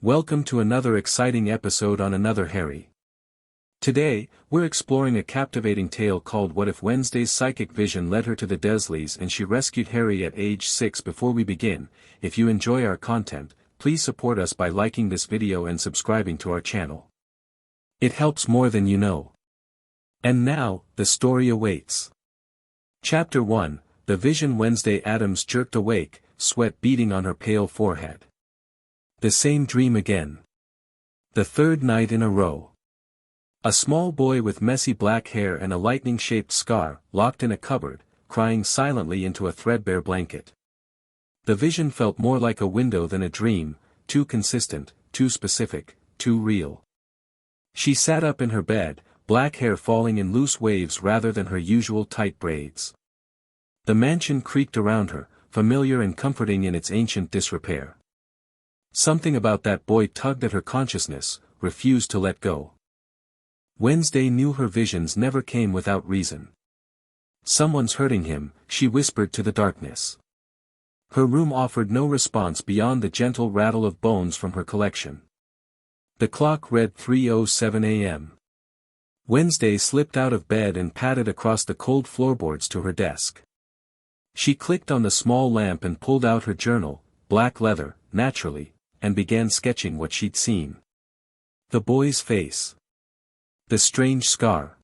Welcome to another exciting episode on Another Harry. Today, we're exploring a captivating tale called What If Wednesday's psychic vision led her to the Dursleys and she rescued Harry at age 6. Before we begin, if you enjoy our content, please support us by liking this video and subscribing to our channel. It helps more than you know. And now, the story awaits. Chapter 1, The Vision. Wednesday Addams jerked awake, sweat beading on her pale forehead. The same dream again. The third night in a row. A small boy with messy black hair and a lightning-shaped scar, locked in a cupboard, crying silently into a threadbare blanket. The vision felt more like a window than a dream, too consistent, too specific, too real. She sat up in her bed, black hair falling in loose waves rather than her usual tight braids. The mansion creaked around her, familiar and comforting in its ancient disrepair. Something about that boy tugged at her consciousness, refused to let go. Wednesday knew her visions never came without reason. Someone's hurting him, she whispered to the darkness. Her room offered no response beyond the gentle rattle of bones from her collection. The clock read 3:07 a.m. Wednesday slipped out of bed and padded across the cold floorboards to her desk. She clicked on the small lamp and pulled out her journal, black leather, naturally, and began sketching what she'd seen. The boy's face. The strange scar.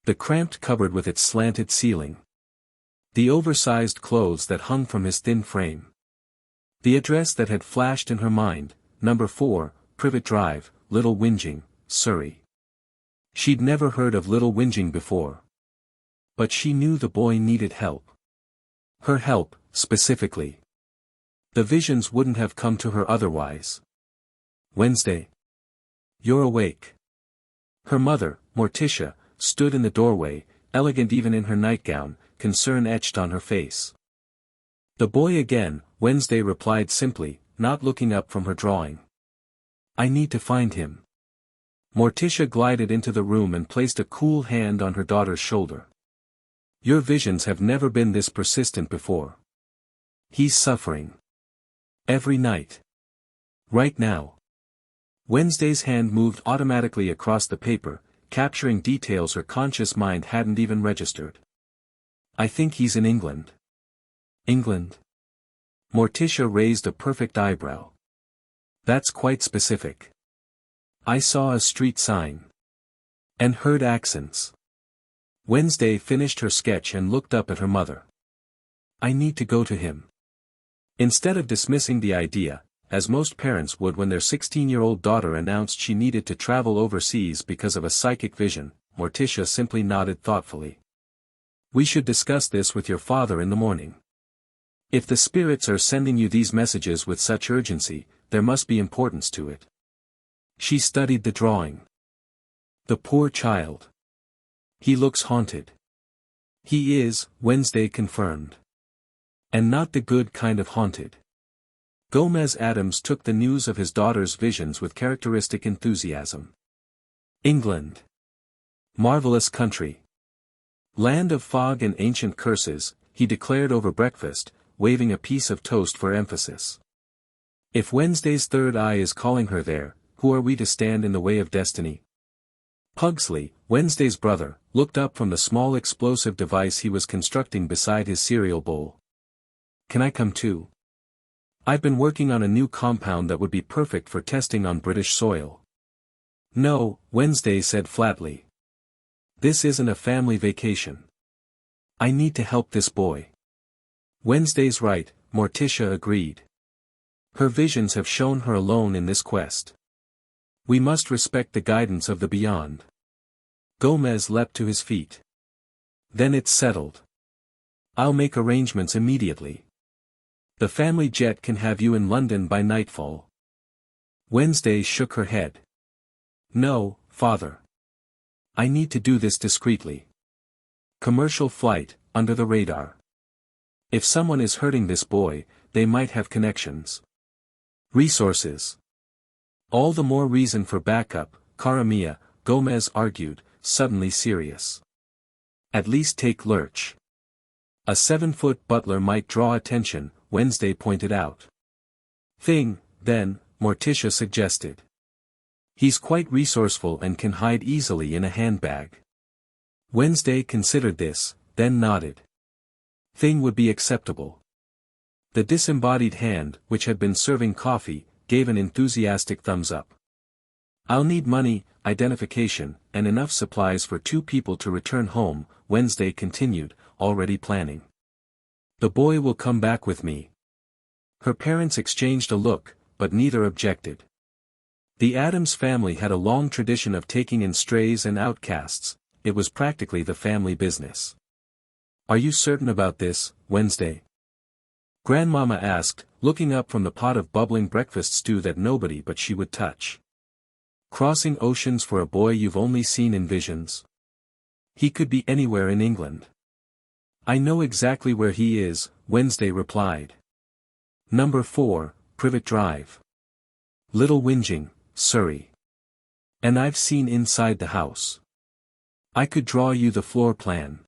The cramped cupboard with its slanted ceiling. The oversized clothes that hung from his thin frame. The address that had flashed in her mind, number 4, Privet Drive, Little Whinging, Surrey. She'd never heard of Little Whinging before. But she knew the boy needed help. Her help, specifically. The visions wouldn't have come to her otherwise. Wednesday. You're awake. Her mother, Morticia, stood in the doorway, elegant even in her nightgown, concern etched on her face. The boy again, Wednesday replied simply, not looking up from her drawing. I need to find him. Morticia glided into the room and placed a cool hand on her daughter's shoulder. Your visions have never been this persistent before. He's suffering. Every night. Right now. Wednesday's hand moved automatically across the paper, capturing details her conscious mind hadn't even registered. I think he's in England. England? Morticia raised a perfect eyebrow. That's quite specific. I saw a street sign. And heard accents. Wednesday finished her sketch and looked up at her mother. I need to go to him. Instead of dismissing the idea, as most parents would when their 16-year-old daughter announced she needed to travel overseas because of a psychic vision, Morticia simply nodded thoughtfully. We should discuss this with your father in the morning. If the spirits are sending you these messages with such urgency, there must be importance to it. She studied the drawing. The poor child. He looks haunted. He is, Wednesday confirmed. And not the good kind of haunted. Gomez Addams took the news of his daughter's visions with characteristic enthusiasm. England. Marvelous country. Land of fog and ancient curses, he declared over breakfast, waving a piece of toast for emphasis. If Wednesday's third eye is calling her there, who are we to stand in the way of destiny? Pugsley, Wednesday's brother, looked up from the small explosive device he was constructing beside his cereal bowl. Can I come too? I've been working on a new compound that would be perfect for testing on British soil. No, Wednesday said flatly. This isn't a family vacation. I need to help this boy. Wednesday's right, Morticia agreed. Her visions have shown her alone in this quest. We must respect the guidance of the beyond. Gomez leapt to his feet. Then it's settled. I'll make arrangements immediately. The family jet can have you in London by nightfall. Wednesday shook her head. No, father. I need to do this discreetly. Commercial flight, under the radar. If someone is hurting this boy, they might have connections. Resources. All the more reason for backup, cara mia, Gomez argued, suddenly serious. At least take Lurch. A 7-foot butler might draw attention, Wednesday pointed out. Thing, then, Morticia suggested. He's quite resourceful and can hide easily in a handbag. Wednesday considered this, then nodded. Thing would be acceptable. The disembodied hand, which had been serving coffee, gave an enthusiastic thumbs up. I'll need money, identification, and enough supplies for 2 people to return home, Wednesday continued, already planning. The boy will come back with me. Her parents exchanged a look, but neither objected. The Addams family had a long tradition of taking in strays and outcasts. It was practically the family business. Are you certain about this, Wednesday? Grandmama asked, looking up from the pot of bubbling breakfast stew that nobody but she would touch. Crossing oceans for a boy you've only seen in visions? He could be anywhere in England. I know exactly where he is, Wednesday replied. Number 4, Privet Drive. Little Whinging, Surrey. And I've seen inside the house. I could draw you the floor plan.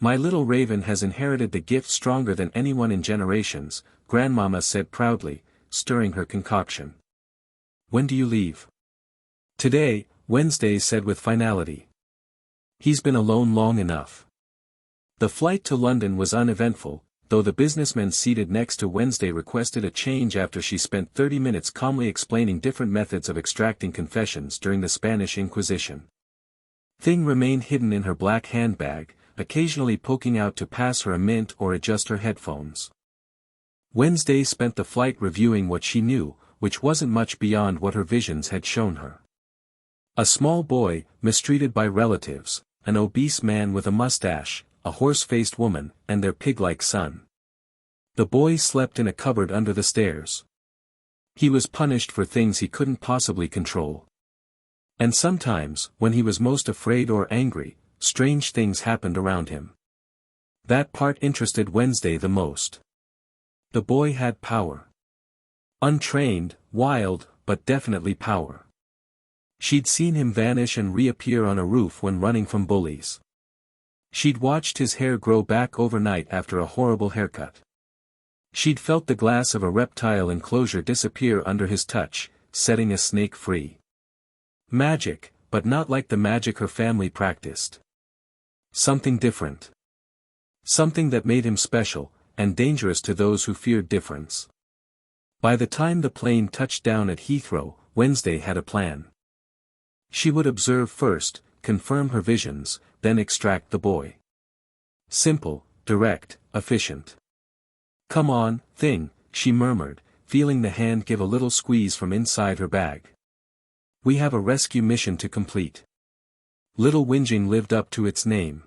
My little Raven has inherited the gift stronger than anyone in generations, Grandmama said proudly, stirring her concoction. When do you leave? Today, Wednesday said with finality. He's been alone long enough. The flight to London was uneventful, though the businessman seated next to Wednesday requested a change after she spent 30 minutes calmly explaining different methods of extracting confessions during the Spanish Inquisition. Thing remained hidden in her black handbag, occasionally poking out to pass her a mint or adjust her headphones. Wednesday spent the flight reviewing what she knew, which wasn't much beyond what her visions had shown her. A small boy, mistreated by relatives, an obese man with a mustache, a horse-faced woman, and their pig-like son. The boy slept in a cupboard under the stairs. He was punished for things he couldn't possibly control. And sometimes, when he was most afraid or angry, strange things happened around him. That part interested Wednesday the most. The boy had power. Untrained, wild, but definitely power. She'd seen him vanish and reappear on a roof when running from bullies. She'd watched his hair grow back overnight after a horrible haircut. She'd felt the glass of a reptile enclosure disappear under his touch, setting a snake free. Magic, but not like the magic her family practiced. Something different. Something that made him special, and dangerous to those who feared difference. By the time the plane touched down at Heathrow, Wednesday had a plan. She would observe first, confirm her visions, then extract the boy. Simple, direct, efficient. Come on, Thing, she murmured, feeling the hand give a little squeeze from inside her bag. We have a rescue mission to complete. Little Whinging lived up to its name.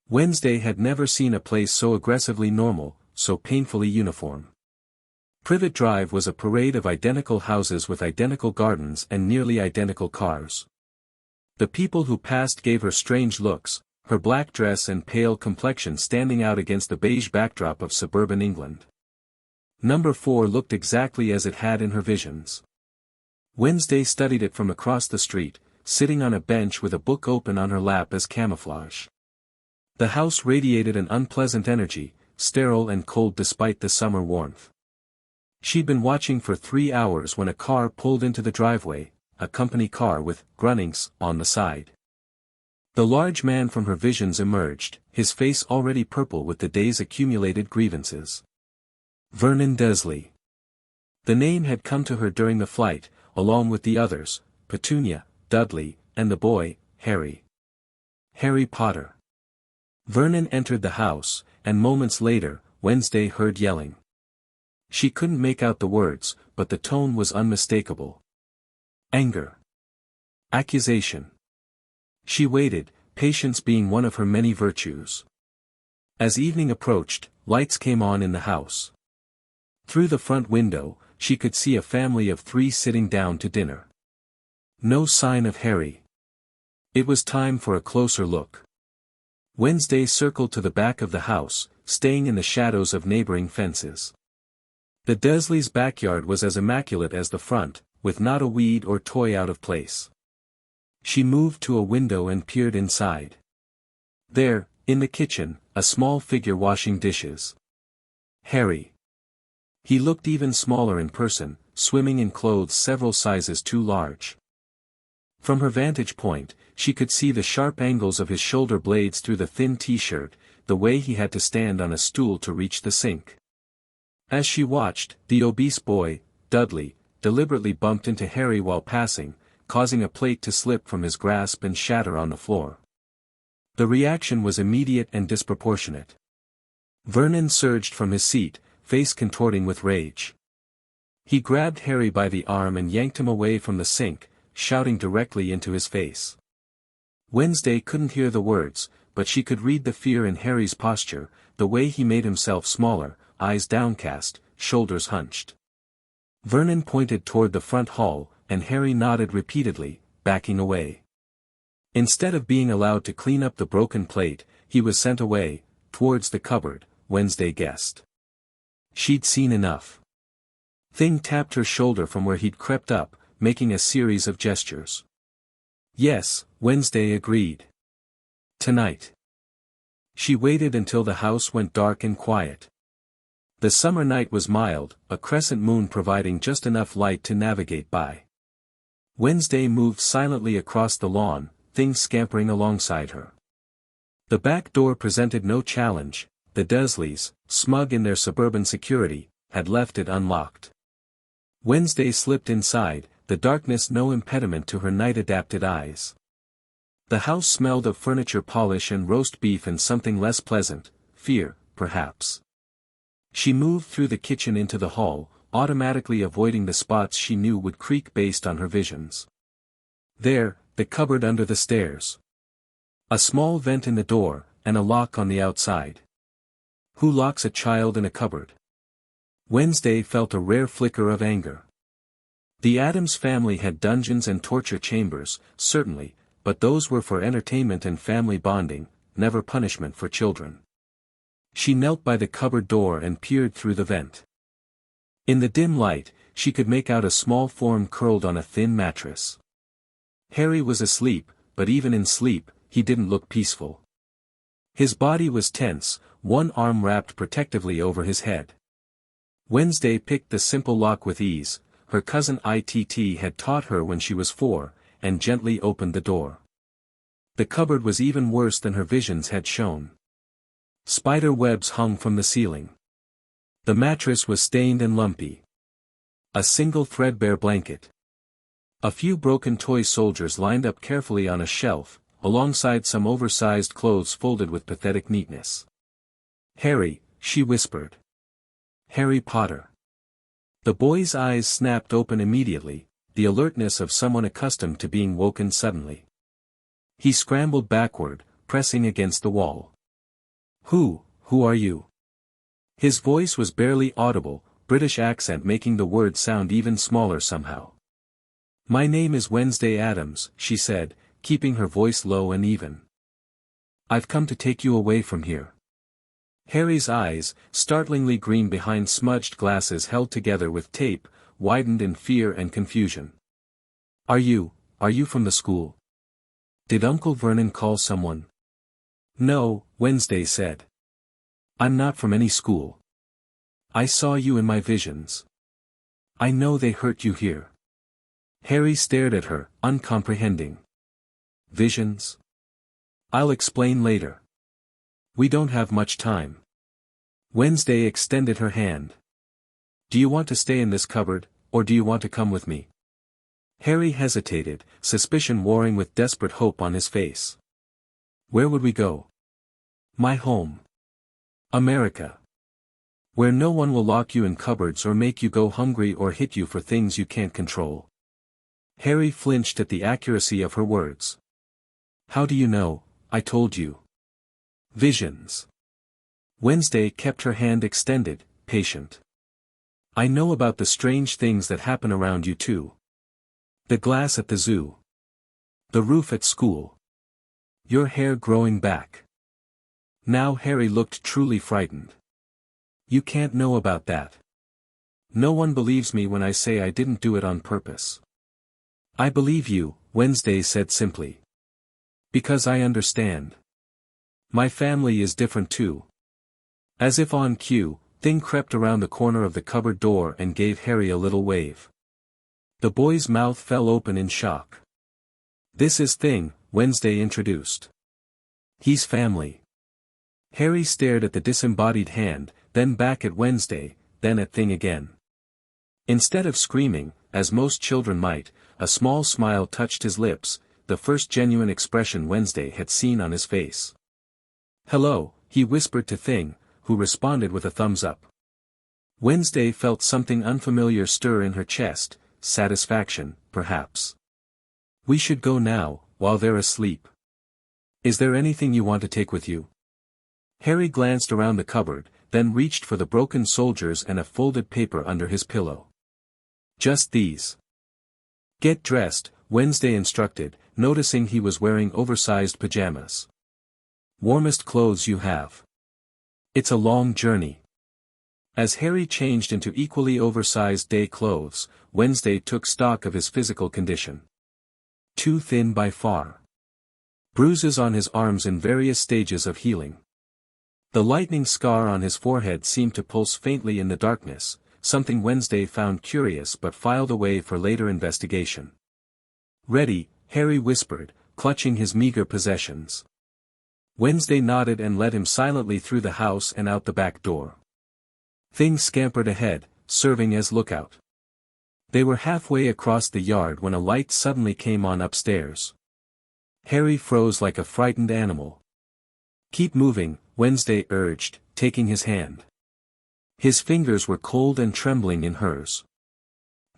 Wednesday had never seen a place so aggressively normal, so painfully uniform. Privet Drive was a parade of identical houses with identical gardens and nearly identical cars. The people who passed gave her strange looks, her black dress and pale complexion standing out against the beige backdrop of suburban England. Number 4 looked exactly as it had in her visions. Wednesday studied it from across the street, sitting on a bench with a book open on her lap as camouflage. The house radiated an unpleasant energy, sterile and cold despite the summer warmth. She'd been watching for 3 hours when a car pulled into the driveway, a company car with "Grunnings" on the side. The large man from her visions emerged, his face already purple with the day's accumulated grievances. Vernon Dursley. The name had come to her during the flight, along with the others, Petunia, Dudley, and the boy, Harry. Harry Potter. Vernon entered the house, and moments later, Wednesday heard yelling. She couldn't make out the words, but the tone was unmistakable. Anger. Accusation. She waited, patience being one of her many virtues. As evening approached, lights came on in the house. Through the front window, she could see a family of 3 sitting down to dinner. No sign of Harry. It was time for a closer look. Wednesday circled to the back of the house, staying in the shadows of neighboring fences. The Dursleys' backyard was as immaculate as the front, with not a weed or toy out of place. She moved to a window and peered inside. There, in the kitchen, a small figure washing dishes. Harry. He looked even smaller in person, swimming in clothes several sizes too large. From her vantage point, she could see the sharp angles of his shoulder blades through the thin t-shirt, the way he had to stand on a stool to reach the sink. As she watched, the obese boy, Dudley, deliberately bumped into Harry while passing, causing a plate to slip from his grasp and shatter on the floor. The reaction was immediate and disproportionate. Vernon surged from his seat, face contorting with rage. He grabbed Harry by the arm and yanked him away from the sink, shouting directly into his face. Wednesday couldn't hear the words, but she could read the fear in Harry's posture, the way he made himself smaller, eyes downcast, shoulders hunched. Vernon pointed toward the front hall, and Harry nodded repeatedly, backing away. Instead of being allowed to clean up the broken plate, he was sent away, towards the cupboard, Wednesday guessed. She'd seen enough. Thing tapped her shoulder from where he'd crept up, making a series of gestures. Yes, Wednesday agreed. Tonight. She waited until the house went dark and quiet. The summer night was mild, a crescent moon providing just enough light to navigate by. Wednesday moved silently across the lawn, Thing scampering alongside her. The back door presented no challenge. The Dursleys, smug in their suburban security, had left it unlocked. Wednesday slipped inside, the darkness no impediment to her night-adapted eyes. The house smelled of furniture polish and roast beef and something less pleasant, fear, perhaps. She moved through the kitchen into the hall, automatically avoiding the spots she knew would creak based on her visions. There, the cupboard under the stairs. A small vent in the door, and a lock on the outside. Who locks a child in a cupboard? Wednesday felt a rare flicker of anger. The Addams family had dungeons and torture chambers, certainly, but those were for entertainment and family bonding, never punishment for children. She knelt by the cupboard door and peered through the vent. In the dim light, she could make out a small form curled on a thin mattress. Harry was asleep, but even in sleep, he didn't look peaceful. His body was tense, one arm wrapped protectively over his head. Wednesday picked the simple lock with ease, her cousin Itt had taught her when she was 4, and gently opened the door. The cupboard was even worse than her visions had shown. Spider webs hung from the ceiling. The mattress was stained and lumpy. A single threadbare blanket. A few broken toy soldiers lined up carefully on a shelf, alongside some oversized clothes folded with pathetic neatness. "Harry," she whispered. "Harry Potter." The boy's eyes snapped open immediately, the alertness of someone accustomed to being woken suddenly. He scrambled backward, pressing against the wall. Who are you?" His voice was barely audible, British accent making the word sound even smaller somehow. "My name is Wednesday Addams," she said, keeping her voice low and even. "I've come to take you away from here." Harry's eyes, startlingly green behind smudged glasses held together with tape, widened in fear and confusion. Are you from the school? Did Uncle Vernon call someone?" "No," Wednesday said. "I'm not from any school. I saw you in my visions. I know they hurt you here." Harry stared at her, uncomprehending. "Visions? I'll explain later. We don't have much time." Wednesday extended her hand. "Do you want to stay in this cupboard, or do you want to come with me?" Harry hesitated, suspicion warring with desperate hope on his face. "Where would we go?" "My home. America. Where no one will lock you in cupboards or make you go hungry or hit you for things you can't control." Harry flinched at the accuracy of her words. "How do you know? I told you." "Visions." Wednesday kept her hand extended, patient. "I know about the strange things that happen around you too. The glass at the zoo. The roof at school. Your hair growing back." Now Harry looked truly frightened. "You can't know about that. No one believes me when I say I didn't do it on purpose." "I believe you," Wednesday said simply. "Because I understand. My family is different too." As if on cue, Thing crept around the corner of the cupboard door and gave Harry a little wave. The boy's mouth fell open in shock. "This is Thing," Wednesday introduced. "He's family." Harry stared at the disembodied hand, then back at Wednesday, then at Thing again. Instead of screaming, as most children might, a small smile touched his lips, the first genuine expression Wednesday had seen on his face. "Hello," he whispered to Thing, who responded with a thumbs up. Wednesday felt something unfamiliar stir in her chest, satisfaction, perhaps. "We should go now, while they're asleep. Is there anything you want to take with you?" Harry glanced around the cupboard, then reached for the broken soldiers and a folded paper under his pillow. "Just these." "Get dressed," Wednesday instructed, noticing he was wearing oversized pajamas. "Warmest clothes you have. It's a long journey." As Harry changed into equally oversized day clothes, Wednesday took stock of his physical condition. Too thin by far. Bruises on his arms in various stages of healing. The lightning scar on his forehead seemed to pulse faintly in the darkness, something Wednesday found curious but filed away for later investigation. "Ready," Harry whispered, clutching his meager possessions. Wednesday nodded and led him silently through the house and out the back door. Thing scampered ahead, serving as lookout. They were halfway across the yard when a light suddenly came on upstairs. Harry froze like a frightened animal. "Keep moving," Wednesday urged, taking his hand. His fingers were cold and trembling in hers.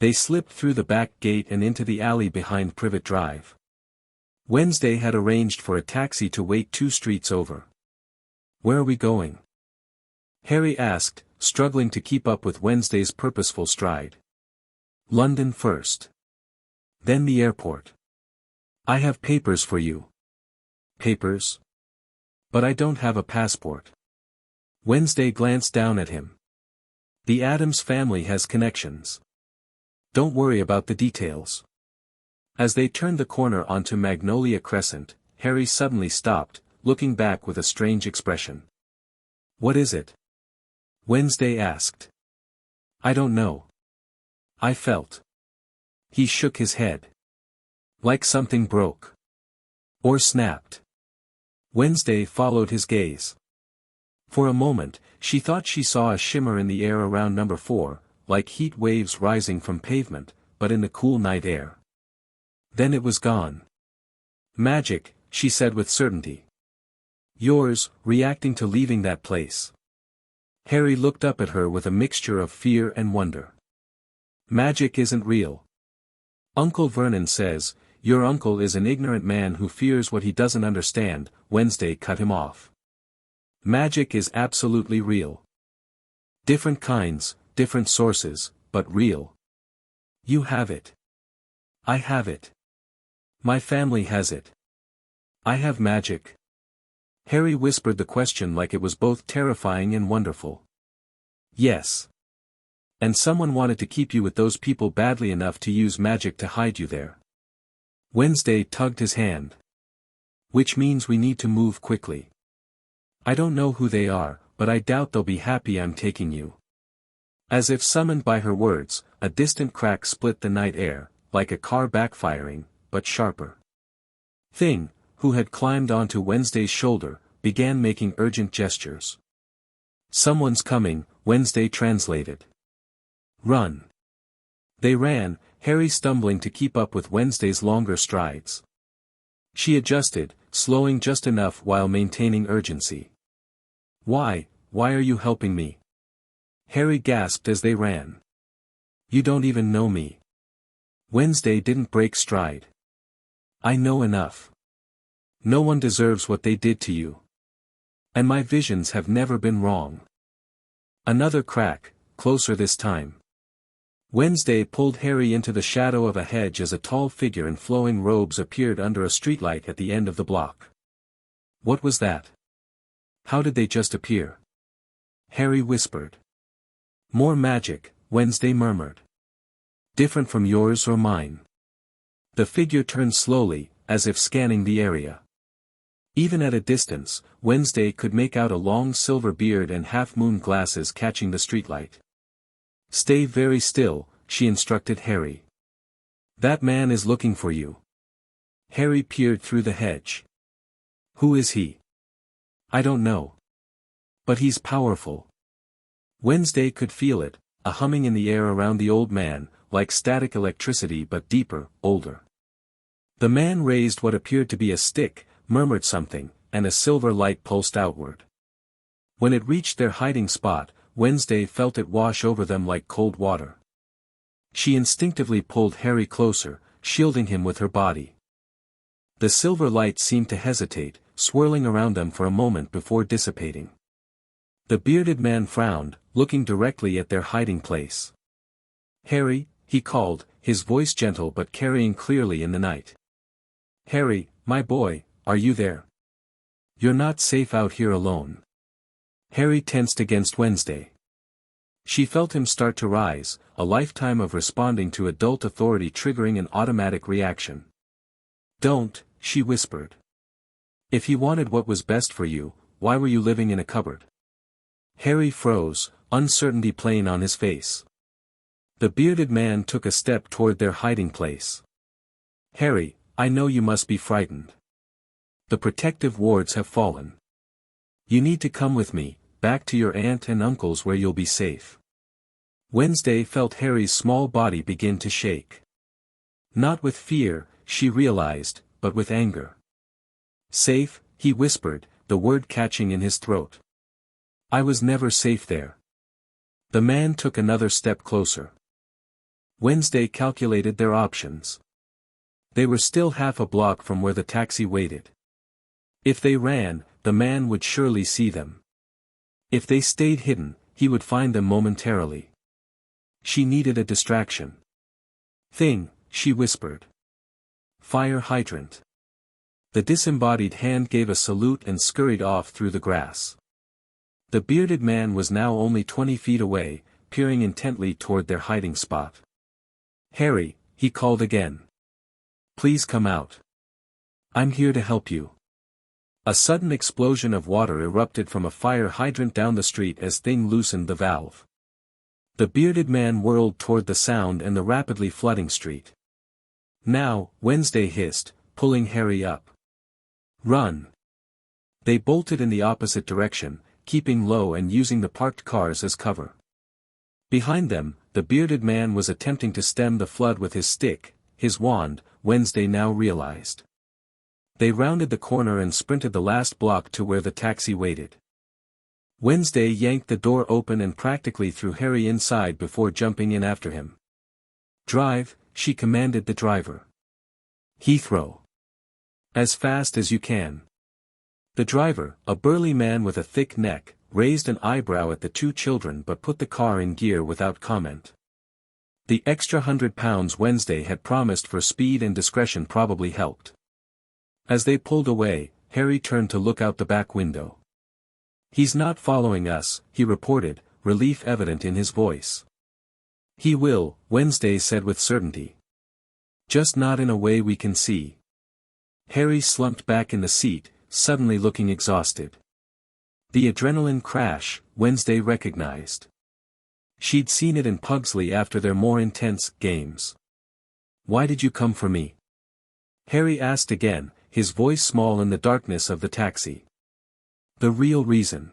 They slipped through the back gate and into the alley behind Privet Drive. Wednesday had arranged for a taxi to wait 2 streets over. "Where are we going?" Harry asked, struggling to keep up with Wednesday's purposeful stride. "London first. Then the airport. I have papers for you." "Papers? But I don't have a passport." Wednesday glanced down at him. "The Addams family has connections. Don't worry about the details." As they turned the corner onto Magnolia Crescent, Harry suddenly stopped, looking back with a strange expression. "What is it?" Wednesday asked. "I don't know. I felt." He shook his head. "Like something broke. Or snapped." Wednesday followed his gaze. For a moment, she thought she saw a shimmer in the air around number 4, like heat waves rising from pavement, but in the cool night air. Then it was gone. "Magic," she said with certainty. "Yours, reacting to leaving that place." Harry looked up at her with a mixture of fear and wonder. "Magic isn't real. Uncle Vernon says, your uncle is an ignorant man who fears what he doesn't understand," Wednesday cut him off. "Magic is absolutely real. Different kinds, different sources, but real. You have it. I have it. My family has it. I have magic." Harry whispered the question like it was both terrifying and wonderful. "Yes. And someone wanted to keep you with those people badly enough to use magic to hide you there." Wednesday tugged his hand. "Which means we need to move quickly. I don't know who they are, but I doubt they'll be happy I'm taking you." As if summoned by her words, a distant crack split the night air, like a car backfiring, but sharper. Thing, who had climbed onto Wednesday's shoulder, began making urgent gestures. "Someone's coming," Wednesday translated. "Run." They ran, Harry stumbling to keep up with Wednesday's longer strides. She adjusted, slowing just enough while maintaining urgency. Why are you helping me?" Harry gasped as they ran. "You don't even know me." Wednesday didn't break stride. "I know enough. No one deserves what they did to you. And my visions have never been wrong." Another crack, closer this time. Wednesday pulled Harry into the shadow of a hedge as a tall figure in flowing robes appeared under a streetlight at the end of the block. "What was that? How did they just appear?" Harry whispered. "More magic," Wednesday murmured. "Different from yours or mine." The figure turned slowly, as if scanning the area. Even at a distance, Wednesday could make out a long silver beard and half-moon glasses catching the streetlight. "Stay very still," she instructed Harry. "That man is looking for you." Harry peered through the hedge. "Who is he?" "I don't know. But he's powerful." Wednesday could feel it, a humming in the air around the old man, like static electricity but deeper, older. The man raised what appeared to be a stick, murmured something, and a silver light pulsed outward. When it reached their hiding spot, Wednesday felt it wash over them like cold water. She instinctively pulled Harry closer, shielding him with her body. The silver light seemed to hesitate, swirling around them for a moment before dissipating. The bearded man frowned, looking directly at their hiding place. "Harry," he called, his voice gentle but carrying clearly in the night. "Harry, my boy, are you there? You're not safe out here alone." Harry tensed against Wednesday. She felt him start to rise, a lifetime of responding to adult authority triggering an automatic reaction. "Don't," she whispered. "If he wanted what was best for you, why were you living in a cupboard?" Harry froze, uncertainty plain on his face. The bearded man took a step toward their hiding place. "Harry, I know you must be frightened. The protective wards have fallen. You need to come with me, back to your aunt and uncle's where you'll be safe." Wednesday felt Harry's small body begin to shake. Not with fear, she realized, but with anger. "Safe," he whispered, the word catching in his throat. "I was never safe there." The man took another step closer. Wednesday calculated their options. They were still half a block from where the taxi waited. If they ran, the man would surely see them. If they stayed hidden, he would find them momentarily. She needed a distraction. "Thing," she whispered. "Fire hydrant." The disembodied hand gave a salute and scurried off through the grass. The bearded man was now only 20 feet away, peering intently toward their hiding spot. "Harry," he called again. "Please come out. I'm here to help you." A sudden explosion of water erupted from a fire hydrant down the street as Thing loosened the valve. The bearded man whirled toward the sound and the rapidly flooding street. "Now," Wednesday hissed, pulling Harry up. "Run." They bolted in the opposite direction, keeping low and using the parked cars as cover. Behind them, the bearded man was attempting to stem the flood with his stick, his wand, Wednesday now realized. They rounded the corner and sprinted the last block to where the taxi waited. Wednesday yanked the door open and practically threw Harry inside before jumping in after him. "Drive," she commanded the driver. "Heathrow. As fast as you can." The driver, a burly man with a thick neck, raised an eyebrow at the two children but put the car in gear without comment. The extra 100 pounds Wednesday had promised for speed and discretion probably helped. As they pulled away, Harry turned to look out the back window. "He's not following us," he reported, relief evident in his voice. "He will," Wednesday said with certainty. "Just not in a way we can see." Harry slumped back in the seat, suddenly looking exhausted. The adrenaline crash, Wednesday recognized. She'd seen it in Pugsley after their more intense games. "Why did you come for me?" Harry asked again, his voice small in the darkness of the taxi. "The real reason."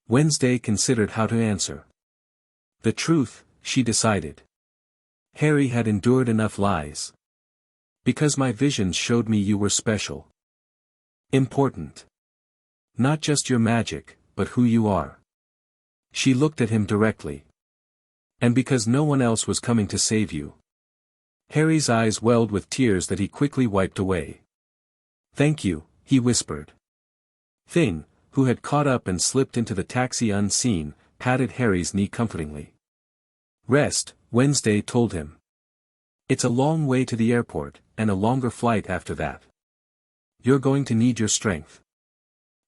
Wednesday considered how to answer. "The truth," she decided. Harry had endured enough lies. "Because my visions showed me you were special. Important. Not just your magic, but who you are." She looked at him directly. "And because no one else was coming to save you." Harry's eyes welled with tears that he quickly wiped away. "Thank you," he whispered. Thing, who had caught up and slipped into the taxi unseen, patted Harry's knee comfortingly. "Rest," Wednesday told him. "It's a long way to the airport, and a longer flight after that. You're going to need your strength."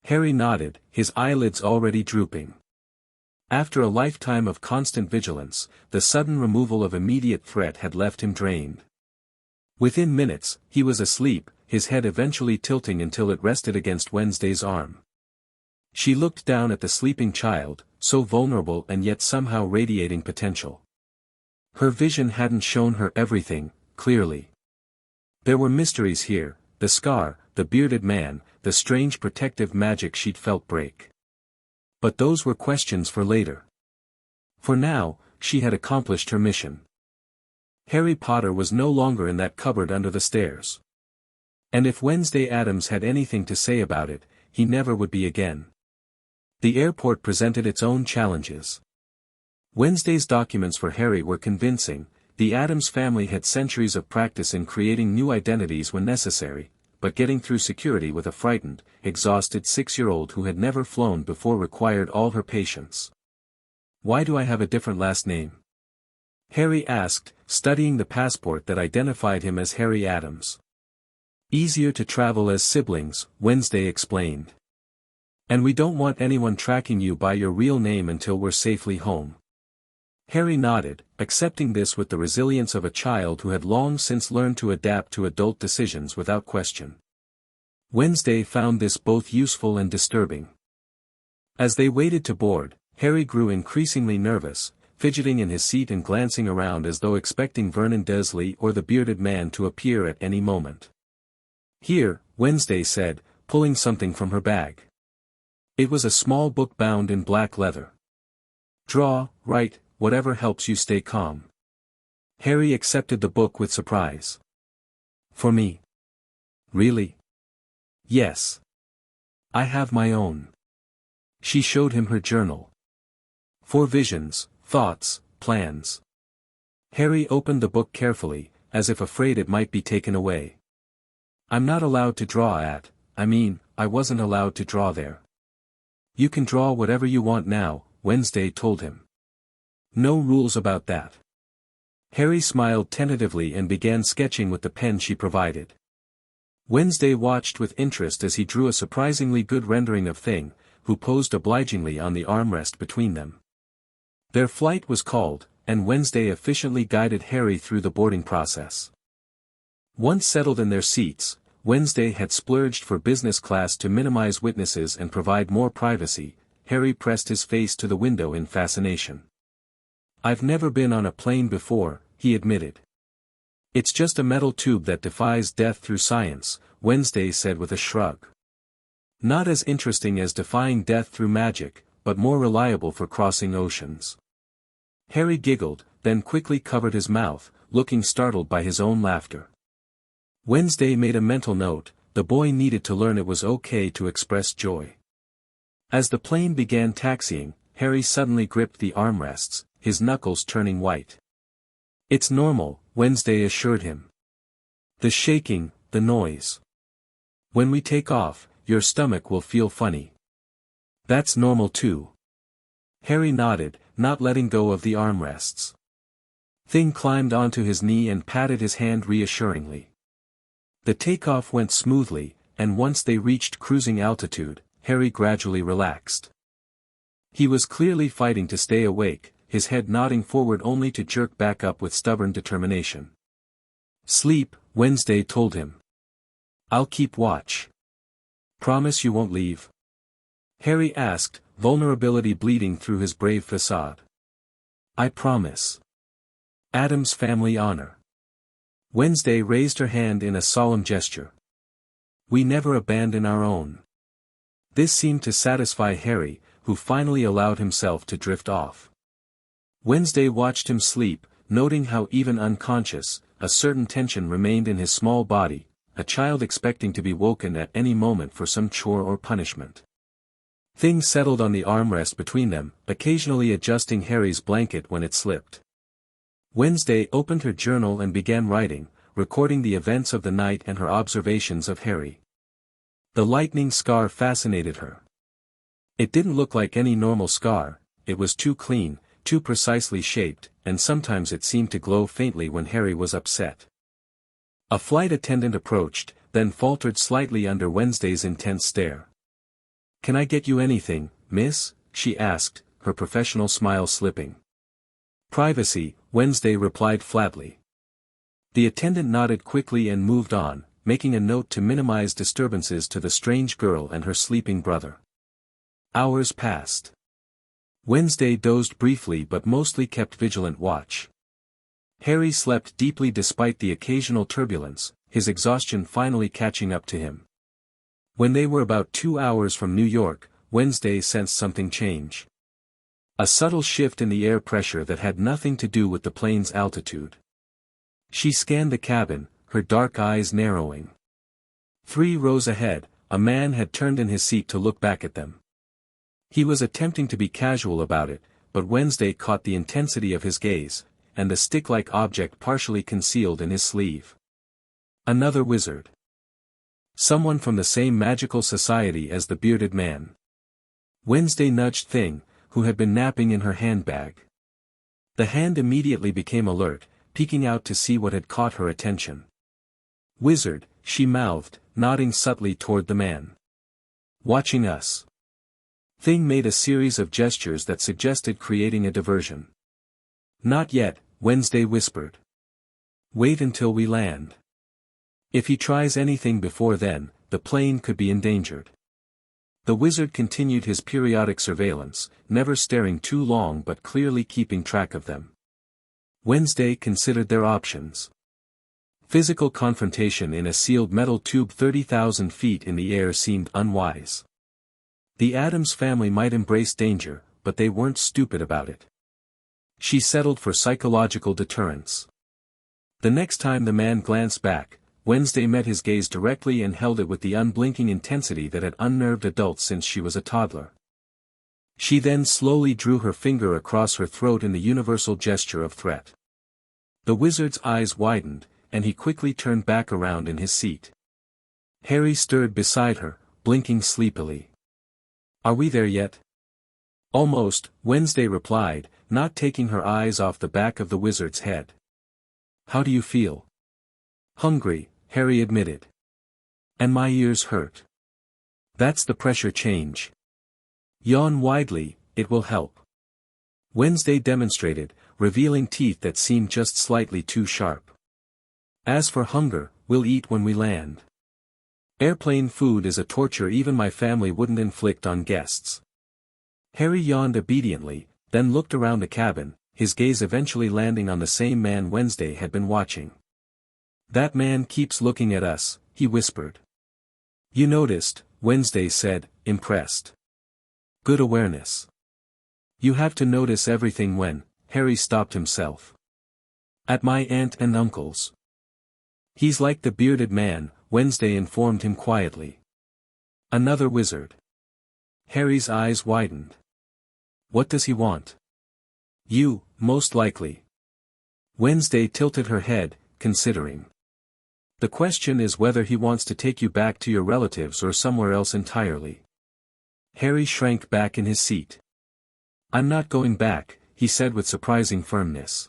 Harry nodded, his eyelids already drooping. After a lifetime of constant vigilance, the sudden removal of immediate threat had left him drained. Within minutes, he was asleep, his head eventually tilting until it rested against Wednesday's arm. She looked down at the sleeping child, so vulnerable and yet somehow radiating potential. Her vision hadn't shown her everything, clearly. There were mysteries here, the scar, the bearded man, the strange protective magic she'd felt break. But those were questions for later. For now, she had accomplished her mission. Harry Potter was no longer in that cupboard under the stairs. And if Wednesday Addams had anything to say about it, he never would be again. The airport presented its own challenges. Wednesday's documents for Harry were convincing. The Addams family had centuries of practice in creating new identities when necessary, but getting through security with a frightened, exhausted 6-year-old who had never flown before required all her patience. "Why do I have a different last name?" Harry asked, studying the passport that identified him as Harry Addams. "Easier to travel as siblings," Wednesday explained. "And we don't want anyone tracking you by your real name until we're safely home." Harry nodded, accepting this with the resilience of a child who had long since learned to adapt to adult decisions without question. Wednesday found this both useful and disturbing. As they waited to board, Harry grew increasingly nervous, fidgeting in his seat and glancing around as though expecting Vernon Dursley or the bearded man to appear at any moment. "Here," Wednesday said, pulling something from her bag. It was a small book bound in black leather. "Draw, write, whatever helps you stay calm." Harry accepted the book with surprise. "For me? Really?" "Yes. I have my own." She showed him her journal. 4 visions, thoughts, plans. Harry opened the book carefully, as if afraid it might be taken away. "I'm not allowed to draw at, I wasn't allowed to draw there." "You can draw whatever you want now," Wednesday told him. "No rules about that." Harry smiled tentatively and began sketching with the pen she provided. Wednesday watched with interest as he drew a surprisingly good rendering of Thing, who posed obligingly on the armrest between them. Their flight was called, and Wednesday efficiently guided Harry through the boarding process. Once settled in their seats, Wednesday had splurged for business class to minimize witnesses and provide more privacy. Harry pressed his face to the window in fascination. "I've never been on a plane before," he admitted. "It's just a metal tube that defies death through science," Wednesday said with a shrug. "Not as interesting as defying death through magic, but more reliable for crossing oceans." Harry giggled, then quickly covered his mouth, looking startled by his own laughter. Wednesday made a mental note, the boy needed to learn it was okay to express joy. As the plane began taxiing, Harry suddenly gripped the armrests, his knuckles turning white. "It's normal," Wednesday assured him. "The shaking, the noise. When we take off, your stomach will feel funny." "That's normal too." Harry nodded, not letting go of the armrests. Thing climbed onto his knee and patted his hand reassuringly. The takeoff went smoothly, and once they reached cruising altitude, Harry gradually relaxed. He was clearly fighting to stay awake, his head nodding forward only to jerk back up with stubborn determination. "Sleep," Wednesday told him. "I'll keep watch." "Promise you won't leave?" Harry asked, vulnerability bleeding through his brave facade. "I promise. Addams family honor." Wednesday raised her hand in a solemn gesture. "We never abandon our own." This seemed to satisfy Harry, who finally allowed himself to drift off. Wednesday watched him sleep, noting how even unconscious, a certain tension remained in his small body, a child expecting to be woken at any moment for some chore or punishment. Things settled on the armrest between them, occasionally adjusting Harry's blanket when it slipped. Wednesday opened her journal and began writing, recording the events of the night and her observations of Harry. The lightning scar fascinated her. It didn't look like any normal scar, it was too clean, too precisely shaped, and sometimes it seemed to glow faintly when Harry was upset. A flight attendant approached, then faltered slightly under Wednesday's intense stare. "Can I get you anything, miss?" she asked, her professional smile slipping. "Privacy," Wednesday replied flatly. The attendant nodded quickly and moved on, making a note to minimize disturbances to the strange girl and her sleeping brother. Hours passed. Wednesday dozed briefly but mostly kept vigilant watch. Harry slept deeply despite the occasional turbulence, his exhaustion finally catching up to him. When they were about 2 hours from New York, Wednesday sensed something change. A subtle shift in the air pressure that had nothing to do with the plane's altitude. She scanned the cabin, her dark eyes narrowing. 3 rows ahead, a man had turned in his seat to look back at them. He was attempting to be casual about it, but Wednesday caught the intensity of his gaze, and the stick-like object partially concealed in his sleeve. Another wizard. Someone from the same magical society as the bearded man. Wednesday nudged Thing, who had been napping in her handbag. The hand immediately became alert, peeking out to see what had caught her attention. "Wizard," she mouthed, nodding subtly toward the man. "Watching us." Thing made a series of gestures that suggested creating a diversion. "Not yet," Wednesday whispered. "Wait until we land. If he tries anything before then, the plane could be endangered." The wizard continued his periodic surveillance, never staring too long but clearly keeping track of them. Wednesday considered their options. Physical confrontation in a sealed metal tube 30,000 feet in the air seemed unwise. The Addams family might embrace danger, but they weren't stupid about it. She settled for psychological deterrence. The next time the man glanced back, Wednesday met his gaze directly and held it with the unblinking intensity that had unnerved adults since she was a toddler. She then slowly drew her finger across her throat in the universal gesture of threat. The wizard's eyes widened, and he quickly turned back around in his seat. Harry stirred beside her, blinking sleepily. "Are we there yet?" "Almost," Wednesday replied, not taking her eyes off the back of the wizard's head. "How do you feel?" "Hungry," Harry admitted. "And my ears hurt." "That's the pressure change. Yawn widely, it will help." Wednesday demonstrated, revealing teeth that seemed just slightly too sharp. "As for hunger, we'll eat when we land. Airplane food is a torture even my family wouldn't inflict on guests." Harry yawned obediently, then looked around the cabin, his gaze eventually landing on the same man Wednesday had been watching. "That man keeps looking at us," he whispered. "You noticed," Wednesday said, impressed. "Good awareness. You have to notice everything when," Harry stopped himself. "At my aunt and uncle's." "He's like the bearded man," Wednesday informed him quietly. "Another wizard." Harry's eyes widened. "What does he want?" "You, most likely." Wednesday tilted her head, considering. "The question is whether he wants to take you back to your relatives or somewhere else entirely." Harry shrank back in his seat. "I'm not going back," he said with surprising firmness.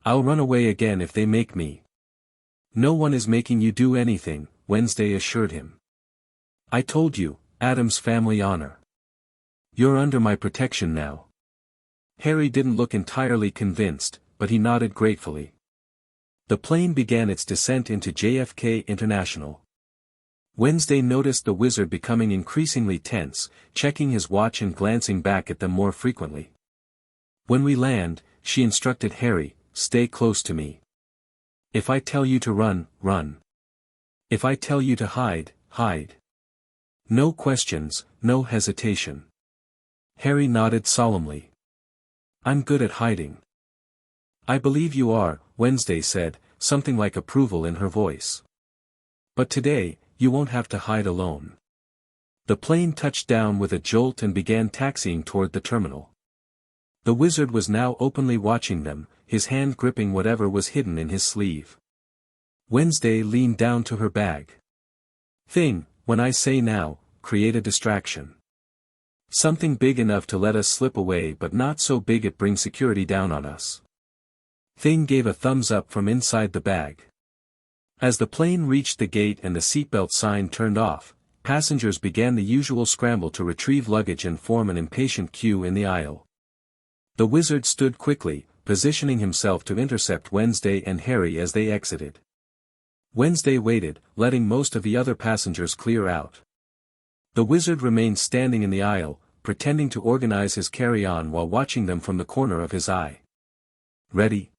"I'll run away again if they make me." "No one is making you do anything," Wednesday assured him. "I told you, Addams family honor. You're under my protection now." Harry didn't look entirely convinced, but he nodded gratefully. The plane began its descent into JFK International. Wednesday noticed the wizard becoming increasingly tense, checking his watch and glancing back at them more frequently. "When we land," she instructed Harry, "stay close to me. If I tell you to run, run. If I tell you to hide, hide. No questions, no hesitation." Harry nodded solemnly. "I'm good at hiding." "I believe you are," Wednesday said, something like approval in her voice. "But today, you won't have to hide alone." The plane touched down with a jolt and began taxiing toward the terminal. The wizard was now openly watching them, his hand gripping whatever was hidden in his sleeve. Wednesday leaned down to her bag. "Thing, when I say now, create a distraction. Something big enough to let us slip away but not so big it brings security down on us." Thing gave a thumbs up from inside the bag. As the plane reached the gate and the seatbelt sign turned off, passengers began the usual scramble to retrieve luggage and form an impatient queue in the aisle. The wizard stood quickly, positioning himself to intercept Wednesday and Harry as they exited. Wednesday waited, letting most of the other passengers clear out. The wizard remained standing in the aisle, pretending to organize his carry-on while watching them from the corner of his eye. "Ready?"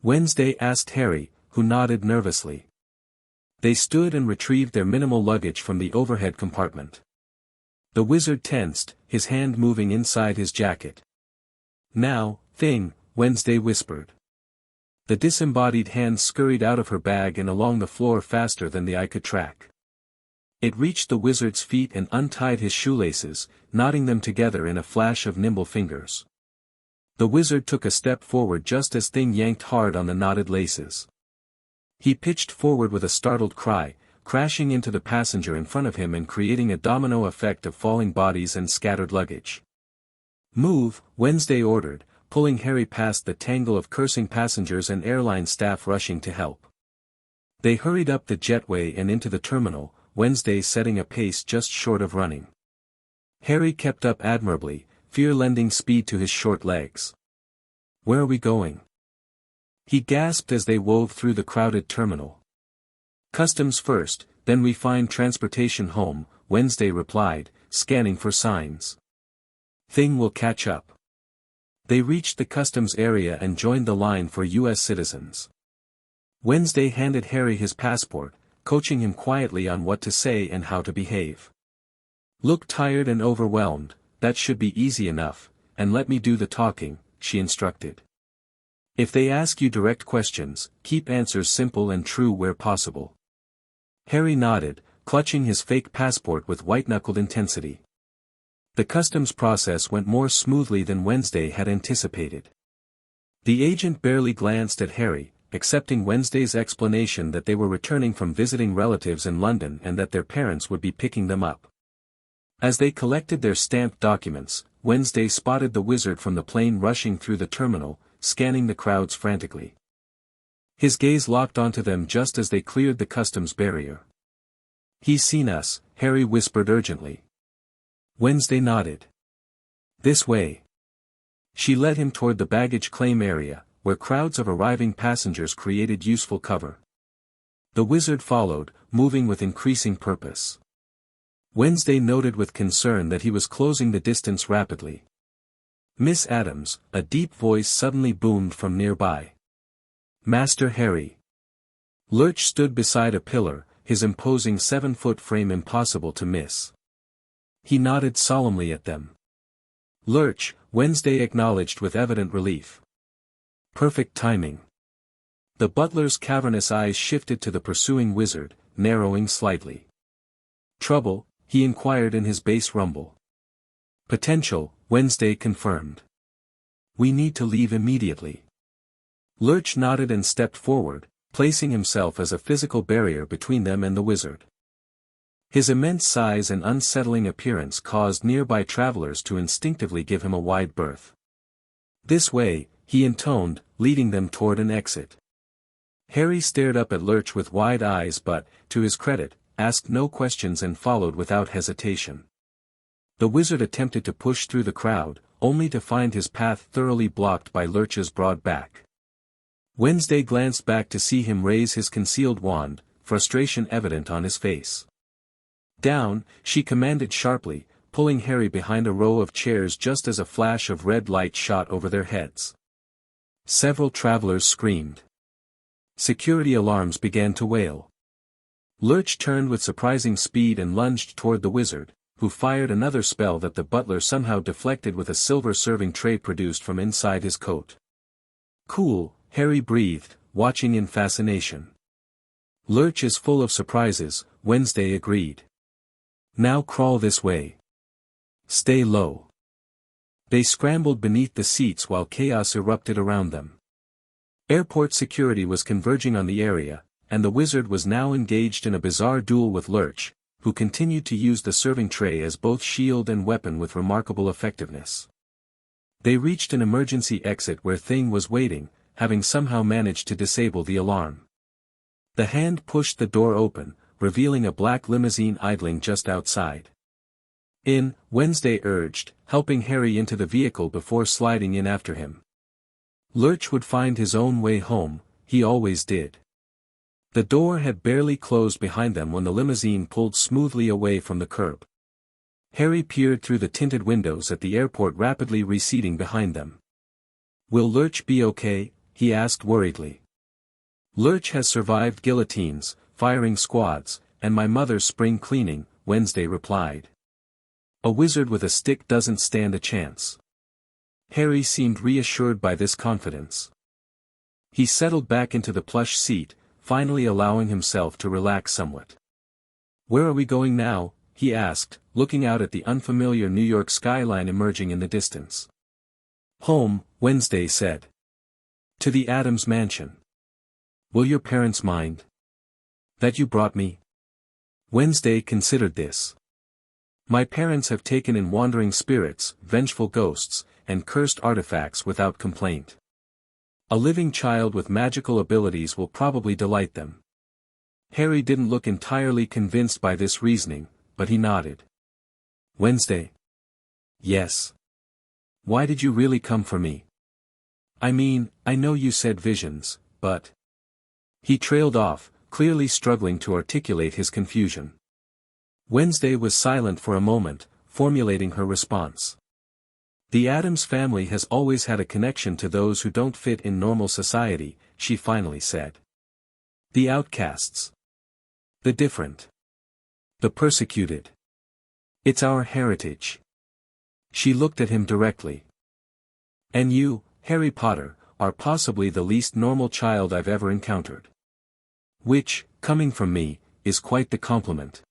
Wednesday asked Harry, who nodded nervously. They stood and retrieved their minimal luggage from the overhead compartment. The wizard tensed, his hand moving inside his jacket. "Now, thing," Wednesday whispered. The disembodied hand scurried out of her bag and along the floor faster than the eye could track. It reached the wizard's feet and untied his shoelaces, knotting them together in a flash of nimble fingers. The wizard took a step forward just as Thing yanked hard on the knotted laces. He pitched forward with a startled cry, crashing into the passenger in front of him and creating a domino effect of falling bodies and scattered luggage. "Move," Wednesday ordered, pulling Harry past the tangle of cursing passengers and airline staff rushing to help. They hurried up the jetway and into the terminal, Wednesday setting a pace just short of running. Harry kept up admirably, fear lending speed to his short legs. "Where are we going?" he gasped as they wove through the crowded terminal. "Customs first, then we find transportation home," Wednesday replied, scanning for signs. "Thing will catch up." They reached the customs area and joined the line for U.S. citizens. Wednesday handed Harry his passport, coaching him quietly on what to say and how to behave. "Look tired and overwhelmed, that should be easy enough, and let me do the talking," she instructed. "If they ask you direct questions, keep answers simple and true where possible." Harry nodded, clutching his fake passport with white-knuckled intensity. The customs process went more smoothly than Wednesday had anticipated. The agent barely glanced at Harry, accepting Wednesday's explanation that they were returning from visiting relatives in London and that their parents would be picking them up. As they collected their stamped documents, Wednesday spotted the wizard from the plane rushing through the terminal, scanning the crowds frantically. His gaze locked onto them just as they cleared the customs barrier. "He's seen us," Harry whispered urgently. Wednesday nodded. "This way." She led him toward the baggage claim area, where crowds of arriving passengers created useful cover. The wizard followed, moving with increasing purpose. Wednesday noted with concern that he was closing the distance rapidly. "Miss Adams," a deep voice suddenly boomed from nearby. "Master Harry." Lurch stood beside a pillar, his imposing 7-foot frame impossible to miss. He nodded solemnly at them. "Lurch," Wednesday acknowledged with evident relief. Perfect timing. The butler's cavernous eyes shifted to the pursuing wizard, narrowing slightly. "Trouble?" he inquired in his bass rumble. "Potential," Wednesday confirmed. "We need to leave immediately." Lurch nodded and stepped forward, placing himself as a physical barrier between them and the wizard. His immense size and unsettling appearance caused nearby travelers to instinctively give him a wide berth. "This way," he intoned, leading them toward an exit. Harry stared up at Lurch with wide eyes but, to his credit, asked no questions and followed without hesitation. The wizard attempted to push through the crowd, only to find his path thoroughly blocked by Lurch's broad back. Wednesday glanced back to see him raise his concealed wand, frustration evident on his face. "Down," she commanded sharply, pulling Harry behind a row of chairs just as a flash of red light shot over their heads. Several travelers screamed. Security alarms began to wail. Lurch turned with surprising speed and lunged toward the wizard, who fired another spell that the butler somehow deflected with a silver serving tray produced from inside his coat. "Cool," Harry breathed, watching in fascination. "Lurch is full of surprises," Wednesday agreed. "Now crawl this way. Stay low." They scrambled beneath the seats while chaos erupted around them. Airport security was converging on the area, and the wizard was now engaged in a bizarre duel with Lurch, who continued to use the serving tray as both shield and weapon with remarkable effectiveness. They reached an emergency exit where Thing was waiting, having somehow managed to disable the alarm. The hand pushed the door open, revealing a black limousine idling just outside. "In," Wednesday urged, helping Harry into the vehicle before sliding in after him. Lurch would find his own way home, he always did. The door had barely closed behind them when the limousine pulled smoothly away from the curb. Harry peered through the tinted windows at the airport rapidly receding behind them. "Will Lurch be okay?" he asked worriedly. "Lurch has survived guillotines, firing squads, and my mother's spring cleaning," Wednesday replied. "A wizard with a stick doesn't stand a chance." Harry seemed reassured by this confidence. He settled back into the plush seat, finally allowing himself to relax somewhat. "Where are we going now?" he asked, looking out at the unfamiliar New York skyline emerging in the distance. "Home," Wednesday said. "To the Addams mansion." "Will your parents mind that you brought me?" Wednesday considered this. "My parents have taken in wandering spirits, vengeful ghosts, and cursed artifacts without complaint. A living child with magical abilities will probably delight them." Harry didn't look entirely convinced by this reasoning, but he nodded. "Wednesday?" "Yes." "Why did you really come for me? I mean, I know you said visions, but—" He trailed off, clearly struggling to articulate his confusion. Wednesday was silent for a moment, formulating her response. "The Addams family has always had a connection to those who don't fit in normal society," she finally said. "The outcasts. The different. The persecuted. It's our heritage." She looked at him directly. "And you, Harry Potter, are possibly the least normal child I've ever encountered. Which, coming from me, is quite the compliment."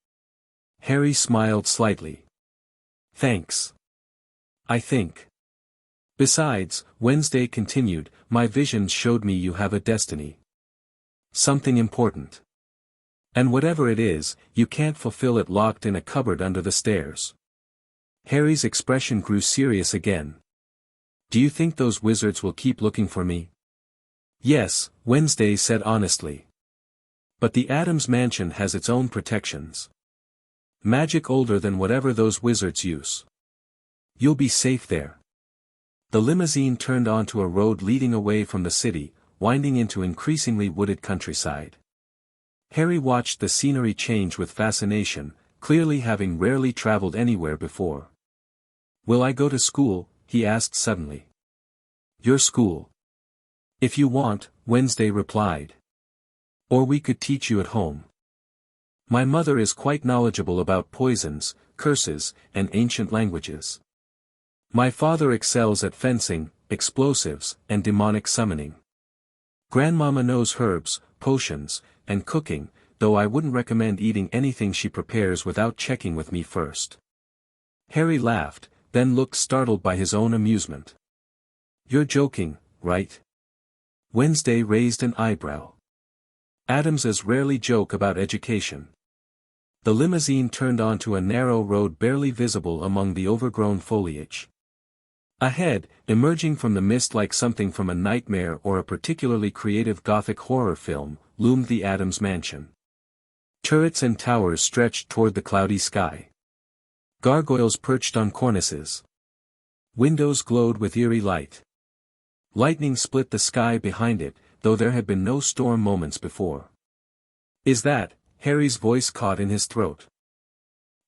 Harry smiled slightly. "Thanks. I think. Besides," Wednesday continued, "my visions showed me you have a destiny. Something important. And whatever it is, you can't fulfill it locked in a cupboard under the stairs." Harry's expression grew serious again. "Do you think those wizards will keep looking for me?" "Yes," Wednesday said honestly. "But the Addams mansion has its own protections. Magic older than whatever those wizards use. You'll be safe there." The limousine turned onto a road leading away from the city, winding into increasingly wooded countryside. Harry watched the scenery change with fascination, clearly having rarely traveled anywhere before. "Will I go to school?" he asked suddenly. "Your school?" "If you want," Wednesday replied. "Or we could teach you at home. My mother is quite knowledgeable about poisons, curses, and ancient languages. My father excels at fencing, explosives, and demonic summoning. Grandmama knows herbs, potions, and cooking, though I wouldn't recommend eating anything she prepares without checking with me first." Harry laughed, then looked startled by his own amusement. "You're joking, right?" Wednesday raised an eyebrow. Addamses rarely joke about education. The limousine turned onto a narrow road barely visible among the overgrown foliage. Ahead, emerging from the mist like something from a nightmare or a particularly creative Gothic horror film, loomed the Addams mansion. Turrets and towers stretched toward the cloudy sky. Gargoyles perched on cornices. Windows glowed with eerie light. Lightning split the sky behind it, though there had been no storm moments before. "Is that?" Harry's voice caught in his throat.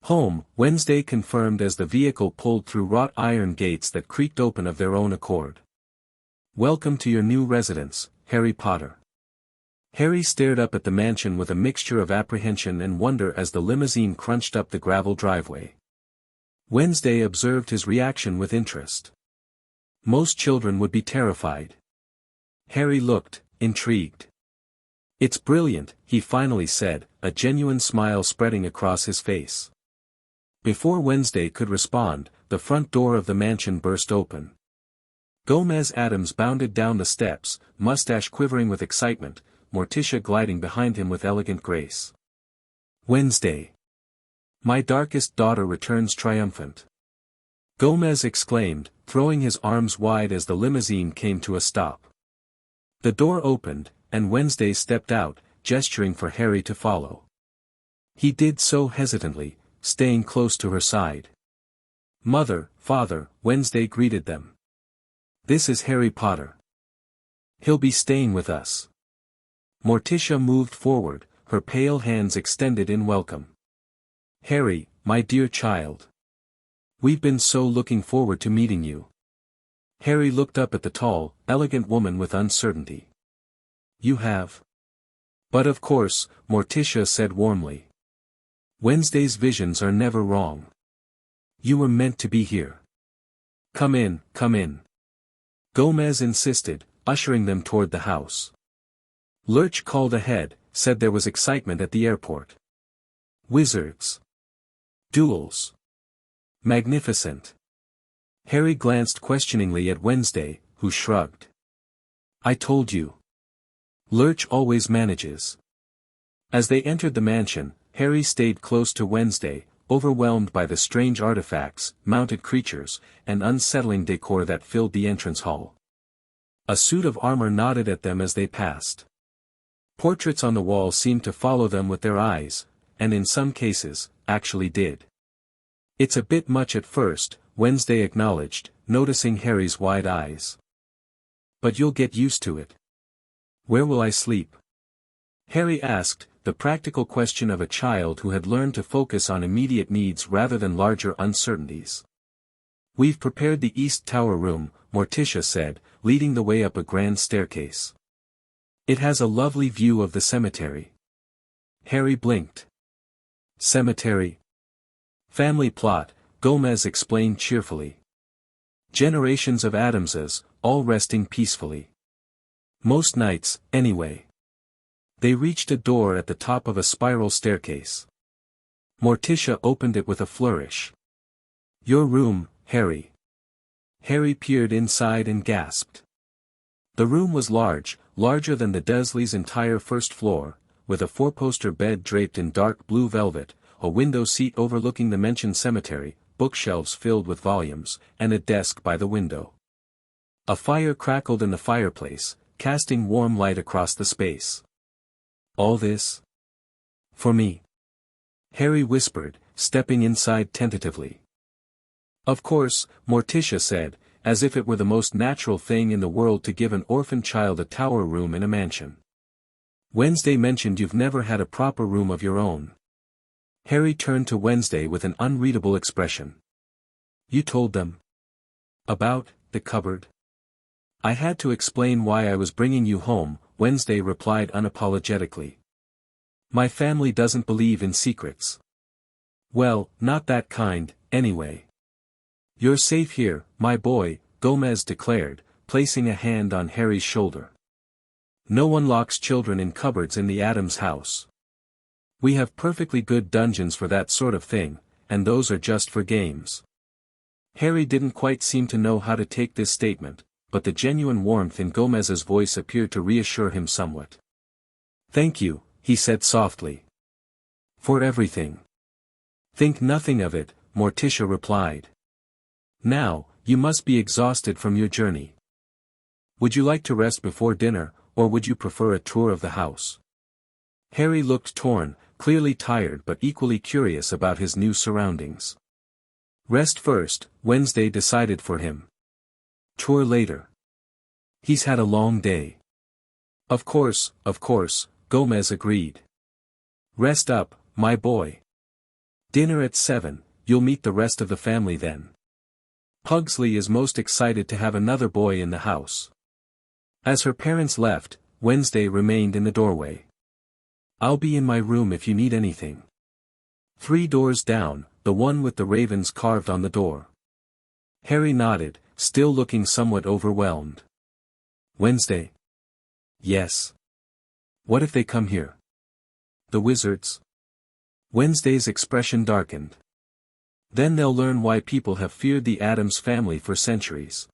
"Home," Wednesday confirmed as the vehicle pulled through wrought iron gates that creaked open of their own accord. "Welcome to your new residence, Harry Potter." Harry stared up at the mansion with a mixture of apprehension and wonder as the limousine crunched up the gravel driveway. Wednesday observed his reaction with interest. Most children would be terrified. Harry looked, intrigued. "It's brilliant," he finally said, a genuine smile spreading across his face. Before Wednesday could respond, the front door of the mansion burst open. Gomez Addams bounded down the steps, mustache quivering with excitement, Morticia gliding behind him with elegant grace. "Wednesday. My darkest daughter returns triumphant," Gomez exclaimed, throwing his arms wide as the limousine came to a stop. The door opened, and Wednesday stepped out, gesturing for Harry to follow. He did so hesitantly, staying close to her side. "Mother, Father," Wednesday greeted them. "This is Harry Potter. He'll be staying with us." Morticia moved forward, her pale hands extended in welcome. Harry, my dear child. We've been so looking forward to meeting you. Harry looked up at the tall, elegant woman with uncertainty. You have? But of course, Morticia said warmly. Wednesday's visions are never wrong. You were meant to be here. Come in, come in. Gomez insisted, ushering them toward the house. Lurch called ahead, said there was excitement at the airport. Wizards. Duels. Magnificent. Harry glanced questioningly at Wednesday, who shrugged. I told you. Lurch always manages. As they entered the mansion, Harry stayed close to Wednesday, overwhelmed by the strange artifacts, mounted creatures, and unsettling decor that filled the entrance hall. A suit of armor nodded at them as they passed. Portraits on the wall seemed to follow them with their eyes, and in some cases, actually did. It's a bit much at first, Wednesday acknowledged, noticing Harry's wide eyes. But you'll get used to it. Where will I sleep? Harry asked, the practical question of a child who had learned to focus on immediate needs rather than larger uncertainties. We've prepared the East Tower room, Morticia said, leading the way up a grand staircase. It has a lovely view of the cemetery. Harry blinked. Cemetery. Family plot, Gomez explained cheerfully. Generations of Adamses, all resting peacefully. Most nights, anyway. They reached a door at the top of a spiral staircase. Morticia opened it with a flourish. Your room, Harry. Harry peered inside and gasped. The room was large, larger than the Dursleys' entire first floor, with a four-poster bed draped in dark blue velvet, a window seat overlooking the mentioned cemetery, bookshelves filled with volumes, and a desk by the window. A fire crackled in the fireplace, casting warm light across the space. All this? For me? Harry whispered, stepping inside tentatively. Of course, Morticia said, as if it were the most natural thing in the world to give an orphan child a tower room in a mansion. Wednesday mentioned you've never had a proper room of your own. Harry turned to Wednesday with an unreadable expression. You told them? About the cupboard? I had to explain why I was bringing you home, Wednesday replied unapologetically. My family doesn't believe in secrets. Well, not that kind, anyway. You're safe here, my boy, Gomez declared, placing a hand on Harry's shoulder. No one locks children in cupboards in the Adams house. We have perfectly good dungeons for that sort of thing, and those are just for games. Harry didn't quite seem to know how to take this statement, but the genuine warmth in Gomez's voice appeared to reassure him somewhat. Thank you, he said softly. For everything. Think nothing of it, Morticia replied. Now, you must be exhausted from your journey. Would you like to rest before dinner, or would you prefer a tour of the house? Harry looked torn, clearly tired but equally curious about his new surroundings. Rest first, Wednesday decided for him. Tour later. He's had a long day. Of course, Gomez agreed. Rest up, my boy. Dinner at 7, you'll meet the rest of the family then. Pugsley is most excited to have another boy in the house. As her parents left, Wednesday remained in the doorway. I'll be in my room if you need anything. 3 doors down, the one with the ravens carved on the door. Harry nodded, still looking somewhat overwhelmed. Wednesday? Yes. What if they come here? The wizards? Wednesday's expression darkened. Then they'll learn why people have feared the Addams family for centuries.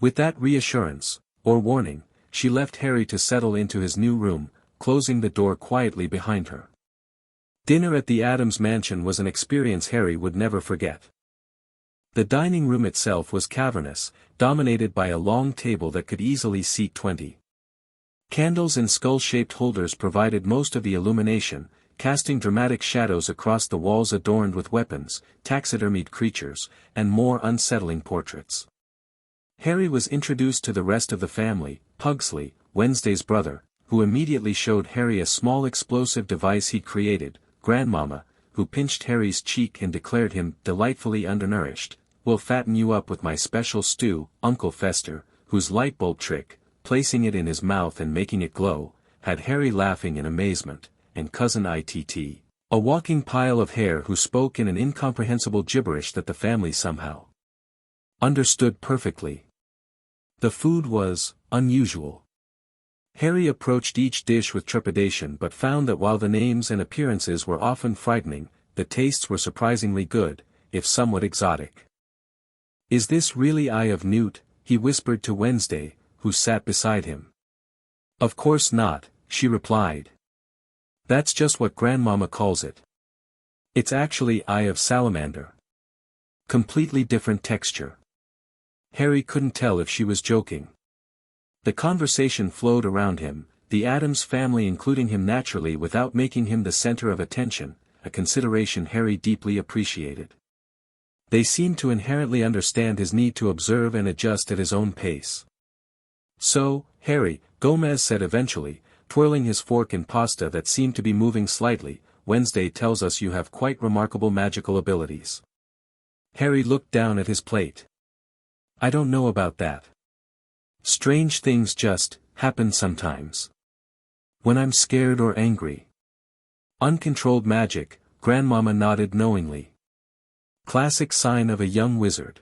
With that reassurance, or warning, she left Harry to settle into his new room, closing the door quietly behind her. Dinner at the Addams mansion was an experience Harry would never forget. The dining room itself was cavernous, dominated by a long table that could easily seat 20. Candles in skull-shaped holders provided most of the illumination, casting dramatic shadows across the walls adorned with weapons, taxidermied creatures, and more unsettling portraits. Harry was introduced to the rest of the family, Pugsley, Wednesday's brother, who immediately showed Harry a small explosive device he'd created, Grandmama, who pinched Harry's cheek and declared him delightfully undernourished, will fatten you up with my special stew, Uncle Fester, whose light bulb trick, placing it in his mouth and making it glow, had Harry laughing in amazement, and Cousin Itt, a walking pile of hair who spoke in an incomprehensible gibberish that the family somehow understood perfectly. The food was unusual. Harry approached each dish with trepidation but found that while the names and appearances were often frightening, the tastes were surprisingly good, if somewhat exotic. "Is this really Eye of Newt?" he whispered to Wednesday, who sat beside him. "Of course not," she replied. "That's just what Grandmama calls it. It's actually Eye of Salamander. Completely different texture." Harry couldn't tell if she was joking. The conversation flowed around him, the Addams family including him naturally without making him the center of attention, a consideration Harry deeply appreciated. They seemed to inherently understand his need to observe and adjust at his own pace. "So, Harry," Gomez said eventually, twirling his fork in pasta that seemed to be moving slightly, "Wednesday tells us you have quite remarkable magical abilities." Harry looked down at his plate. "I don't know about that. Strange things just happen sometimes. When I'm scared or angry." "Uncontrolled magic," Grandmama nodded knowingly. "Classic sign of a young wizard.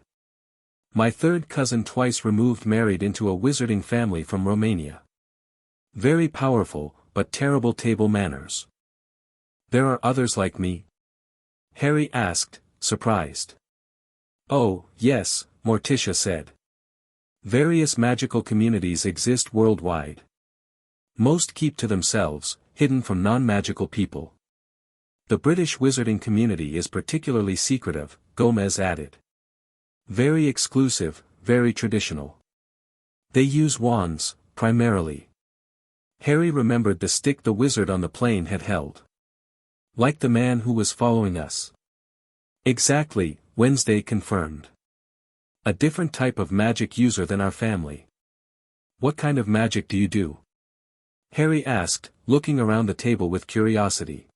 My third cousin twice removed married into a wizarding family from Romania. Very powerful, but terrible table manners." "There are others like me?" Harry asked, surprised. "Oh, yes," Morticia said. "Various magical communities exist worldwide. Most keep to themselves, hidden from non-magical people. The British wizarding community is particularly secretive," Gomez added. "Very exclusive, very traditional. They use wands, primarily." Harry remembered the stick the wizard on the plane had held. "Like the man who was following us." "Exactly," Wednesday confirmed. "A different type of magic user than our family." "What kind of magic do you do?" Harry asked, looking around the table with curiosity.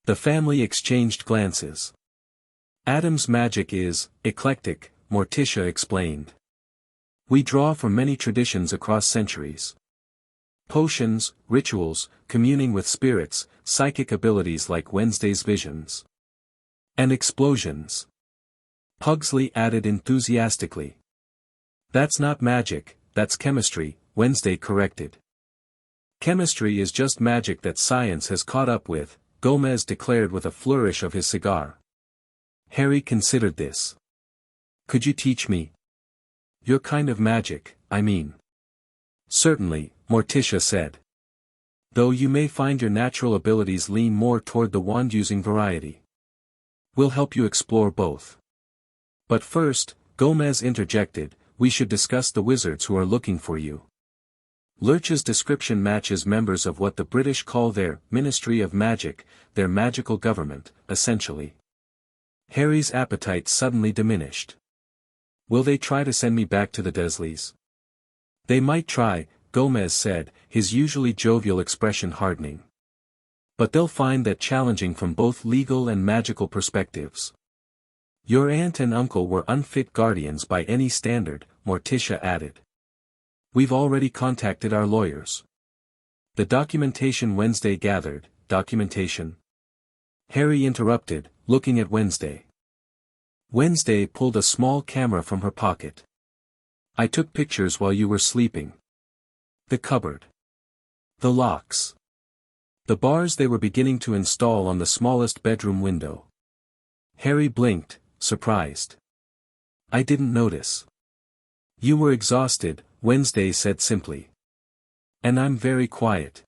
The family exchanged glances. "Addams' magic is eclectic," Morticia explained. "We draw from many traditions across centuries. Potions, rituals, communing with spirits, psychic abilities like Wednesday's visions. And explosions." Pugsley added enthusiastically. "That's not magic, that's chemistry," Wednesday corrected. "Chemistry is just magic that science has caught up with," Gomez declared with a flourish of his cigar. Harry considered this. "Could you teach me? Your kind of magic, I mean." "Certainly," Morticia said. "Though you may find your natural abilities lean more toward the wand-using variety. We'll help you explore both. But first," Gomez interjected, "we should discuss the wizards who are looking for you." Lurch's description matches members of what the British call their Ministry of Magic, their magical government, essentially. Harry's appetite suddenly diminished. "Will they try to send me back to the Dursleys?" "They might try," Gomez said, his usually jovial expression hardening. "But they'll find that challenging from both legal and magical perspectives. Your aunt and uncle were unfit guardians by any standard," Morticia added. "We've already contacted our lawyers." "The documentation Wednesday gathered." "Documentation?" Harry interrupted, looking at Wednesday. Wednesday pulled a small camera from her pocket. "I took pictures while you were sleeping. The cupboard. The locks. The bars they were beginning to install on the smallest bedroom window." Harry blinked, surprised. "I didn't notice." "You were exhausted," Wednesday said simply. "And I'm very quiet.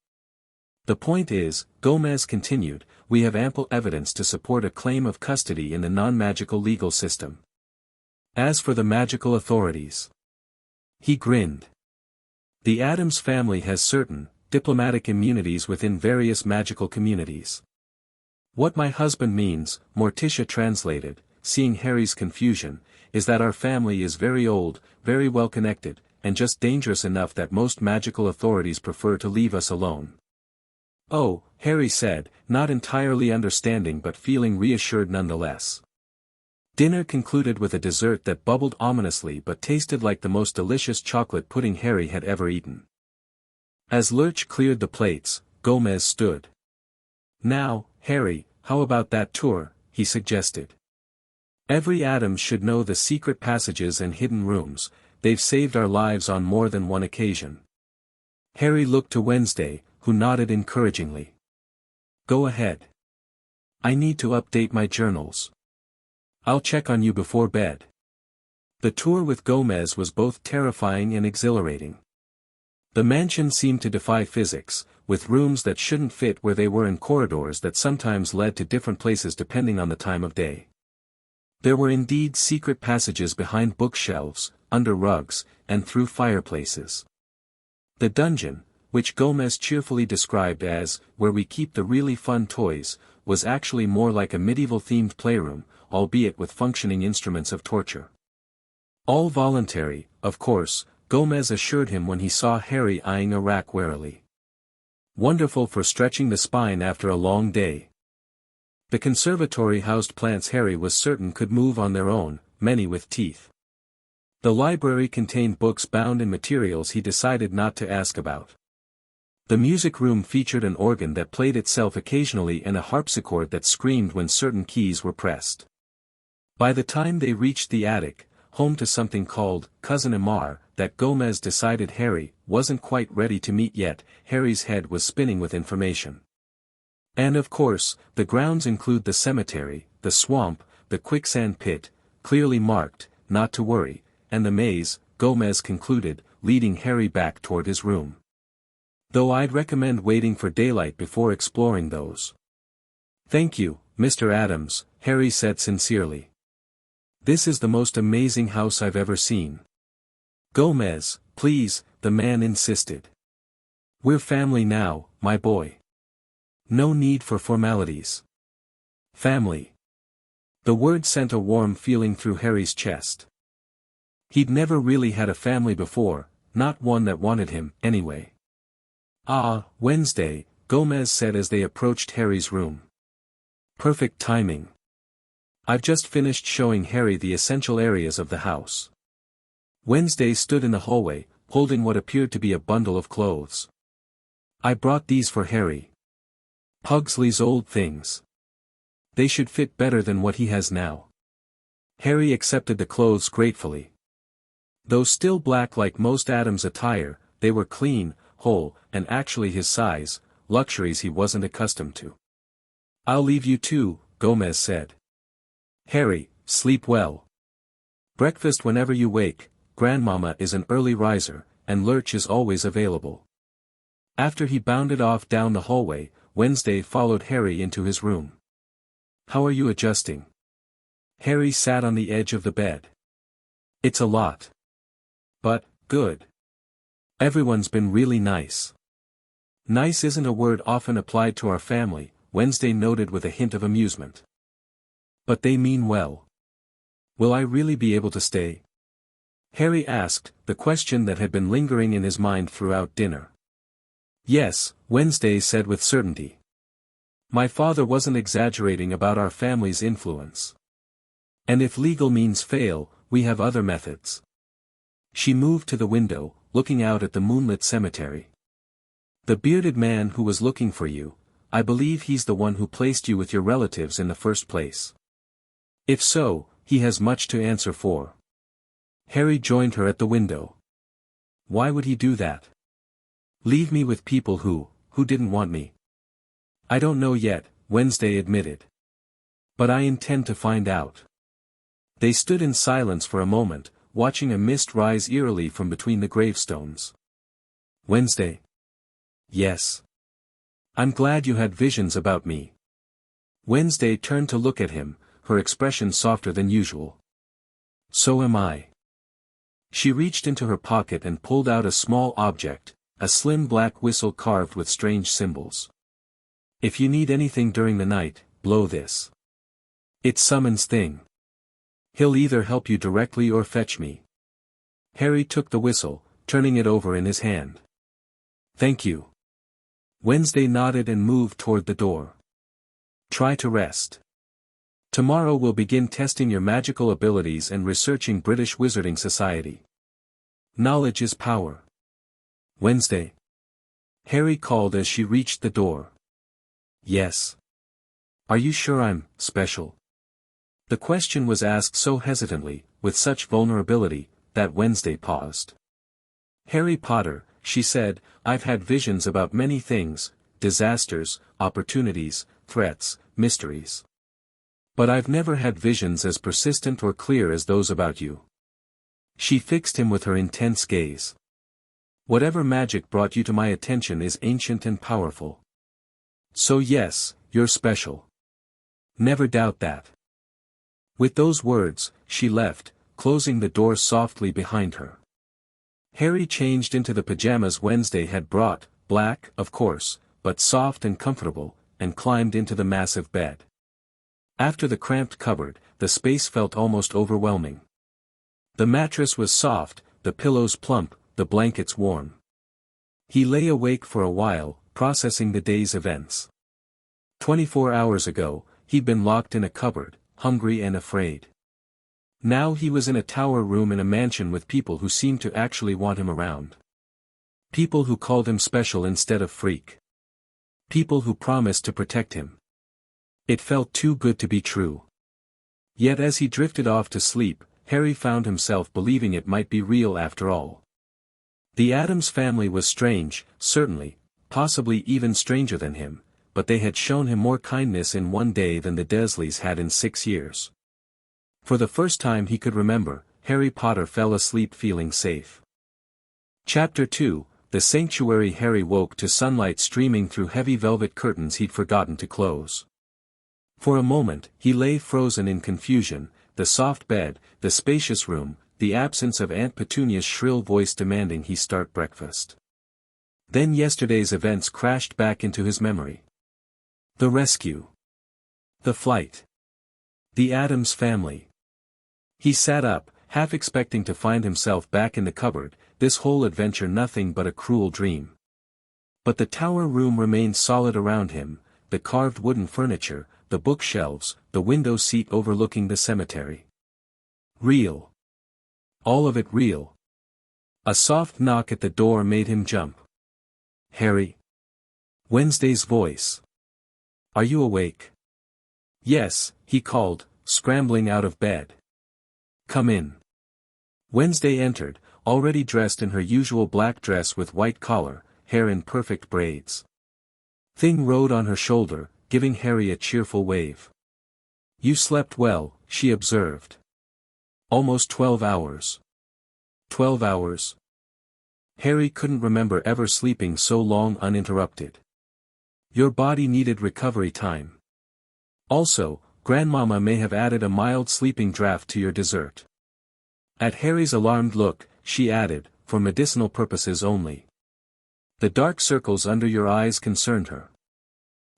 The point is," Gomez continued, "we have ample evidence to support a claim of custody in the non-magical legal system. As for the magical authorities." He grinned. "The Addams family has certain, diplomatic immunities within various magical communities." "What my husband means," Morticia translated, seeing Harry's confusion, "is that our family is very old, very well connected, and just dangerous enough that most magical authorities prefer to leave us alone. Oh, Harry said, not entirely understanding but feeling reassured nonetheless. Dinner concluded with a dessert that bubbled ominously but tasted like the most delicious chocolate pudding Harry had ever eaten. As Lurch cleared the plates, Gomez stood. "Now, Harry, how about that tour?" he suggested. "Every atom should know the secret passages and hidden rooms. They've saved our lives on more than one occasion." Harry looked to Wednesday, who nodded encouragingly. "Go ahead. I need to update my journals. I'll check on you before bed." The tour with Gomez was both terrifying and exhilarating. The mansion seemed to defy physics, with rooms that shouldn't fit where they were and corridors that sometimes led to different places depending on the time of day. There were indeed secret passages behind bookshelves, under rugs, and through fireplaces. The dungeon, which Gomez cheerfully described as, "where we keep the really fun toys," was actually more like a medieval-themed playroom, albeit with functioning instruments of torture. All voluntary, of course, Gomez assured him when he saw Harry eyeing a rack warily. Wonderful for stretching the spine after a long day. The conservatory housed plants Harry was certain could move on their own, many with teeth. The library contained books bound in materials he decided not to ask about. The music room featured an organ that played itself occasionally and a harpsichord that screamed when certain keys were pressed. By the time they reached the attic, home to something called Cousin Amar, that Gomez decided Harry wasn't quite ready to meet yet, Harry's head was spinning with information. And of course, the grounds include the cemetery, the swamp, the quicksand pit, clearly marked, not to worry, and the maze, Gomez concluded, leading Harry back toward his room. "Though I'd recommend waiting for daylight before exploring those." "Thank you, Mr. Adams," Harry said sincerely. "This is the most amazing house I've ever seen." "Gomez, please," the man insisted. "We're family now, my boy. No need for formalities." Family. The word sent a warm feeling through Harry's chest. He'd never really had a family before, not one that wanted him, anyway. "Ah, Wednesday," Gomez said as they approached Harry's room. "Perfect timing. I've just finished showing Harry the essential areas of the house." Wednesday stood in the hallway, holding what appeared to be a bundle of clothes. "I brought these for Harry. Pugsley's old things. They should fit better than what he has now." Harry accepted the clothes gratefully. Though still black like most Adams' attire, they were clean, whole, and actually his size, luxuries he wasn't accustomed to. "I'll leave you too," Gomez said. "Harry, sleep well. Breakfast whenever you wake, Grandmama is an early riser, and Lurch is always available." After he bounded off down the hallway, Wednesday followed Harry into his room. "How are you adjusting?" Harry sat on the edge of the bed. "It's a lot. But, good. Everyone's been really nice." "Nice isn't a word often applied to our family," Wednesday noted with a hint of amusement. "But they mean well. Will I really be able to stay?" Harry asked, the question that had been lingering in his mind throughout dinner. "Yes," Wednesday said with certainty. "My father wasn't exaggerating about our family's influence. And if legal means fail, we have other methods." She moved to the window, looking out at the moonlit cemetery. "The bearded man who was looking for you, I believe he's the one who placed you with your relatives in the first place. If so, he has much to answer for." Harry joined her at the window. "Why would he do that? Leave me with people who didn't want me?" "I don't know yet," Wednesday admitted. "But I intend to find out." They stood in silence for a moment, watching a mist rise eerily from between the gravestones. "Wednesday?" "Yes. I'm glad you had visions about me." Wednesday turned to look at him, her expression softer than usual. "So am I." She reached into her pocket and pulled out a small object, a slim black whistle carved with strange symbols. "If you need anything during the night, blow this. It summons thing. He'll either help you directly or fetch me." Harry took the whistle, turning it over in his hand. Thank you. Wednesday nodded and moved toward the door. Try to rest. Tomorrow we'll begin testing your magical abilities and researching British Wizarding Society. Knowledge is power. Wednesday. Harry called as she reached the door. Yes. Are you sure I'm special? The question was asked so hesitantly, with such vulnerability, that Wednesday paused. Harry Potter, she said, I've had visions about many things, disasters, opportunities, threats, mysteries. But I've never had visions as persistent or clear as those about you. She fixed him with her intense gaze. Whatever magic brought you to my attention is ancient and powerful. So yes, you're special. Never doubt that. With those words, she left, closing the door softly behind her. Harry changed into the pajamas Wednesday had brought, black, of course, but soft and comfortable, and climbed into the massive bed. After the cramped cupboard, the space felt almost overwhelming. The mattress was soft, the pillows plump, the blankets warm. He lay awake for a while, processing the day's events. 24 hours ago, he'd been locked in a cupboard, hungry and afraid. Now he was in a tower room in a mansion with people who seemed to actually want him around. People who called him special instead of freak. People who promised to protect him. It felt too good to be true. Yet as he drifted off to sleep, Harry found himself believing it might be real after all. The Addams family was strange, certainly, possibly even stranger than him, but they had shown him more kindness in one day than the Dursleys had in 6 years. For the first time he could remember, Harry Potter fell asleep feeling safe. Chapter 2, The Sanctuary. Harry woke to sunlight streaming through heavy velvet curtains he'd forgotten to close. For a moment, he lay frozen in confusion, the soft bed, the spacious room, the absence of Aunt Petunia's shrill voice demanding he start breakfast. Then yesterday's events crashed back into his memory. The rescue. The flight. The Addams family. He sat up, half expecting to find himself back in the cupboard, this whole adventure nothing but a cruel dream. But the tower room remained solid around him, the carved wooden furniture, the bookshelves, the window seat overlooking the cemetery. Real. All of it real. A soft knock at the door made him jump. Harry. Wednesday's voice. Are you awake? Yes, he called, scrambling out of bed. Come in. Wednesday entered, already dressed in her usual black dress with white collar, hair in perfect braids. Thing rode on her shoulder, giving Harry a cheerful wave. You slept well, she observed. Almost 12 hours. 12 hours? Harry couldn't remember ever sleeping so long uninterrupted. Your body needed recovery time. Also, Grandmama may have added a mild sleeping draught to your dessert. At Harry's alarmed look, she added, for medicinal purposes only. The dark circles under your eyes concerned her.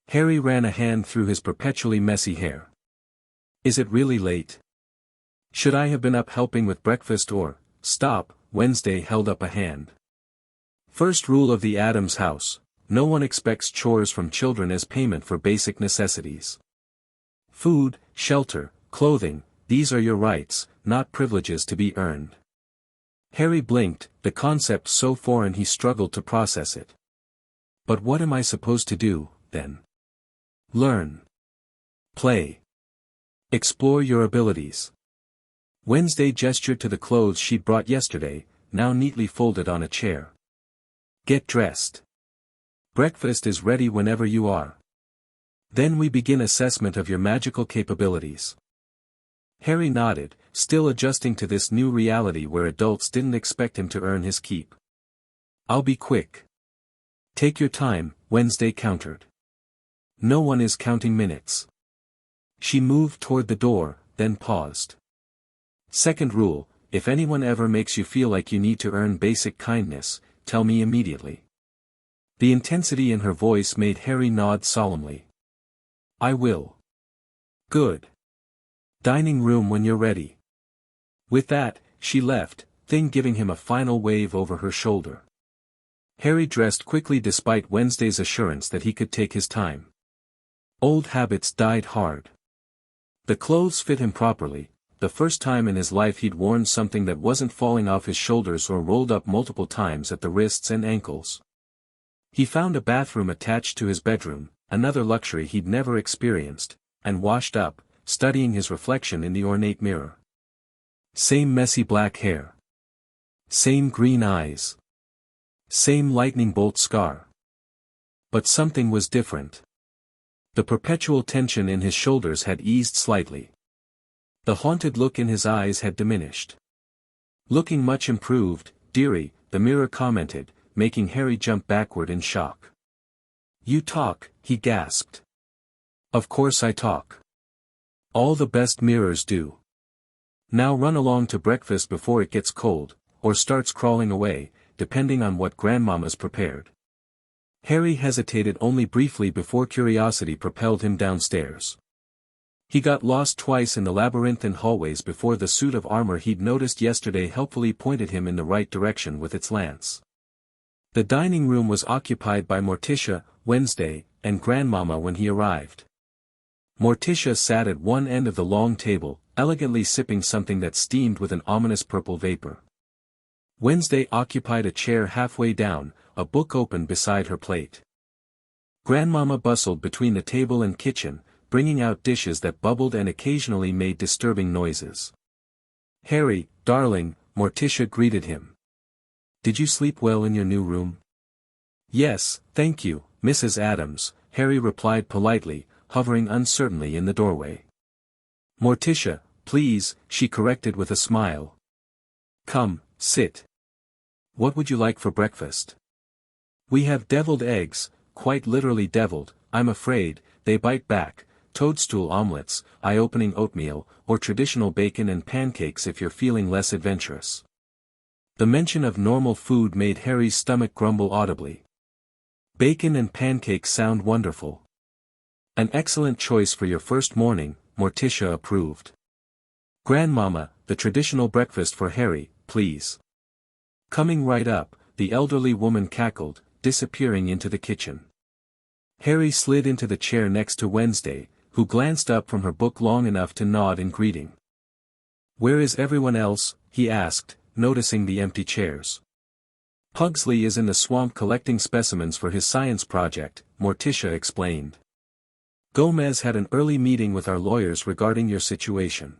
Harry ran a hand through his perpetually messy hair. Is it really late? Should I have been up helping with breakfast or, stop, Wednesday held up a hand. First rule of the Addams house, no one expects chores from children as payment for basic necessities. Food, shelter, clothing, these are your rights, not privileges to be earned. Harry blinked, the concept so foreign he struggled to process it. But what am I supposed to do, then? Learn. Play. Explore your abilities. Wednesday gestured to the clothes she'd brought yesterday, now neatly folded on a chair. Get dressed. Breakfast is ready whenever you are. Then we begin assessment of your magical capabilities. Harry nodded, still adjusting to this new reality where adults didn't expect him to earn his keep. I'll be quick. Take your time, Wednesday countered. No one is counting minutes. She moved toward the door, then paused. Second rule, if anyone ever makes you feel like you need to earn basic kindness, tell me immediately. The intensity in her voice made Harry nod solemnly. I will. Good. Dining room when you're ready. With that, she left, Thing giving him a final wave over her shoulder. Harry dressed quickly despite Wednesday's assurance that he could take his time. Old habits died hard. The clothes fit him properly, the first time in his life he'd worn something that wasn't falling off his shoulders or rolled up multiple times at the wrists and ankles. He found a bathroom attached to his bedroom, another luxury he'd never experienced, and washed up, studying his reflection in the ornate mirror. Same messy black hair. Same green eyes. Same lightning bolt scar. But something was different. The perpetual tension in his shoulders had eased slightly. The haunted look in his eyes had diminished. Looking much improved, dearie, the mirror commented, making Harry jump backward in shock. You talk, he gasped. Of course I talk. All the best mirrors do. Now run along to breakfast before it gets cold, or starts crawling away, depending on what Grandmama's prepared. Harry hesitated only briefly before curiosity propelled him downstairs. He got lost twice in the labyrinthine hallways before the suit of armor he'd noticed yesterday helpfully pointed him in the right direction with its lance. The dining room was occupied by Morticia, Wednesday, and Grandmama when he arrived. Morticia sat at one end of the long table, elegantly sipping something that steamed with an ominous purple vapor. Wednesday occupied a chair halfway down, a book open beside her plate. Grandmama bustled between the table and kitchen, bringing out dishes that bubbled and occasionally made disturbing noises. Harry, darling, Morticia greeted him. Did you sleep well in your new room? Yes, thank you, Mrs. Adams, Harry replied politely, hovering uncertainly in the doorway. Morticia, please, she corrected with a smile. Come, sit. What would you like for breakfast? We have deviled eggs, quite literally deviled, I'm afraid, they bite back, toadstool omelets, eye-opening oatmeal, or traditional bacon and pancakes if you're feeling less adventurous. The mention of normal food made Harry's stomach grumble audibly. Bacon and pancakes sound wonderful. An excellent choice for your first morning, Morticia approved. Grandmama, the traditional breakfast for Harry, please. Coming right up, the elderly woman cackled, disappearing into the kitchen. Harry slid into the chair next to Wednesday, who glanced up from her book long enough to nod in greeting. Where is everyone else? He asked, noticing the empty chairs. Pugsley is in the swamp collecting specimens for his science project, Morticia explained. Gomez had an early meeting with our lawyers regarding your situation.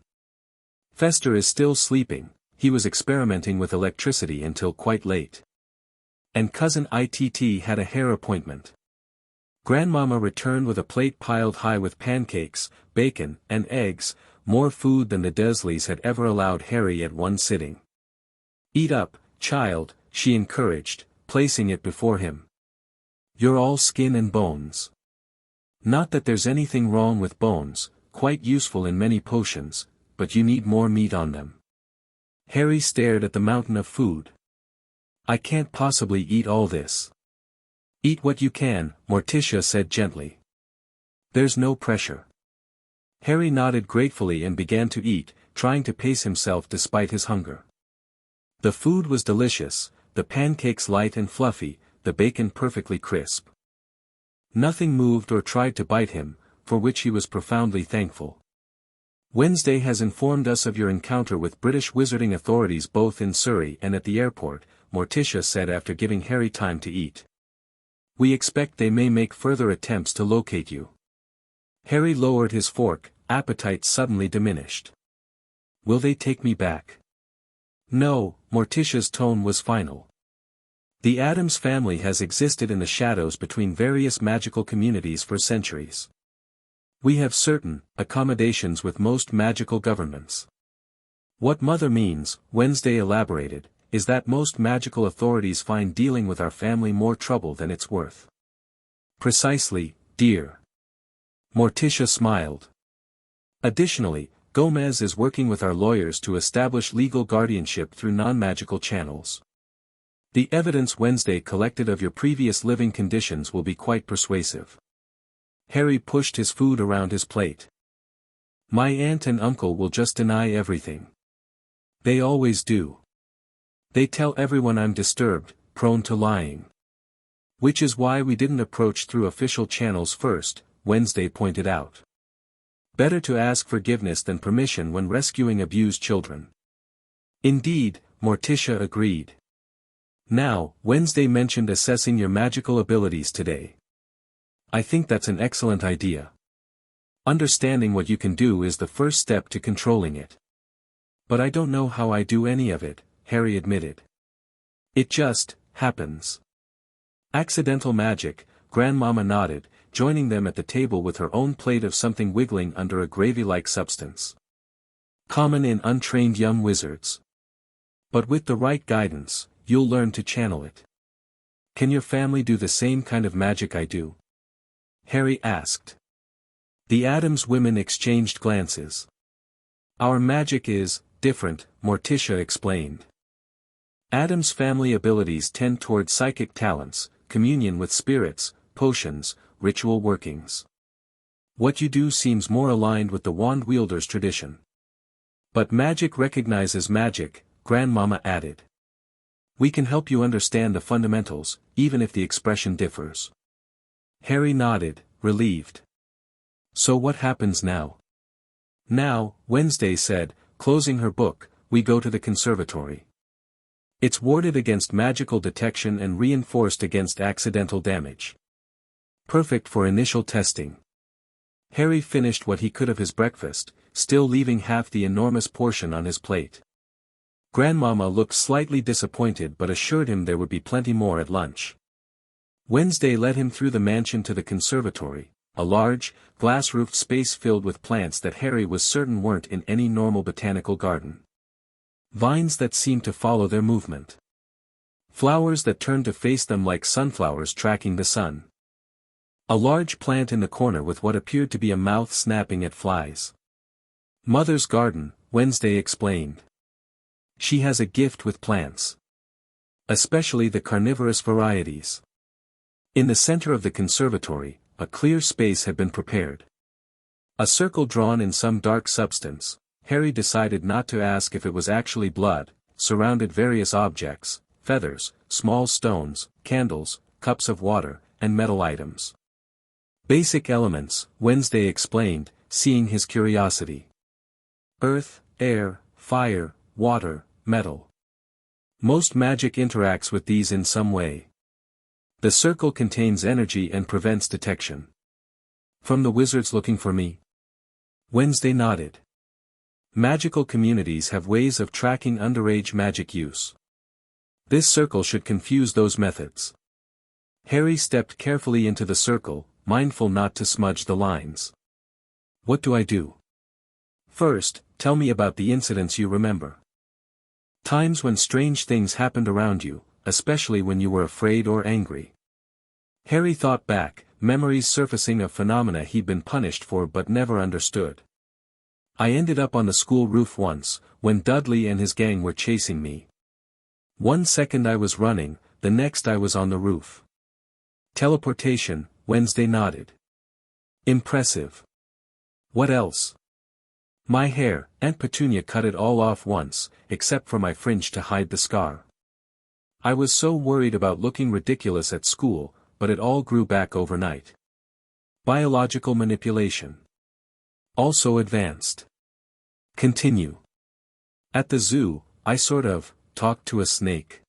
Fester is still sleeping, he was experimenting with electricity until quite late. And cousin ITT had a hair appointment. Grandmama returned with a plate piled high with pancakes, bacon, and eggs, more food than the Dursleys had ever allowed Harry at one sitting. Eat up, child, she encouraged, placing it before him. You're all skin and bones. Not that there's anything wrong with bones, quite useful in many potions, but you need more meat on them. Harry stared at the mountain of food. I can't possibly eat all this. Eat what you can, Morticia said gently. There's no pressure. Harry nodded gratefully and began to eat, trying to pace himself despite his hunger. The food was delicious, the pancakes light and fluffy, the bacon perfectly crisp. Nothing moved or tried to bite him, for which he was profoundly thankful. Wednesday has informed us of your encounter with British wizarding authorities both in Surrey and at the airport, Morticia said after giving Harry time to eat. We expect they may make further attempts to locate you. Harry lowered his fork, appetite suddenly diminished. Will they take me back? No, Morticia's tone was final. The Addams family has existed in the shadows between various magical communities for centuries. We have certain accommodations with most magical governments. What Mother means, Wednesday elaborated, is that most magical authorities find dealing with our family more trouble than it's worth. Precisely, dear. Morticia smiled. Additionally, Gomez is working with our lawyers to establish legal guardianship through non-magical channels. The evidence Wednesday collected of your previous living conditions will be quite persuasive. Harry pushed his food around his plate. My aunt and uncle will just deny everything. They always do. They tell everyone I'm disturbed, prone to lying. Which is why we didn't approach through official channels first, Wednesday pointed out. Better to ask forgiveness than permission when rescuing abused children. Indeed, Morticia agreed. Now, Wednesday mentioned assessing your magical abilities today. I think that's an excellent idea. Understanding what you can do is the first step to controlling it. But I don't know how I do any of it, Harry admitted. It just happens. Accidental magic, Grandmama nodded, joining them at the table with her own plate of something wiggling under a gravy-like substance. Common in untrained young wizards. But with the right guidance, you'll learn to channel it. Can your family do the same kind of magic I do? Harry asked. The Addams women exchanged glances. Our magic is different, Morticia explained. Addams' family abilities tend toward psychic talents, communion with spirits, potions, ritual workings. What you do seems more aligned with the wand wielder's tradition. But magic recognizes magic, Grandmama added. We can help you understand the fundamentals, even if the expression differs. Harry nodded, relieved. So what happens now? Now, Wednesday said, closing her book, we go to the conservatory. It's warded against magical detection and reinforced against accidental damage. Perfect for initial testing. Harry finished what he could of his breakfast, still leaving half the enormous portion on his plate. Grandmama looked slightly disappointed but assured him there would be plenty more at lunch. Wednesday led him through the mansion to the conservatory, a large, glass-roofed space filled with plants that Harry was certain weren't in any normal botanical garden. Vines that seemed to follow their movement. Flowers that turned to face them like sunflowers tracking the sun. A large plant in the corner with what appeared to be a mouth snapping at flies. Mother's garden, Wednesday explained. She has a gift with plants. Especially the carnivorous varieties. In the center of the conservatory, a clear space had been prepared. A circle drawn in some dark substance, Harry decided not to ask if it was actually blood, surrounded various objects, feathers, small stones, candles, cups of water, and metal items. Basic elements, Wednesday explained, seeing his curiosity. Earth, air, fire, water, metal. Most magic interacts with these in some way. The circle contains energy and prevents detection. From the wizards looking for me? Wednesday nodded. Magical communities have ways of tracking underage magic use. This circle should confuse those methods. Harry stepped carefully into the circle, mindful not to smudge the lines. What do I do? First, tell me about the incidents you remember. Times when strange things happened around you, especially when you were afraid or angry. Harry thought back, memories surfacing of phenomena he'd been punished for but never understood. I ended up on the school roof once, when Dudley and his gang were chasing me. 1 second I was running, the next I was on the roof. Teleportation, Wednesday nodded. Impressive. What else? My hair, Aunt Petunia cut it all off once, except for my fringe to hide the scar. I was so worried about looking ridiculous at school, but it all grew back overnight. Biological manipulation. Also advanced. Continue. At the zoo, I sort of talked to a snake.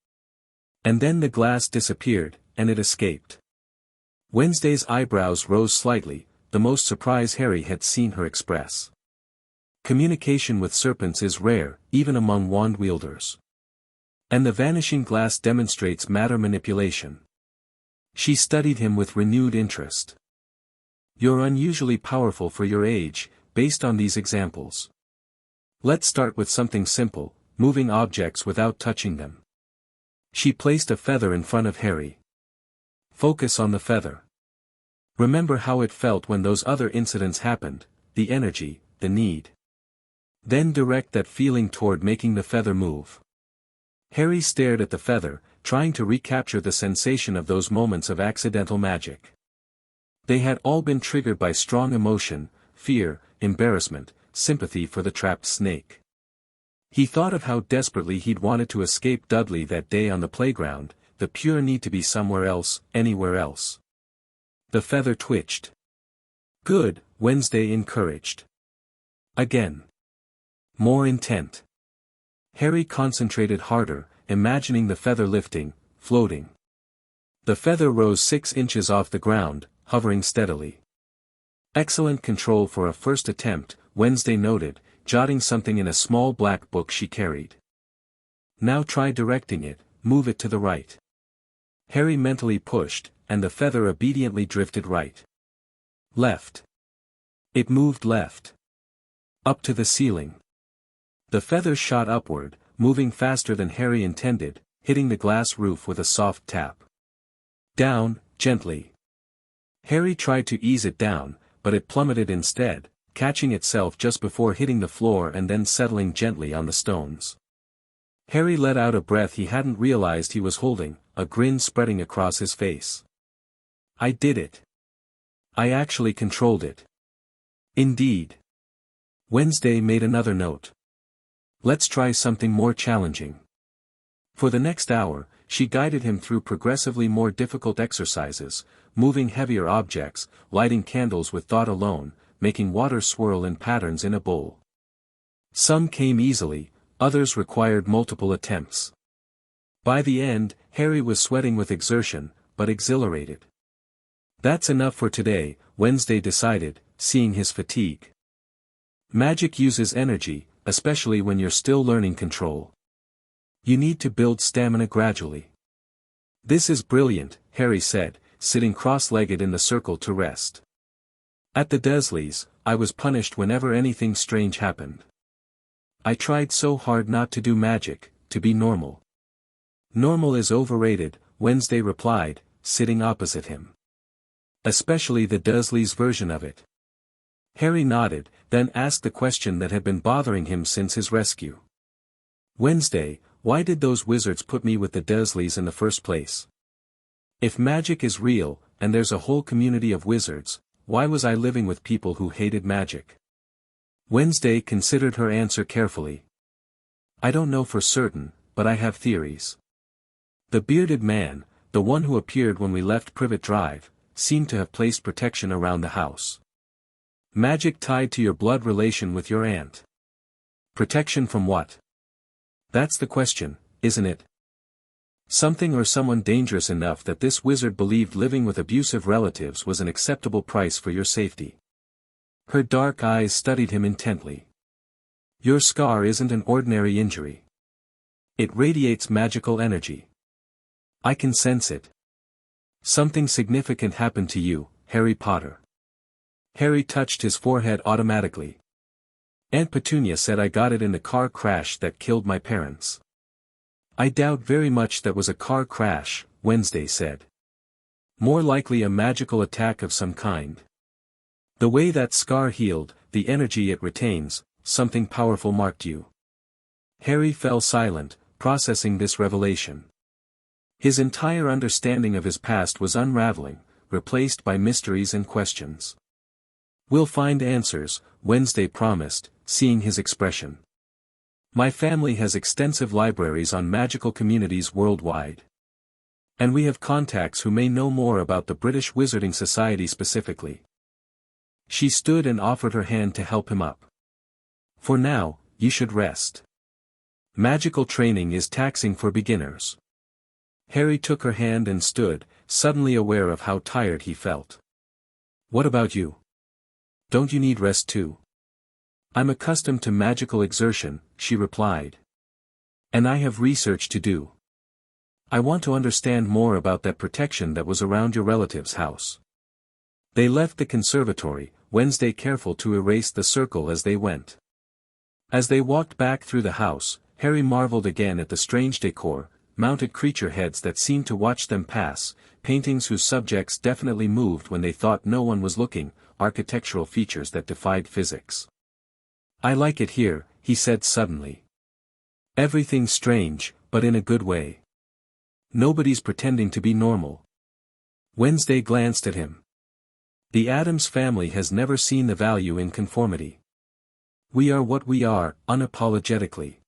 And then the glass disappeared, and it escaped. Wednesday's eyebrows rose slightly, the most surprise Harry had seen her express. Communication with serpents is rare, even among wand wielders. And the vanishing glass demonstrates matter manipulation. She studied him with renewed interest. You're unusually powerful for your age, based on these examples. Let's start with something simple, moving objects without touching them. She placed a feather in front of Harry. Focus on the feather. Remember how it felt when those other incidents happened, the energy, the need. Then direct that feeling toward making the feather move. Harry stared at the feather, trying to recapture the sensation of those moments of accidental magic. They had all been triggered by strong emotion, fear, embarrassment, sympathy for the trapped snake. He thought of how desperately he'd wanted to escape Dudley that day on the playground, the pure need to be somewhere else, anywhere else. The feather twitched. Good, Wednesday encouraged. Again. More intent. Harry concentrated harder, imagining the feather lifting, floating. The feather rose 6 inches off the ground, hovering steadily. Excellent control for a first attempt, Wednesday noted, jotting something in a small black book she carried. Now try directing it, move it to the right. Harry mentally pushed, and the feather obediently drifted right. Left. It moved left. Up to the ceiling. The feather shot upward, moving faster than Harry intended, hitting the glass roof with a soft tap. Down, gently. Harry tried to ease it down, but it plummeted instead, catching itself just before hitting the floor and then settling gently on the stones. Harry let out a breath he hadn't realized he was holding, a grin spreading across his face. I did it. I actually controlled it. Indeed. Wednesday made another note. Let's try something more challenging. For the next hour, she guided him through progressively more difficult exercises, moving heavier objects, lighting candles with thought alone, making water swirl in patterns in a bowl. Some came easily, others required multiple attempts. By the end, Harry was sweating with exertion, but exhilarated. That's enough for today, Wednesday decided, seeing his fatigue. Magic uses energy, especially when you're still learning control. You need to build stamina gradually. This is brilliant, Harry said, sitting cross-legged in the circle to rest. At the Dursleys, I was punished whenever anything strange happened. I tried so hard not to do magic, to be normal. Normal is overrated, Wednesday replied, sitting opposite him. Especially the Dursleys' version of it. Harry nodded, then asked the question that had been bothering him since his rescue. Wednesday, why did those wizards put me with the Dursleys in the first place? If magic is real, and there's a whole community of wizards, why was I living with people who hated magic? Wednesday considered her answer carefully. I don't know for certain, but I have theories. The bearded man, the one who appeared when we left Privet Drive, seemed to have placed protection around the house. Magic tied to your blood relation with your aunt. Protection from what? That's the question, isn't it? Something or someone dangerous enough that this wizard believed living with abusive relatives was an acceptable price for your safety. Her dark eyes studied him intently. Your scar isn't an ordinary injury. It radiates magical energy. I can sense it. Something significant happened to you, Harry Potter. Harry touched his forehead automatically. Aunt Petunia said I got it in the car crash that killed my parents. I doubt very much that was a car crash, Wednesday said. More likely a magical attack of some kind. The way that scar healed, the energy it retains, something powerful marked you. Harry fell silent, processing this revelation. His entire understanding of his past was unraveling, replaced by mysteries and questions. We'll find answers, Wednesday promised, seeing his expression. My family has extensive libraries on magical communities worldwide. And we have contacts who may know more about the British Wizarding Society specifically. She stood and offered her hand to help him up. For now, you should rest. Magical training is taxing for beginners. Harry took her hand and stood, suddenly aware of how tired he felt. What about you? Don't you need rest too? I'm accustomed to magical exertion, she replied. And I have research to do. I want to understand more about that protection that was around your relative's house. They left the conservatory, Wednesday careful to erase the circle as they went. As they walked back through the house, Harry marveled again at the strange decor, mounted creature heads that seemed to watch them pass, paintings whose subjects definitely moved when they thought no one was looking, architectural features that defied physics. I like it here, he said suddenly. Everything's strange, but in a good way. Nobody's pretending to be normal. Wednesday glanced at him. The Addams family has never seen the value in conformity. We are what we are, unapologetically.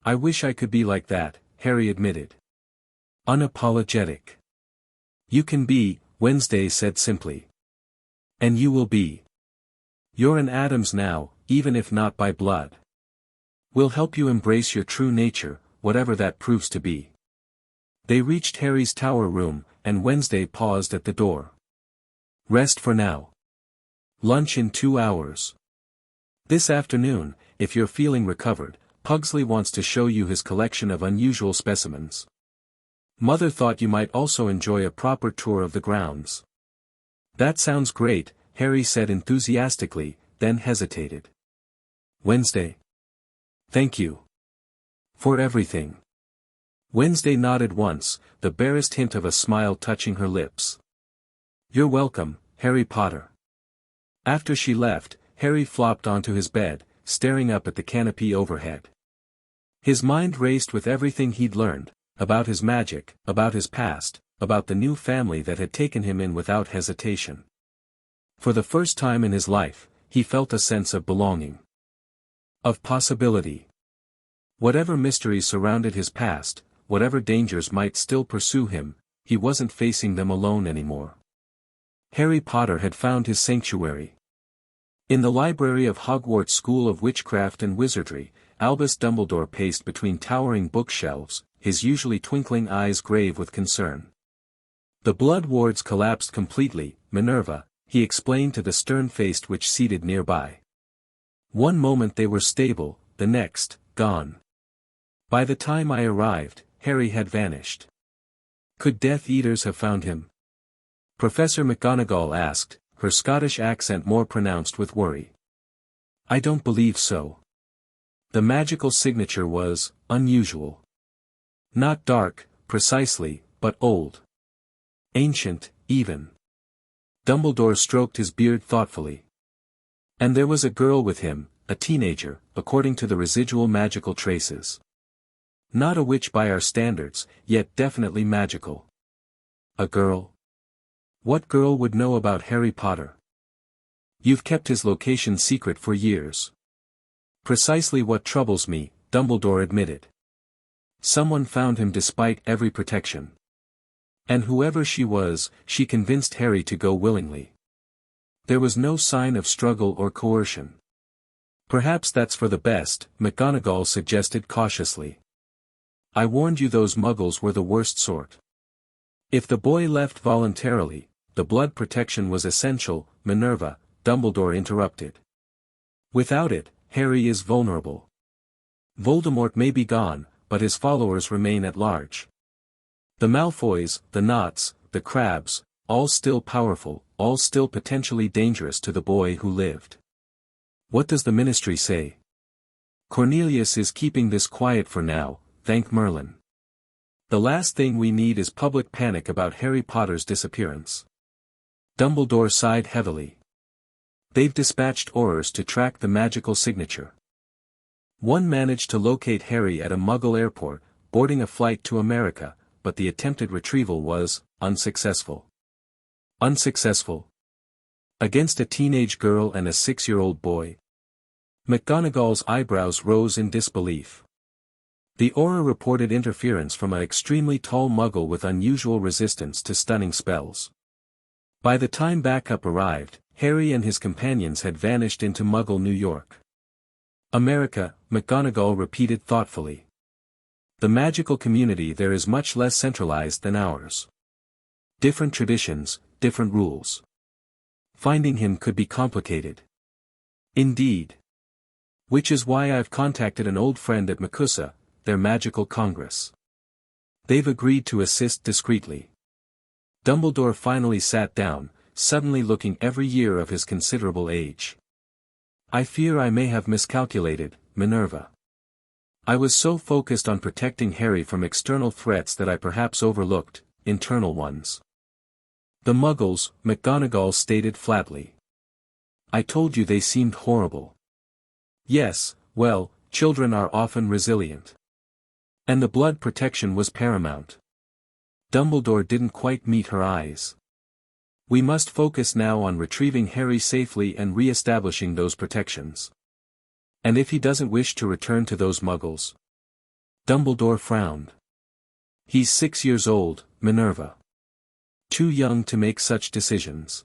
I wish I could be like that, Harry admitted. Unapologetic. You can be, Wednesday said simply. And you will be. You're an Adams now, even if not by blood. We'll help you embrace your true nature, whatever that proves to be. They reached Harry's tower room, and Wednesday paused at the door. Rest for now. Lunch in 2 hours. This afternoon, if you're feeling recovered, Pugsley wants to show you his collection of unusual specimens. Mother thought you might also enjoy a proper tour of the grounds. That sounds great, Harry said enthusiastically, then hesitated. Wednesday. Thank you. For everything. Wednesday nodded once, the barest hint of a smile touching her lips. You're welcome, Harry Potter. After she left, Harry flopped onto his bed, staring up at the canopy overhead. His mind raced with everything he'd learned, about his magic, about his past, about the new family that had taken him in without hesitation. For the first time in his life, he felt a sense of belonging. Of possibility. Whatever mysteries surrounded his past, whatever dangers might still pursue him, he wasn't facing them alone anymore. Harry Potter had found his sanctuary. In the library of Hogwarts School of Witchcraft and Wizardry, Albus Dumbledore paced between towering bookshelves, his usually twinkling eyes grave with concern. The blood wards collapsed completely, Minerva, he explained to the stern-faced witch seated nearby. One moment they were stable, the next, gone. By the time I arrived, Harry had vanished. Could Death Eaters have found him? Professor McGonagall asked, her Scottish accent more pronounced with worry. I don't believe so. The magical signature was unusual. Not dark, precisely, but old. Ancient, even. Dumbledore stroked his beard thoughtfully. And there was a girl with him, a teenager, according to the residual magical traces. Not a witch by our standards, yet definitely magical. A girl? What girl would know about Harry Potter? You've kept his location secret for years. Precisely what troubles me, Dumbledore admitted. Someone found him despite every protection. And whoever she was, she convinced Harry to go willingly. There was no sign of struggle or coercion. Perhaps that's for the best, McGonagall suggested cautiously. I warned you those muggles were the worst sort. If the boy left voluntarily, the blood protection was essential, Minerva, Dumbledore interrupted. Without it, Harry is vulnerable. Voldemort may be gone, but his followers remain at large. The Malfoys, the Knots, the Crabs, all still powerful, all still potentially dangerous to the boy who lived. What does the Ministry say? Cornelius is keeping this quiet for now, thank Merlin. The last thing we need is public panic about Harry Potter's disappearance. Dumbledore sighed heavily. They've dispatched Aurors to track the magical signature. One managed to locate Harry at a Muggle airport, boarding a flight to America, but the attempted retrieval was unsuccessful. Unsuccessful? Against a teenage girl and a 6-year-old boy? McGonagall's eyebrows rose in disbelief. The Auror reported interference from an extremely tall Muggle with unusual resistance to stunning spells. By the time backup arrived, Harry and his companions had vanished into Muggle New York. America, McGonagall repeated thoughtfully. The magical community there is much less centralized than ours. Different traditions, different rules. Finding him could be complicated. Indeed. Which is why I've contacted an old friend at MACUSA, their magical congress. They've agreed to assist discreetly. Dumbledore finally sat down, suddenly looking every year of his considerable age. I fear I may have miscalculated, Minerva. I was so focused on protecting Harry from external threats that I perhaps overlooked internal ones. The Muggles, McGonagall stated flatly. I told you they seemed horrible. Yes, well, children are often resilient. And the blood protection was paramount. Dumbledore didn't quite meet her eyes. We must focus now on retrieving Harry safely and re-establishing those protections. And if he doesn't wish to return to those Muggles? Dumbledore frowned. He's 6 years old, Minerva. Too young to make such decisions.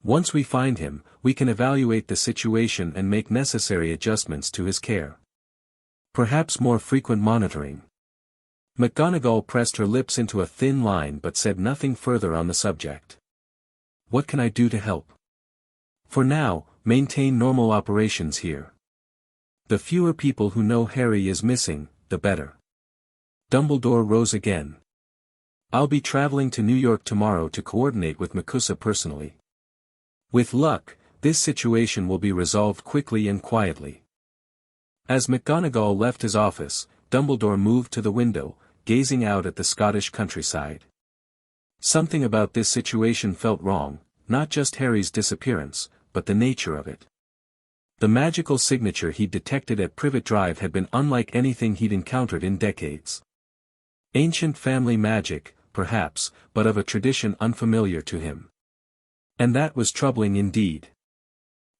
Once we find him, we can evaluate the situation and make necessary adjustments to his care. Perhaps more frequent monitoring. McGonagall pressed her lips into a thin line but said nothing further on the subject. What can I do to help? For now, maintain normal operations here. The fewer people who know Harry is missing, the better. Dumbledore rose again. I'll be traveling to New York tomorrow to coordinate with McCusa personally. With luck, this situation will be resolved quickly and quietly. As McGonagall left his office, Dumbledore moved to the window, gazing out at the Scottish countryside. Something about this situation felt wrong, not just Harry's disappearance, but the nature of it. The magical signature he'd detected at Privet Drive had been unlike anything he'd encountered in decades. Ancient family magic, perhaps, but of a tradition unfamiliar to him. And that was troubling indeed.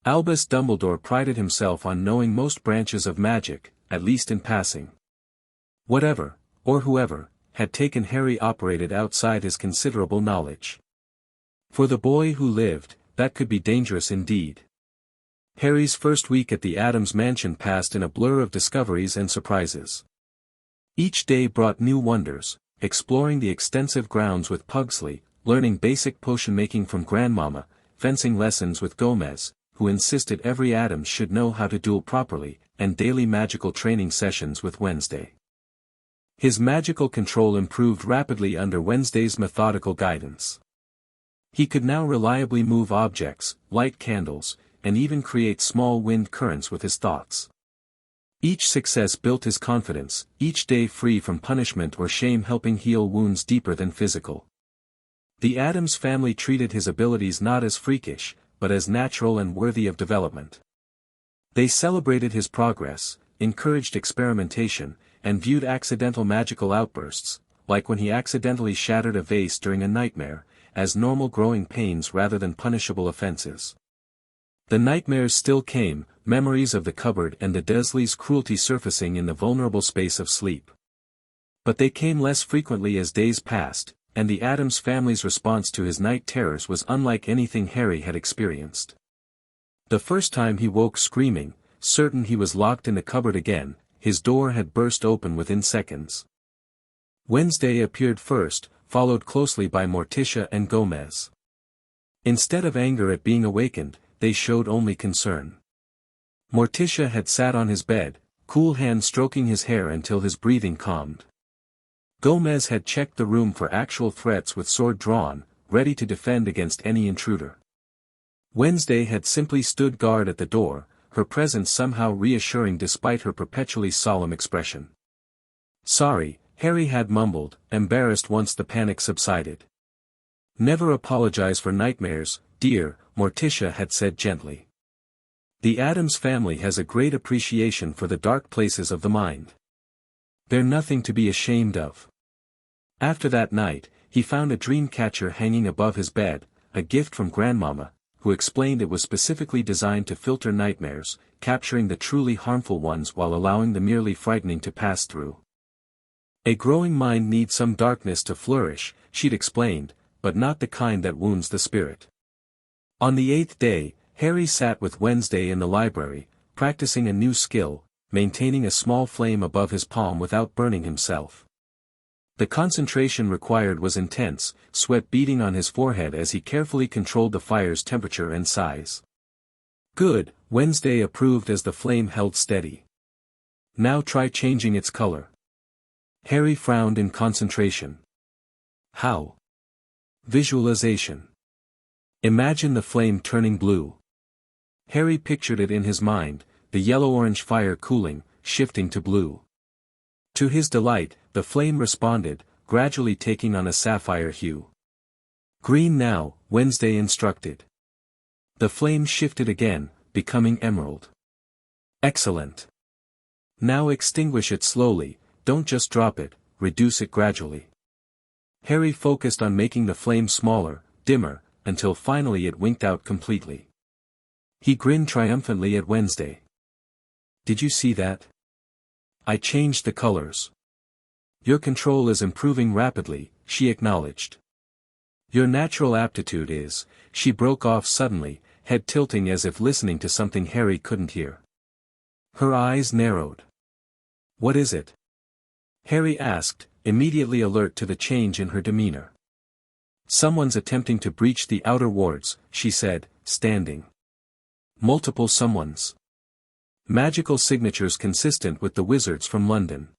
Albus Dumbledore prided himself on knowing most branches of magic, at least in passing. Whatever, or whoever, had taken Harry operated outside his considerable knowledge. For the boy who lived, that could be dangerous indeed. Harry's first week at the Adams mansion passed in a blur of discoveries and surprises. Each day brought new wonders, exploring the extensive grounds with Pugsley, learning basic potion-making from Grandmama, fencing lessons with Gomez, who insisted every Adams should know how to duel properly, and daily magical training sessions with Wednesday. His magical control improved rapidly under Wednesday's methodical guidance. He could now reliably move objects, light candles, and even create small wind currents with his thoughts. Each success built his confidence, each day free from punishment or shame helping heal wounds deeper than physical. The Adams family treated his abilities not as freakish, but as natural and worthy of development. They celebrated his progress, encouraged experimentation, and viewed accidental magical outbursts, like when he accidentally shattered a vase during a nightmare, as normal growing pains rather than punishable offenses. The nightmares still came, memories of the cupboard and the Dursleys' cruelty surfacing in the vulnerable space of sleep. But they came less frequently as days passed, and the Adams family's response to his night terrors was unlike anything Harry had experienced. The first time he woke screaming, certain he was locked in the cupboard again, his door had burst open within seconds. Wednesday appeared first, followed closely by Morticia and Gomez. Instead of anger at being awakened, they showed only concern. Morticia had sat on his bed, cool hand stroking his hair until his breathing calmed. Gomez had checked the room for actual threats with sword drawn, ready to defend against any intruder. Wednesday had simply stood guard at the door, her presence somehow reassuring despite her perpetually solemn expression. Sorry, Harry had mumbled, embarrassed once the panic subsided. Never apologize for nightmares, dear, Morticia had said gently. The Adams family has a great appreciation for the dark places of the mind. They're nothing to be ashamed of. After that night, he found a dream catcher hanging above his bed, a gift from Grandmama, who explained it was specifically designed to filter nightmares, capturing the truly harmful ones while allowing the merely frightening to pass through. A growing mind needs some darkness to flourish, she'd explained, but not the kind that wounds the spirit. On the 8th day, Harry sat with Wednesday in the library, practicing a new skill, maintaining a small flame above his palm without burning himself. The concentration required was intense, sweat beading on his forehead as he carefully controlled the fire's temperature and size. Good, Wednesday approved as the flame held steady. Now try changing its color. Harry frowned in concentration. How? Visualization. Imagine the flame turning blue. Harry pictured it in his mind, the yellow-orange fire cooling, shifting to blue. To his delight, the flame responded, gradually taking on a sapphire hue. Green now, Wednesday instructed. The flame shifted again, becoming emerald. Excellent. Now extinguish it slowly, don't just drop it, reduce it gradually. Harry focused on making the flame smaller, dimmer, until finally it winked out completely. He grinned triumphantly at Wednesday. Did you see that? I changed the colors. Your control is improving rapidly, she acknowledged. Your natural aptitude is, she broke off suddenly, head tilting as if listening to something Harry couldn't hear. Her eyes narrowed. What is it? Harry asked, immediately alert to the change in her demeanor. Someone's attempting to breach the outer wards, she said, standing. Multiple someones. Magical signatures consistent with the wizards from London.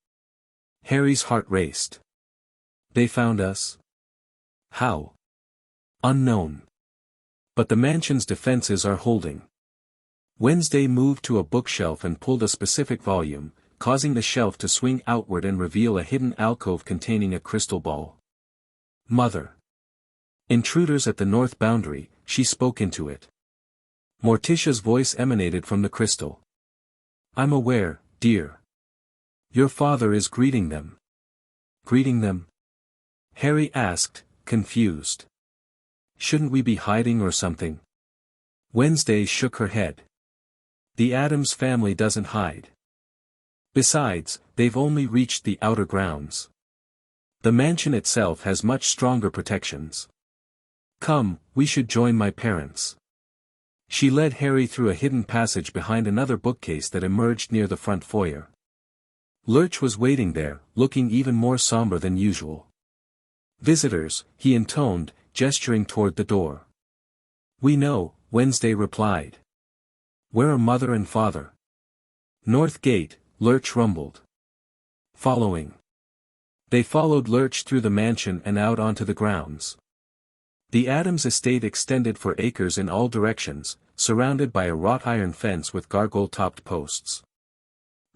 Harry's heart raced. They found us? How? Unknown. But the mansion's defenses are holding. Wednesday moved to a bookshelf and pulled a specific volume, causing the shelf to swing outward and reveal a hidden alcove containing a crystal ball. Mother. Intruders at the north boundary, she spoke into it. Morticia's voice emanated from the crystal. I'm aware, dear. Your father is greeting them. Greeting them? Harry asked, confused. Shouldn't we be hiding or something? Wednesday shook her head. The Addams family doesn't hide. Besides, they've only reached the outer grounds. The mansion itself has much stronger protections. Come, we should join my parents. She led Harry through a hidden passage behind another bookcase that emerged near the front foyer. Lurch was waiting there, looking even more somber than usual. Visitors, he intoned, gesturing toward the door. We know, Wednesday replied. Where are mother and father? North Gate, Lurch rumbled. Following. They followed Lurch through the mansion and out onto the grounds. The Addams estate extended for acres in all directions, surrounded by a wrought iron fence with gargoyle-topped posts.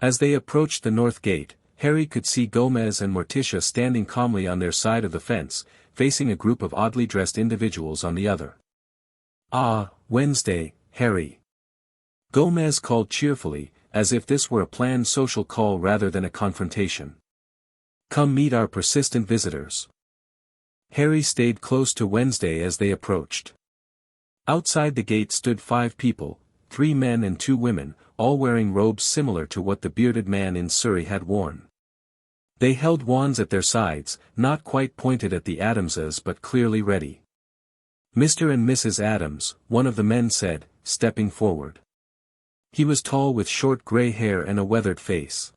As they approached the north gate, Harry could see Gomez and Morticia standing calmly on their side of the fence, facing a group of oddly dressed individuals on the other. Ah, Wednesday, Harry. Gomez called cheerfully, as if this were a planned social call rather than a confrontation. Come meet our persistent visitors. Harry stayed close to Wednesday as they approached. Outside the gate stood 5 people, 3 men and 2 women, all wearing robes similar to what the bearded man in Surrey had worn. They held wands at their sides, not quite pointed at the Addamses but clearly ready. Mr. and Mrs. Addams, one of the men said, stepping forward. He was tall with short grey hair and a weathered face.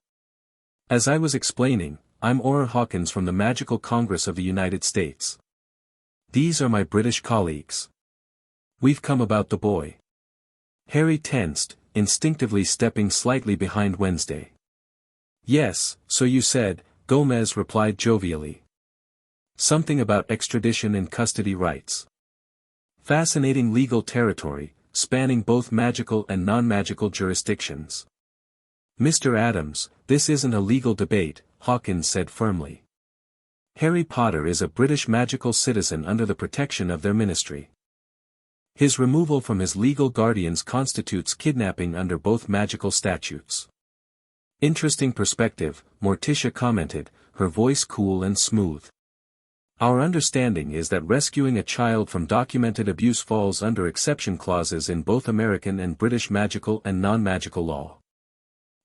As I was explaining, I'm Orr Hawkins from the Magical Congress of the United States. These are my British colleagues. We've come about the boy. Harry tensed, instinctively stepping slightly behind Wednesday. Yes, so you said, Gomez replied jovially. Something about extradition and custody rights. Fascinating legal territory, spanning both magical and non-magical jurisdictions. Mr. Addams, this isn't a legal debate, Hawkins said firmly. Harry Potter is a British magical citizen under the protection of their ministry. His removal from his legal guardians constitutes kidnapping under both magical statutes. Interesting perspective, Morticia commented, her voice cool and smooth. Our understanding is that rescuing a child from documented abuse falls under exception clauses in both American and British magical and non-magical law.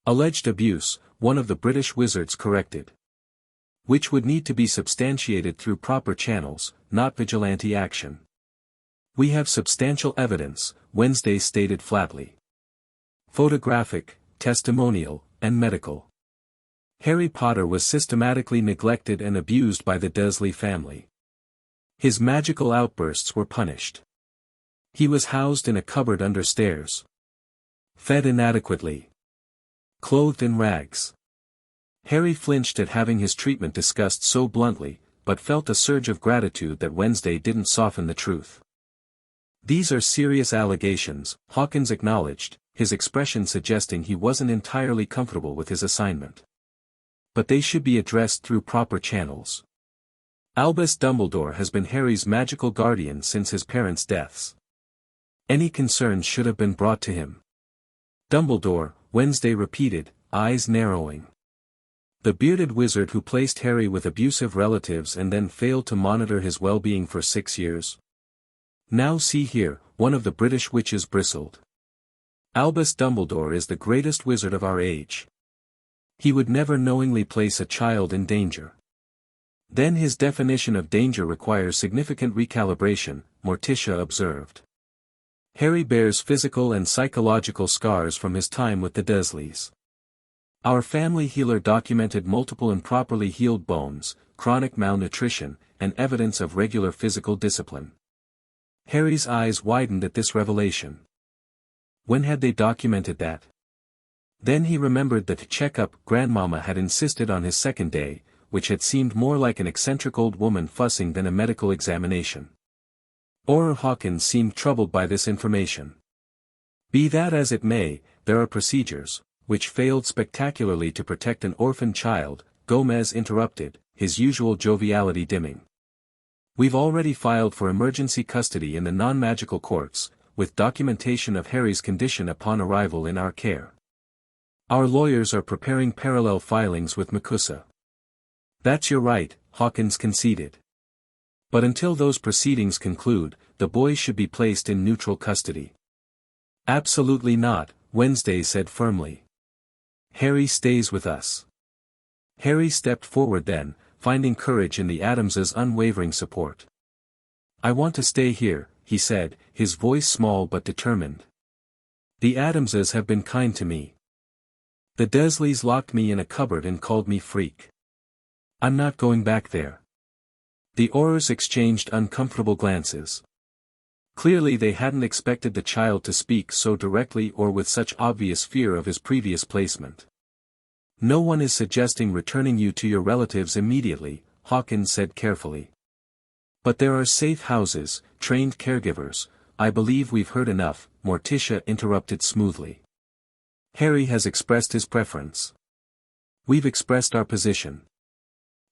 Alleged abuse, one of the British wizards corrected. Which would need to be substantiated through proper channels, not vigilante action. We have substantial evidence, Wednesday stated flatly. Photographic, testimonial, and medical. Harry Potter was systematically neglected and abused by the Dursley family. His magical outbursts were punished. He was housed in a cupboard under stairs. Fed inadequately. Clothed in rags. Harry flinched at having his treatment discussed so bluntly, but felt a surge of gratitude that Wednesday didn't soften the truth. These are serious allegations, Hawkins acknowledged, his expression suggesting he wasn't entirely comfortable with his assignment. But they should be addressed through proper channels. Albus Dumbledore has been Harry's magical guardian since his parents' deaths. Any concerns should have been brought to him. Dumbledore, Wednesday repeated, eyes narrowing. The bearded wizard who placed Harry with abusive relatives and then failed to monitor his well-being for 6 years? Now see here, one of the British witches bristled. Albus Dumbledore is the greatest wizard of our age. He would never knowingly place a child in danger. Then his definition of danger requires significant recalibration, Morticia observed. Harry bears physical and psychological scars from his time with the Dursleys. Our family healer documented multiple improperly healed bones, chronic malnutrition, and evidence of regular physical discipline. Harry's eyes widened at this revelation. When had they documented that? Then he remembered that check-up Grandmama had insisted on his second day, which had seemed more like an eccentric old woman fussing than a medical examination. Auror Hawkins seemed troubled by this information. Be that as it may, there are procedures, which failed spectacularly to protect an orphan child, Gomez interrupted, his usual joviality dimming. We've already filed for emergency custody in the non-magical courts, with documentation of Harry's condition upon arrival in our care. Our lawyers are preparing parallel filings with MACUSA. That's your right, Hawkins conceded. But until those proceedings conclude, the boy should be placed in neutral custody. Absolutely not, Wednesday said firmly. Harry stays with us. Harry stepped forward then, finding courage in the Adamses' unwavering support. I want to stay here, he said, his voice small but determined. The Adamses have been kind to me. The Dursleys locked me in a cupboard and called me freak. I'm not going back there. The Aurors exchanged uncomfortable glances. Clearly they hadn't expected the child to speak so directly or with such obvious fear of his previous placement. No one is suggesting returning you to your relatives immediately, Hawkins said carefully. But there are safe houses, trained caregivers. I believe we've heard enough, Morticia interrupted smoothly. Harry has expressed his preference. We've expressed our position.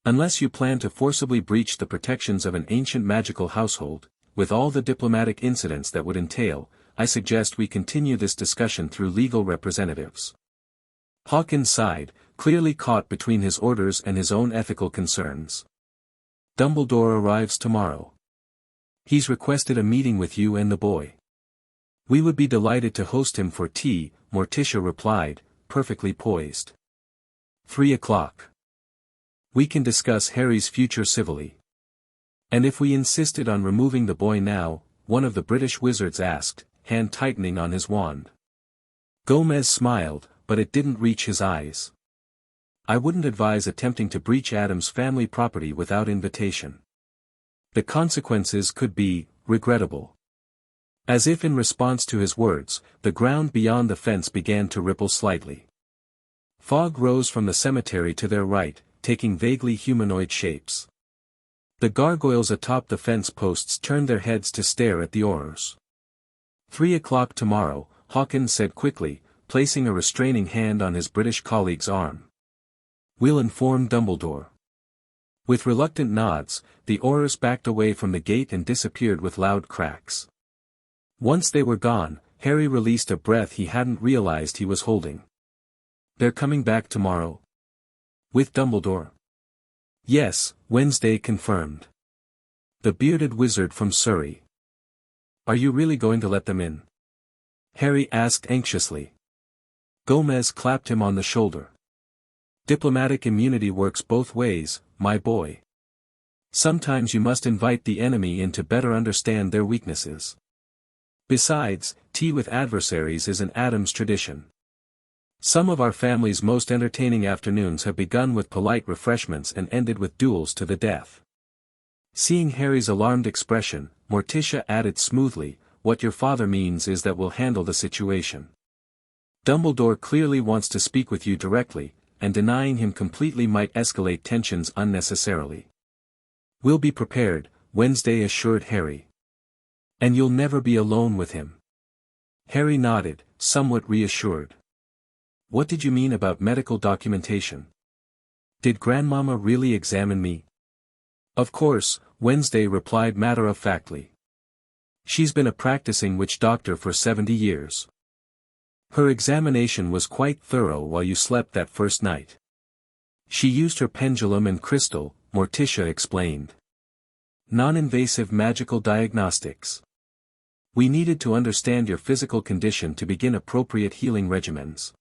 Unless you plan to forcibly breach the protections of an ancient magical household, with all the diplomatic incidents that would entail, I suggest we continue this discussion through legal representatives. Hawkins sighed, clearly caught between his orders and his own ethical concerns. Dumbledore arrives tomorrow. He's requested a meeting with you and the boy. We would be delighted to host him for tea, Morticia replied, perfectly poised. 3 o'clock. We can discuss Harry's future civilly. And if we insisted on removing the boy now, one of the British wizards asked, hand tightening on his wand. Gomez smiled, but it didn't reach his eyes. I wouldn't advise attempting to breach Adam's family property without invitation. The consequences could be regrettable. As if in response to his words, the ground beyond the fence began to ripple slightly. Fog rose from the cemetery to their right, taking vaguely humanoid shapes. The gargoyles atop the fence posts turned their heads to stare at the Aurors. 3 o'clock tomorrow, Hawkins said quickly, placing a restraining hand on his British colleague's arm. We'll inform Dumbledore. With reluctant nods, the Aurors backed away from the gate and disappeared with loud cracks. Once they were gone, Harry released a breath he hadn't realized he was holding. They're coming back tomorrow. With Dumbledore? Yes, Wednesday confirmed. The bearded wizard from Surrey. Are you really going to let them in? Harry asked anxiously. Gomez clapped him on the shoulder. Diplomatic immunity works both ways, my boy. Sometimes you must invite the enemy in to better understand their weaknesses. Besides, tea with adversaries is an Adams tradition. Some of our family's most entertaining afternoons have begun with polite refreshments and ended with duels to the death. Seeing Harry's alarmed expression, Morticia added smoothly, what your father means is that we'll handle the situation. Dumbledore clearly wants to speak with you directly, and denying him completely might escalate tensions unnecessarily. We'll be prepared, Wednesday assured Harry. And you'll never be alone with him. Harry nodded, somewhat reassured. What did you mean about medical documentation? Did Grandmama really examine me? Of course, Wednesday replied matter-of-factly. She's been a practicing witch doctor for 70 years. Her examination was quite thorough while you slept that first night. She used her pendulum and crystal, Morticia explained. Non-invasive magical diagnostics. We needed to understand your physical condition to begin appropriate healing regimens.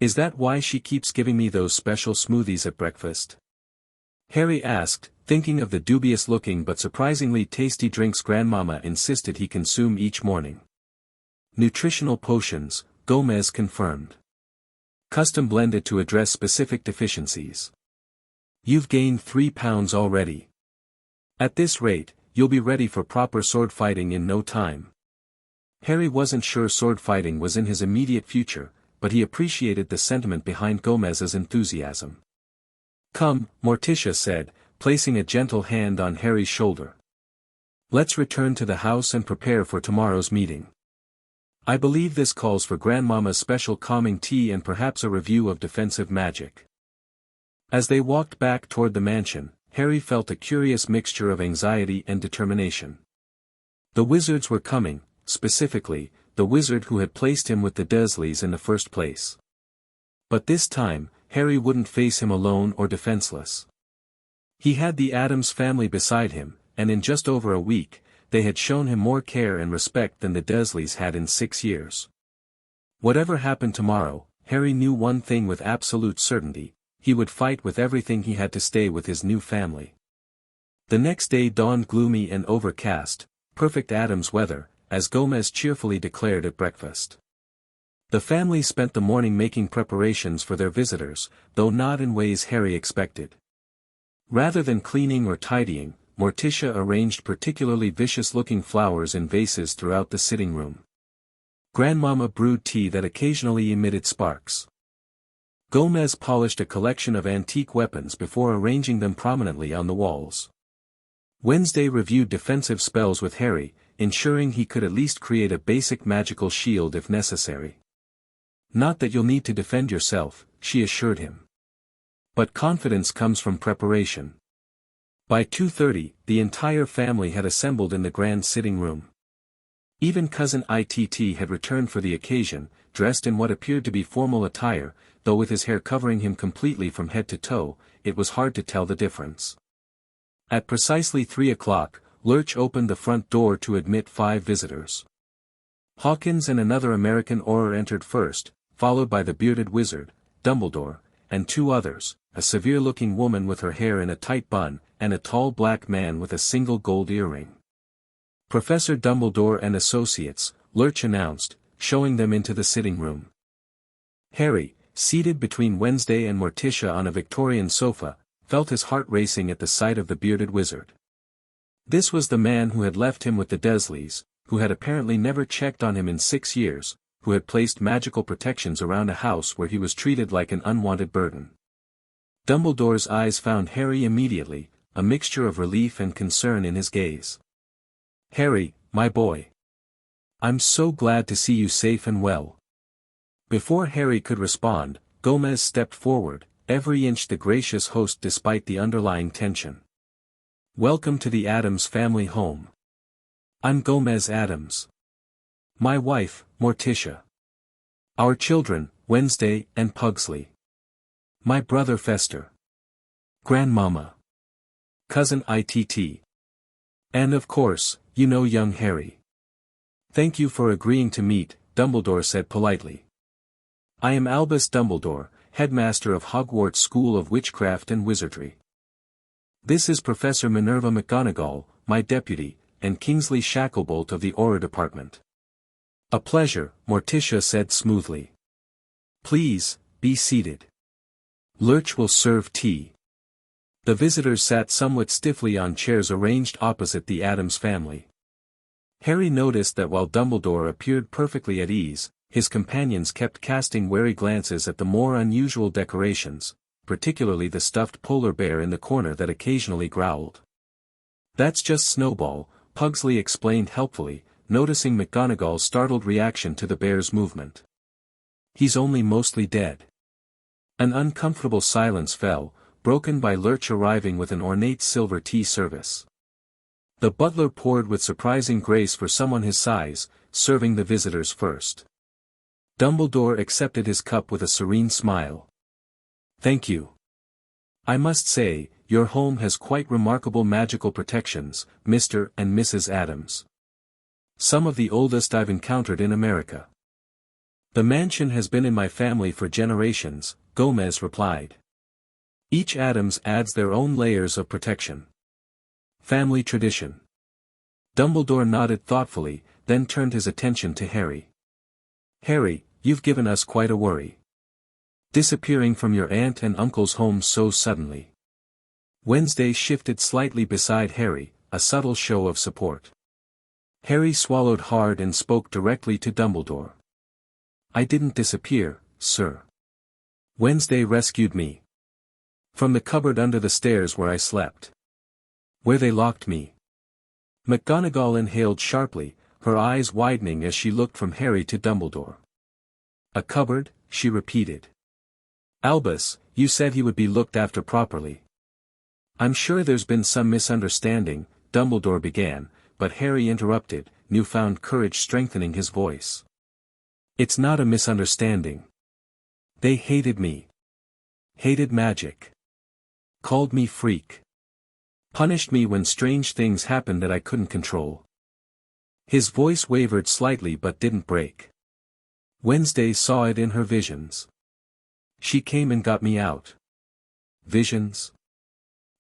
Is that why she keeps giving me those special smoothies at breakfast? Harry asked, thinking of the dubious-looking but surprisingly tasty drinks Grandmama insisted he consume each morning. Nutritional potions, Gomez confirmed. Custom blended to address specific deficiencies. You've gained 3 pounds already. At this rate, you'll be ready for proper sword fighting in no time. Harry wasn't sure sword fighting was in his immediate future, but he appreciated the sentiment behind Gomez's enthusiasm. Come, Morticia said, placing a gentle hand on Harry's shoulder. Let's return to the house and prepare for tomorrow's meeting. I believe this calls for Grandmama's special calming tea and perhaps a review of defensive magic. As they walked back toward the mansion, Harry felt a curious mixture of anxiety and determination. The wizards were coming, specifically, the wizard who had placed him with the Dursleys in the first place. But this time, Harry wouldn't face him alone or defenseless. He had the Addams family beside him, and in just over a week, they had shown him more care and respect than the Dursleys had in 6 years. Whatever happened tomorrow, Harry knew one thing with absolute certainty: he would fight with everything he had to stay with his new family. The next day dawned gloomy and overcast, perfect Addams weather, as Gomez cheerfully declared at breakfast. The family spent the morning making preparations for their visitors, though not in ways Harry expected. Rather than cleaning or tidying, Morticia arranged particularly vicious-looking flowers in vases throughout the sitting room. Grandmama brewed tea that occasionally emitted sparks. Gomez polished a collection of antique weapons before arranging them prominently on the walls. Wednesday reviewed defensive spells with Harry, ensuring he could at least create a basic magical shield if necessary. Not that you'll need to defend yourself, she assured him. But confidence comes from preparation. By 2:30, the entire family had assembled in the grand sitting room. Even cousin Itt had returned for the occasion, dressed in what appeared to be formal attire, though with his hair covering him completely from head to toe, it was hard to tell the difference. At precisely 3 o'clock, Lurch opened the front door to admit 5 visitors. Hawkins and another American Auror entered first, followed by the bearded wizard, Dumbledore, and 2 others, a severe-looking woman with her hair in a tight bun, and a tall black man with a single gold earring. Professor Dumbledore and Associates, Lurch announced, showing them into the sitting room. Harry, seated between Wednesday and Morticia on a Victorian sofa, felt his heart racing at the sight of the bearded wizard. This was the man who had left him with the Dursleys, who had apparently never checked on him in 6 years, who had placed magical protections around a house where he was treated like an unwanted burden. Dumbledore's eyes found Harry immediately, a mixture of relief and concern in his gaze. Harry, my boy. I'm so glad to see you safe and well. Before Harry could respond, Gomez stepped forward, every inch the gracious host despite the underlying tension. Welcome to the Addams family home. I'm Gomez Addams. My wife, Morticia. Our children, Wednesday and Pugsley. My brother Fester. Grandmama. Cousin Itt. And of course, you know young Harry. Thank you for agreeing to meet, Dumbledore said politely. I am Albus Dumbledore, headmaster of Hogwarts School of Witchcraft and Wizardry. This is Professor Minerva McGonagall, my deputy, and Kingsley Shacklebolt of the Auror Department. A pleasure, Morticia said smoothly. Please, be seated. Lurch will serve tea. The visitors sat somewhat stiffly on chairs arranged opposite the Addams family. Harry noticed that while Dumbledore appeared perfectly at ease, his companions kept casting wary glances at the more unusual decorations, particularly the stuffed polar bear in the corner that occasionally growled. That's just Snowball, Pugsley explained helpfully, noticing McGonagall's startled reaction to the bear's movement. He's only mostly dead. An uncomfortable silence fell, broken by Lurch arriving with an ornate silver tea service. The butler poured with surprising grace for someone his size, serving the visitors first. Dumbledore accepted his cup with a serene smile. Thank you. I must say, your home has quite remarkable magical protections, Mr. and Mrs. Addams. Some of the oldest I've encountered in America. The mansion has been in my family for generations, Gomez replied. Each Adams adds their own layers of protection. Family tradition. Dumbledore nodded thoughtfully, then turned his attention to Harry. Harry, you've given us quite a worry. Disappearing from your aunt and uncle's home so suddenly. Wednesday shifted slightly beside Harry, a subtle show of support. Harry swallowed hard and spoke directly to Dumbledore. I didn't disappear, sir. Wednesday rescued me. From the cupboard under the stairs where I slept. Where they locked me. McGonagall inhaled sharply, her eyes widening as she looked from Harry to Dumbledore. A cupboard, she repeated. Albus, you said he would be looked after properly. I'm sure there's been some misunderstanding, Dumbledore began, but Harry interrupted, newfound courage strengthening his voice. It's not a misunderstanding. They hated me. Hated magic. Called me freak. Punished me when strange things happened that I couldn't control. His voice wavered slightly but didn't break. Wednesday saw it in her visions. She came and got me out. Visions?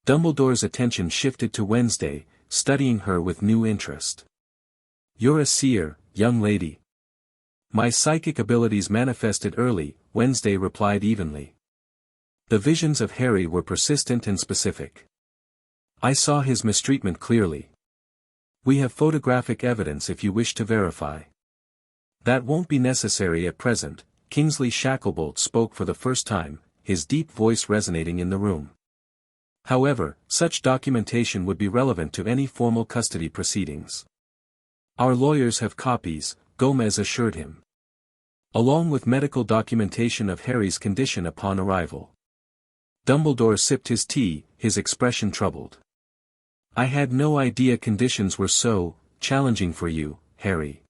Dumbledore's attention shifted to Wednesday, studying her with new interest. You're a seer, young lady. My psychic abilities manifested early, Wednesday replied evenly. The visions of Harry were persistent and specific. I saw his mistreatment clearly. We have photographic evidence if you wish to verify. That won't be necessary at present, Kingsley Shacklebolt spoke for the first time, his deep voice resonating in the room. However, such documentation would be relevant to any formal custody proceedings. Our lawyers have copies, Gomez assured him. Along with medical documentation of Harry's condition upon arrival. Dumbledore sipped his tea, his expression troubled. I had no idea conditions were so challenging for you, Harry.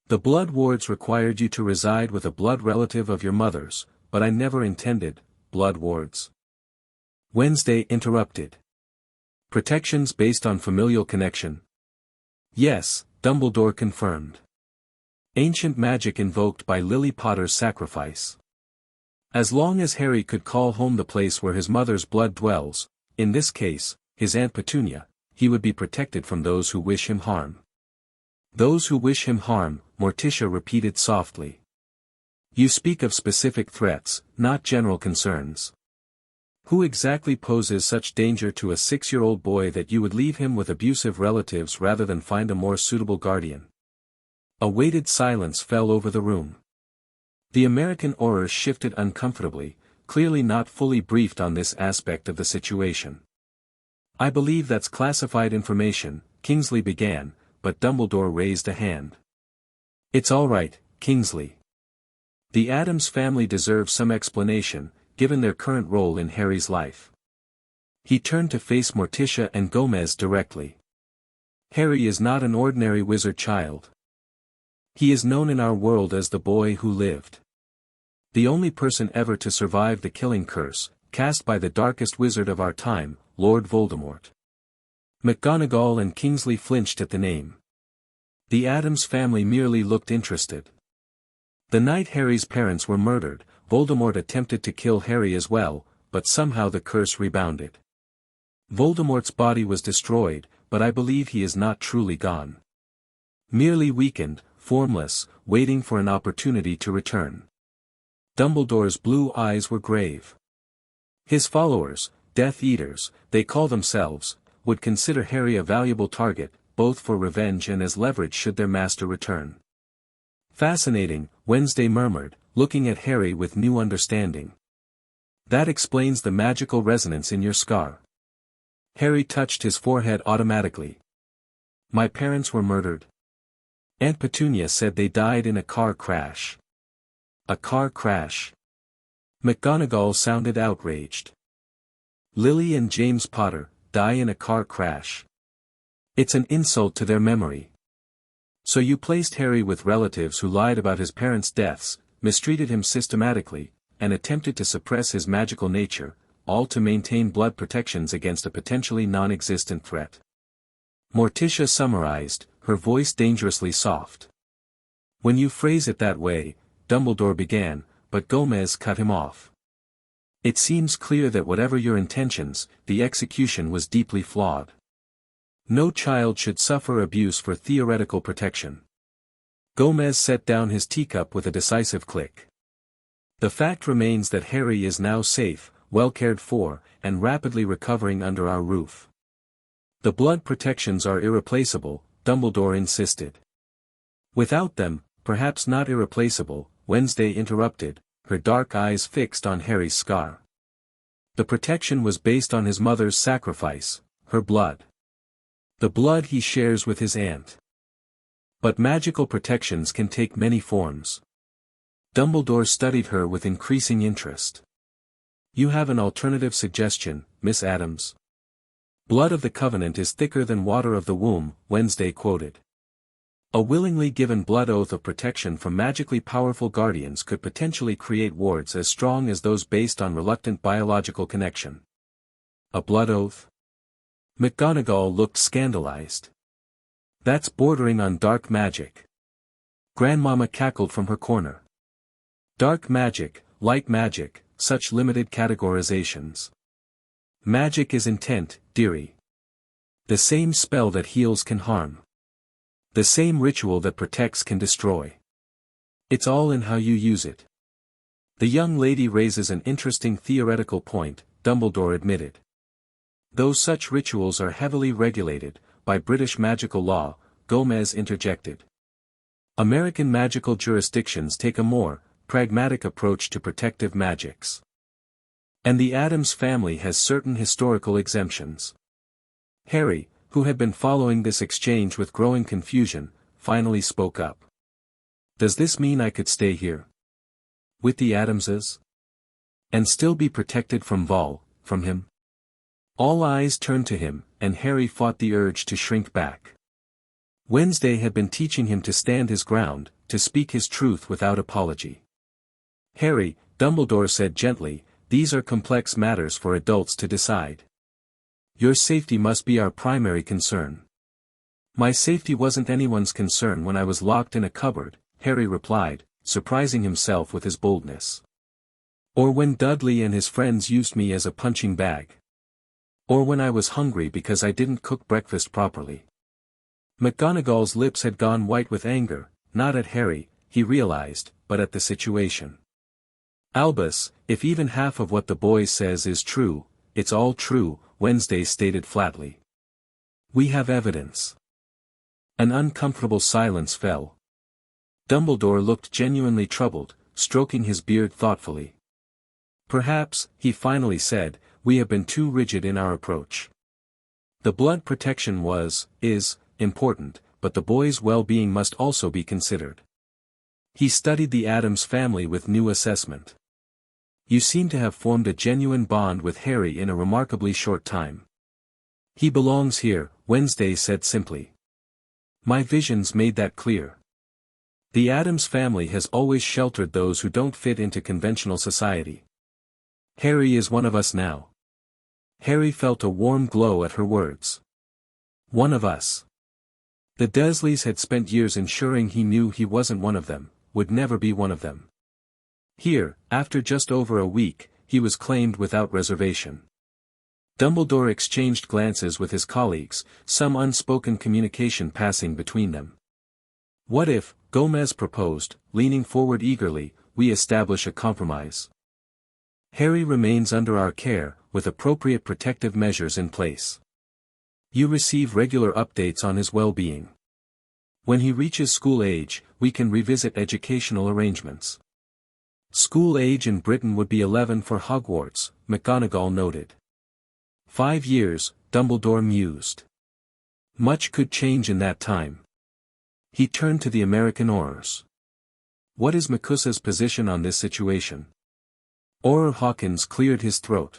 The blood wards required you to reside with a blood relative of your mother's, but I never intended blood wards. Wednesday interrupted. Protections based on familial connection? Yes, Dumbledore confirmed. Ancient magic invoked by Lily Potter's sacrifice. As long as Harry could call home the place where his mother's blood dwells, in this case, his Aunt Petunia, he would be protected from those who wish him harm. Those who wish him harm, Morticia repeated softly. You speak of specific threats, not general concerns. Who exactly poses such danger to a 6-year-old boy that you would leave him with abusive relatives rather than find a more suitable guardian? A weighted silence fell over the room. The American Auror shifted uncomfortably, clearly not fully briefed on this aspect of the situation. I believe that's classified information, Kingsley began, but Dumbledore raised a hand. It's all right, Kingsley. The Addams family deserves some explanation, given their current role in Harry's life. He turned to face Morticia and Gomez directly. Harry is not an ordinary wizard child. He is known in our world as the boy who lived. The only person ever to survive the killing curse, cast by the darkest wizard of our time, Lord Voldemort. McGonagall and Kingsley flinched at the name. The Addams family merely looked interested. The night Harry's parents were murdered, Voldemort attempted to kill Harry as well, but somehow the curse rebounded. Voldemort's body was destroyed, but I believe he is not truly gone. Merely weakened, formless, waiting for an opportunity to return. Dumbledore's blue eyes were grave. His followers, Death Eaters, they call themselves, would consider Harry a valuable target, both for revenge and as leverage should their master return. Fascinating, Wednesday murmured, looking at Harry with new understanding. That explains the magical resonance in your scar. Harry touched his forehead automatically. My parents were murdered. Aunt Petunia said they died in a car crash. A car crash. McGonagall sounded outraged. Lily and James Potter die in a car crash. It's an insult to their memory. So you placed Harry with relatives who lied about his parents' deaths, mistreated him systematically, and attempted to suppress his magical nature, all to maintain blood protections against a potentially non-existent threat. Morticia summarized, her voice dangerously soft. When you phrase it that way, Dumbledore began, but Gomez cut him off. It seems clear that whatever your intentions, the execution was deeply flawed. No child should suffer abuse for theoretical protection. Gomez set down his teacup with a decisive click. The fact remains that Harry is now safe, well cared for, and rapidly recovering under our roof. The blood protections are irreplaceable, Dumbledore insisted. Without them, perhaps not irreplaceable, Wednesday interrupted, her dark eyes fixed on Harry's scar. The protection was based on his mother's sacrifice, her blood. The blood he shares with his aunt. But magical protections can take many forms. Dumbledore studied her with increasing interest. You have an alternative suggestion, Miss Adams. Blood of the Covenant is thicker than water of the womb, Wednesday quoted. A willingly given blood oath of protection from magically powerful guardians could potentially create wards as strong as those based on reluctant biological connection. A blood oath? McGonagall looked scandalized. That's bordering on dark magic. Grandmama cackled from her corner. Dark magic, light magic, such limited categorizations. Magic is intent, dearie. The same spell that heals can harm. The same ritual that protects can destroy. It's all in how you use it. The young lady raises an interesting theoretical point, Dumbledore admitted. Though such rituals are heavily regulated, by British magical law, Gomez interjected. American magical jurisdictions take a more pragmatic approach to protective magics. And the Addams family has certain historical exemptions. Harry, who had been following this exchange with growing confusion, finally spoke up. Does this mean I could stay here? With the Addamses? And still be protected from from him? All eyes turned to him, and Harry fought the urge to shrink back. Wednesday had been teaching him to stand his ground, to speak his truth without apology. Harry, Dumbledore said gently, these are complex matters for adults to decide. Your safety must be our primary concern. My safety wasn't anyone's concern when I was locked in a cupboard, Harry replied, surprising himself with his boldness. Or when Dudley and his friends used me as a punching bag. Or when I was hungry because I didn't cook breakfast properly. McGonagall's lips had gone white with anger, not at Harry, he realized, but at the situation. Albus, if even half of what the boy says is true, it's all true, Wednesday stated flatly. We have evidence. An uncomfortable silence fell. Dumbledore looked genuinely troubled, stroking his beard thoughtfully. Perhaps, he finally said, we have been too rigid in our approach. The blood protection is, important, but the boy's well-being must also be considered. He studied the Addams family with new assessment. You seem to have formed a genuine bond with Harry in a remarkably short time. He belongs here, Wednesday said simply. My visions made that clear. The Addams family has always sheltered those who don't fit into conventional society. Harry is one of us now. Harry felt a warm glow at her words. One of us. The Dursleys had spent years ensuring he knew he wasn't one of them, would never be one of them. Here, after just over a week, he was claimed without reservation. Dumbledore exchanged glances with his colleagues, some unspoken communication passing between them. What if, Gomez proposed, leaning forward eagerly, we establish a compromise? Harry remains under our care, with appropriate protective measures in place. You receive regular updates on his well-being. When he reaches school age, we can revisit educational arrangements. School age in Britain would be 11 for Hogwarts, McGonagall noted. 5 years, Dumbledore mused. Much could change in that time. He turned to the American Aurors. What is McCussa's position on this situation? Auror Hawkins cleared his throat.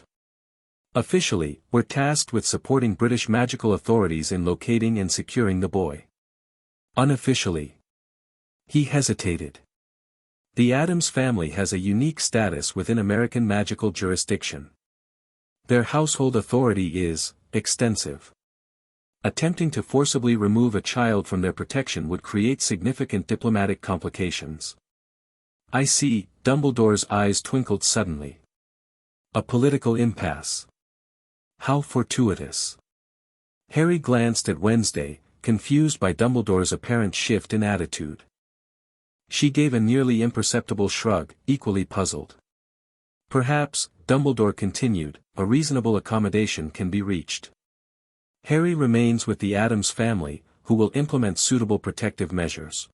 Officially, we're tasked with supporting British magical authorities in locating and securing the boy. Unofficially. He hesitated. The Addams family has a unique status within American magical jurisdiction. Their household authority is extensive. Attempting to forcibly remove a child from their protection would create significant diplomatic complications. I see, Dumbledore's eyes twinkled suddenly. A political impasse. How fortuitous. Harry glanced at Wednesday, confused by Dumbledore's apparent shift in attitude. She gave a nearly imperceptible shrug, equally puzzled. Perhaps, Dumbledore continued, a reasonable accommodation can be reached. Harry remains with the Addams family, who will implement suitable protective measures.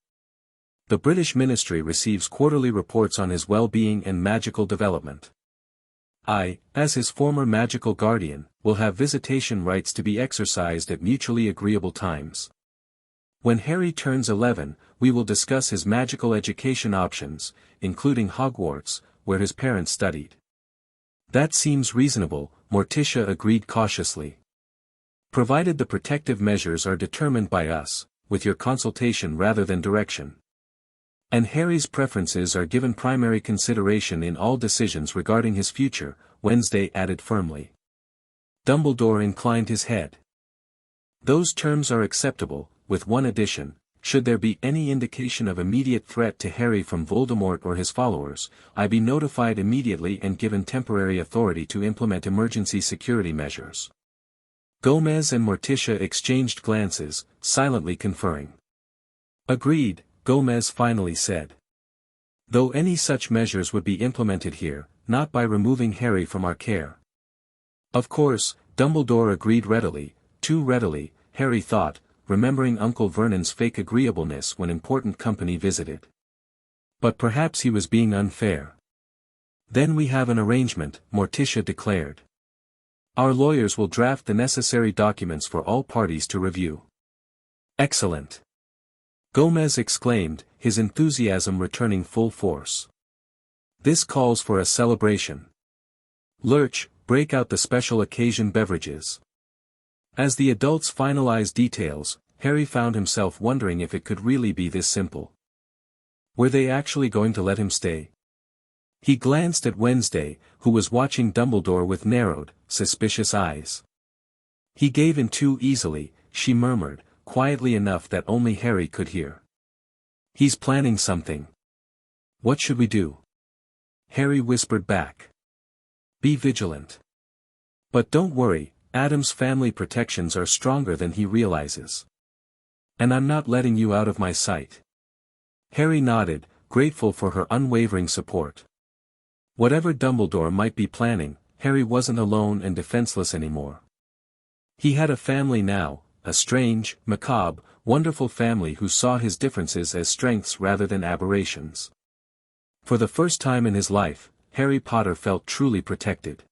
The British Ministry receives quarterly reports on his well-being and magical development. I, as his former magical guardian, will have visitation rights to be exercised at mutually agreeable times. When Harry turns 11, we will discuss his magical education options, including Hogwarts, where his parents studied. That seems reasonable, Morticia agreed cautiously. Provided the protective measures are determined by us, with your consultation rather than direction. And Harry's preferences are given primary consideration in all decisions regarding his future, Wednesday added firmly. Dumbledore inclined his head. Those terms are acceptable, with one addition: should there be any indication of immediate threat to Harry from Voldemort or his followers, I be notified immediately and given temporary authority to implement emergency security measures. Gomez and Morticia exchanged glances, silently conferring. Agreed, Gomez finally said. Though any such measures would be implemented here, not by removing Harry from our care. Of course, Dumbledore agreed readily, too readily, Harry thought, remembering Uncle Vernon's fake agreeableness when important company visited. But perhaps he was being unfair. Then we have an arrangement, Morticia declared. Our lawyers will draft the necessary documents for all parties to review. Excellent! Gomez exclaimed, his enthusiasm returning full force. This calls for a celebration. Lurch, break out the special occasion beverages. As the adults finalized details, Harry found himself wondering if it could really be this simple. Were they actually going to let him stay? He glanced at Wednesday, who was watching Dumbledore with narrowed, suspicious eyes. He gave in too easily, she murmured, quietly enough that only Harry could hear. He's planning something. What should we do? Harry whispered back. Be vigilant. But don't worry, Adam's family protections are stronger than he realizes. And I'm not letting you out of my sight. Harry nodded, grateful for her unwavering support. Whatever Dumbledore might be planning, Harry wasn't alone and defenseless anymore. He had a family now, a strange, macabre, wonderful family who saw his differences as strengths rather than aberrations. For the first time in his life, Harry Potter felt truly protected.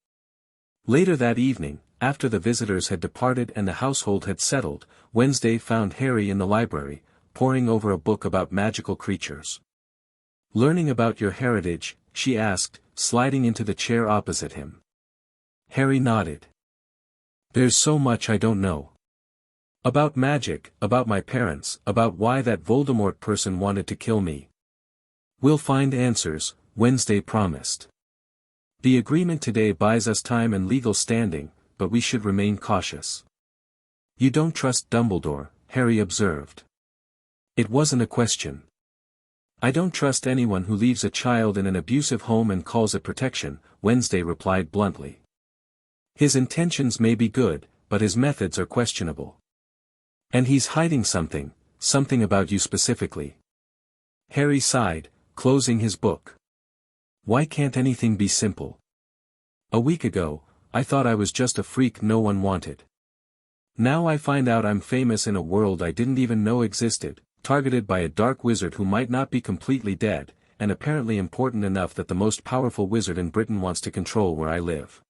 Later that evening, after the visitors had departed and the household had settled, Wednesday found Harry in the library, poring over a book about magical creatures. Learning about your heritage, she asked, sliding into the chair opposite him. Harry nodded. There's so much I don't know. About magic, about my parents, about why that Voldemort person wanted to kill me. We'll find answers, Wednesday promised. The agreement today buys us time and legal standing, but we should remain cautious. You don't trust Dumbledore, Harry observed. It wasn't a question. I don't trust anyone who leaves a child in an abusive home and calls it protection, Wednesday replied bluntly. His intentions may be good, but his methods are questionable. And he's hiding something about you specifically. Harry sighed, closing his book. Why can't anything be simple? A week ago, I thought I was just a freak no one wanted. Now I find out I'm famous in a world I didn't even know existed, targeted by a dark wizard who might not be completely dead, and apparently important enough that the most powerful wizard in Britain wants to control where I live.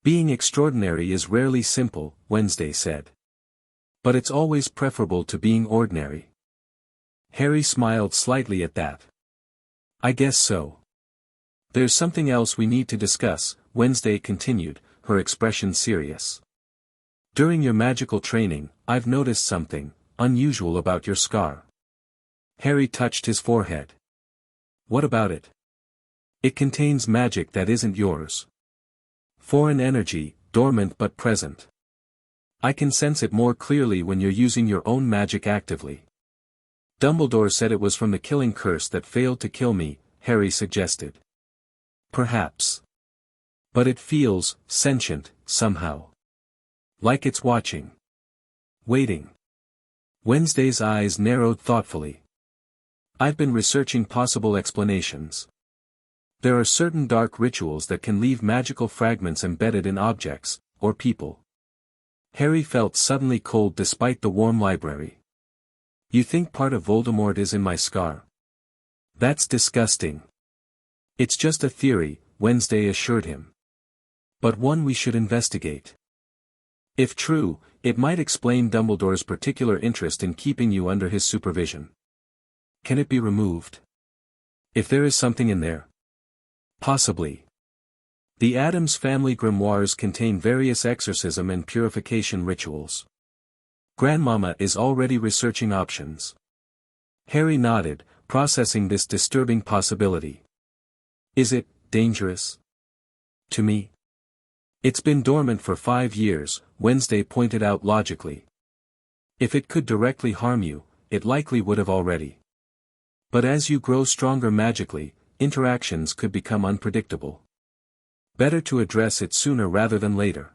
Being extraordinary is rarely simple, Wednesday said. But it's always preferable to being ordinary. Harry smiled slightly at that. I guess so. There's something else we need to discuss, Wednesday continued, her expression serious. During your magical training, I've noticed something unusual about your scar. Harry touched his forehead. What about it? It contains magic that isn't yours. Foreign energy, dormant but present. I can sense it more clearly when you're using your own magic actively. Dumbledore said it was from the killing curse that failed to kill me, Harry suggested. Perhaps. But it feels sentient, somehow. Like it's watching. Waiting. Wednesday's eyes narrowed thoughtfully. I've been researching possible explanations. There are certain dark rituals that can leave magical fragments embedded in objects, or people. Harry felt suddenly cold despite the warm library. You think part of Voldemort is in my scar? That's disgusting. It's just a theory, Wednesday assured him. But one we should investigate. If true, it might explain Dumbledore's particular interest in keeping you under his supervision. Can it be removed? If there is something in there? Possibly. The Addams family grimoires contain various exorcism and purification rituals. Grandmama is already researching options. Harry nodded, processing this disturbing possibility. Is it dangerous? To me? It's been dormant for 5 years, Wednesday pointed out logically. If it could directly harm you, it likely would have already. But as you grow stronger magically, interactions could become unpredictable. Better to address it sooner rather than later.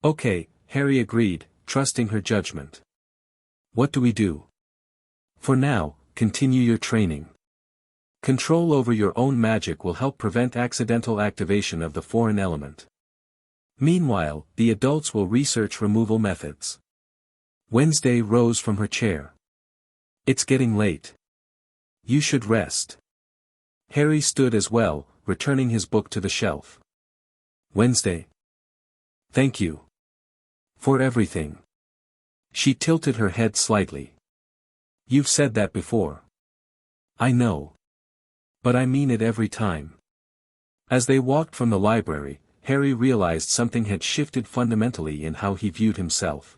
Okay, Harry agreed, trusting her judgment. What do we do? For now, continue your training. Control over your own magic will help prevent accidental activation of the foreign element. Meanwhile, the adults will research removal methods. Wednesday rose from her chair. It's getting late. You should rest. Harry stood as well, returning his book to the shelf. Wednesday. Thank you. For everything. She tilted her head slightly. You've said that before. I know. But I mean it every time. As they walked from the library, Harry realized something had shifted fundamentally in how he viewed himself.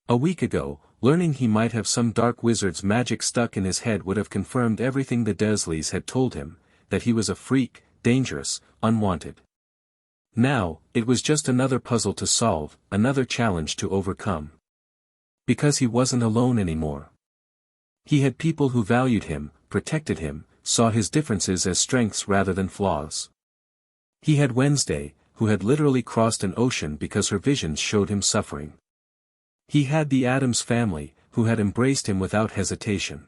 A week ago, learning he might have some dark wizard's magic stuck in his head would have confirmed everything the Dursleys had told him, that he was a freak, dangerous, unwanted. Now, it was just another puzzle to solve, another challenge to overcome. Because he wasn't alone anymore. He had people who valued him, protected him, saw his differences as strengths rather than flaws. He had Wednesday, who had literally crossed an ocean because her visions showed him suffering. He had the Addams family, who had embraced him without hesitation.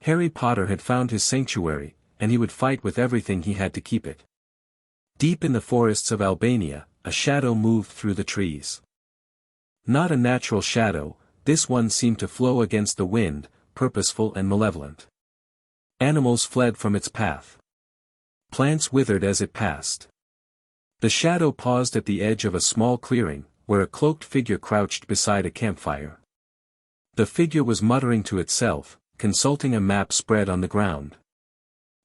Harry Potter had found his sanctuary, and he would fight with everything he had to keep it. Deep in the forests of Albania, a shadow moved through the trees. Not a natural shadow, this one seemed to flow against the wind, purposeful and malevolent. Animals fled from its path. Plants withered as it passed. The shadow paused at the edge of a small clearing, where a cloaked figure crouched beside a campfire. The figure was muttering to itself, consulting a map spread on the ground.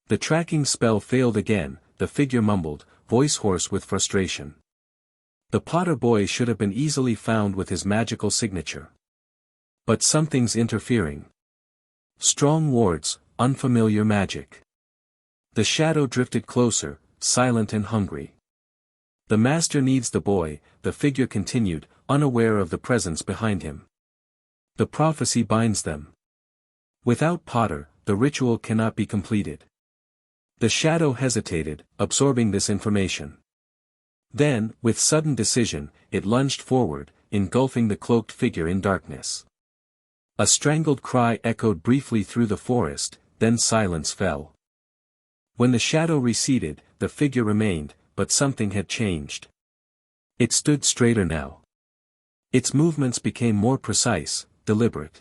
The tracking spell failed again, the figure mumbled, voice hoarse with frustration. The Potter boy should have been easily found with his magical signature. But something's interfering. Strong wards, unfamiliar magic. The shadow drifted closer, silent and hungry. The master needs the boy, the figure continued, unaware of the presence behind him. The prophecy binds them. Without Potter, the ritual cannot be completed. The shadow hesitated, absorbing this information. Then, with sudden decision, it lunged forward, engulfing the cloaked figure in darkness. A strangled cry echoed briefly through the forest, then silence fell. When the shadow receded, the figure remained, but something had changed. It stood straighter now. Its movements became more precise, deliberate.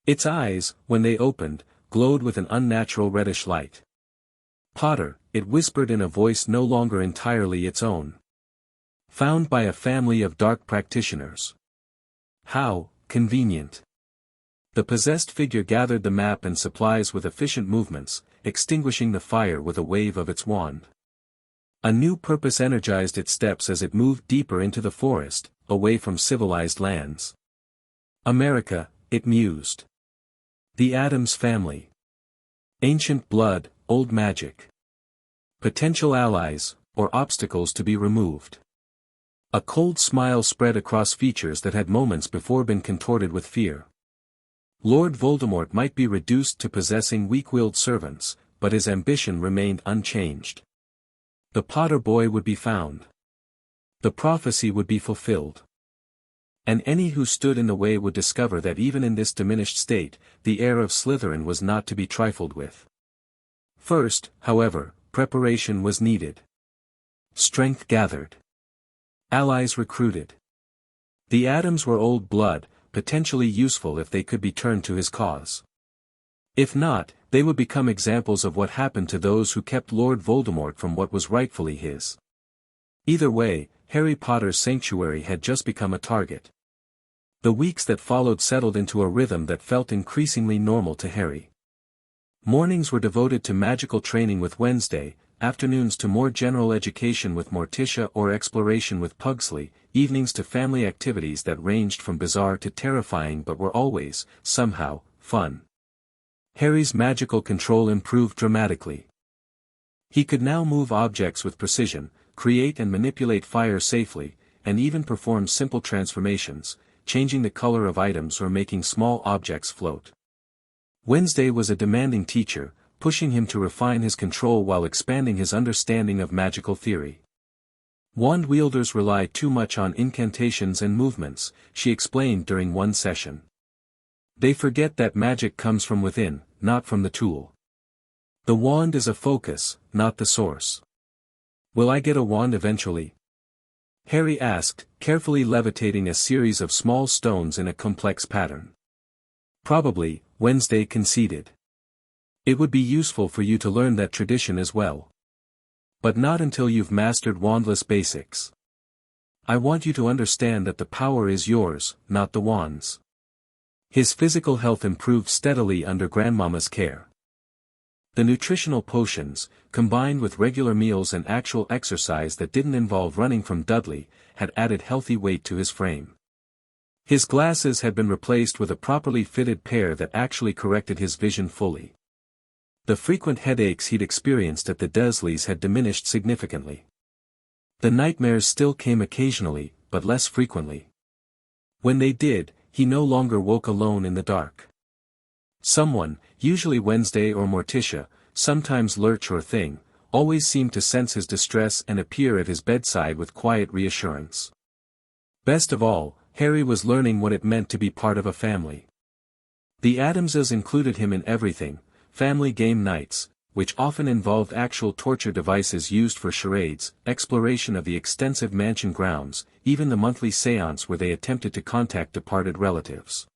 Its eyes, when they opened, glowed with an unnatural reddish light. Potter, it whispered in a voice no longer entirely its own. Found by a family of dark practitioners. How convenient. The possessed figure gathered the map and supplies with efficient movements, extinguishing the fire with a wave of its wand. A new purpose energized its steps as it moved deeper into the forest, away from civilized lands. America, it mused. The Addams family. Ancient blood, old magic. Potential allies, or obstacles to be removed. A cold smile spread across features that had moments before been contorted with fear. Lord Voldemort might be reduced to possessing weak-willed servants, but his ambition remained unchanged. The Potter boy would be found. The prophecy would be fulfilled. And any who stood in the way would discover that even in this diminished state, the heir of Slytherin was not to be trifled with. First, however, preparation was needed. Strength gathered. Allies recruited. The Adams were old blood, potentially useful if they could be turned to his cause. If not, they would become examples of what happened to those who kept Lord Voldemort from what was rightfully his. Either way, Harry Potter's sanctuary had just become a target. The weeks that followed settled into a rhythm that felt increasingly normal to Harry. Mornings were devoted to magical training with Wednesday, afternoons to more general education with Morticia or exploration with Pugsley, evenings to family activities that ranged from bizarre to terrifying but were always, somehow, fun. Harry's magical control improved dramatically. He could now move objects with precision, create and manipulate fire safely, and even perform simple transformations, changing the color of items or making small objects float. Wednesday was a demanding teacher, pushing him to refine his control while expanding his understanding of magical theory. Wand wielders rely too much on incantations and movements, she explained during one session. They forget that magic comes from within, not from the tool. The wand is a focus, not the source. Will I get a wand eventually? Harry asked, carefully levitating a series of small stones in a complex pattern. Probably, Wednesday conceded. It would be useful for you to learn that tradition as well. But not until you've mastered wandless basics. I want you to understand that the power is yours, not the wand's. His physical health improved steadily under Grandmama's care. The nutritional potions, combined with regular meals and actual exercise that didn't involve running from Dudley, had added healthy weight to his frame. His glasses had been replaced with a properly fitted pair that actually corrected his vision fully. The frequent headaches he'd experienced at the Dursleys had diminished significantly. The nightmares still came occasionally, but less frequently. When they did, he no longer woke alone in the dark. Someone, usually Wednesday or Morticia, sometimes Lurch or Thing, always seemed to sense his distress and appear at his bedside with quiet reassurance. Best of all, Harry was learning what it meant to be part of a family. The Adamses included him in everything: family game nights, which often involved actual torture devices used for charades, exploration of the extensive mansion grounds, even the monthly séance where they attempted to contact departed relatives.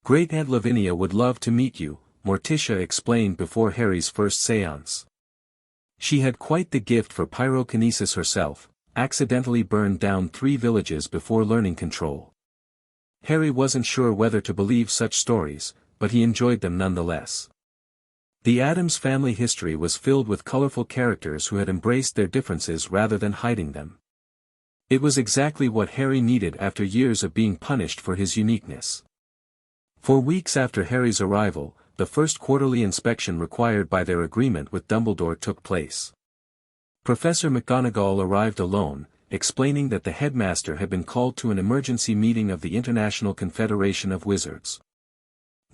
Great Aunt Lavinia would love to meet you, Morticia explained before Harry's first séance. She had quite the gift for pyrokinesis herself, accidentally burned down 3 villages before learning control. Harry wasn't sure whether to believe such stories, but he enjoyed them nonetheless. The Addams family history was filled with colorful characters who had embraced their differences rather than hiding them. It was exactly what Harry needed after years of being punished for his uniqueness. For weeks after Harry's arrival, the first quarterly inspection required by their agreement with Dumbledore took place. Professor McGonagall arrived alone, explaining that the headmaster had been called to an emergency meeting of the International Confederation of Wizards.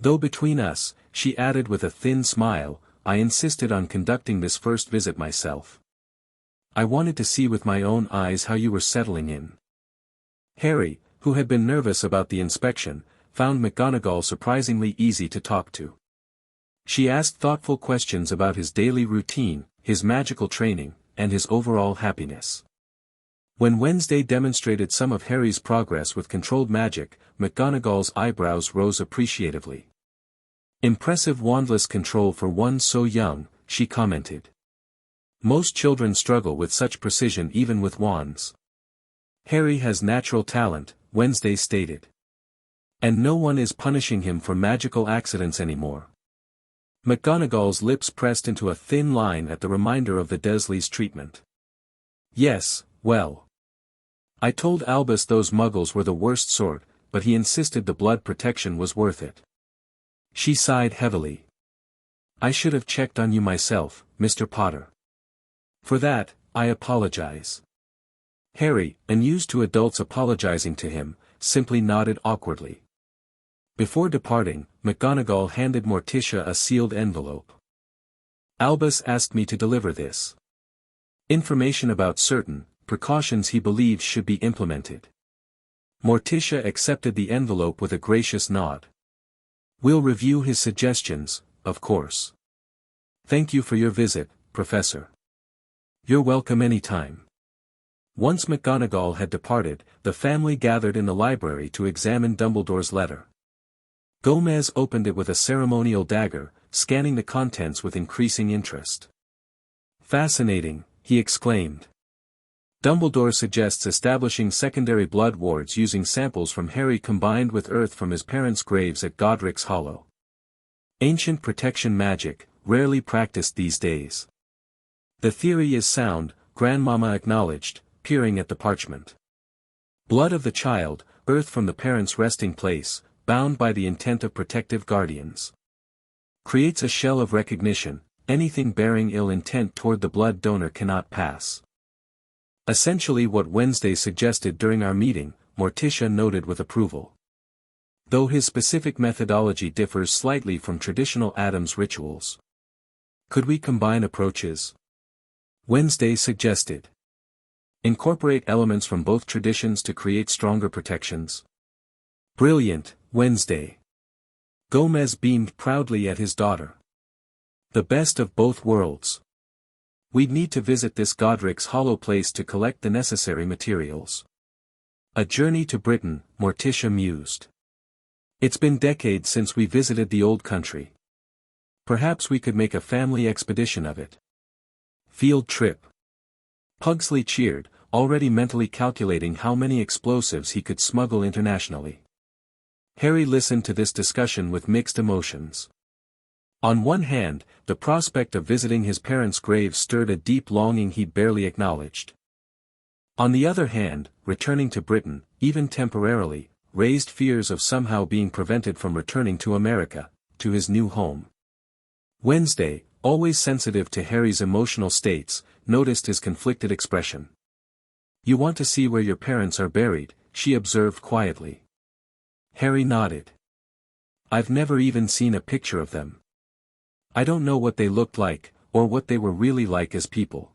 Though between us, she added with a thin smile, I insisted on conducting this first visit myself. I wanted to see with my own eyes how you were settling in. Harry, who had been nervous about the inspection, found McGonagall surprisingly easy to talk to. She asked thoughtful questions about his daily routine, his magical training, and his overall happiness. When Wednesday demonstrated some of Harry's progress with controlled magic, McGonagall's eyebrows rose appreciatively. Impressive wandless control for one so young, she commented. Most children struggle with such precision even with wands. Harry has natural talent, Wednesday stated. And no one is punishing him for magical accidents anymore. McGonagall's lips pressed into a thin line at the reminder of the Dursleys' treatment. Yes, well. I told Albus those muggles were the worst sort, but he insisted the blood protection was worth it. She sighed heavily. I should have checked on you myself, Mr. Potter. For that, I apologize. Harry, unused to adults apologizing to him, simply nodded awkwardly. Before departing, McGonagall handed Morticia a sealed envelope. Albus asked me to deliver this. Information about certain precautions he believes should be implemented. Morticia accepted the envelope with a gracious nod. We'll review his suggestions, of course. Thank you for your visit, Professor. You're welcome anytime. Once McGonagall had departed, the family gathered in the library to examine Dumbledore's letter. Gomez opened it with a ceremonial dagger, scanning the contents with increasing interest. Fascinating, he exclaimed. Dumbledore suggests establishing secondary blood wards using samples from Harry combined with earth from his parents' graves at Godric's Hollow. Ancient protection magic, rarely practiced these days. The theory is sound, Grandmama acknowledged, peering at the parchment. Blood of the child, earth from the parents' resting place, bound by the intent of protective guardians. Creates a shell of recognition, anything bearing ill intent toward the blood donor cannot pass. Essentially what Wednesday suggested during our meeting, Morticia noted with approval. Though his specific methodology differs slightly from traditional Adams rituals. Could we combine approaches? Wednesday suggested. Incorporate elements from both traditions to create stronger protections. Brilliant, Wednesday. Gomez beamed proudly at his daughter. The best of both worlds. We'd need to visit this Godric's Hollow place to collect the necessary materials. A journey to Britain, Morticia mused. It's been decades since we visited the old country. Perhaps we could make a family expedition of it. Field trip. Pugsley cheered, already mentally calculating how many explosives he could smuggle internationally. Harry listened to this discussion with mixed emotions. On one hand, the prospect of visiting his parents' graves stirred a deep longing he barely acknowledged. On the other hand, returning to Britain, even temporarily, raised fears of somehow being prevented from returning to America, to his new home. Wednesday, always sensitive to Harry's emotional states, noticed his conflicted expression. You want to see where your parents are buried, she observed quietly. Harry nodded. I've never even seen a picture of them. I don't know what they looked like, or what they were really like as people.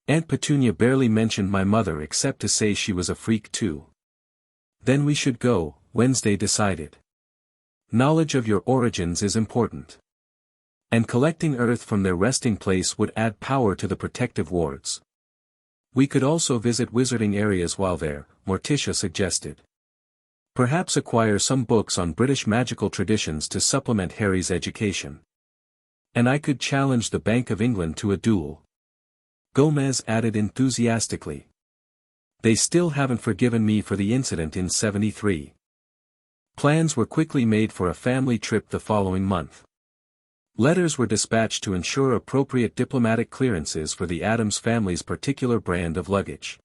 Aunt Petunia barely mentioned my mother except to say she was a freak too. Then we should go, Wednesday decided. Knowledge of your origins is important. And collecting earth from their resting place would add power to the protective wards. We could also visit wizarding areas while there, Morticia suggested. Perhaps acquire some books on British magical traditions to supplement Harry's education. And I could challenge the Bank of England to a duel. Gomez added enthusiastically. They still haven't forgiven me for the incident in '73. Plans were quickly made for a family trip the following month. Letters were dispatched to ensure appropriate diplomatic clearances for the Addams family's particular brand of luggage.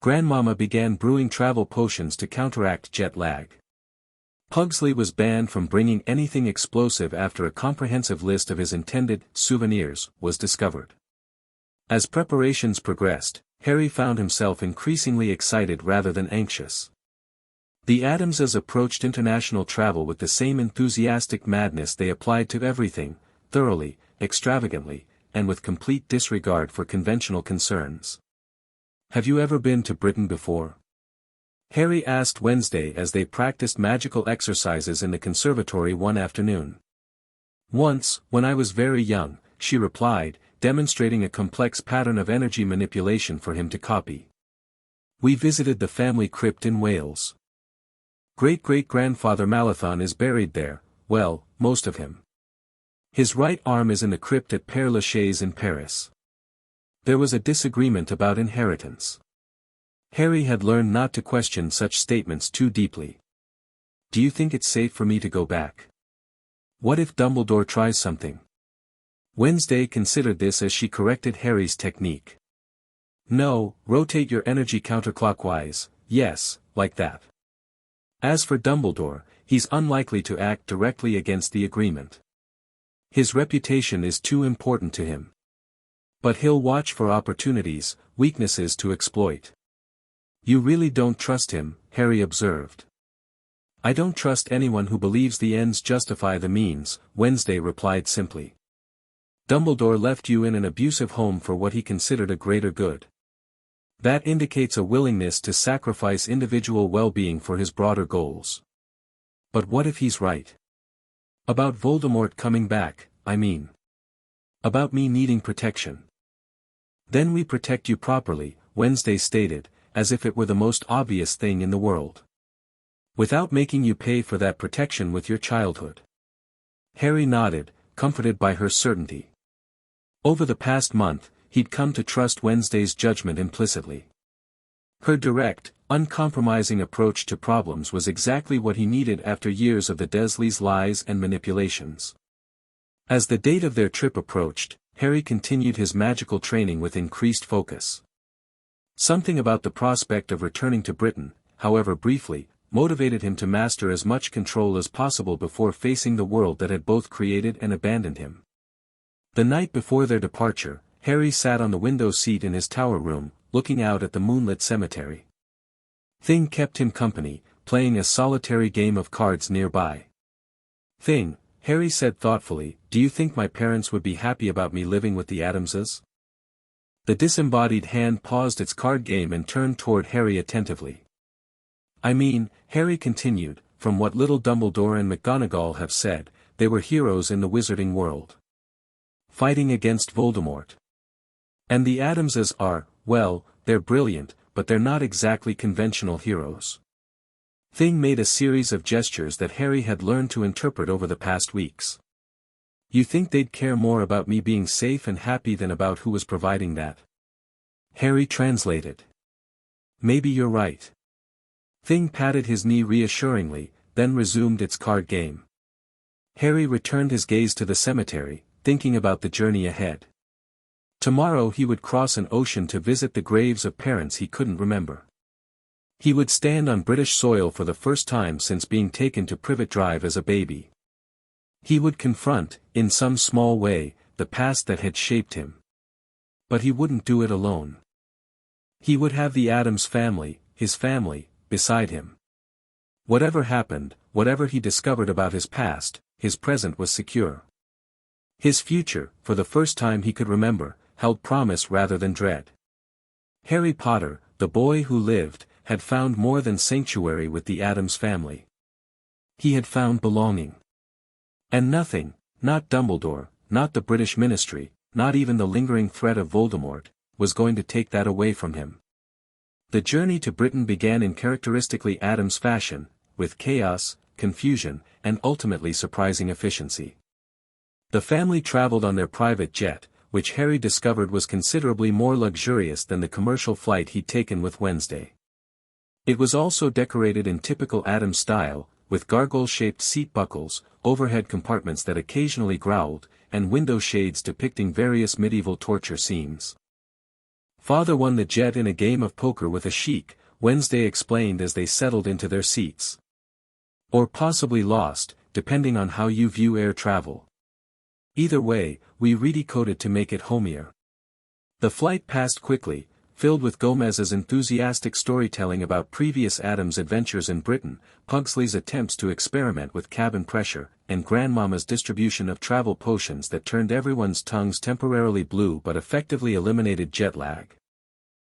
Grandmama began brewing travel potions to counteract jet lag. Pugsley was banned from bringing anything explosive after a comprehensive list of his intended souvenirs was discovered. As preparations progressed, Harry found himself increasingly excited rather than anxious. The Addamses approached international travel with the same enthusiastic madness they applied to everything, thoroughly, extravagantly, and with complete disregard for conventional concerns. Have you ever been to Britain before? Harry asked Wednesday as they practiced magical exercises in the conservatory one afternoon. Once, when I was very young, she replied, demonstrating a complex pattern of energy manipulation for him to copy. We visited the family crypt in Wales. Great-great-grandfather Malathon is buried there, well, most of him. His right arm is in the crypt at Père Lachaise in Paris. There was a disagreement about inheritance. Harry had learned not to question such statements too deeply. Do you think it's safe for me to go back? What if Dumbledore tries something? Wednesday considered this as she corrected Harry's technique. No, rotate your energy counterclockwise, yes, like that. As for Dumbledore, he's unlikely to act directly against the agreement. His reputation is too important to him. But he'll watch for opportunities, weaknesses to exploit. You really don't trust him, Harry observed. I don't trust anyone who believes the ends justify the means, Wednesday replied simply. Dumbledore left you in an abusive home for what he considered a greater good. That indicates a willingness to sacrifice individual well-being for his broader goals. But what if he's right? About Voldemort coming back, I mean. About me needing protection. Then we protect you properly, Wednesday stated, as if it were the most obvious thing in the world. Without making you pay for that protection with your childhood. Harry nodded, comforted by her certainty. Over the past month, he'd come to trust Wednesday's judgment implicitly. Her direct, uncompromising approach to problems was exactly what he needed after years of the Dursleys' lies and manipulations. As the date of their trip approached, Harry continued his magical training with increased focus. Something about the prospect of returning to Britain, however briefly, motivated him to master as much control as possible before facing the world that had both created and abandoned him. The night before their departure, Harry sat on the window seat in his tower room, looking out at the moonlit cemetery. Thing kept him company, playing a solitary game of cards nearby. Thing, Harry said thoughtfully, do you think my parents would be happy about me living with the Adamses? The disembodied hand paused its card game and turned toward Harry attentively. I mean, Harry continued, from what little Dumbledore and McGonagall have said, they were heroes in the wizarding world. Fighting against Voldemort. And the Adamses are, well, they're brilliant, but they're not exactly conventional heroes. Thing made a series of gestures that Harry had learned to interpret over the past weeks. You think they'd care more about me being safe and happy than about who was providing that? Harry translated. Maybe you're right. Thing patted his knee reassuringly, then resumed its card game. Harry returned his gaze to the cemetery, thinking about the journey ahead. Tomorrow he would cross an ocean to visit the graves of parents he couldn't remember. He would stand on British soil for the first time since being taken to Privet Drive as a baby. He would confront, in some small way, the past that had shaped him. But he wouldn't do it alone. He would have the Addams family, his family, beside him. Whatever happened, whatever he discovered about his past, his present was secure. His future, for the first time he could remember, held promise rather than dread. Harry Potter, the boy who lived, had found more than sanctuary with the Addams family. He had found belonging. And nothing, not Dumbledore, not the British ministry, not even the lingering threat of Voldemort, was going to take that away from him. The journey to Britain began in characteristically Addams fashion, with chaos, confusion, and ultimately surprising efficiency. The family traveled on their private jet, which Harry discovered was considerably more luxurious than the commercial flight he'd taken with Wednesday. It was also decorated in typical Addams style, with gargoyle-shaped seat buckles, overhead compartments that occasionally growled, and window shades depicting various medieval torture scenes. Father won the jet in a game of poker with a sheik, Wednesday explained as they settled into their seats. Or possibly lost, depending on how you view air travel. Either way, we redecoded to make it homier. The flight passed quickly, filled with Gomez's enthusiastic storytelling about previous Addams adventures in Britain, Pugsley's attempts to experiment with cabin pressure, and Grandmama's distribution of travel potions that turned everyone's tongues temporarily blue but effectively eliminated jet lag.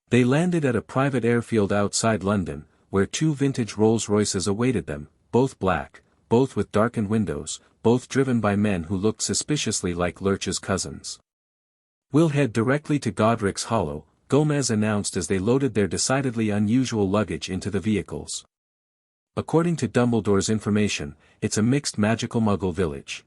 They landed at a private airfield outside London, where two vintage Rolls-Royces awaited them, both black, both with darkened windows, both driven by men who looked suspiciously like Lurch's cousins. "We'll head directly to Godric's Hollow," Gomez announced as they loaded their decidedly unusual luggage into the vehicles. According to Dumbledore's information, it's a mixed magical muggle village.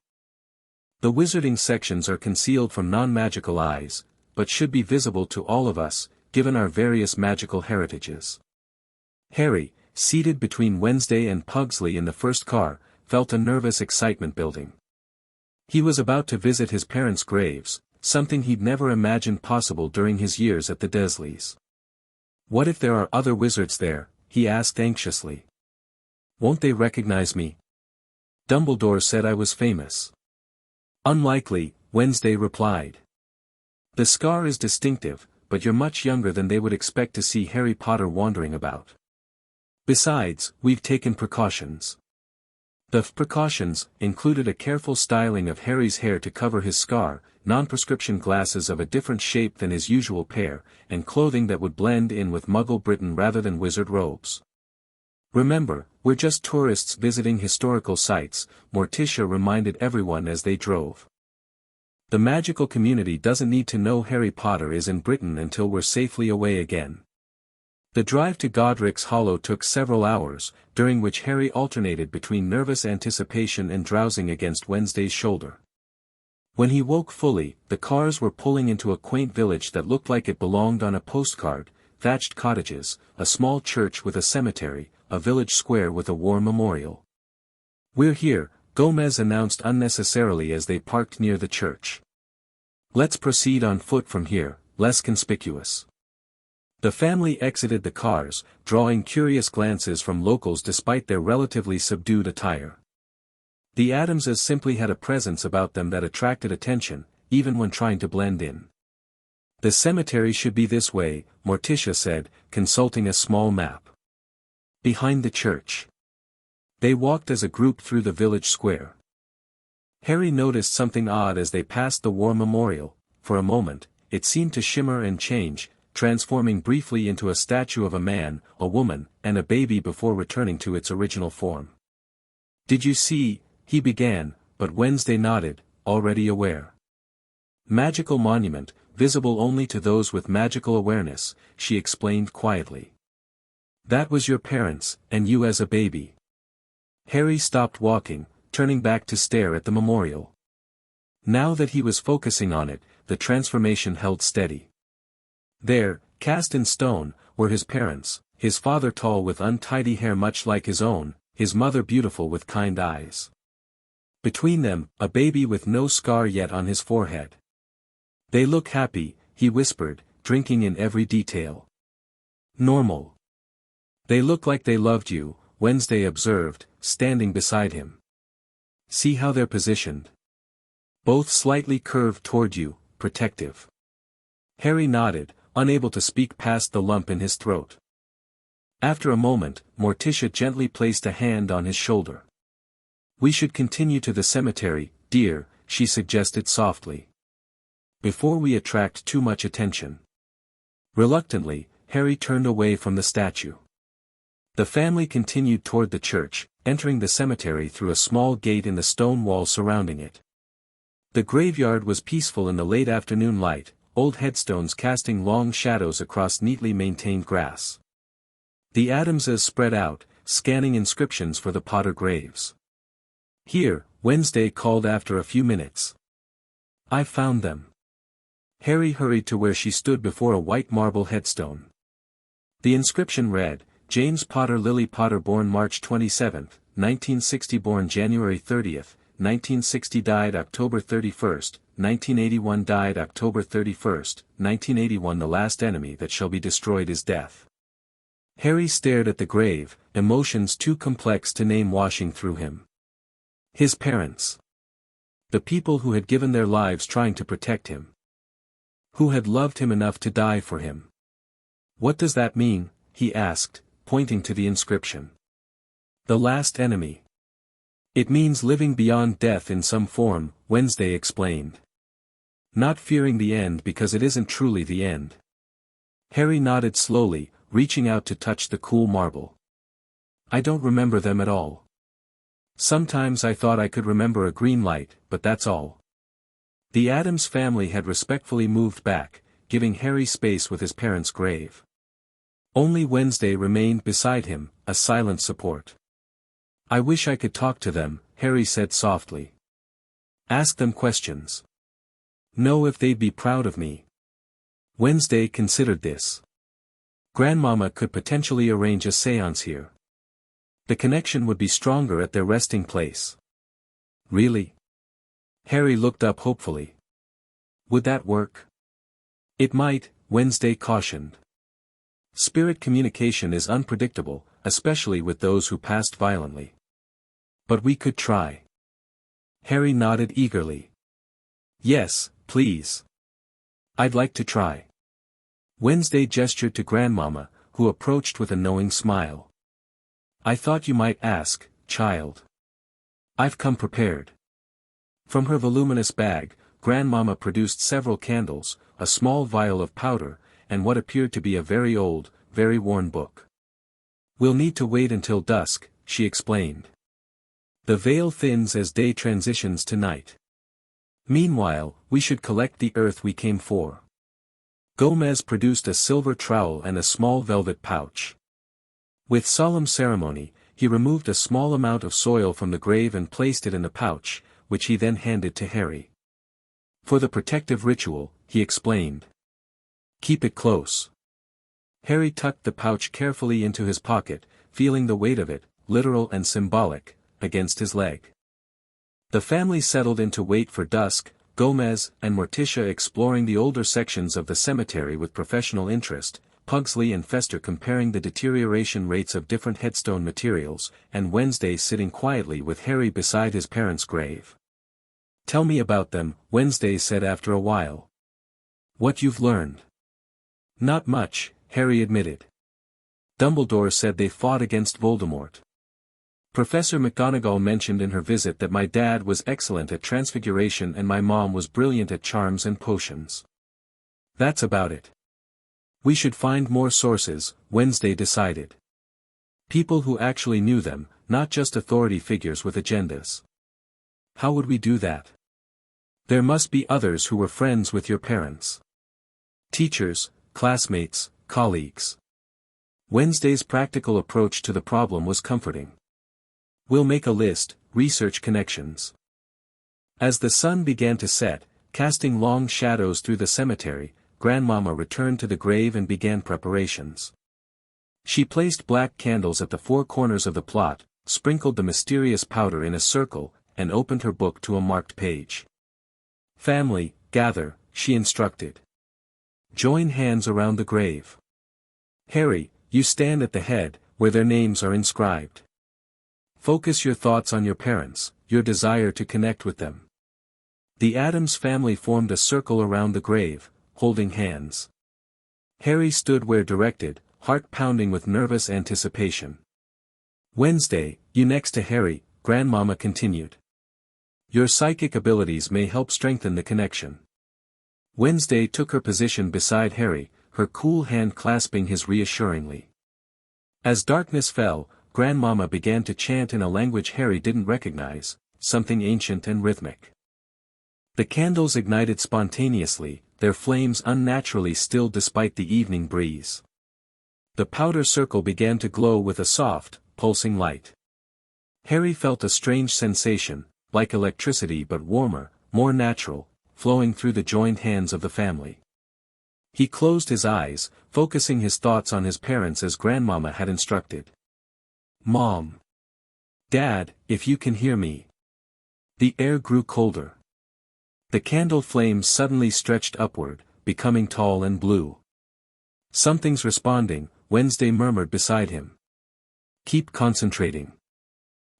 The wizarding sections are concealed from non-magical eyes, but should be visible to all of us, given our various magical heritages. Harry, seated between Wednesday and Pugsley in the first car, felt a nervous excitement building. He was about to visit his parents' graves, something he'd never imagined possible during his years at the Dursleys. What if there are other wizards there, he asked anxiously. Won't they recognize me? Dumbledore said I was famous. Unlikely, Wednesday replied. The scar is distinctive, but you're much younger than they would expect to see Harry Potter wandering about. Besides, we've taken precautions. The precautions included a careful styling of Harry's hair to cover his scar, non-prescription glasses of a different shape than his usual pair, and clothing that would blend in with Muggle Britain rather than wizard robes. "Remember, we're just tourists visiting historical sites," Morticia reminded everyone as they drove. "The magical community doesn't need to know Harry Potter is in Britain until we're safely away again." The drive to Godric's Hollow took several hours, during which Harry alternated between nervous anticipation and drowsing against Wednesday's shoulder. When he woke fully, the cars were pulling into a quaint village that looked like it belonged on a postcard: thatched cottages, a small church with a cemetery, a village square with a war memorial. "We're here," Gomez announced unnecessarily as they parked near the church. "Let's proceed on foot from here, less conspicuous." The family exited the cars, drawing curious glances from locals despite their relatively subdued attire. The Adamses simply had a presence about them that attracted attention, even when trying to blend in. "The cemetery should be this way," Morticia said, consulting a small map. "Behind the church." They walked as a group through the village square. Harry noticed something odd as they passed the war memorial. For a moment, it seemed to shimmer and change, transforming briefly into a statue of a man, a woman, and a baby before returning to its original form. "Did you see?" he began, but Wednesday nodded, already aware. "Magical monument, visible only to those with magical awareness," she explained quietly. "That was your parents, and you as a baby." Harry stopped walking, turning back to stare at the memorial. Now that he was focusing on it, the transformation held steady. There, cast in stone, were his parents, his father tall with untidy hair much like his own, his mother beautiful with kind eyes. Between them, a baby with no scar yet on his forehead. "They look happy," he whispered, drinking in every detail. "Normal. They look like they loved you," Wednesday observed, standing beside him. "See how they're positioned. Both slightly curved toward you, protective." Harry nodded, unable to speak past the lump in his throat. After a moment, Morticia gently placed a hand on his shoulder. "We should continue to the cemetery, dear," she suggested softly. "Before we attract too much attention." Reluctantly, Harry turned away from the statue. The family continued toward the church, entering the cemetery through a small gate in the stone wall surrounding it. The graveyard was peaceful in the late afternoon light, old headstones casting long shadows across neatly maintained grass. The Adamses spread out, scanning inscriptions for the Potter graves. "Here," Wednesday called after a few minutes. "I found them." Harry hurried to where she stood before a white marble headstone. The inscription read, "James Potter, Lily Potter, born March 27, 1960, born January 30, 1960, died October 31, 1981, died October 31, 1981. The last enemy that shall be destroyed is death." Harry stared at the grave, emotions too complex to name washing through him. His parents. The people who had given their lives trying to protect him. Who had loved him enough to die for him. "What does that mean?" he asked, pointing to the inscription. "The last enemy." "It means living beyond death in some form," Wednesday explained. "Not fearing the end because it isn't truly the end." Harry nodded slowly, reaching out to touch the cool marble. "I don't remember them at all. Sometimes I thought I could remember a green light, but that's all." The Addams family had respectfully moved back, giving Harry space with his parents' grave. Only Wednesday remained beside him, a silent support. "I wish I could talk to them," Harry said softly. "Ask them questions. Know if they'd be proud of me." Wednesday considered this. Grandmama could potentially arrange a séance here. The connection would be stronger at their resting place. "Really?" Harry looked up hopefully. "Would that work?" "It might," Wednesday cautioned. "Spirit communication is unpredictable, especially with those who passed violently. But we could try." Harry nodded eagerly. "Yes, please. I'd like to try." Wednesday gestured to Grandmama, who approached with a knowing smile. "I thought you might ask, child." I've come prepared. From her voluminous bag, Grandmama produced several candles, a small vial of powder, and what appeared to be a very old, very worn book. We'll need to wait until dusk, she explained. The veil thins as day transitions to night. Meanwhile, we should collect the earth we came for. Gomez produced a silver trowel and a small velvet pouch. With solemn ceremony, he removed a small amount of soil from the grave and placed it in the pouch, which he then handed to Harry. For the protective ritual, he explained. Keep it close. Harry tucked the pouch carefully into his pocket, feeling the weight of it, literal and symbolic, against his leg. The family settled in to wait for dusk, Gomez and Morticia exploring the older sections of the cemetery with professional interest, Pugsley and Fester comparing the deterioration rates of different headstone materials, and Wednesday sitting quietly with Harry beside his parents' grave. Tell me about them, Wednesday said after a while. What you've learned. Not much, Harry admitted. Dumbledore said they fought against Voldemort. Professor McGonagall mentioned in her visit that my dad was excellent at transfiguration and my mom was brilliant at charms and potions. That's about it. We should find more sources, Wednesday decided. People who actually knew them, not just authority figures with agendas. How would we do that? There must be others who were friends with your parents. Teachers, classmates, colleagues. Wednesday's practical approach to the problem was comforting. We'll make a list, research connections. As the sun began to set, casting long shadows through the cemetery, Grandmama returned to the grave and began preparations. She placed black candles at the four corners of the plot, sprinkled the mysterious powder in a circle, and opened her book to a marked page. Family, gather, she instructed. Join hands around the grave. Harry, you stand at the head, where their names are inscribed. Focus your thoughts on your parents, your desire to connect with them. The Addams family formed a circle around the grave, holding hands. Harry stood where directed, heart pounding with nervous anticipation. Wednesday, you next to Harry, Grandmama continued. Your psychic abilities may help strengthen the connection. Wednesday took her position beside Harry, her cool hand clasping his reassuringly. As darkness fell, Grandmama began to chant in a language Harry didn't recognize, something ancient and rhythmic. The candles ignited spontaneously, their flames unnaturally still despite the evening breeze. The powder circle began to glow with a soft, pulsing light. Harry felt a strange sensation, like electricity but warmer, more natural, flowing through the joined hands of the family. He closed his eyes, focusing his thoughts on his parents as Grandmama had instructed. Mom. Dad, if you can hear me. The air grew colder. The candle flames suddenly stretched upward, becoming tall and blue. Something's responding, Wednesday murmured beside him. Keep concentrating.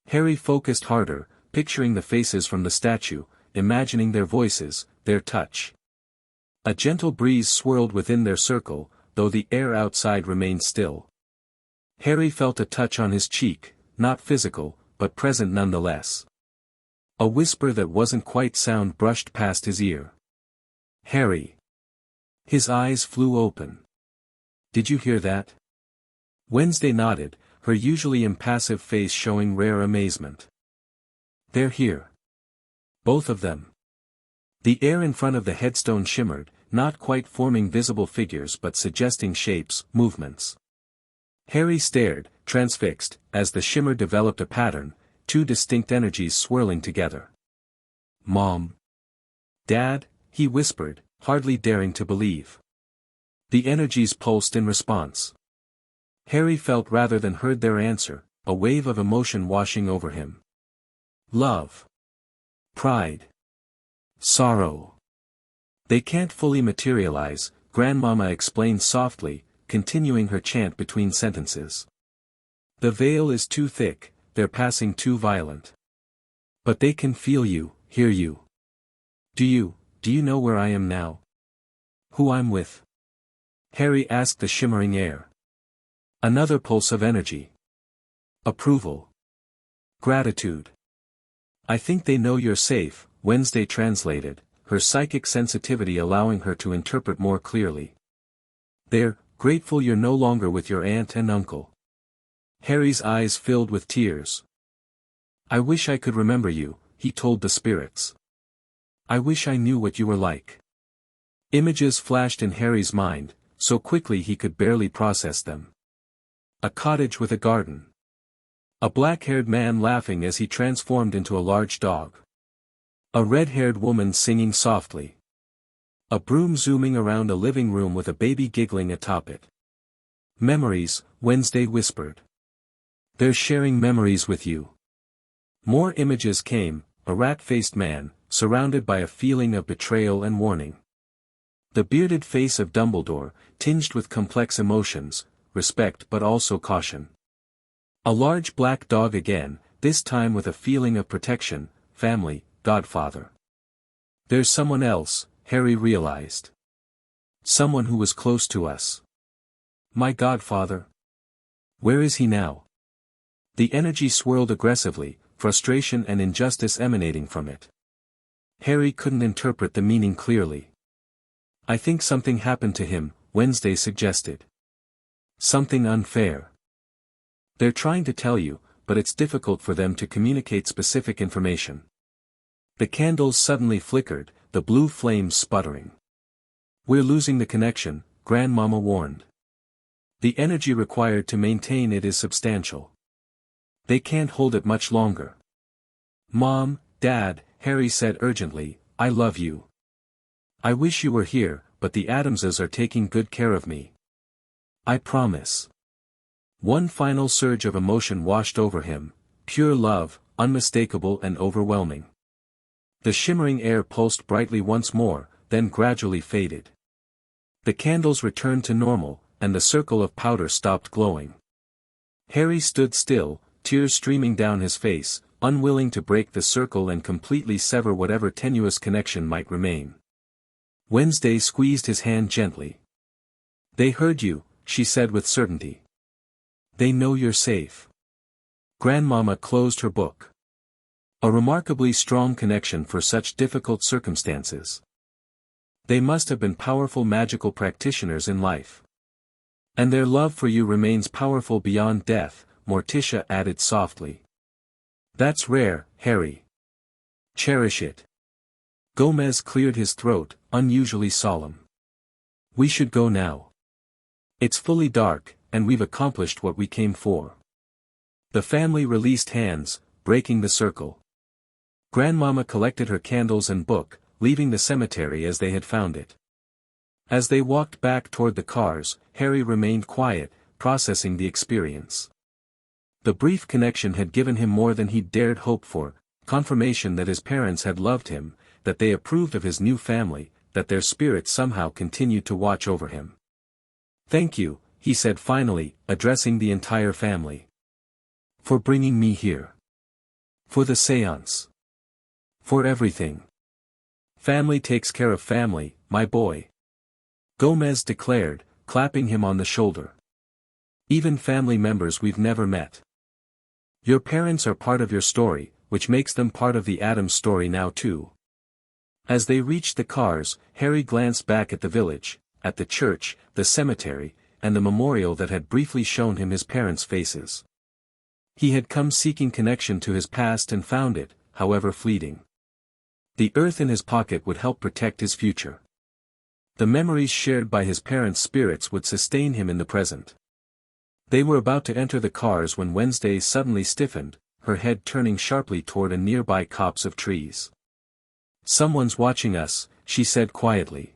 Harry focused harder, picturing the faces from the statue, imagining their voices, their touch. A gentle breeze swirled within their circle, though the air outside remained still. Harry felt a touch on his cheek, not physical, but present nonetheless. A whisper that wasn't quite sound brushed past his ear. Harry. His eyes flew open. Did you hear that? Wednesday nodded, her usually impassive face showing rare amazement. They're here. Both of them. The air in front of the headstone shimmered, not quite forming visible figures but suggesting shapes, movements. Harry stared, transfixed, as the shimmer developed a pattern, two distinct energies swirling together. Mom. Dad, he whispered, hardly daring to believe. The energies pulsed in response. Harry felt rather than heard their answer, a wave of emotion washing over him. Love. Pride. Sorrow. They can't fully materialize, Grandmama explained softly, continuing her chant between sentences. The veil is too thick, their passing too violent. But they can feel you, hear you. Do you know where I am now? Who I'm with? Harry asked the shimmering air. Another pulse of energy. Approval. Gratitude. I think they know you're safe, Wednesday translated, her psychic sensitivity allowing her to interpret more clearly. They're grateful you're no longer with your aunt and uncle. Harry's eyes filled with tears. I wish I could remember you, he told the spirits. I wish I knew what you were like. Images flashed in Harry's mind, so quickly he could barely process them. A cottage with a garden. A black-haired man laughing as he transformed into a large dog. A red-haired woman singing softly. A broom zooming around a living room with a baby giggling atop it. Memories, Wednesday whispered. They're sharing memories with you. More images came, a rat-faced man, surrounded by a feeling of betrayal and warning. The bearded face of Dumbledore, tinged with complex emotions, respect but also caution. A large black dog again, this time with a feeling of protection, family, godfather. There's someone else, Harry realized. Someone who was close to us. My godfather. Where is he now? The energy swirled aggressively, frustration and injustice emanating from it. Harry couldn't interpret the meaning clearly. I think something happened to him, Wednesday suggested. Something unfair. They're trying to tell you, but it's difficult for them to communicate specific information. The candles suddenly flickered, the blue flames sputtering. We're losing the connection, Grandmama warned. The energy required to maintain it is substantial. They can't hold it much longer. Mom, Dad, Harry said urgently, I love you. I wish you were here, but the Adamses are taking good care of me. I promise. One final surge of emotion washed over him, pure love, unmistakable and overwhelming. The shimmering air pulsed brightly once more, then gradually faded. The candles returned to normal, and the circle of powder stopped glowing. Harry stood still, tears streaming down his face, unwilling to break the circle and completely sever whatever tenuous connection might remain. Wednesday squeezed his hand gently. They heard you, she said with certainty. They know you're safe. Grandmama closed her book. A remarkably strong connection for such difficult circumstances. They must have been powerful magical practitioners in life. And their love for you remains powerful beyond death, Morticia added softly. That's rare, Harry. Cherish it. Gomez cleared his throat, unusually solemn. We should go now. It's fully dark, and we've accomplished what we came for. The family released hands, breaking the circle. Grandmama collected her candles and book, leaving the cemetery as they had found it. As they walked back toward the cars, Harry remained quiet, processing the experience. The brief connection had given him more than he'd dared hope for, confirmation that his parents had loved him, that they approved of his new family, that their spirits somehow continued to watch over him. Thank you, he said finally, addressing the entire family. For bringing me here. For the séance. For everything. Family takes care of family, my boy. Gomez declared, clapping him on the shoulder. Even family members we've never met. Your parents are part of your story, which makes them part of the Addams story now too. As they reached the cars, Harry glanced back at the village, at the church, the cemetery, and the memorial that had briefly shown him his parents' faces. He had come seeking connection to his past and found it, however fleeting. The earth in his pocket would help protect his future. The memories shared by his parents' spirits would sustain him in the present. They were about to enter the cars when Wednesday suddenly stiffened, her head turning sharply toward a nearby copse of trees. Someone's watching us, she said quietly.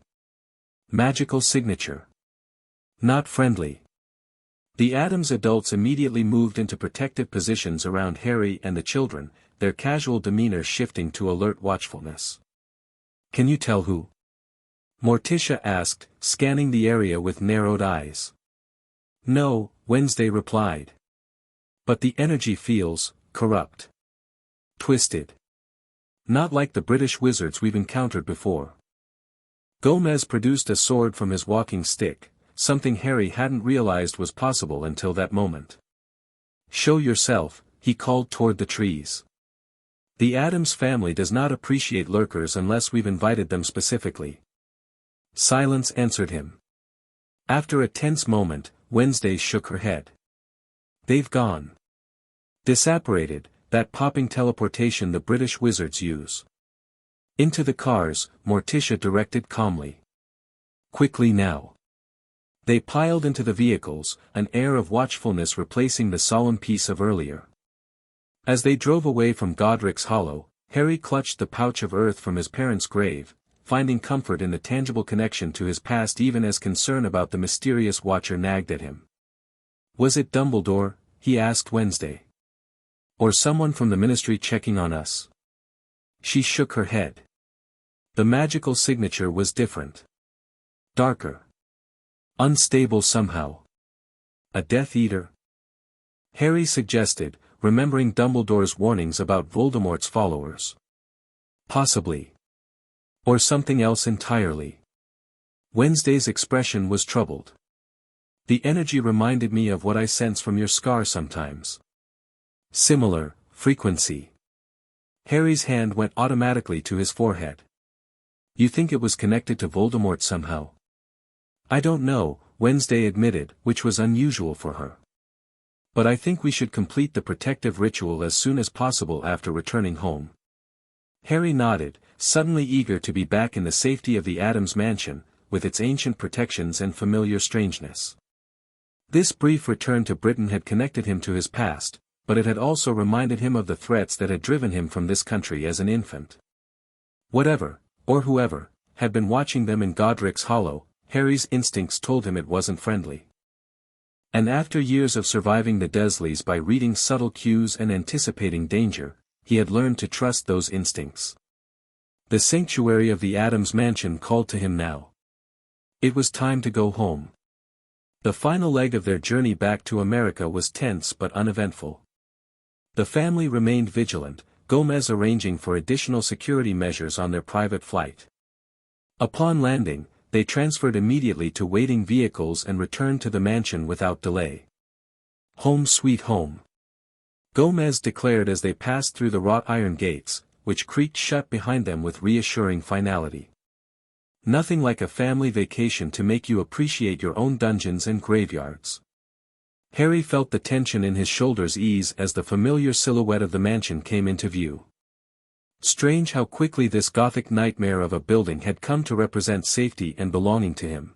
Magical signature. Not friendly. The Addams adults immediately moved into protective positions around Harry and the children, their casual demeanor shifting to alert watchfulness. Can you tell who? Morticia asked, scanning the area with narrowed eyes. No, Wednesday replied. But the energy feels corrupt. Twisted. Not like the British wizards we've encountered before. Gomez produced a sword from his walking stick, something Harry hadn't realized was possible until that moment. Show yourself, he called toward the trees. The Addams family does not appreciate lurkers unless we've invited them specifically. Silence answered him. After a tense moment, Wednesday shook her head. They've gone. Disapparated, that popping teleportation the British wizards use. Into the cars, Morticia directed calmly. Quickly now. They piled into the vehicles, an air of watchfulness replacing the solemn peace of earlier. As they drove away from Godric's Hollow, Harry clutched the pouch of earth from his parents' grave, finding comfort in the tangible connection to his past even as concern about the mysterious watcher nagged at him. Was it Dumbledore, he asked Wednesday. Or someone from the Ministry checking on us? She shook her head. The magical signature was different. Darker. Unstable somehow. A Death Eater? Harry suggested, remembering Dumbledore's warnings about Voldemort's followers. Possibly. Or something else entirely. Wednesday's expression was troubled. The energy reminded me of what I sense from your scar sometimes. Similar, frequency. Harry's hand went automatically to his forehead. You think it was connected to Voldemort somehow? I don't know, Wednesday admitted, which was unusual for her. But I think we should complete the protective ritual as soon as possible after returning home. Harry nodded, suddenly eager to be back in the safety of the Addams mansion, with its ancient protections and familiar strangeness. This brief return to Britain had connected him to his past, but it had also reminded him of the threats that had driven him from this country as an infant. Whatever, or whoever, had been watching them in Godric's Hollow, Harry's instincts told him it wasn't friendly. And after years of surviving the Dursleys by reading subtle cues and anticipating danger, he had learned to trust those instincts. The sanctuary of the Addams mansion called to him now. It was time to go home. The final leg of their journey back to America was tense but uneventful. The family remained vigilant, Gomez arranging for additional security measures on their private flight. Upon landing, they transferred immediately to waiting vehicles and returned to the mansion without delay. Home sweet home. Gomez declared as they passed through the wrought iron gates, which creaked shut behind them with reassuring finality. Nothing like a family vacation to make you appreciate your own dungeons and graveyards. Harry felt the tension in his shoulders ease as the familiar silhouette of the mansion came into view. Strange how quickly this Gothic nightmare of a building had come to represent safety and belonging to him.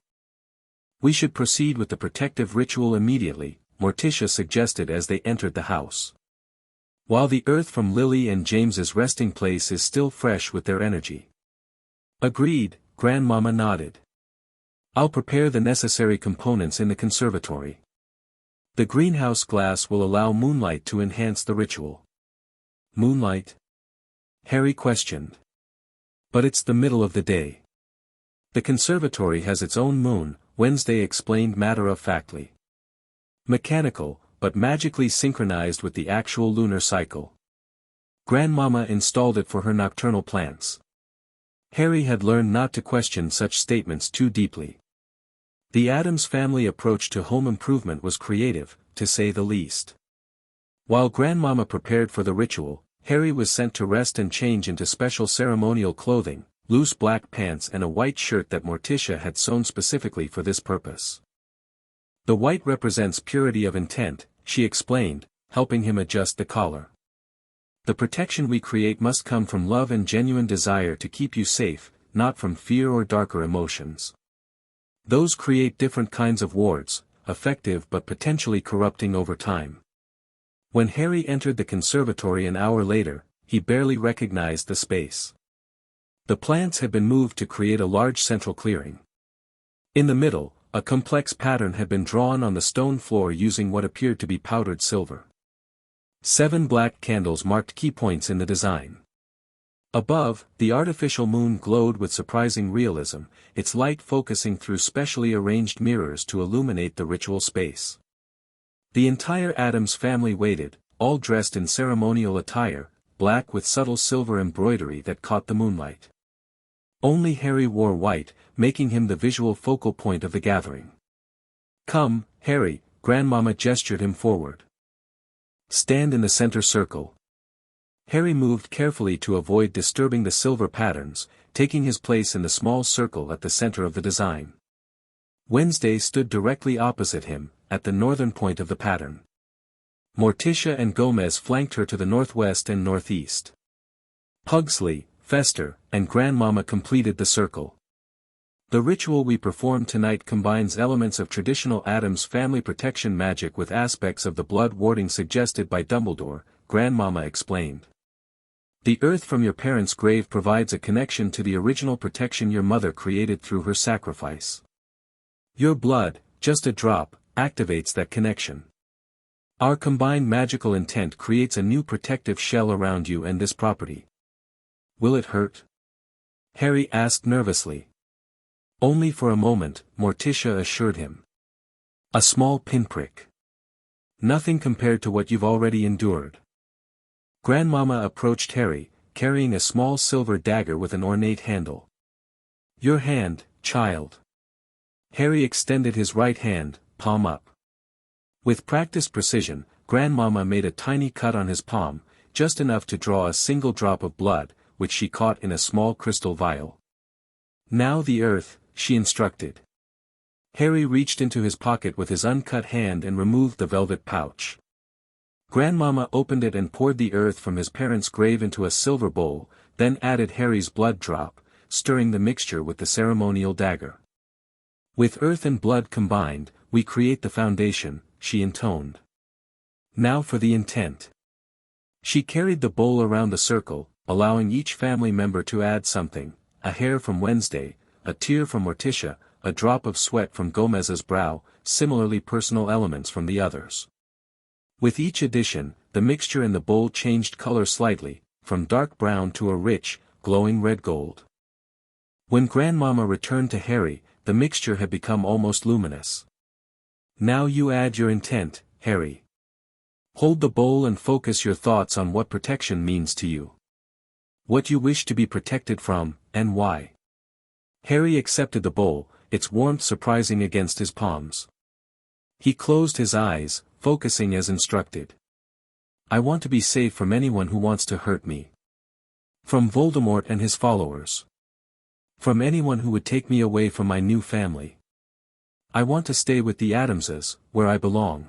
We should proceed with the protective ritual immediately, Morticia suggested as they entered the house. While the earth from Lily and James's resting place is still fresh with their energy. Agreed, Grandmama nodded. I'll prepare the necessary components in the conservatory. The greenhouse glass will allow moonlight to enhance the ritual. Moonlight? Harry questioned. But it's the middle of the day. The conservatory has its own moon, Wednesday explained matter-of-factly. Mechanical, but magically synchronized with the actual lunar cycle. Grandmama installed it for her nocturnal plants. Harry had learned not to question such statements too deeply. The Addams family approach to home improvement was creative, to say the least. While Grandmama prepared for the ritual, Harry was sent to rest and change into special ceremonial clothing, loose black pants and a white shirt that Morticia had sewn specifically for this purpose. The white represents purity of intent, she explained, helping him adjust the collar. The protection we create must come from love and genuine desire to keep you safe, not from fear or darker emotions. Those create different kinds of wards, effective but potentially corrupting over time. When Harry entered the conservatory an hour later, he barely recognized the space. The plants had been moved to create a large central clearing. In the middle, a complex pattern had been drawn on the stone floor using what appeared to be powdered silver. 7 black candles marked key points in the design. Above, the artificial moon glowed with surprising realism, its light focusing through specially arranged mirrors to illuminate the ritual space. The entire Addams family waited, all dressed in ceremonial attire, black with subtle silver embroidery that caught the moonlight. Only Harry wore white, making him the visual focal point of the gathering. Come, Harry, Grandmama gestured him forward. Stand in the center circle. Harry moved carefully to avoid disturbing the silver patterns, taking his place in the small circle at the center of the design. Wednesday stood directly opposite him, at the northern point of the pattern. Morticia and Gomez flanked her to the northwest and northeast. Pugsley, Fester, and Grandmama completed the circle. The ritual we perform tonight combines elements of traditional Addams family protection magic with aspects of the blood warding suggested by Dumbledore, Grandmama explained. The earth from your parents' grave provides a connection to the original protection your mother created through her sacrifice. Your blood, just a drop, activates that connection. Our combined magical intent creates a new protective shell around you and this property. Will it hurt? Harry asked nervously. Only for a moment, Morticia assured him. A small pinprick. Nothing compared to what you've already endured. Grandmama approached Harry, carrying a small silver dagger with an ornate handle. Your hand, child. Harry extended his right hand, palm up. With practiced precision, Grandmama made a tiny cut on his palm, just enough to draw a single drop of blood, which she caught in a small crystal vial. Now the earth, she instructed. Harry reached into his pocket with his uncut hand and removed the velvet pouch. Grandmama opened it and poured the earth from his parents' grave into a silver bowl, then added Harry's blood drop, stirring the mixture with the ceremonial dagger. With earth and blood combined, we create the foundation, she intoned. Now for the intent. She carried the bowl around the circle, allowing each family member to add something, a hair from Wednesday, a tear from Morticia, a drop of sweat from Gomez's brow, similarly personal elements from the others. With each addition, the mixture in the bowl changed color slightly, from dark brown to a rich, glowing red gold. When Grandmama returned to Harry, the mixture had become almost luminous. Now you add your intent, Harry. Hold the bowl and focus your thoughts on what protection means to you. What you wish to be protected from, and why. Harry accepted the bowl, its warmth surprising against his palms. He closed his eyes, focusing as instructed. I want to be safe from anyone who wants to hurt me. From Voldemort and his followers. From anyone who would take me away from my new family. I want to stay with the Addamses, where I belong.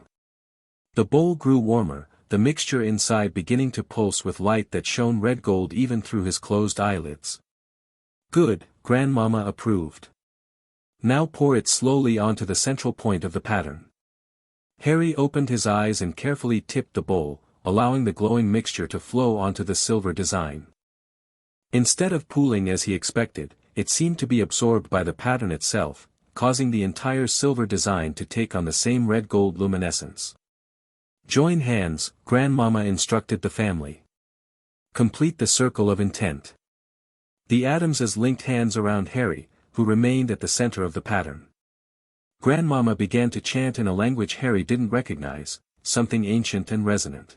The bowl grew warmer, the mixture inside beginning to pulse with light that shone red gold even through his closed eyelids. Good, Grandmama approved. Now pour it slowly onto the central point of the pattern. Harry opened his eyes and carefully tipped the bowl, allowing the glowing mixture to flow onto the silver design. Instead of pooling as he expected, it seemed to be absorbed by the pattern itself, causing the entire silver design to take on the same red-gold luminescence. Join hands, Grandmama instructed the family. Complete the circle of intent. The Addamses linked hands around Harry, who remained at the center of the pattern. Grandmama began to chant in a language Harry didn't recognize, something ancient and resonant.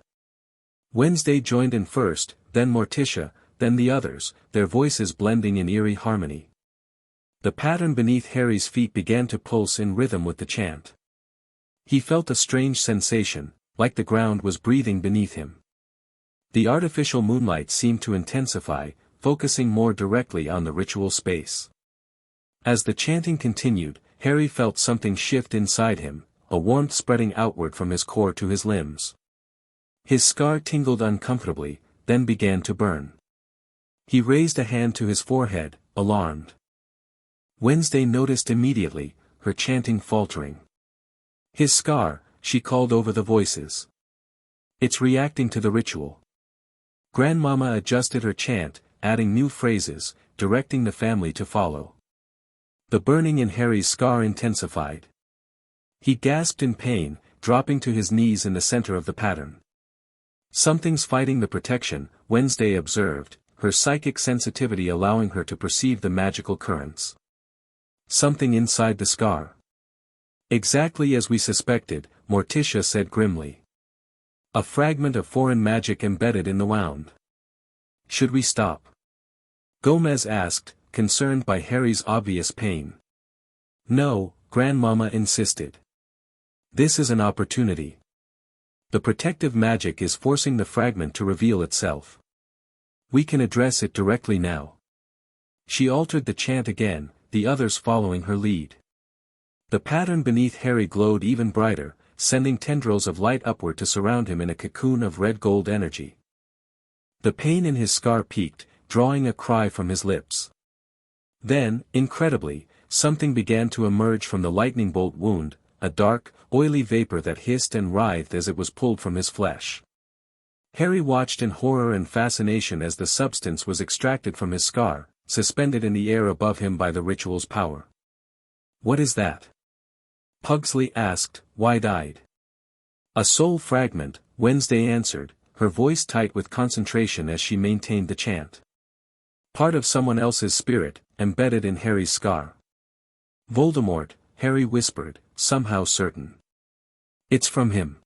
Wednesday joined in first, then Morticia, then the others, their voices blending in eerie harmony. The pattern beneath Harry's feet began to pulse in rhythm with the chant. He felt a strange sensation, like the ground was breathing beneath him. The artificial moonlight seemed to intensify, focusing more directly on the ritual space. As the chanting continued, Harry felt something shift inside him, a warmth spreading outward from his core to his limbs. His scar tingled uncomfortably, then began to burn. He raised a hand to his forehead, alarmed. Wednesday noticed immediately, her chanting faltering. His scar, she called over the voices. It's reacting to the ritual. Grandmama adjusted her chant, adding new phrases, directing the family to follow. The burning in Harry's scar intensified. He gasped in pain, dropping to his knees in the center of the pattern. Something's fighting the protection, Wednesday observed, her psychic sensitivity allowing her to perceive the magical currents. Something inside the scar. Exactly as we suspected, Morticia said grimly. A fragment of foreign magic embedded in the wound. Should we stop? Gomez asked, concerned by Harry's obvious pain. No, Grandmama insisted. This is an opportunity. The protective magic is forcing the fragment to reveal itself. We can address it directly now. She altered the chant again, the others following her lead. The pattern beneath Harry glowed even brighter, sending tendrils of light upward to surround him in a cocoon of red-gold energy. The pain in his scar peaked, drawing a cry from his lips. Then, incredibly, something began to emerge from the lightning bolt wound, a dark, oily vapor that hissed and writhed as it was pulled from his flesh. Harry watched in horror and fascination as the substance was extracted from his scar, suspended in the air above him by the ritual's power. "What is that?" Pugsley asked, wide-eyed. "A soul fragment," Wednesday answered, her voice tight with concentration as she maintained the chant. "Part of someone else's spirit, embedded in Harry's scar." "Voldemort," Harry whispered, somehow certain. "It's from him."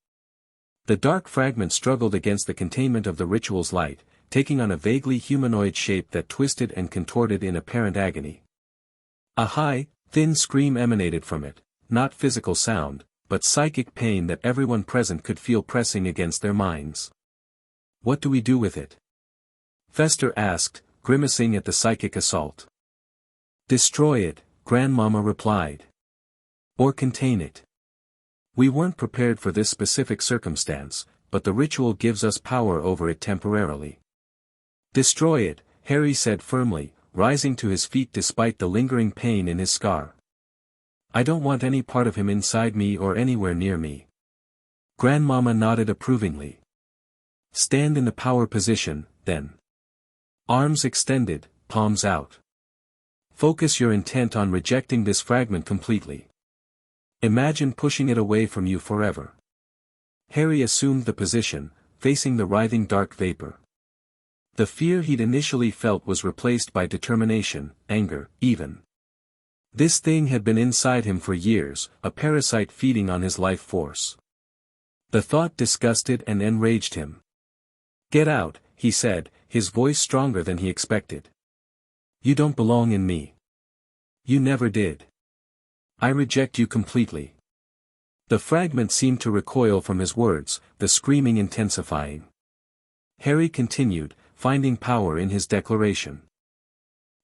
The dark fragment struggled against the containment of the ritual's light, taking on a vaguely humanoid shape that twisted and contorted in apparent agony. A high, thin scream emanated from it, not physical sound, but psychic pain that everyone present could feel pressing against their minds. "What do we do with it?" Fester asked, grimacing at the psychic assault. "Destroy it," Grandmama replied. "Or contain it. We weren't prepared for this specific circumstance, but the ritual gives us power over it temporarily." "Destroy it," Harry said firmly, rising to his feet despite the lingering pain in his scar. "I don't want any part of him inside me or anywhere near me." Grandmama nodded approvingly. "Stand in the power position, then. Arms extended, palms out. Focus your intent on rejecting this fragment completely. Imagine pushing it away from you forever." Harry assumed the position, facing the writhing dark vapor. The fear he'd initially felt was replaced by determination, anger, even. This thing had been inside him for years, a parasite feeding on his life force. The thought disgusted and enraged him. "Get out," he said, his voice stronger than he expected. "You don't belong in me. You never did. I reject you completely." The fragment seemed to recoil from his words, the screaming intensifying. Harry continued, finding power in his declaration.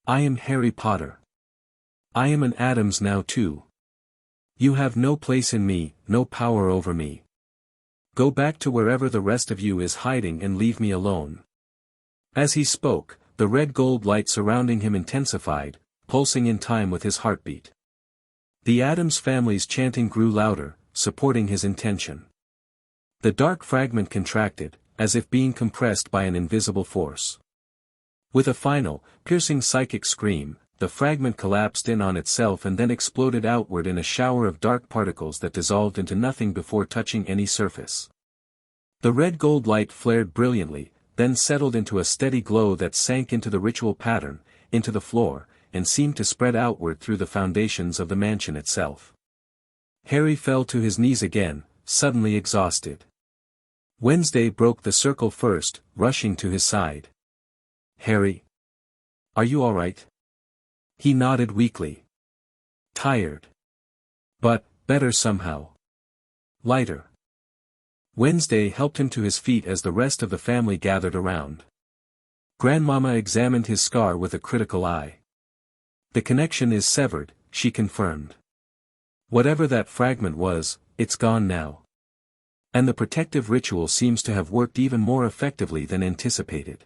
"I am Harry Potter. I am an Adams now too. You have no place in me, no power over me. Go back to wherever the rest of you is hiding and leave me alone." As he spoke, the red gold light surrounding him intensified, pulsing in time with his heartbeat. The Addams family's chanting grew louder, supporting his intention. The dark fragment contracted, as if being compressed by an invisible force. With a final, piercing psychic scream, the fragment collapsed in on itself and then exploded outward in a shower of dark particles that dissolved into nothing before touching any surface. The red gold light flared brilliantly, then settled into a steady glow that sank into the ritual pattern, into the floor, and seemed to spread outward through the foundations of the mansion itself. Harry fell to his knees again, suddenly exhausted. Wednesday broke the circle first, rushing to his side. "Harry? Are you all right?" He nodded weakly. "Tired. But, better somehow. Lighter." Wednesday helped him to his feet as the rest of the family gathered around. Grandmama examined his scar with a critical eye. "The connection is severed," she confirmed. "Whatever that fragment was, it's gone now. And the protective ritual seems to have worked even more effectively than anticipated.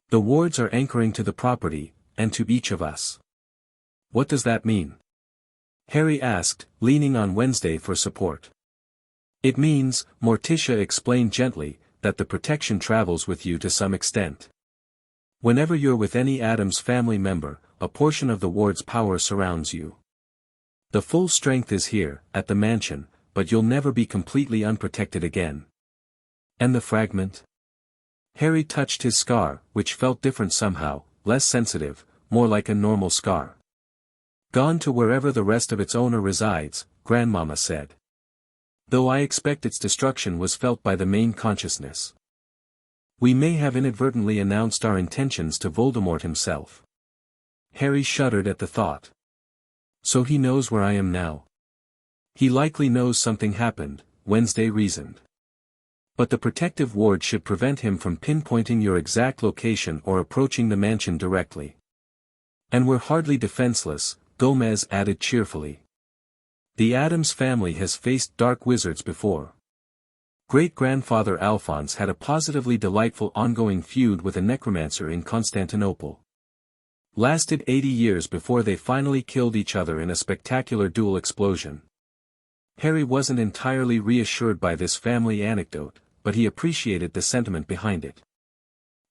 The wards are anchoring to the property, and to each of us." "What does that mean?" Harry asked, leaning on Wednesday for support. "It means," Morticia explained gently, "that the protection travels with you to some extent. Whenever you're with any Addams family member, a portion of the ward's power surrounds you. The full strength is here, at the mansion, but you'll never be completely unprotected again." "And the fragment?" Harry touched his scar, which felt different somehow, less sensitive, more like a normal scar. "Gone to wherever the rest of its owner resides," Grandmama said. "Though I expect its destruction was felt by the main consciousness. We may have inadvertently announced our intentions to Voldemort himself." Harry shuddered at the thought. "So he knows where I am now." "He likely knows something happened," Wednesday reasoned. But the protective ward should prevent him from pinpointing your exact location or approaching the mansion directly. And we're hardly defenseless, Gomez added cheerfully. The Addams family has faced dark wizards before. Great-grandfather Alphonse had a positively delightful ongoing feud with a necromancer in Constantinople. Lasted 80 years before they finally killed each other in a spectacular duel explosion. Harry wasn't entirely reassured by this family anecdote, but he appreciated the sentiment behind it.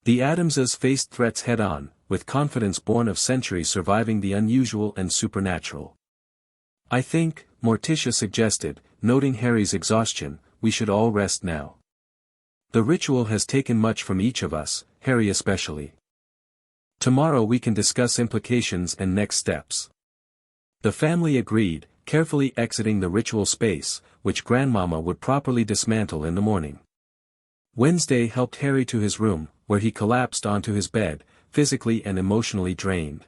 The Addamses faced threats head-on, with confidence born of centuries surviving the unusual and supernatural. I think, Morticia suggested, noting Harry's exhaustion, we should all rest now. The ritual has taken much from each of us, Harry especially. Tomorrow we can discuss implications and next steps. The family agreed, carefully exiting the ritual space, which Grandmama would properly dismantle in the morning. Wednesday helped Harry to his room, where he collapsed onto his bed, physically and emotionally drained.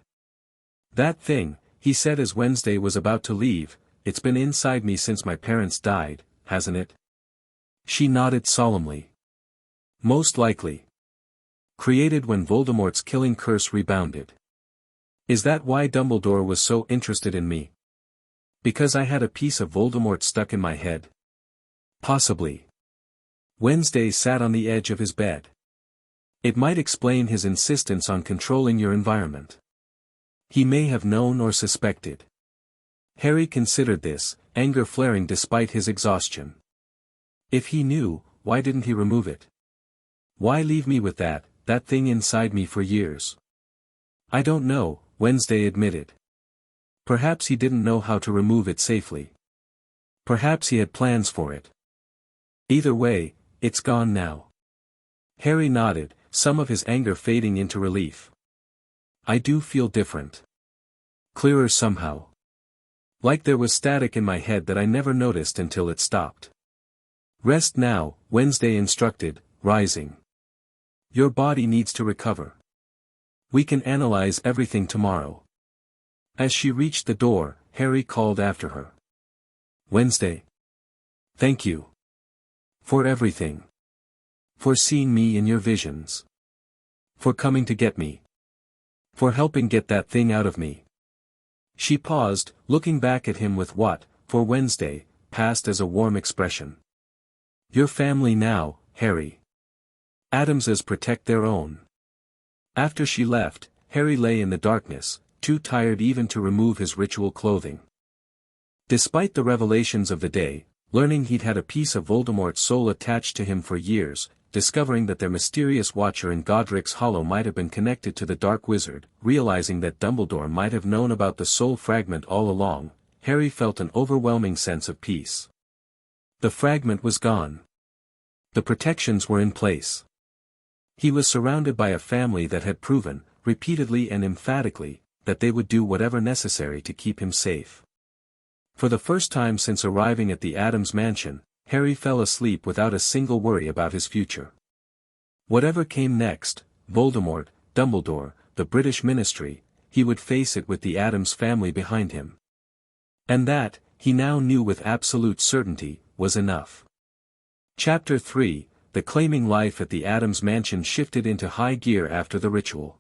That thing, he said as Wednesday was about to leave, it's been inside me since my parents died, hasn't it? She nodded solemnly. Most likely. Created when Voldemort's killing curse rebounded. Is that why Dumbledore was so interested in me? Because I had a piece of Voldemort stuck in my head? Possibly. Wednesday sat on the edge of his bed. It might explain his insistence on controlling your environment. He may have known or suspected. Harry considered this, anger flaring despite his exhaustion. If he knew, why didn't he remove it? Why leave me with that thing inside me for years? I don't know, Wednesday admitted. Perhaps he didn't know how to remove it safely. Perhaps he had plans for it. Either way, it's gone now. Harry nodded, some of his anger fading into relief. I do feel different. Clearer somehow. Like there was static in my head that I never noticed until it stopped. Rest now, Wednesday instructed, rising. Your body needs to recover. We can analyze everything tomorrow. As she reached the door, Harry called after her. Wednesday. Thank you. For everything. For seeing me in your visions. For coming to get me. For helping get that thing out of me. She paused, looking back at him with what, for Wednesday, passed as a warm expression. Your family now, Harry. Addamses protect their own. After she left, Harry lay in the darkness, too tired even to remove his ritual clothing. Despite the revelations of the day, learning he'd had a piece of Voldemort's soul attached to him for years, discovering that their mysterious watcher in Godric's Hollow might have been connected to the Dark Wizard, realizing that Dumbledore might have known about the soul fragment all along, Harry felt an overwhelming sense of peace. The fragment was gone. The protections were in place. He was surrounded by a family that had proven, repeatedly and emphatically, that they would do whatever necessary to keep him safe. For the first time since arriving at the Addams mansion, Harry fell asleep without a single worry about his future. Whatever came next, Voldemort, Dumbledore, the British Ministry, he would face it with the Addams family behind him. And that, he now knew with absolute certainty, was enough. Chapter 3, The claiming life at the Addams mansion shifted into high gear after the ritual.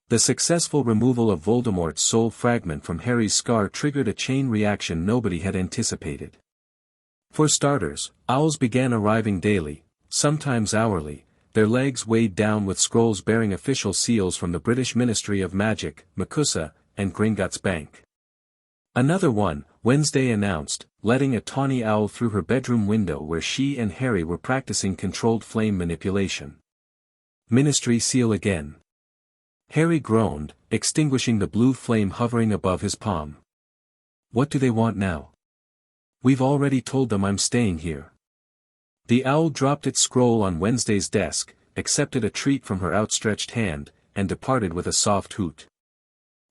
The successful removal of Voldemort's soul fragment from Harry's scar triggered a chain reaction nobody had anticipated. For starters, owls began arriving daily, sometimes hourly, their legs weighed down with scrolls bearing official seals from the British Ministry of Magic, MACUSA, and Gringotts Bank. Another one, Wednesday announced, letting a tawny owl through her bedroom window where she and Harry were practicing controlled flame manipulation. Ministry seal again. Harry groaned, extinguishing the blue flame hovering above his palm. What do they want now? We've already told them I'm staying here. The owl dropped its scroll on Wednesday's desk, accepted a treat from her outstretched hand, and departed with a soft hoot.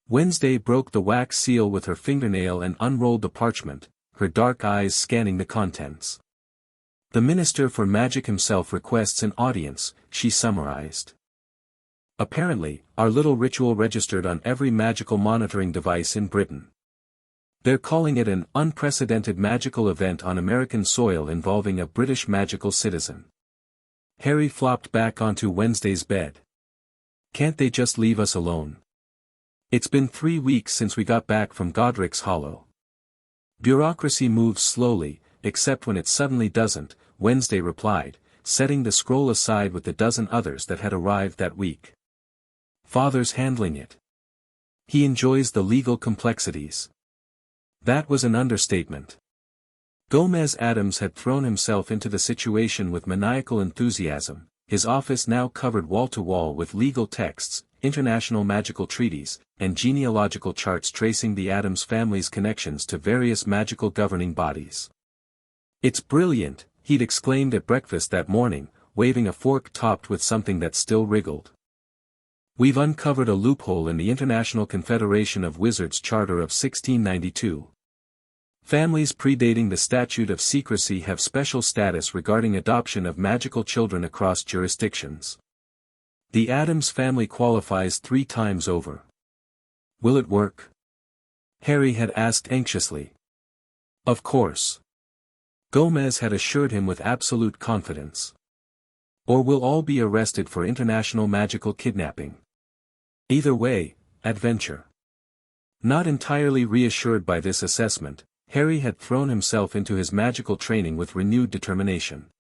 Wednesday broke the wax seal with her fingernail and unrolled the parchment, her dark eyes scanning the contents. The Minister for Magic himself requests an audience, she summarized. Apparently, our little ritual registered on every magical monitoring device in Britain. They're calling it an unprecedented magical event on American soil involving a British magical citizen. Harry flopped back onto Wednesday's bed. Can't they just leave us alone? It's been 3 weeks since we got back from Godric's Hollow. Bureaucracy moves slowly, except when it suddenly doesn't, Wednesday replied, setting the scroll aside with the dozen others that had arrived that week. Father's handling it. He enjoys the legal complexities. That was an understatement. Gomez Adams had thrown himself into the situation with maniacal enthusiasm, his office now covered wall-to-wall with legal texts, international magical treaties, and genealogical charts tracing the Adams family's connections to various magical governing bodies. "It's brilliant," he'd exclaimed at breakfast that morning, waving a fork topped with something that still wriggled. "We've uncovered a loophole in the International Confederation of Wizards Charter of 1692. Families predating the Statute of Secrecy have special status regarding adoption of magical children across jurisdictions. The Adams family qualifies 3 times over. Will it work?" Harry had asked anxiously. Of course. Gomez had assured him with absolute confidence. Or we'll all be arrested for international magical kidnapping. Either way, adventure. Not entirely reassured by this assessment, Harry had thrown himself into his magical training with renewed determination.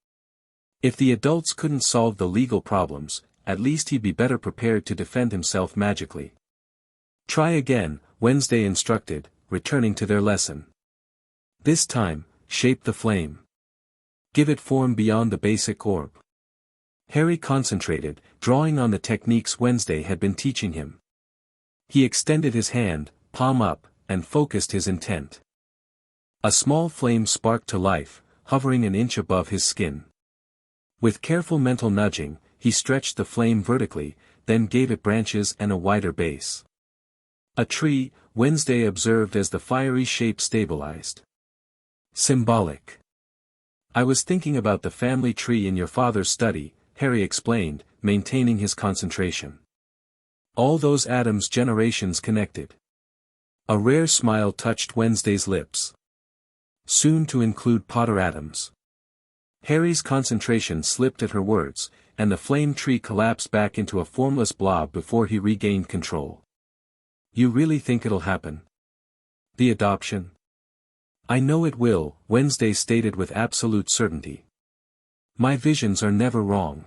If the adults couldn't solve the legal problems, at least he'd be better prepared to defend himself magically. "Try again," Wednesday instructed, returning to their lesson. "This time, shape the flame. Give it form beyond the basic orb." Harry concentrated, drawing on the techniques Wednesday had been teaching him. He extended his hand, palm up, and focused his intent. A small flame sparked to life, hovering an inch above his skin. With careful mental nudging, he stretched the flame vertically, then gave it branches and a wider base. "A tree," Wednesday observed as the fiery shape stabilized. "Symbolic. I was thinking about the family tree in your father's study," Harry explained, maintaining his concentration. "All those Adams generations connected." A rare smile touched Wednesday's lips. "Soon to include Potter Adams." Harry's concentration slipped at her words, and the flame tree collapsed back into a formless blob before he regained control. "You really think it'll happen? The adoption?" "I know it will," Wednesday stated with absolute certainty. "My visions are never wrong.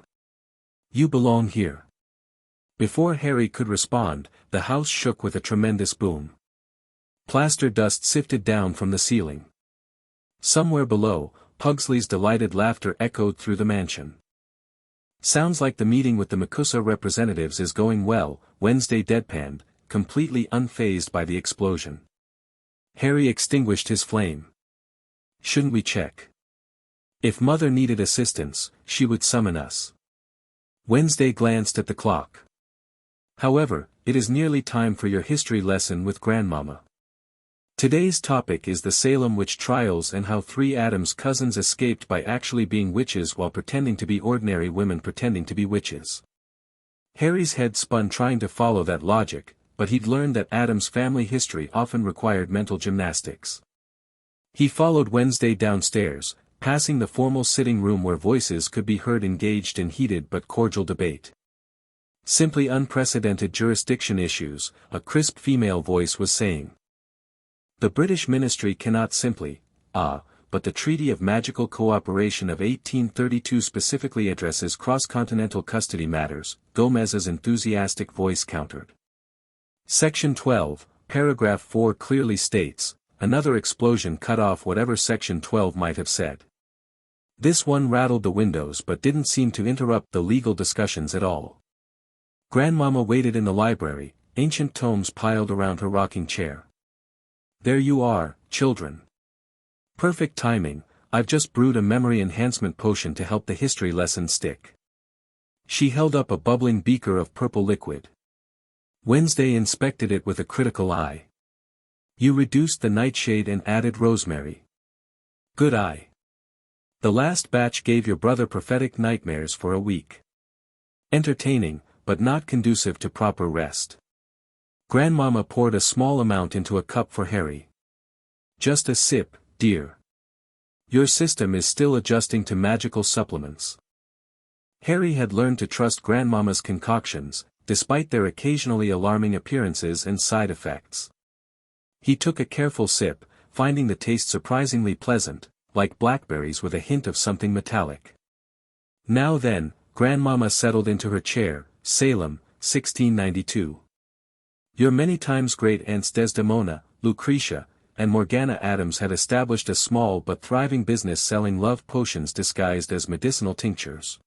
You belong here." Before Harry could respond, the house shook with a tremendous boom. Plaster dust sifted down from the ceiling. Somewhere below, Pugsley's delighted laughter echoed through the mansion. "Sounds like the meeting with the MACUSA representatives is going well," Wednesday deadpanned, completely unfazed by the explosion. Harry extinguished his flame. "Shouldn't we check? If Mother needed assistance, she would summon us." Wednesday glanced at the clock. "However, it is nearly time for your history lesson with Grandmama. Today's topic is the Salem witch trials and how 3 Adams cousins escaped by actually being witches while pretending to be ordinary women pretending to be witches." Harry's head spun trying to follow that logic, but he'd learned that Adams' family history often required mental gymnastics. He followed Wednesday downstairs, passing the formal sitting room where voices could be heard engaged in heated but cordial debate. "Simply unprecedented jurisdiction issues," a crisp female voice was saying. "The British ministry cannot simply, but the Treaty of Magical Cooperation of 1832 specifically addresses cross-continental custody matters," Gomez's enthusiastic voice countered. Section 12, paragraph 4 clearly states. Another explosion cut off whatever Section 12 might have said. This one rattled the windows but didn't seem to interrupt the legal discussions at all. Grandmama waited in the library, ancient tomes piled around her rocking chair. "There you are, children. Perfect timing, I've just brewed a memory enhancement potion to help the history lesson stick." She held up a bubbling beaker of purple liquid. Wednesday inspected it with a critical eye. "You reduced the nightshade and added rosemary. Good eye. The last batch gave your brother prophetic nightmares for a week. Entertaining, but not conducive to proper rest." Grandmama poured a small amount into a cup for Harry. Just a sip, dear. Your system is still adjusting to magical supplements. Harry had learned to trust Grandmama's concoctions, despite their occasionally alarming appearances and side effects. He took a careful sip, finding the taste surprisingly pleasant, like blackberries with a hint of something metallic. Now then, Grandmama settled into her chair. Salem, 1692. Your many times great aunts Desdemona, Lucretia, and Morgana Adams had established a small but thriving business selling love potions disguised as medicinal tinctures.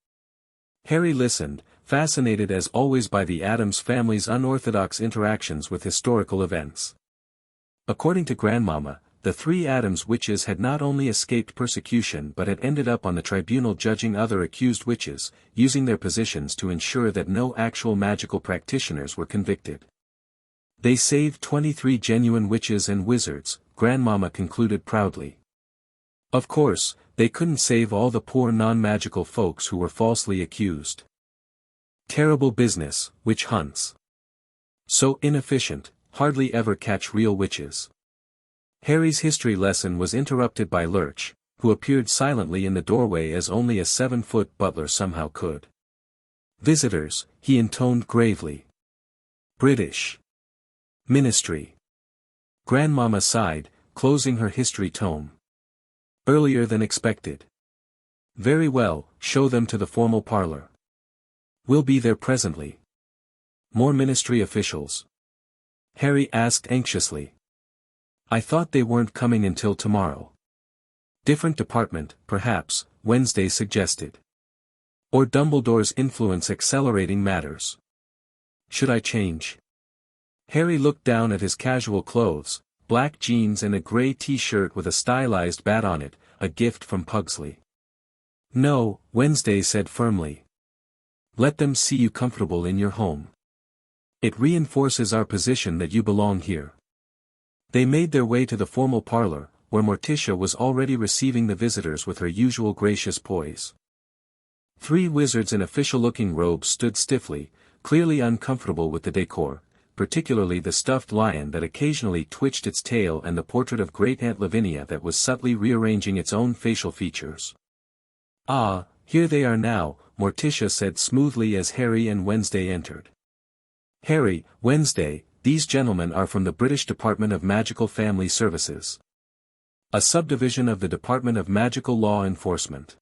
Harry listened, fascinated as always by the Adams family's unorthodox interactions with historical events. According to Grandmama, the three Adams witches had not only escaped persecution but had ended up on the tribunal judging other accused witches, using their positions to ensure that no actual magical practitioners were convicted. They saved 23 genuine witches and wizards, Grandmama concluded proudly. Of course, they couldn't save all the poor non-magical folks who were falsely accused. Terrible business, witch hunts. So inefficient, hardly ever catch real witches. Harry's history lesson was interrupted by Lurch, who appeared silently in the doorway as only a 7-foot butler somehow could. Visitors, he intoned gravely. British Ministry. Grandmama sighed, closing her history tome. Earlier than expected. Very well, show them to the formal parlor. We'll be there presently. More ministry officials? Harry asked anxiously. I thought they weren't coming until tomorrow. Different department, perhaps, Wednesday suggested. Or Dumbledore's influence accelerating matters. Should I change? Harry looked down at his casual clothes, black jeans and a grey t-shirt with a stylized bat on it, a gift from Pugsley. No, Wednesday said firmly. Let them see you comfortable in your home. It reinforces our position that you belong here. They made their way to the formal parlor, where Morticia was already receiving the visitors with her usual gracious poise. 3 wizards in official-looking robes stood stiffly, clearly uncomfortable with the decor, particularly the stuffed lion that occasionally twitched its tail and the portrait of Great Aunt Lavinia that was subtly rearranging its own facial features. Ah, here they are now, Morticia said smoothly as Harry and Wednesday entered. Harry, Wednesday, these gentlemen are from the British Department of Magical Family Services. A subdivision of the Department of Magical Law Enforcement.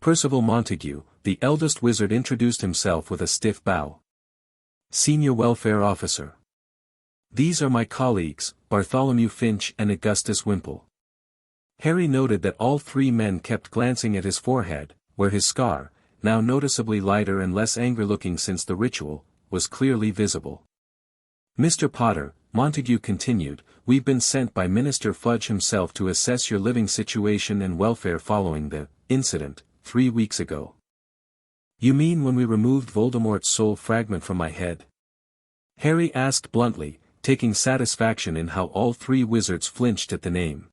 Percival Montague, the eldest wizard, introduced himself with a stiff bow. Senior Welfare Officer. These are my colleagues, Bartholomew Finch and Augustus Wimple. Harry noted that all 3 men kept glancing at his forehead, where his scar, now noticeably lighter and less angry-looking since the ritual, was clearly visible. Mr. Potter, Montague continued, we've been sent by Minister Fudge himself to assess your living situation and welfare following the incident 3 weeks ago. You mean when we removed Voldemort's soul fragment from my head? Harry asked bluntly, taking satisfaction in how all 3 wizards flinched at the name.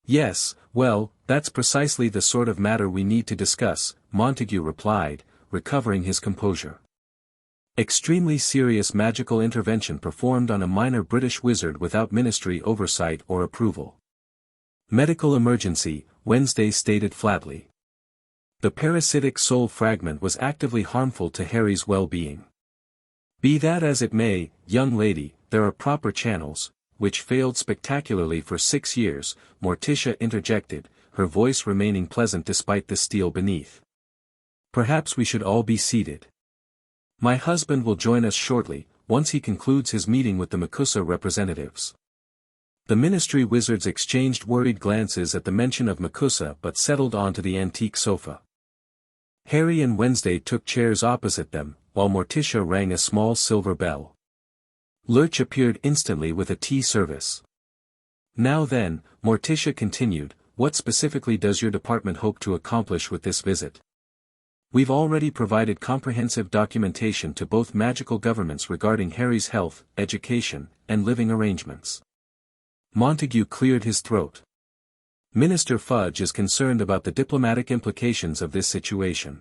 Yes, well, that's precisely the sort of matter we need to discuss, Montague replied, recovering his composure. Extremely serious magical intervention performed on a minor British wizard without ministry oversight or approval. Medical emergency, Wednesday stated flatly. The parasitic soul fragment was actively harmful to Harry's well-being. Be that as it may, young lady, there are proper channels, which failed spectacularly for 6 years, Morticia interjected, her voice remaining pleasant despite the steel beneath. Perhaps we should all be seated. My husband will join us shortly, once he concludes his meeting with the Makusa representatives. The ministry wizards exchanged worried glances at the mention of Makusa but settled onto the antique sofa. Harry and Wednesday took chairs opposite them, while Morticia rang a small silver bell. Lurch appeared instantly with a tea service. Now then, Morticia continued, what specifically does your department hope to accomplish with this visit? We've already provided comprehensive documentation to both magical governments regarding Harry's health, education, and living arrangements. Montague cleared his throat. Minister Fudge is concerned about the diplomatic implications of this situation.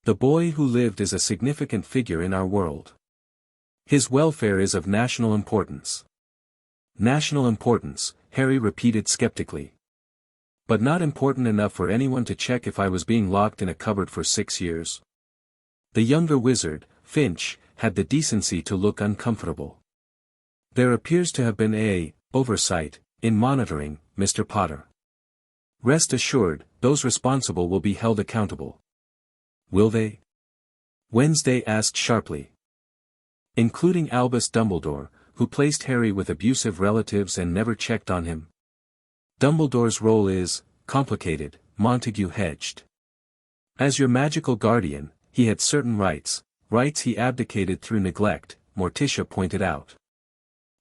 The boy who lived is a significant figure in our world. His welfare is of national importance. National importance, Harry repeated skeptically. But not important enough for anyone to check if I was being locked in a cupboard for 6 years. The younger wizard, Finch, had the decency to look uncomfortable. There appears to have been oversight, in monitoring, Mr. Potter. Rest assured, those responsible will be held accountable. Will they? Wednesday asked sharply. Including Albus Dumbledore, who placed Harry with abusive relatives and never checked on him. Dumbledore's role is complicated, Montague hedged. As your magical guardian, he had certain rights he abdicated through neglect, Morticia pointed out.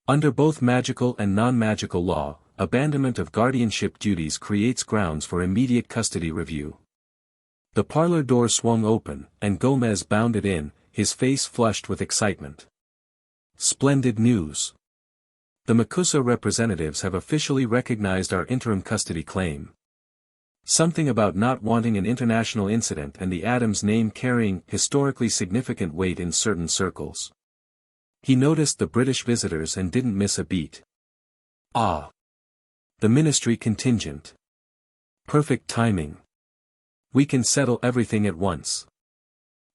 Under both magical and non-magical law, abandonment of guardianship duties creates grounds for immediate custody review. The parlor door swung open, and Gomez bounded in, his face flushed with excitement. Splendid news. The MACUSA representatives have officially recognized our interim custody claim. Something about not wanting an international incident and the Adams name carrying historically significant weight in certain circles. He noticed the British visitors and didn't miss a beat. Ah! The ministry contingent. Perfect timing. We can settle everything at once.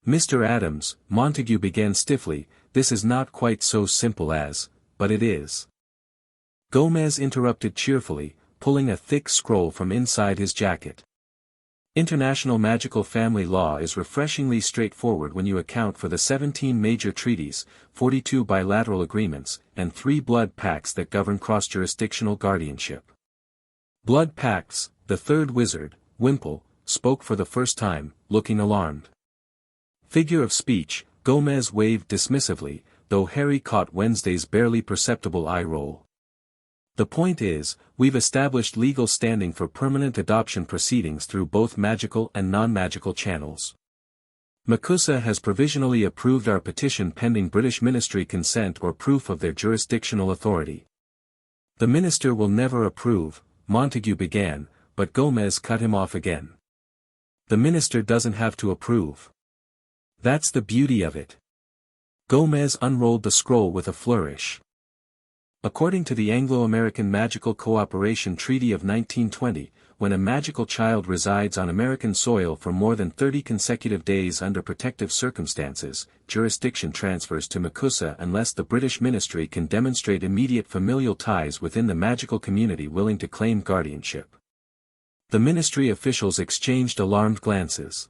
Mr. Adams, Montague began stiffly, this is not quite so simple as, but it is. Gomez interrupted cheerfully, pulling a thick scroll from inside his jacket. International magical family law is refreshingly straightforward when you account for the 17 major treaties, 42 bilateral agreements, and 3 blood pacts that govern cross-jurisdictional guardianship. Blood pacts, the third wizard, Wimple, spoke for the first time, looking alarmed. Figure of speech, Gomez waved dismissively, though Harry caught Wednesday's barely perceptible eye roll. The point is, we've established legal standing for permanent adoption proceedings through both magical and non-magical channels. MACUSA has provisionally approved our petition pending British ministry consent or proof of their jurisdictional authority. The minister will never approve, Montague began, but Gomez cut him off again. The minister doesn't have to approve. That's the beauty of it. Gomez unrolled the scroll with a flourish. According to the Anglo-American Magical Cooperation Treaty of 1920, when a magical child resides on American soil for more than 30 consecutive days under protective circumstances, jurisdiction transfers to MACUSA unless the British ministry can demonstrate immediate familial ties within the magical community willing to claim guardianship. The ministry officials exchanged alarmed glances.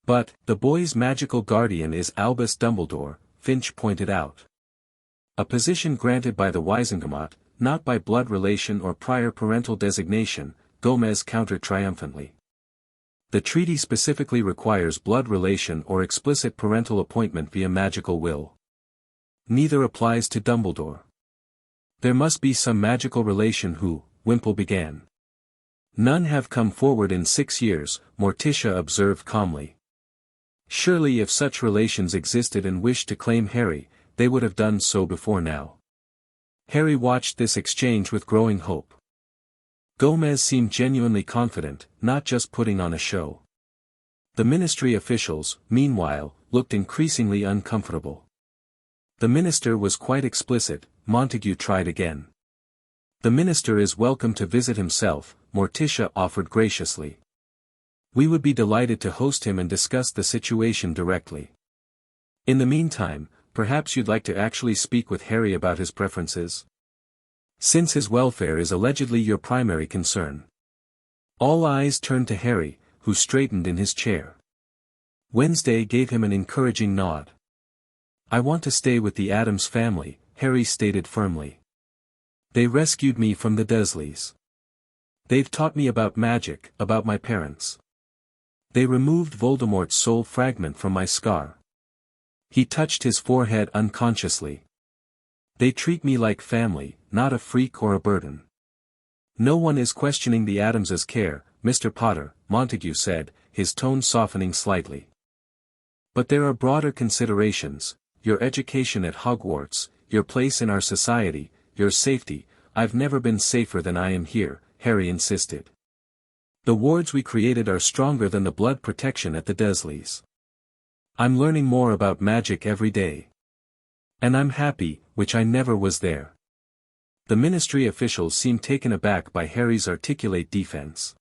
But, the boy's magical guardian is Albus Dumbledore, Finch pointed out. A position granted by the Wisengamot, not by blood relation or prior parental designation, Gomez countered triumphantly. The treaty specifically requires blood relation or explicit parental appointment via magical will. Neither applies to Dumbledore. There must be some magical relation Wimple began. None have come forward in 6 years, Morticia observed calmly. Surely if such relations existed and wished to claim Harry, they would have done so before now. Harry watched this exchange with growing hope. Gomez seemed genuinely confident, not just putting on a show. The ministry officials, meanwhile, looked increasingly uncomfortable. The minister was quite explicit, Montague tried again. The minister is welcome to visit himself, Morticia offered graciously. We would be delighted to host him and discuss the situation directly. In the meantime, perhaps you'd like to actually speak with Harry about his preferences? Since his welfare is allegedly your primary concern. All eyes turned to Harry, who straightened in his chair. Wednesday gave him an encouraging nod. I want to stay with the Adams family, Harry stated firmly. They rescued me from the Dursleys. They've taught me about magic, about my parents. They removed Voldemort's soul fragment from my scar. He touched his forehead unconsciously. They treat me like family, not a freak or a burden. No one is questioning the Adamses' care, Mr. Potter, Montague said, his tone softening slightly. But there are broader considerations, your education at Hogwarts, your place in our society, your safety. I've never been safer than I am here, Harry insisted. The wards we created are stronger than the blood protection at the Dursleys. I'm learning more about magic every day. And I'm happy, which I never was there. The ministry officials seemed taken aback by Harry's articulate defense.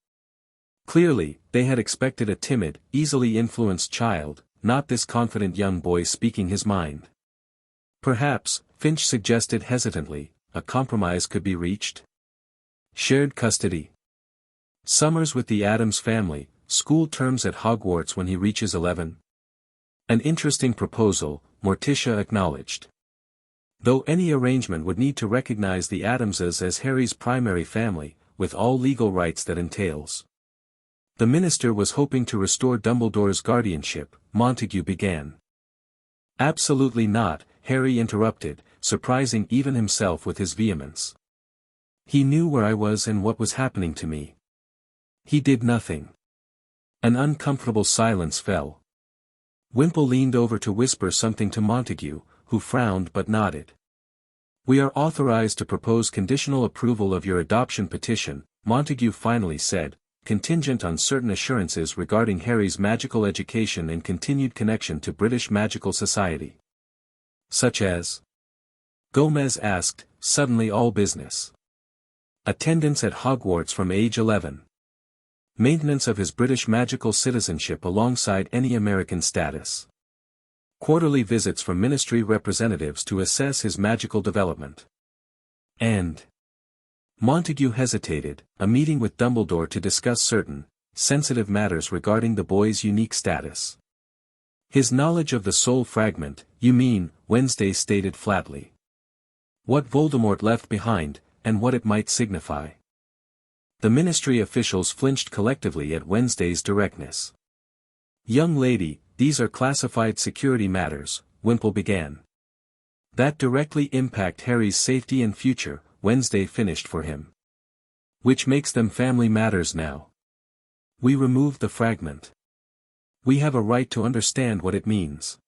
Clearly, they had expected a timid, easily influenced child, not this confident young boy speaking his mind. Perhaps, Finch suggested hesitantly, a compromise could be reached? Shared custody. Summers with the Addams family, school terms at Hogwarts when he reaches 11. An interesting proposal, Morticia acknowledged. Though any arrangement would need to recognize the Addamses as Harry's primary family, with all legal rights that entails. The minister was hoping to restore Dumbledore's guardianship, Montague began. Absolutely not, Harry interrupted, surprising even himself with his vehemence. He knew where I was and what was happening to me. He did nothing. An uncomfortable silence fell. Wimple leaned over to whisper something to Montague, who frowned but nodded. We are authorized to propose conditional approval of your adoption petition, Montague finally said, contingent on certain assurances regarding Harry's magical education and continued connection to British Magical Society. Such as? Gomez asked, suddenly all business. Attendance at Hogwarts from age 11. Maintenance of his British magical citizenship alongside any American status. Quarterly visits from ministry representatives to assess his magical development. And Montague hesitated, a meeting with Dumbledore to discuss certain, sensitive matters regarding the boy's unique status. His knowledge of the soul fragment, you mean, Wednesday stated flatly. What Voldemort left behind, and what it might signify. The ministry officials flinched collectively at Wednesday's directness. Young lady, these are classified security matters, Wimple began. That directly impact Harry's safety and future, Wednesday finished for him. Which makes them family matters now. We removed the fragment. We have a right to understand what it means.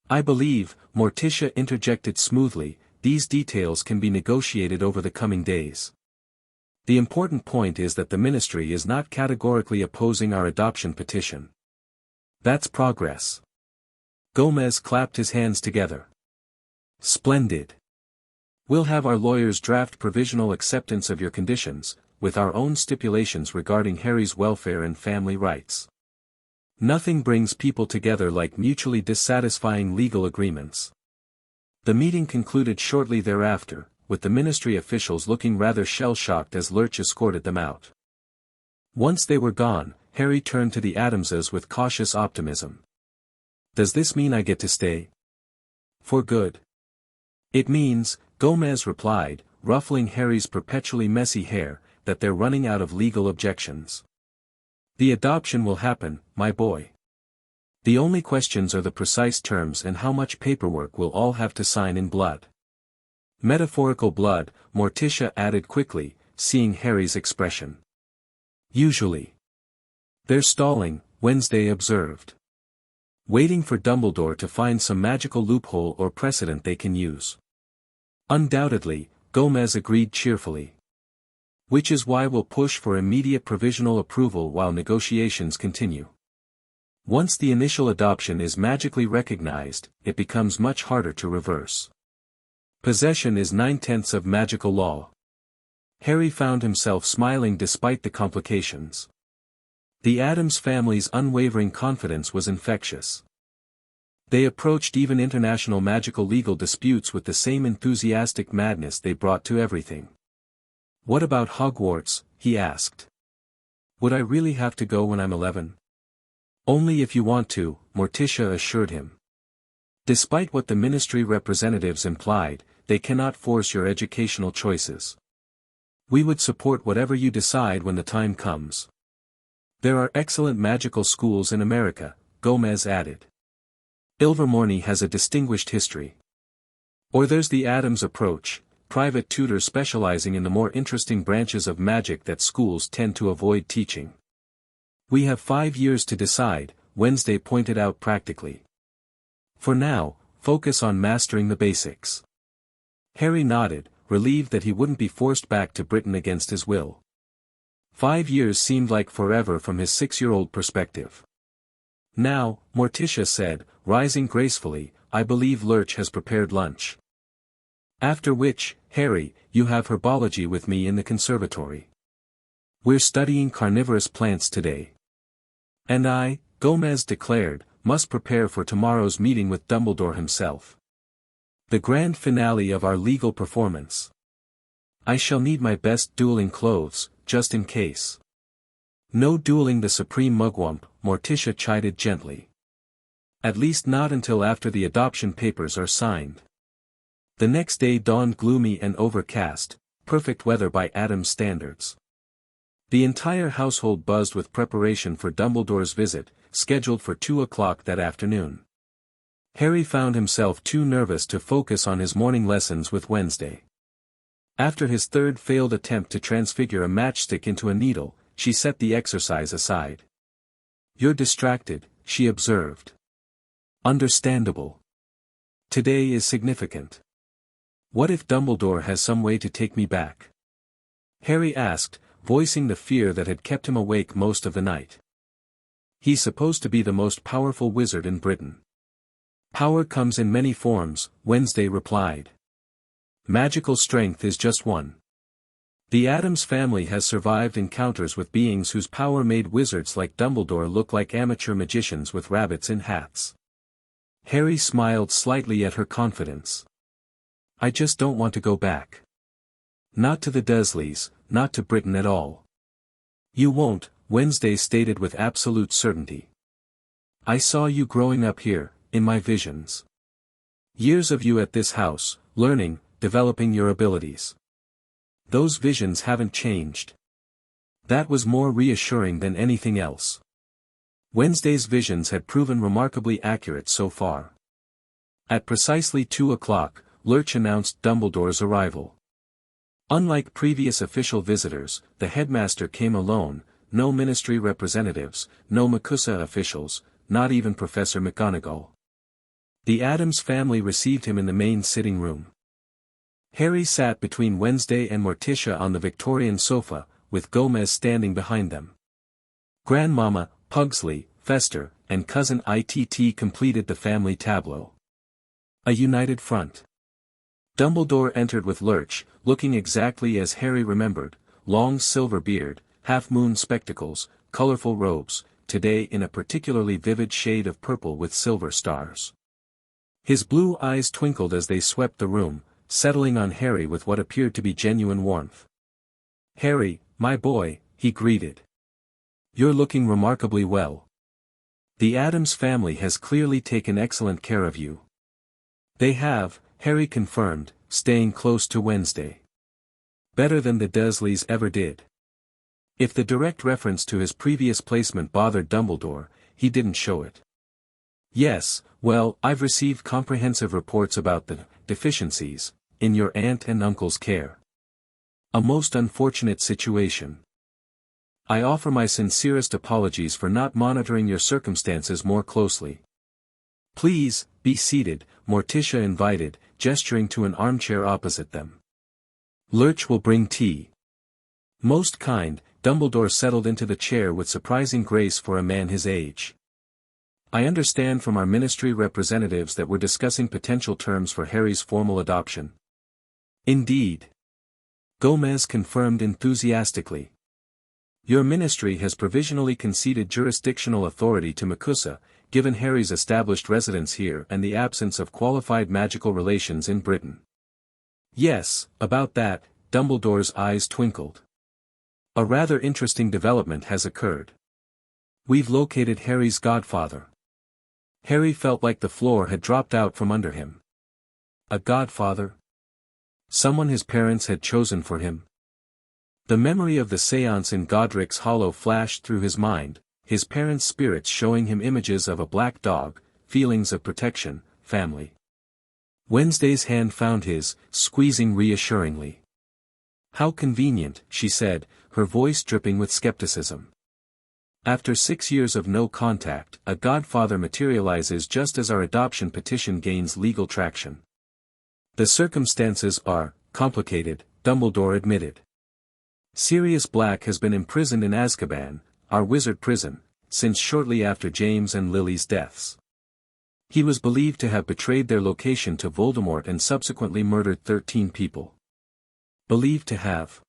I believe, Morticia interjected smoothly, these details can be negotiated over the coming days. The important point is that the ministry is not categorically opposing our adoption petition. That's progress. Gomez clapped his hands together. Splendid. We'll have our lawyers draft provisional acceptance of your conditions, with our own stipulations regarding Harry's welfare and family rights. Nothing brings people together like mutually dissatisfying legal agreements. The meeting concluded shortly thereafter, with the ministry officials looking rather shell-shocked as Lurch escorted them out. Once they were gone, Harry turned to the Addamses with cautious optimism. Does this mean I get to stay? For good. It means, Gomez replied, ruffling Harry's perpetually messy hair, that they're running out of legal objections. The adoption will happen, my boy. The only questions are the precise terms and how much paperwork we'll all have to sign in blood. Metaphorical blood, Morticia added quickly, seeing Harry's expression. Usually. They're stalling, Wednesday observed. Waiting for Dumbledore to find some magical loophole or precedent they can use. Undoubtedly, Gomez agreed cheerfully. Which is why we'll push for immediate provisional approval while negotiations continue. Once the initial adoption is magically recognized, it becomes much harder to reverse. Possession is 9/10 of magical law. Harry found himself smiling despite the complications. The Addams family's unwavering confidence was infectious. They approached even international magical legal disputes with the same enthusiastic madness they brought to everything. What about Hogwarts? He asked. Would I really have to go when I'm 11? Only if you want to, Morticia assured him. Despite what the ministry representatives implied, they cannot force your educational choices. We would support whatever you decide when the time comes. There are excellent magical schools in America, Gomez added. Ilvermorny has a distinguished history. Or there's the Addams approach, private tutors specializing in the more interesting branches of magic that schools tend to avoid teaching. We have 5 years to decide, Wednesday pointed out practically. For now, focus on mastering the basics. Harry nodded, relieved that he wouldn't be forced back to Britain against his will. 5 years seemed like forever from his 6-year-old perspective. Now, Morticia said, rising gracefully, I believe Lurch has prepared lunch. After which, Harry, you have herbology with me in the conservatory. We're studying carnivorous plants today. And I, Gomez declared, must prepare for tomorrow's meeting with Dumbledore himself. The grand finale of our legal performance. I shall need my best dueling clothes, just in case. No dueling the supreme mugwump, Morticia chided gently. At least not until after the adoption papers are signed. The next day dawned gloomy and overcast, perfect weather by Adam's standards. The entire household buzzed with preparation for Dumbledore's visit, scheduled for 2 o'clock that afternoon. Harry found himself too nervous to focus on his morning lessons with Wednesday. After his third failed attempt to transfigure a matchstick into a needle, she set the exercise aside. You're distracted, she observed. Understandable. Today is significant. What if Dumbledore has some way to take me back? Harry asked, voicing the fear that had kept him awake most of the night. He's supposed to be the most powerful wizard in Britain. Power comes in many forms, Wednesday replied. Magical strength is just one. The Addams family has survived encounters with beings whose power made wizards like Dumbledore look like amateur magicians with rabbits in hats. Harry smiled slightly at her confidence. I just don't want to go back. Not to the Dursleys, not to Britain at all. You won't, Wednesday stated with absolute certainty. I saw you growing up here, in my visions. Years of you at this house, learning, developing your abilities. Those visions haven't changed. That was more reassuring than anything else. Wednesday's visions had proven remarkably accurate so far. At precisely 2 o'clock, Lurch announced Dumbledore's arrival. Unlike previous official visitors, the headmaster came alone, no ministry representatives, no MACUSA officials, not even Professor McGonagall. The Addams family received him in the main sitting room. Harry sat between Wednesday and Morticia on the Victorian sofa, with Gomez standing behind them. Grandmama, Pugsley, Fester, and cousin ITT completed the family tableau. A united front. Dumbledore entered with Lurch, looking exactly as Harry remembered, long silver beard, half-moon spectacles, colorful robes, today in a particularly vivid shade of purple with silver stars. His blue eyes twinkled as they swept the room, settling on Harry with what appeared to be genuine warmth. Harry, my boy, he greeted. You're looking remarkably well. The Addams family has clearly taken excellent care of you. They have, Harry confirmed, staying close to Wednesday. Better than the Dursleys ever did. If the direct reference to his previous placement bothered Dumbledore, he didn't show it. Yes, well, I've received comprehensive reports about the deficiencies in your aunt and uncle's care. A most unfortunate situation. I offer my sincerest apologies for not monitoring your circumstances more closely. Please, be seated, Morticia invited, gesturing to an armchair opposite them. Lurch will bring tea. Most kind, Dumbledore settled into the chair with surprising grace for a man his age. I understand from our ministry representatives that we're discussing potential terms for Harry's formal adoption. Indeed. Gomez confirmed enthusiastically. Your ministry has provisionally conceded jurisdictional authority to MACUSA, given Harry's established residence here and the absence of qualified magical relations in Britain. Yes, about that, Dumbledore's eyes twinkled. A rather interesting development has occurred. We've located Harry's godfather. Harry felt like the floor had dropped out from under him. A godfather? Someone his parents had chosen for him? The memory of the séance in Godric's Hollow flashed through his mind, his parents' spirits showing him images of a black dog, feelings of protection, family. Wednesday's hand found his, squeezing reassuringly. How convenient, she said, her voice dripping with skepticism. After 6 years of no contact, a godfather materializes just as our adoption petition gains legal traction. The circumstances are complicated, Dumbledore admitted. Sirius Black has been imprisoned in Azkaban, our wizard prison, since shortly after James and Lily's deaths. He was believed to have betrayed their location to Voldemort and subsequently murdered 13 people. Believed to have.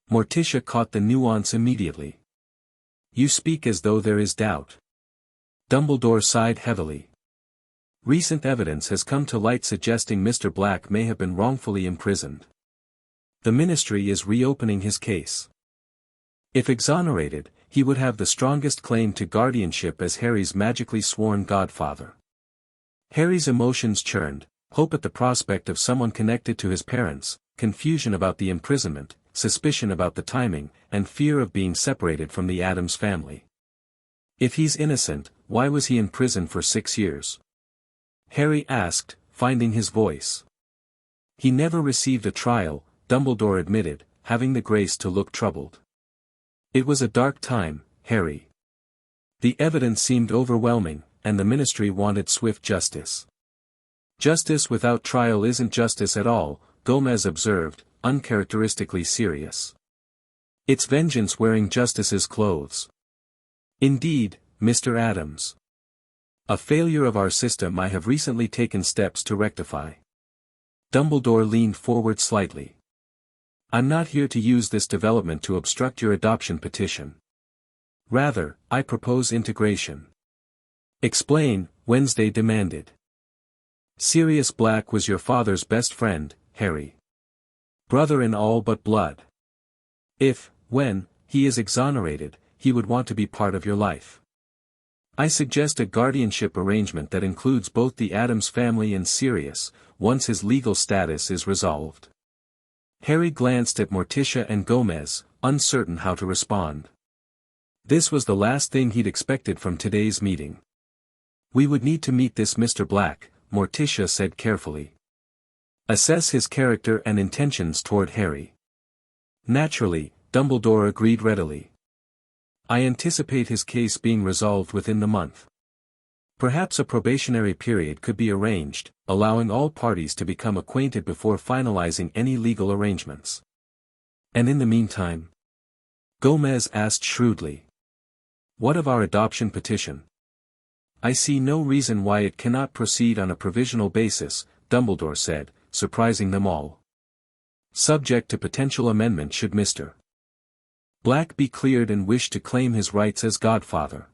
Morticia caught the nuance immediately. You speak as though there is doubt. Dumbledore sighed heavily. Recent evidence has come to light suggesting Mr. Black may have been wrongfully imprisoned. The Ministry is reopening his case. If exonerated, he would have the strongest claim to guardianship as Harry's magically sworn godfather. Harry's emotions churned, hope at the prospect of someone connected to his parents, confusion about the imprisonment, suspicion about the timing, and fear of being separated from the Addams family. If he's innocent, why was he in prison for 6 years? Harry asked, finding his voice. He never received a trial, Dumbledore admitted, having the grace to look troubled. It was a dark time, Harry. The evidence seemed overwhelming, and the Ministry wanted swift justice. Justice without trial isn't justice at all, Gomez observed, uncharacteristically serious. It's vengeance wearing justice's clothes. Indeed, Mr. Addams. A failure of our system I have recently taken steps to rectify. Dumbledore leaned forward slightly. I'm not here to use this development to obstruct your adoption petition. Rather, I propose integration. Explain, Wednesday demanded. Sirius Black was your father's best friend, Harry. Brother in all but blood. If, when, he is exonerated, he would want to be part of your life. I suggest a guardianship arrangement that includes both the Addams family and Sirius, once his legal status is resolved. Harry glanced at Morticia and Gomez, uncertain how to respond. This was the last thing he'd expected from today's meeting. We would need to meet this Mr. Black, Morticia said carefully. Assess his character and intentions toward Harry. Naturally, Dumbledore agreed readily. I anticipate his case being resolved within the month. Perhaps a probationary period could be arranged, allowing all parties to become acquainted before finalizing any legal arrangements. And in the meantime? Gomez asked shrewdly. What of our adoption petition? I see no reason why it cannot proceed on a provisional basis, Dumbledore said, surprising them all. Subject to potential amendment should Mr. Black be cleared and wish to claim his rights as godfather.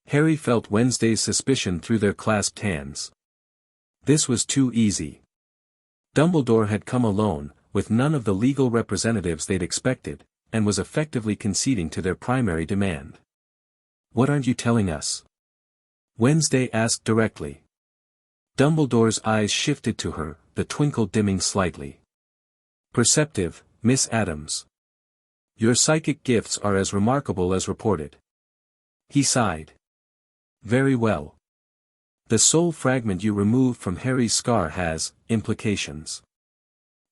Harry felt Wednesday's suspicion through their clasped hands. This was too easy. Dumbledore had come alone, with none of the legal representatives they'd expected, and was effectively conceding to their primary demand. What aren't you telling us? Wednesday asked directly. Dumbledore's eyes shifted to her, the twinkle dimming slightly. Perceptive, Miss Addams. Your psychic gifts are as remarkable as reported. He sighed. Very well. The soul fragment you removed from Harry's scar has implications.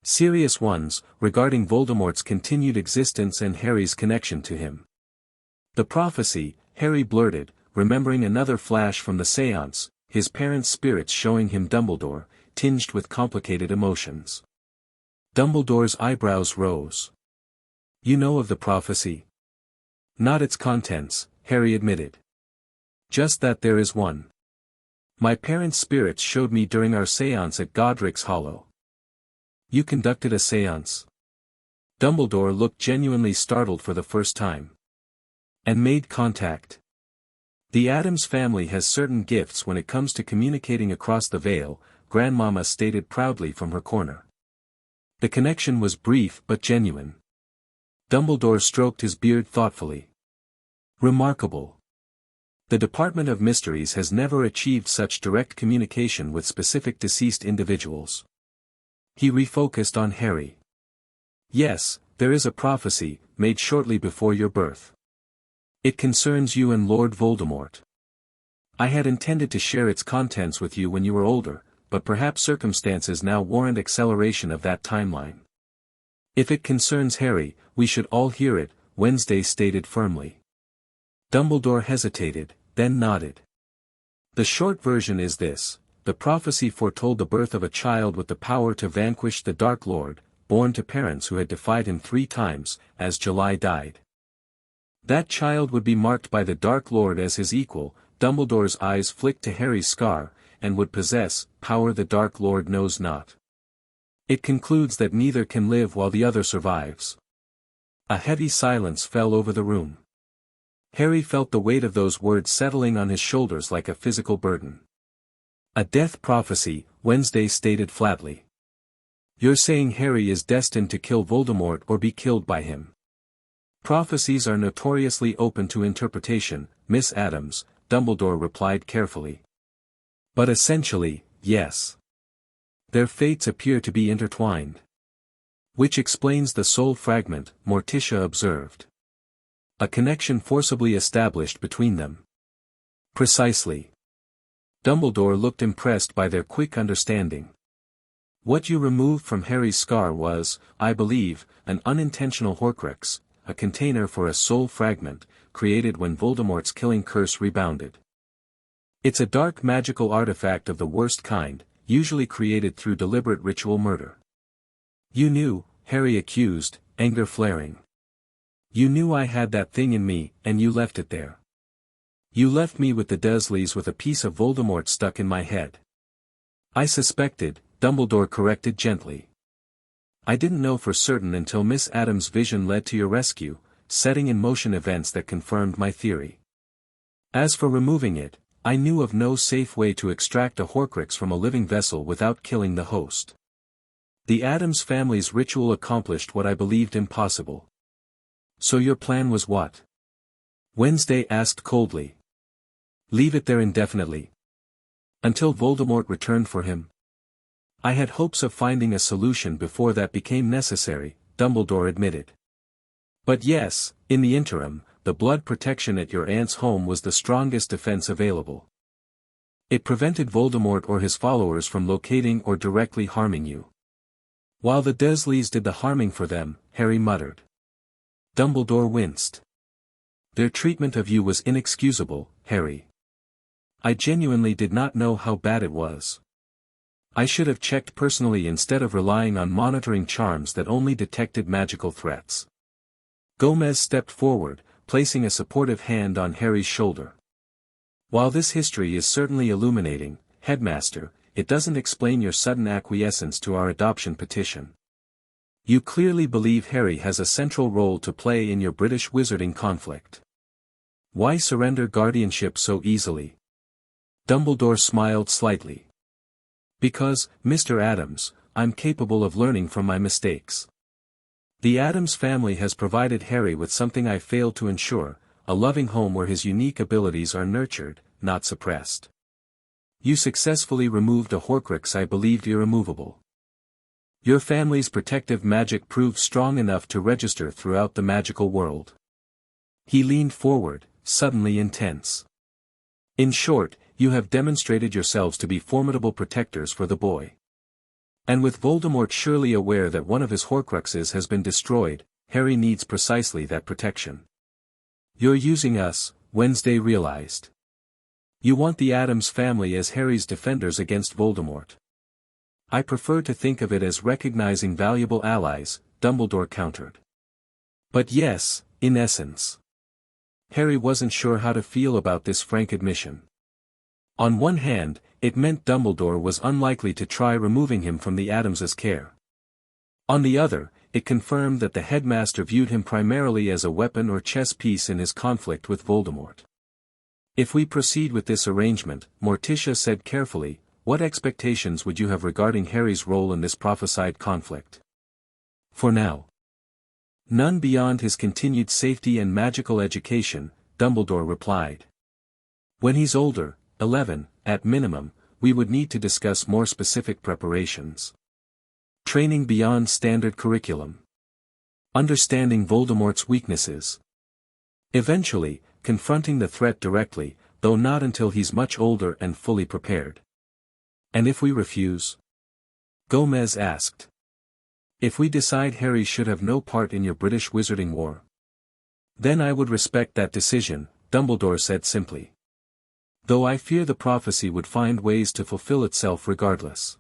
Serious ones, regarding Voldemort's continued existence and Harry's connection to him. The prophecy, Harry blurted, remembering another flash from the séance, his parents' spirits showing him Dumbledore, tinged with complicated emotions. Dumbledore's eyebrows rose. You know of the prophecy? Not its contents, Harry admitted. Just that there is one. My parents' spirits showed me during our séance at Godric's Hollow. You conducted a séance? Dumbledore looked genuinely startled for the first time. And made contact. The Addams family has certain gifts when it comes to communicating across the veil, Grandmama stated proudly from her corner. The connection was brief but genuine. Dumbledore stroked his beard thoughtfully. Remarkable. The Department of Mysteries has never achieved such direct communication with specific deceased individuals. He refocused on Harry. Yes, there is a prophecy, made shortly before your birth. It concerns you and Lord Voldemort. I had intended to share its contents with you when you were older, but perhaps circumstances now warrant acceleration of that timeline. If it concerns Harry, we should all hear it, Wednesday stated firmly. Dumbledore hesitated, then nodded. The short version is this: the prophecy foretold the birth of a child with the power to vanquish the Dark Lord, born to parents who had defied him 3 times, as July died. That child would be marked by the Dark Lord as his equal, Dumbledore's eyes flicked to Harry's scar, and would possess power the Dark Lord knows not. It concludes that neither can live while the other survives. A heavy silence fell over the room. Harry felt the weight of those words settling on his shoulders like a physical burden. A death prophecy, Wednesday stated flatly. You're saying Harry is destined to kill Voldemort or be killed by him. Prophecies are notoriously open to interpretation, Miss Adams, Dumbledore replied carefully. But essentially, yes. Their fates appear to be intertwined. Which explains the soul fragment, Morticia observed. A connection forcibly established between them. Precisely. Dumbledore looked impressed by their quick understanding. What you removed from Harry's scar was, I believe, an unintentional Horcrux, a container for a soul fragment, created when Voldemort's killing curse rebounded. It's a dark magical artifact of the worst kind, usually created through deliberate ritual murder. You knew, Harry accused, anger flaring. You knew I had that thing in me, and you left it there. You left me with the Dursleys with a piece of Voldemort stuck in my head. I suspected, Dumbledore corrected gently. I didn't know for certain until Miss Adams' vision led to your rescue, setting in motion events that confirmed my theory. As for removing it, I knew of no safe way to extract a Horcrux from a living vessel without killing the host. The Adams family's ritual accomplished what I believed impossible. So your plan was what? Wednesday asked coldly. Leave it there indefinitely. Until Voldemort returned for him. I had hopes of finding a solution before that became necessary, Dumbledore admitted. But yes, in the interim, the blood protection at your aunt's home was the strongest defense available. It prevented Voldemort or his followers from locating or directly harming you. While the Dursleys did the harming for them, Harry muttered. Dumbledore winced. Their treatment of you was inexcusable, Harry. I genuinely did not know how bad it was. I should have checked personally instead of relying on monitoring charms that only detected magical threats. Gomez stepped forward, placing a supportive hand on Harry's shoulder. While this history is certainly illuminating, Headmaster, it doesn't explain your sudden acquiescence to our adoption petition. You clearly believe Harry has a central role to play in your British wizarding conflict. Why surrender guardianship so easily? Dumbledore smiled slightly. Because, Mr. Adams, I'm capable of learning from my mistakes. The Adams family has provided Harry with something I failed to ensure, a loving home where his unique abilities are nurtured, not suppressed. You successfully removed a Horcrux I believed irremovable. Your family's protective magic proved strong enough to register throughout the magical world. He leaned forward, suddenly intense. In short, you have demonstrated yourselves to be formidable protectors for the boy. And with Voldemort surely aware that one of his Horcruxes has been destroyed, Harry needs precisely that protection. You're using us, Wednesday realized. You want the Adams family as Harry's defenders against Voldemort. I prefer to think of it as recognizing valuable allies, Dumbledore countered. But yes, in essence. Harry wasn't sure how to feel about this frank admission. On one hand, it meant Dumbledore was unlikely to try removing him from the Adamses' care. On the other, it confirmed that the headmaster viewed him primarily as a weapon or chess piece in his conflict with Voldemort. If we proceed with this arrangement, Morticia said carefully, what expectations would you have regarding Harry's role in this prophesied conflict? For now. None beyond his continued safety and magical education, Dumbledore replied. When he's older, 11, at minimum, we would need to discuss more specific preparations. Training beyond standard curriculum. Understanding Voldemort's weaknesses. Eventually, confronting the threat directly, though not until he's much older and fully prepared. And if we refuse? Gomez asked. If we decide Harry should have no part in your British wizarding war? Then I would respect that decision, Dumbledore said simply. Though I fear the prophecy would find ways to fulfill itself regardless.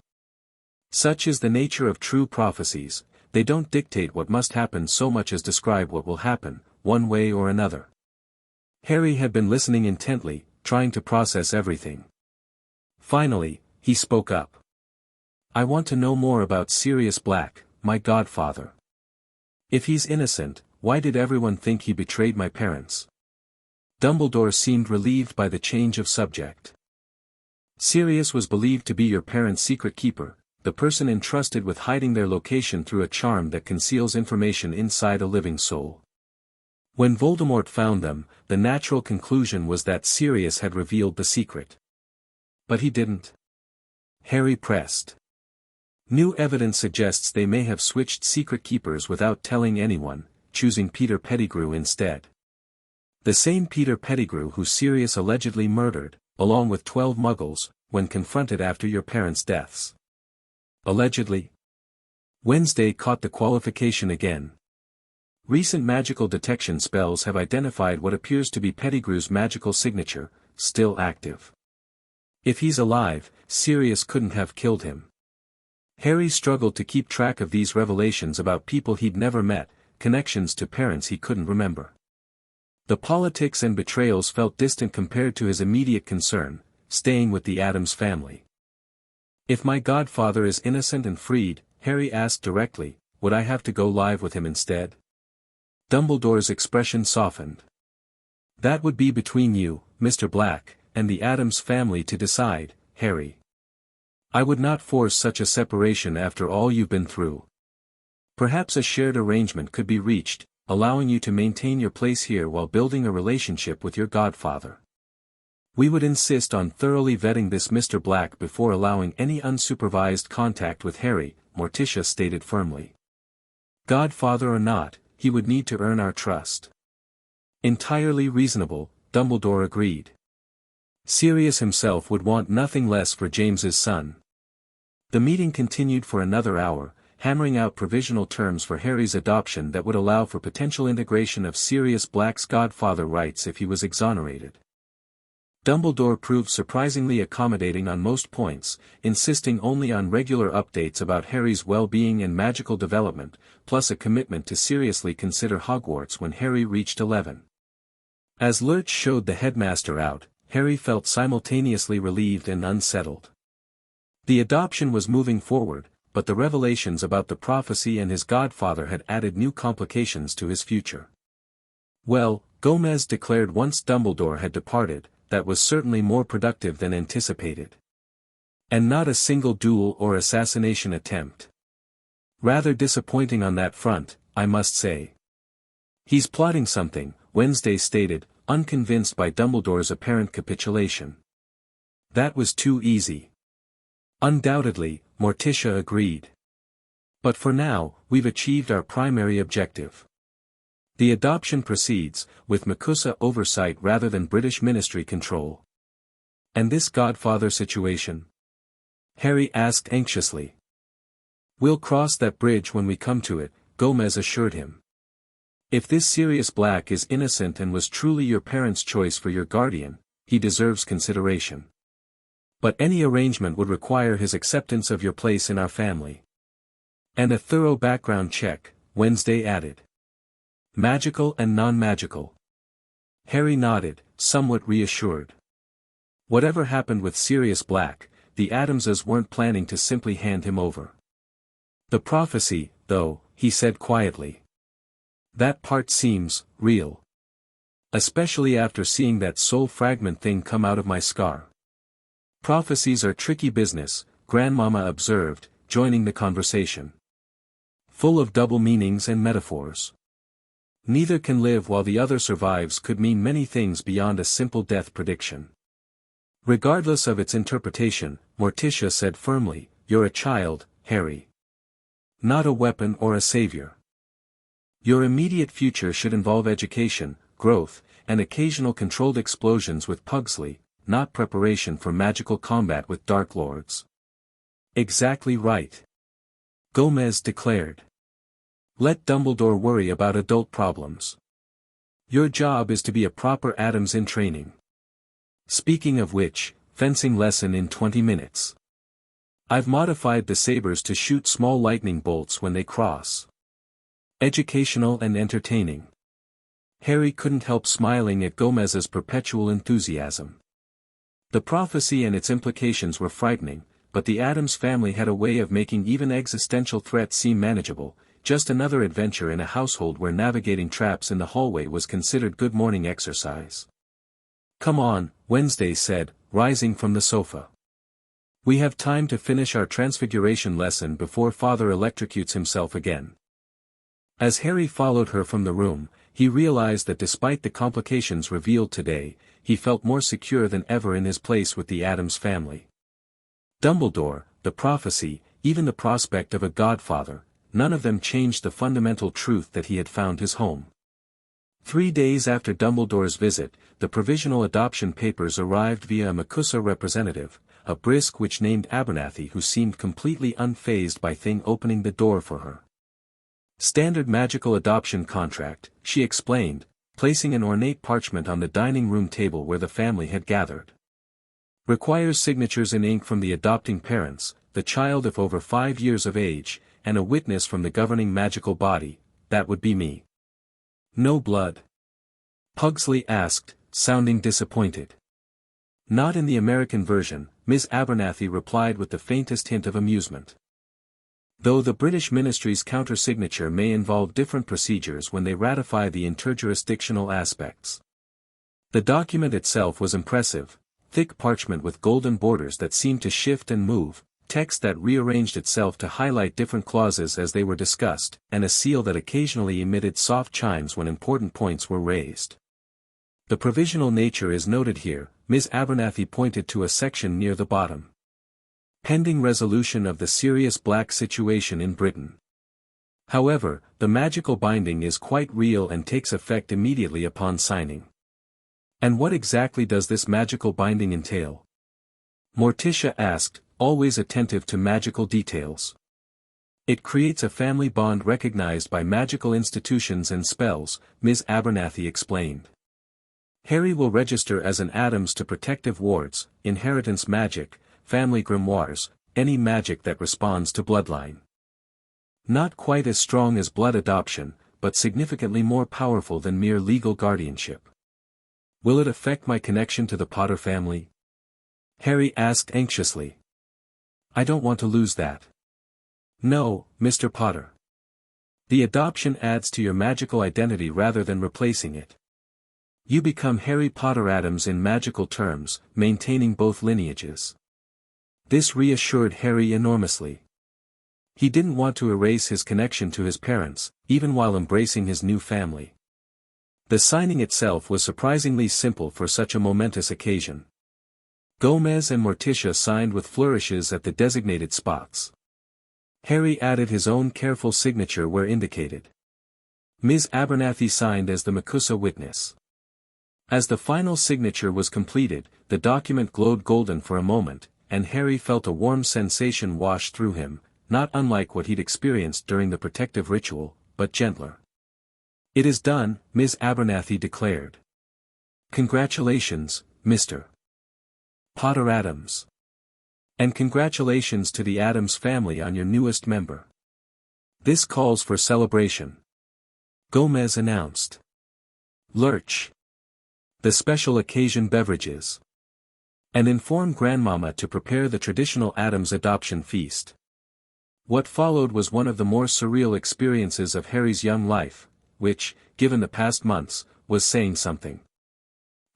Such is the nature of true prophecies, they don't dictate what must happen so much as describe what will happen, one way or another. Harry had been listening intently, trying to process everything. Finally, he spoke up. "I want to know more about Sirius Black, my godfather. If he's innocent, why did everyone think he betrayed my parents?" Dumbledore seemed relieved by the change of subject. "Sirius was believed to be your parents' secret keeper, the person entrusted with hiding their location through a charm that conceals information inside a living soul. When Voldemort found them, the natural conclusion was that Sirius had revealed the secret. But he didn't." Harry pressed. "New evidence suggests they may have switched secret keepers without telling anyone, choosing Peter Pettigrew instead. The same Peter Pettigrew who Sirius allegedly murdered, along with 12 Muggles, when confronted after your parents' deaths." Allegedly? Wednesday caught the qualification again. "Recent magical detection spells have identified what appears to be Pettigrew's magical signature, still active. If he's alive, Sirius couldn't have killed him." Harry struggled to keep track of these revelations about people he'd never met, connections to parents he couldn't remember. The politics and betrayals felt distant compared to his immediate concern, staying with the Addams family. "If my godfather is innocent and freed," Harry asked directly, "would I have to go live with him instead?" Dumbledore's expression softened. "That would be between you, Mr. Black, and the Addams family to decide, Harry. I would not force such a separation after all you've been through. Perhaps a shared arrangement could be reached, allowing you to maintain your place here while building a relationship with your godfather. We would insist on thoroughly vetting this Mr. Black before allowing any unsupervised contact with Harry," Morticia stated firmly. "Godfather or not, he would need to earn our trust." "Entirely reasonable," Dumbledore agreed. Sirius himself would want nothing less for James's son. The meeting continued for another hour, hammering out provisional terms for Harry's adoption that would allow for potential integration of Sirius Black's godfather rights if he was exonerated. Dumbledore proved surprisingly accommodating on most points, insisting only on regular updates about Harry's well-being and magical development, plus a commitment to seriously consider Hogwarts when Harry reached 11. As Lurch showed the headmaster out, Harry felt simultaneously relieved and unsettled. The adoption was moving forward, but the revelations about the prophecy and his godfather had added new complications to his future. "Well," Gomez declared once Dumbledore had departed, "that was certainly more productive than anticipated. And not a single duel or assassination attempt. Rather disappointing on that front, I must say." "He's plotting something," Wednesday stated, unconvinced by Dumbledore's apparent capitulation. "That was too easy." "Undoubtedly," Morticia agreed. "But for now, we've achieved our primary objective. The adoption proceeds, with MACUSA oversight rather than British ministry control." "And this godfather situation?" Harry asked anxiously. "We'll cross that bridge when we come to it," Gomez assured him. "If this Sirius Black is innocent and was truly your parents' choice for your guardian, he deserves consideration. But any arrangement would require his acceptance of your place in our family. And a thorough background check," Wednesday added. "Magical and non-magical?" Harry nodded, somewhat reassured. Whatever happened with Sirius Black, the Addamses weren't planning to simply hand him over. "The prophecy, though," he said quietly. "That part seems real. Especially after seeing that soul fragment thing come out of my scar." "Prophecies are tricky business," Grandmama observed, joining the conversation. "Full of double meanings and metaphors. Neither can live while the other survives could mean many things beyond a simple death prediction." "Regardless of its interpretation," Morticia said firmly, "you're a child, Harry. Not a weapon or a savior. Your immediate future should involve education, growth, and occasional controlled explosions with Pugsley, not preparation for magical combat with Dark Lords." "Exactly right," Gomez declared. "Let Dumbledore worry about adult problems. Your job is to be a proper Addams in training. Speaking of which, fencing lesson in 20 minutes. I've modified the sabers to shoot small lightning bolts when they cross. Educational and entertaining." Harry couldn't help smiling at Gomez's perpetual enthusiasm. The prophecy and its implications were frightening, but the Addams family had a way of making even existential threats seem manageable, just another adventure in a household where navigating traps in the hallway was considered good morning exercise. "Come on," Wednesday said, rising from the sofa. "We have time to finish our transfiguration lesson before Father electrocutes himself again." As Harry followed her from the room, he realized that despite the complications revealed today, he felt more secure than ever in his place with the Addams family. Dumbledore, the prophecy, even the prospect of a godfather, none of them changed the fundamental truth that he had found his home. 3 days after Dumbledore's visit, the provisional adoption papers arrived via a MACUSA representative, a brisk witch named Abernathy who seemed completely unfazed by Thing opening the door for her. "Standard magical adoption contract," she explained, placing an ornate parchment on the dining room table where the family had gathered. "Requires signatures in ink from the adopting parents, the child if over 5 years of age, and a witness from the governing magical body, that would be me." "No blood?" Pugsley asked, sounding disappointed. "Not in the American version," Miss Abernathy replied with the faintest hint of amusement. "Though the British Ministry's counter-signature may involve different procedures when they ratify the interjurisdictional aspects." The document itself was impressive, thick parchment with golden borders that seemed to shift and move, text that rearranged itself to highlight different clauses as they were discussed, and a seal that occasionally emitted soft chimes when important points were raised. "The provisional nature is noted here," Ms. Abernathy pointed to a section near the bottom. "Pending resolution of the serious black situation in Britain. However, the magical binding is quite real and takes effect immediately upon signing." "And what exactly does this magical binding entail?" Morticia asked, always attentive to magical details. "It creates a family bond recognized by magical institutions and spells," Ms. Abernathy explained. "Harry will register as an Addams to protective wards, inheritance magic, family grimoires, any magic that responds to bloodline. Not quite as strong as blood adoption, but significantly more powerful than mere legal guardianship." "Will it affect my connection to the Potter family?" Harry asked anxiously. "I don't want to lose that." "No, Mr. Potter. The adoption adds to your magical identity rather than replacing it. You become Harry Potter Addams in magical terms, maintaining both lineages." This reassured Harry enormously. He didn't want to erase his connection to his parents, even while embracing his new family. The signing itself was surprisingly simple for such a momentous occasion. Gomez and Morticia signed with flourishes at the designated spots. Harry added his own careful signature where indicated. Ms. Abernathy signed as the MACUSA witness. As the final signature was completed, the document glowed golden for a moment, and Harry felt a warm sensation wash through him, not unlike what he'd experienced during the protective ritual, but gentler. "It is done," Ms. Abernathy declared. "Congratulations, Mr. Potter Addams. And congratulations to the Addams family on your newest member. This calls for celebration," Gomez announced. "Lurch. The special occasion beverages. And inform Grandmama to prepare the traditional Addams adoption feast." What followed was one of the more surreal experiences of Harry's young life, which, given the past months, was saying something.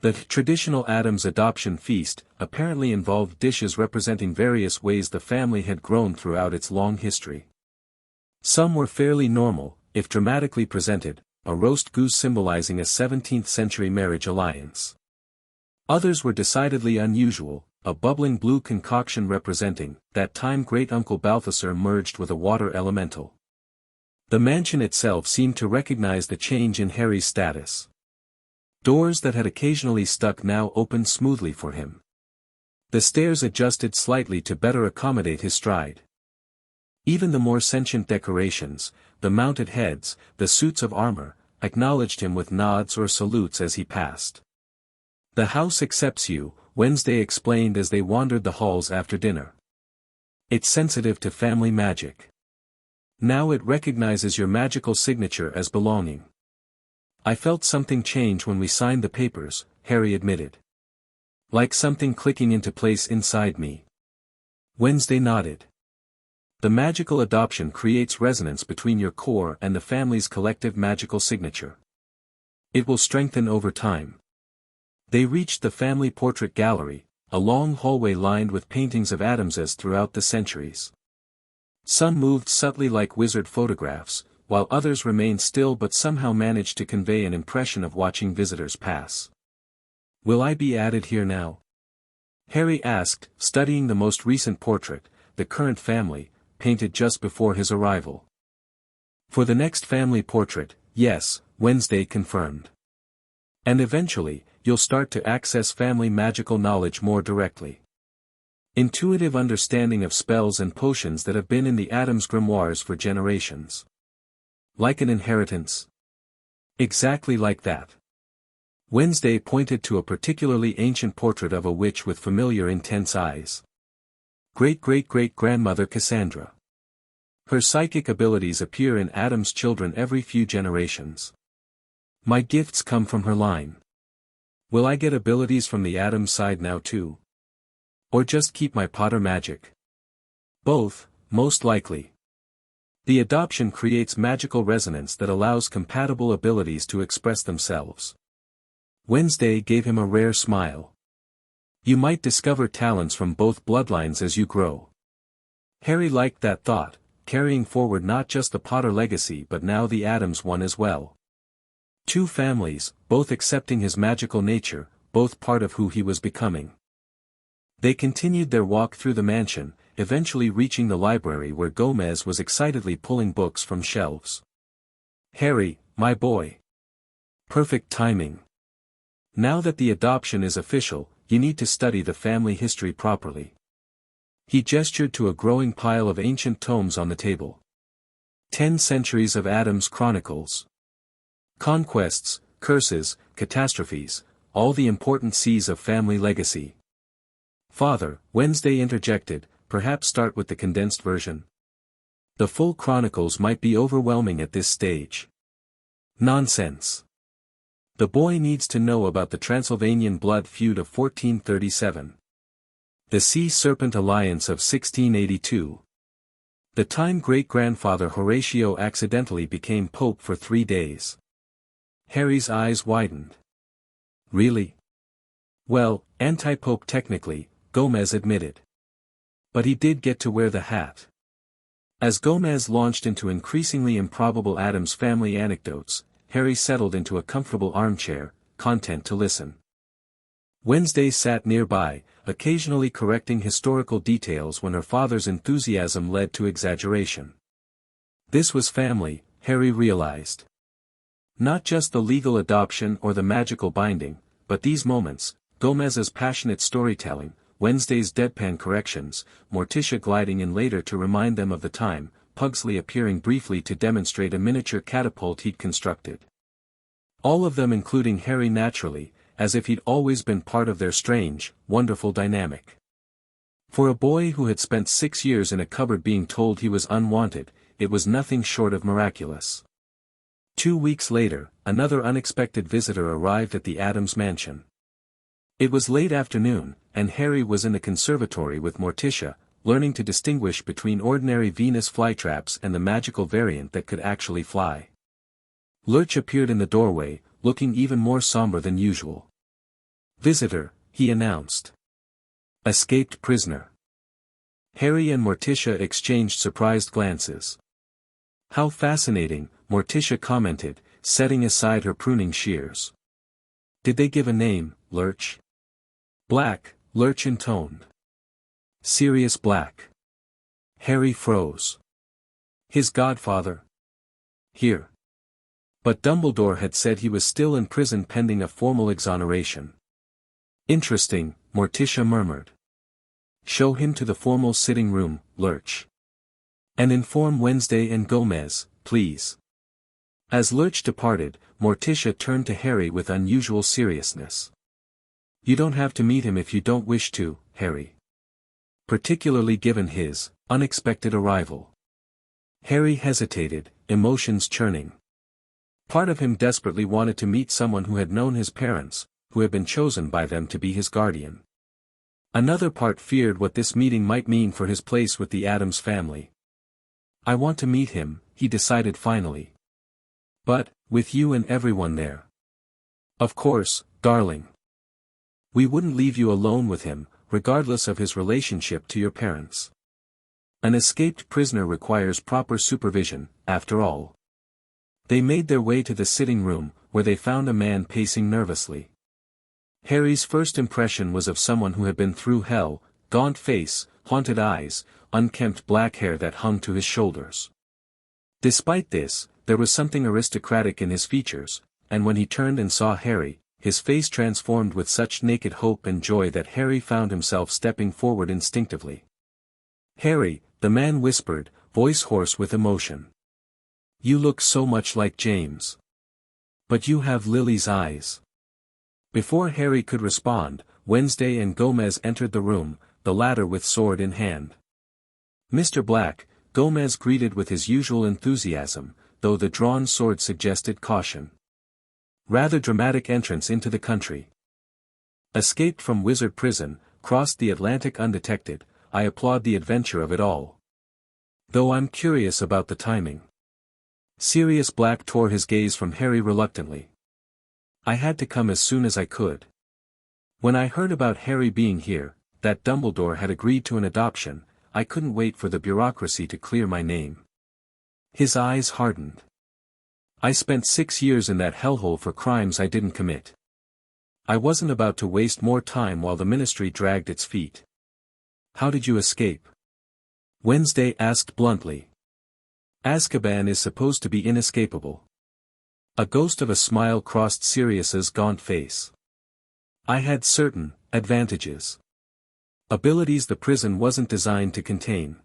The traditional Addams adoption feast apparently involved dishes representing various ways the family had grown throughout its long history. Some were fairly normal, if dramatically presented, a roast goose symbolizing a 17th-century marriage alliance. Others were decidedly unusual, a bubbling blue concoction representing that time great-uncle Balthasar merged with a water elemental. The mansion itself seemed to recognize the change in Harry's status. Doors that had occasionally stuck now opened smoothly for him. The stairs adjusted slightly to better accommodate his stride. Even the more sentient decorations, the mounted heads, the suits of armor, acknowledged him with nods or salutes as he passed. "The house accepts you," Wednesday explained as they wandered the halls after dinner. "It's sensitive to family magic. Now it recognizes your magical signature as belonging." "I felt something change when we signed the papers," Harry admitted. Like something clicking into place inside me. Wednesday nodded. The magical adoption creates resonance between your core and the family's collective magical signature. It will strengthen over time. They reached the family portrait gallery, a long hallway lined with paintings of Adamses throughout the centuries. Some moved subtly like wizard photographs, while others remained still but somehow managed to convey an impression of watching visitors pass. "Will I be added here now?" Harry asked, studying the most recent portrait, the current family, painted just before his arrival. "For the next family portrait, yes," Wednesday confirmed. "And eventually, you'll start to access family magical knowledge more directly. Intuitive understanding of spells and potions that have been in the Adams grimoires for generations. Like an inheritance?" "Exactly like that." Wednesday pointed to a particularly ancient portrait of a witch with familiar intense eyes. "Great-great-great-grandmother Cassandra. Her psychic abilities appear in Adam's children every few generations. My gifts come from her line. Will I get abilities from the Adams side now too? Or just keep my Potter magic?" "Both, most likely. The adoption creates magical resonance that allows compatible abilities to express themselves." Wednesday gave him a rare smile. "You might discover talents from both bloodlines as you grow." Harry liked that thought, carrying forward not just the Potter legacy but now the Adams one as well. Two families, both accepting his magical nature, both part of who he was becoming. They continued their walk through the mansion, eventually reaching the library where Gomez was excitedly pulling books from shelves. "Harry, my boy. Perfect timing. Now that the adoption is official, you need to study the family history properly." He gestured to a growing pile of ancient tomes on the table. 10 centuries of Adams Chronicles. Conquests, curses, catastrophes, all the important C's of family legacy. "Father," Wednesday interjected, "perhaps start with the condensed version. The full chronicles might be overwhelming at this stage." "Nonsense. The boy needs to know about the Transylvanian blood feud of 1437. The Sea Serpent Alliance of 1682. The time great-grandfather Horatio accidentally became pope for 3 days." Harry's eyes widened. "Really?" "Well, anti-pope technically," Gomez admitted. "But he did get to wear the hat." As Gomez launched into increasingly improbable Adams family anecdotes, Harry settled into a comfortable armchair, content to listen. Wednesday sat nearby, occasionally correcting historical details when her father's enthusiasm led to exaggeration. This was family, Harry realized. Not just the legal adoption or the magical binding, but these moments, Gomez's passionate storytelling, Wednesday's deadpan corrections, Morticia gliding in later to remind them of the time, Pugsley appearing briefly to demonstrate a miniature catapult he'd constructed. All of them including Harry naturally, as if he'd always been part of their strange, wonderful dynamic. For a boy who had spent 6 years in a cupboard being told he was unwanted, it was nothing short of miraculous. 2 weeks later, another unexpected visitor arrived at the Adams mansion. It was late afternoon, and Harry was in the conservatory with Morticia, learning to distinguish between ordinary Venus flytraps and the magical variant that could actually fly. Lurch appeared in the doorway, looking even more somber than usual. "Visitor," he announced. "Escaped prisoner." Harry and Morticia exchanged surprised glances. "How fascinating," Morticia commented, setting aside her pruning shears. "Did they give a name, Lurch?" "Black," Lurch intoned. "Sirius Black." Harry froze. "His godfather?" "Here." But Dumbledore had said he was still in prison pending a formal exoneration. "Interesting," Morticia murmured. "Show him to the formal sitting room, Lurch. And inform Wednesday and Gomez, please." As Lurch departed, Morticia turned to Harry with unusual seriousness. "You don't have to meet him if you don't wish to, Harry. Particularly given his unexpected arrival." Harry hesitated, emotions churning. Part of him desperately wanted to meet someone who had known his parents, who had been chosen by them to be his guardian. Another part feared what this meeting might mean for his place with the Addams family. "I want to meet him," he decided finally. "But, with you and everyone there." "Of course, darling. We wouldn't leave you alone with him, regardless of his relationship to your parents. An escaped prisoner requires proper supervision, after all." They made their way to the sitting room, where they found a man pacing nervously. Harry's first impression was of someone who had been through hell: gaunt face, haunted eyes, unkempt black hair that hung to his shoulders. Despite this, there was something aristocratic in his features, and when he turned and saw Harry, his face transformed with such naked hope and joy that Harry found himself stepping forward instinctively. "Harry," the man whispered, voice hoarse with emotion. "You look so much like James. But you have Lily's eyes." Before Harry could respond, Wednesday and Gomez entered the room, the latter with sword in hand. "Mr. Black," Gomez greeted with his usual enthusiasm, though the drawn sword suggested caution. "Rather dramatic entrance into the country. Escaped from Wizard Prison, crossed the Atlantic undetected. I applaud the adventure of it all. Though I'm curious about the timing." Sirius Black tore his gaze from Harry reluctantly. "I had to come as soon as I could. When I heard about Harry being here, that Dumbledore had agreed to an adoption, I couldn't wait for the bureaucracy to clear my name." His eyes hardened. "I spent 6 years in that hellhole for crimes I didn't commit. I wasn't about to waste more time while the ministry dragged its feet." "How did you escape?" Wednesday asked bluntly. "Azkaban is supposed to be inescapable." A ghost of a smile crossed Sirius's gaunt face. "I had certain advantages. Abilities the prison wasn't designed to contain."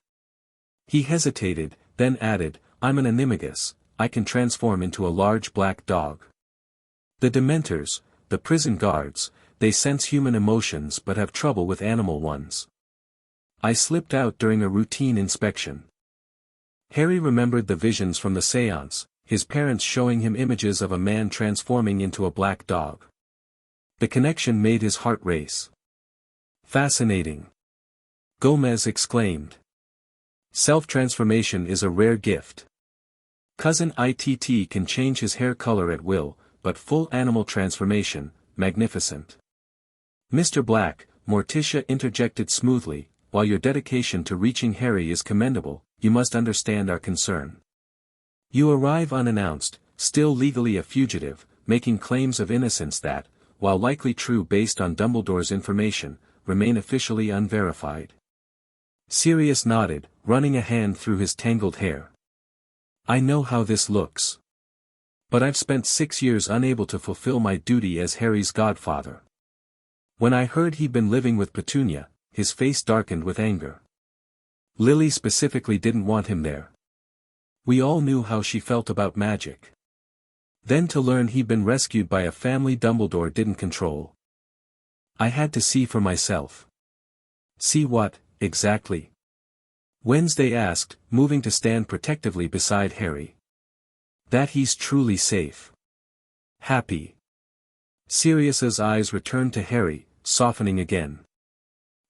He hesitated, then added, "I'm an animagus, I can transform into a large black dog. The Dementors, the prison guards, they sense human emotions but have trouble with animal ones. I slipped out during a routine inspection." Harry remembered the visions from the séance, his parents showing him images of a man transforming into a black dog. The connection made his heart race. "Fascinating," Gomez exclaimed. "Self-transformation is a rare gift. Cousin Itt can change his hair color at will, but full animal transformation, magnificent." "Mr. Black," Morticia interjected smoothly, "while your dedication to reaching Harry is commendable, you must understand our concern. You arrive unannounced, still legally a fugitive, making claims of innocence that, while likely true based on Dumbledore's information, remain officially unverified." Sirius nodded, running a hand through his tangled hair. "I know how this looks. But I've spent 6 years unable to fulfill my duty as Harry's godfather." When I heard he'd been living with Petunia, his face darkened with anger. Lily specifically didn't want him there. We all knew how she felt about magic. Then to learn he'd been rescued by a family Dumbledore didn't control. I had to see for myself. "See what, exactly?" Wednesday asked, moving to stand protectively beside Harry. "That he's truly safe. Happy." Sirius's eyes returned to Harry, softening again.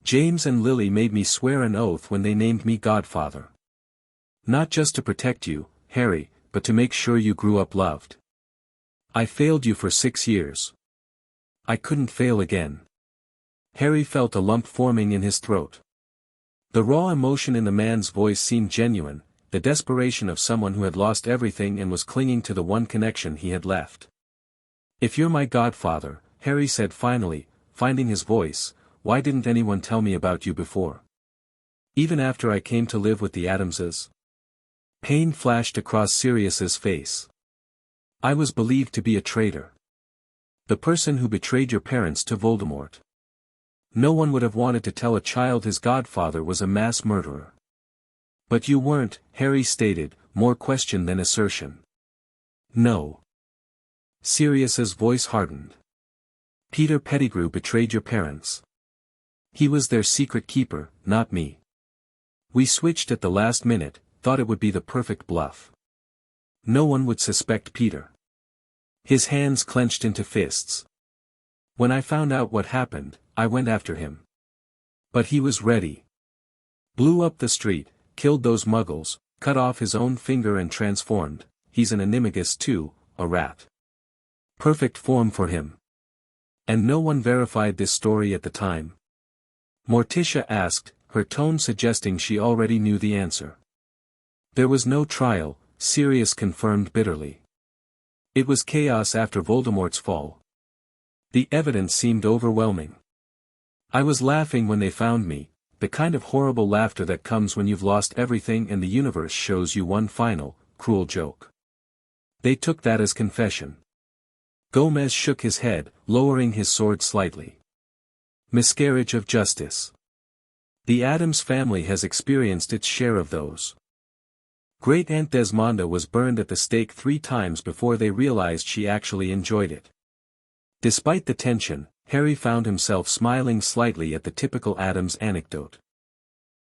"James and Lily made me swear an oath when they named me godfather. Not just to protect you, Harry, but to make sure you grew up loved. I failed you for 6 years. I couldn't fail again." Harry felt a lump forming in his throat. The raw emotion in the man's voice seemed genuine, the desperation of someone who had lost everything and was clinging to the one connection he had left. "If you're my godfather," Harry said finally, finding his voice, "why didn't anyone tell me about you before? Even after I came to live with the Addamses?" Pain flashed across Sirius's face. "I was believed to be a traitor. The person who betrayed your parents to Voldemort. No one would have wanted to tell a child his godfather was a mass murderer." "But you weren't," Harry stated, more question than assertion. "No." Sirius's voice hardened. "Peter Pettigrew betrayed your parents. He was their secret keeper, not me. We switched at the last minute, thought it would be the perfect bluff. No one would suspect Peter." His hands clenched into fists. When I found out what happened, I went after him. But he was ready. Blew up the street, killed those muggles, cut off his own finger and transformed. He's an animagus too, a rat. Perfect form for him. And no one verified this story at the time? Morticia asked, her tone suggesting she already knew the answer. There was no trial, Sirius confirmed bitterly. It was chaos after Voldemort's fall. The evidence seemed overwhelming. I was laughing when they found me, the kind of horrible laughter that comes when you've lost everything and the universe shows you one final, cruel joke. They took that as confession. Gomez shook his head, lowering his sword slightly. Miscarriage of justice. The Addams family has experienced its share of those. Great-Aunt Desmonda was burned at the stake 3 times before they realized she actually enjoyed it. Despite the tension, Harry found himself smiling slightly at the typical Addams anecdote.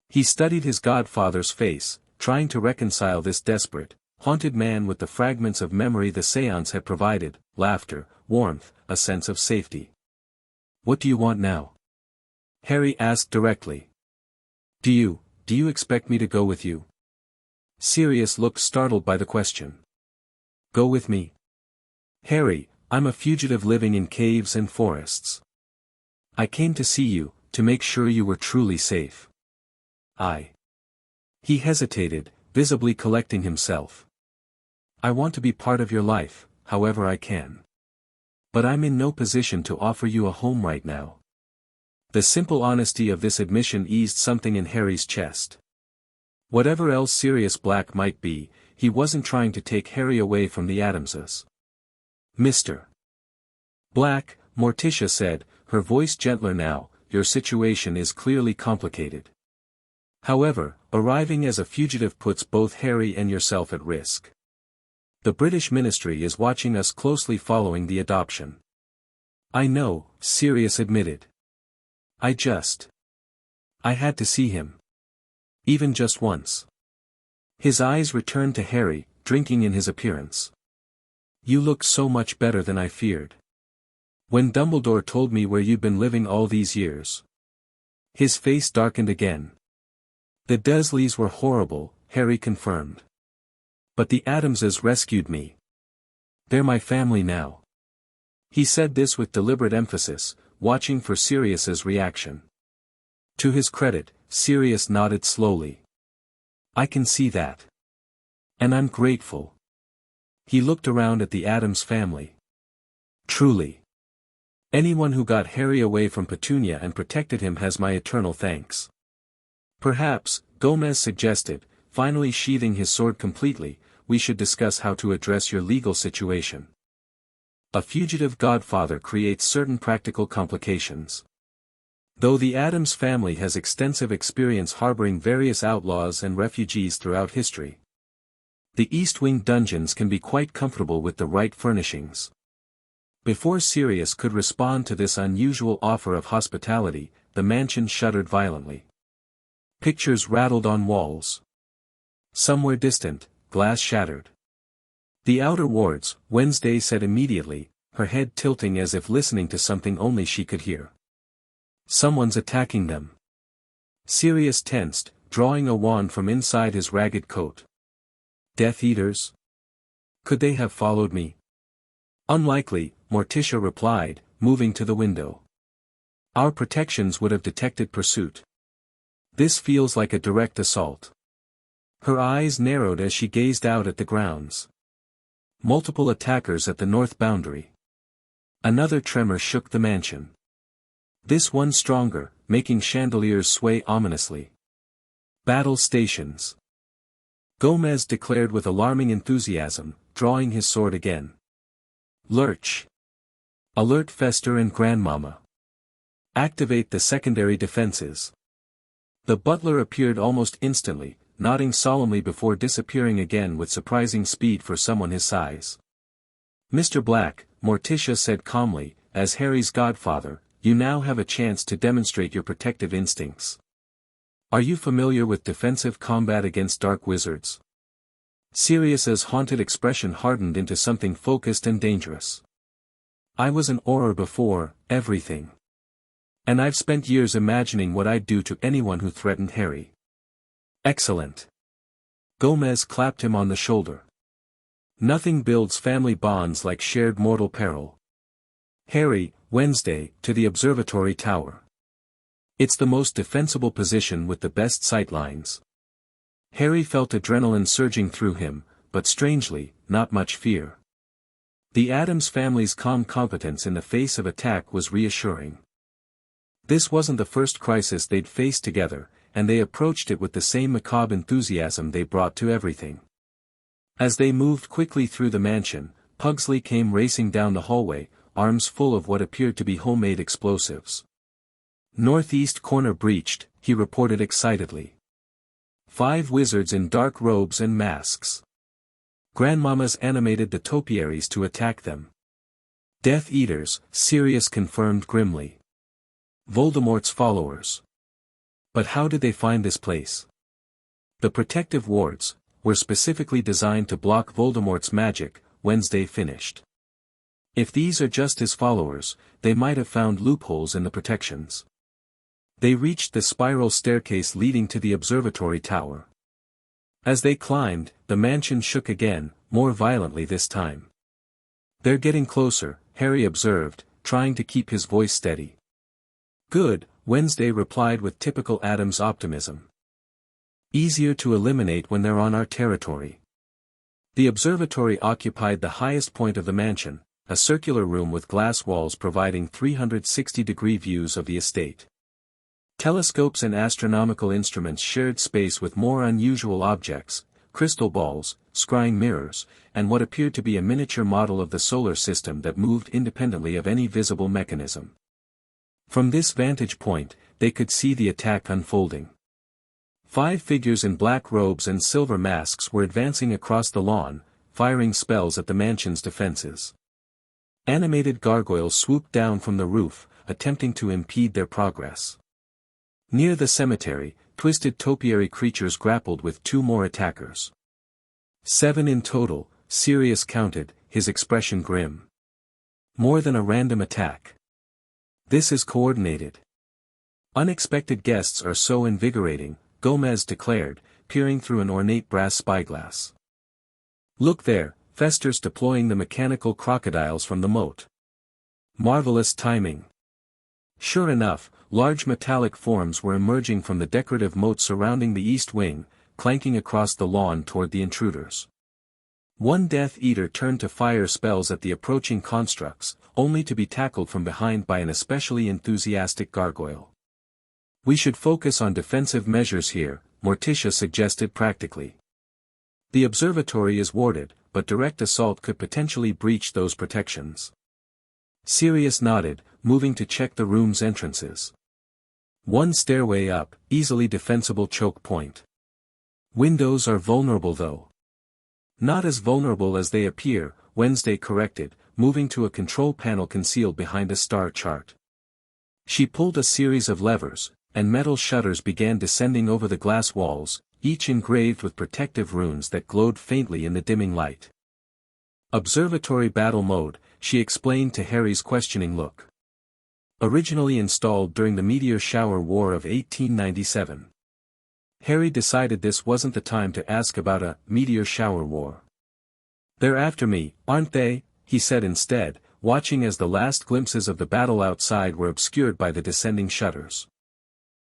He studied his godfather's face, trying to reconcile this desperate, haunted man with the fragments of memory the seance had provided, laughter, warmth, a sense of safety. "What do you want now?" Harry asked directly. Do you expect me to go with you?" Sirius looked startled by the question. "Go with me?" "Harry, I'm a fugitive living in caves and forests. I came to see you, to make sure you were truly safe." He hesitated, visibly collecting himself. "I want to be part of your life, however I can. But I'm in no position to offer you a home right now." The simple honesty of this admission eased something in Harry's chest. Whatever else Sirius Black might be, he wasn't trying to take Harry away from the Addamses. "Mr. Black," Morticia said, her voice gentler now, "your situation is clearly complicated. However, arriving as a fugitive puts both Harry and yourself at risk. The British Ministry is watching us closely following the adoption." "I know," Sirius admitted. I had to see him. Even just once." His eyes returned to Harry, drinking in his appearance. "You look so much better than I feared. When Dumbledore told me where you'd been living all these years." His face darkened again. "The Dursleys were horrible," Harry confirmed. "But the Addamses rescued me. They're my family now." He said this with deliberate emphasis, watching for Sirius's reaction. To his credit, Sirius nodded slowly. "I can see that. And I'm grateful." He looked around at the Addams family. "Truly. Anyone who got Harry away from Petunia and protected him has my eternal thanks." "Perhaps," Gomez suggested, finally sheathing his sword completely, "we should discuss how to address your legal situation. A fugitive godfather creates certain practical complications. Though the Addams family has extensive experience harboring various outlaws and refugees throughout history, the East Wing dungeons can be quite comfortable with the right furnishings." Before Sirius could respond to this unusual offer of hospitality, the mansion shuddered violently. Pictures rattled on walls. Somewhere distant, glass shattered. "The Outer Wards," Wednesday said immediately, her head tilting as if listening to something only she could hear. "Someone's attacking them." Sirius tensed, drawing a wand from inside his ragged coat. "Death Eaters? Could they have followed me?" "Unlikely," Morticia replied, moving to the window. "Our protections would have detected pursuit. This feels like a direct assault." Her eyes narrowed as she gazed out at the grounds. Multiple attackers at the north boundary. Another tremor shook the mansion. This one stronger, making chandeliers sway ominously. "Battle stations," Gomez declared with alarming enthusiasm, drawing his sword again. "Lurch. Alert Fester and Grandmama. Activate the secondary defenses." The butler appeared almost instantly, nodding solemnly before disappearing again with surprising speed for someone his size. "Mr. Black," Morticia said calmly, "as Harry's godfather, you now have a chance to demonstrate your protective instincts. Are you familiar with defensive combat against dark wizards?" Sirius's haunted expression hardened into something focused and dangerous. "I was an Auror before," everything. And I've spent years imagining what I'd do to anyone who threatened Harry. Excellent. Gomez clapped him on the shoulder. Nothing builds family bonds like shared mortal peril. Harry, Wednesday, to the observatory tower. It's the most defensible position with the best sightlines. Harry felt adrenaline surging through him, but strangely, not much fear. The Addams family's calm competence in the face of attack was reassuring. This wasn't the first crisis they'd faced together, and they approached it with the same macabre enthusiasm they brought to everything. As they moved quickly through the mansion, Pugsley came racing down the hallway, arms full of what appeared to be homemade explosives. "Northeast corner breached," he reported excitedly. 5 wizards in dark robes and masks. Grandmamas animated the topiaries to attack them. "Death Eaters," Sirius confirmed grimly. "Voldemort's followers." But how did they find this place? "The protective wards were specifically designed to block Voldemort's magic," Wednesday finished. "If these are just his followers, they might have found loopholes in the protections." They reached the spiral staircase leading to the observatory tower. As they climbed, the mansion shook again, more violently this time. "They're getting closer," Harry observed, trying to keep his voice steady. "Good," Wednesday replied with typical Addams optimism. "Easier to eliminate when they're on our territory." The observatory occupied the highest point of the mansion, a circular room with glass walls providing 360-degree views of the estate. Telescopes and astronomical instruments shared space with more unusual objects, crystal balls, scrying mirrors, and what appeared to be a miniature model of the solar system that moved independently of any visible mechanism. From this vantage point, they could see the attack unfolding. 5 figures in black robes and silver masks were advancing across the lawn, firing spells at the mansion's defenses. Animated gargoyles swooped down from the roof, attempting to impede their progress. Near the cemetery, twisted topiary creatures grappled with 2 more attackers. 7 in total, Sirius counted, his expression grim. More than a random attack. This is coordinated. Unexpected guests are so invigorating, Gomez declared, peering through an ornate brass spyglass. "Look there, Fester's deploying the mechanical crocodiles from the moat. Marvelous timing." Sure enough, large metallic forms were emerging from the decorative moat surrounding the east wing, clanking across the lawn toward the intruders. One Death Eater turned to fire spells at the approaching constructs, only to be tackled from behind by an especially enthusiastic gargoyle. "We should focus on defensive measures here," Morticia suggested practically. "The observatory is warded, but direct assault could potentially breach those protections." Sirius nodded, moving to check the room's entrances. One stairway up, easily defensible choke point. "Windows are vulnerable though." "Not as vulnerable as they appear," Wednesday corrected, moving to a control panel concealed behind a star chart. She pulled a series of levers, and metal shutters began descending over the glass walls, each engraved with protective runes that glowed faintly in the dimming light. "Observatory battle mode," she explained to Harry's questioning look. "Originally installed during the meteor shower war of 1897. Harry decided this wasn't the time to ask about a meteor shower war. "They're after me, aren't they?" he said instead, watching as the last glimpses of the battle outside were obscured by the descending shutters.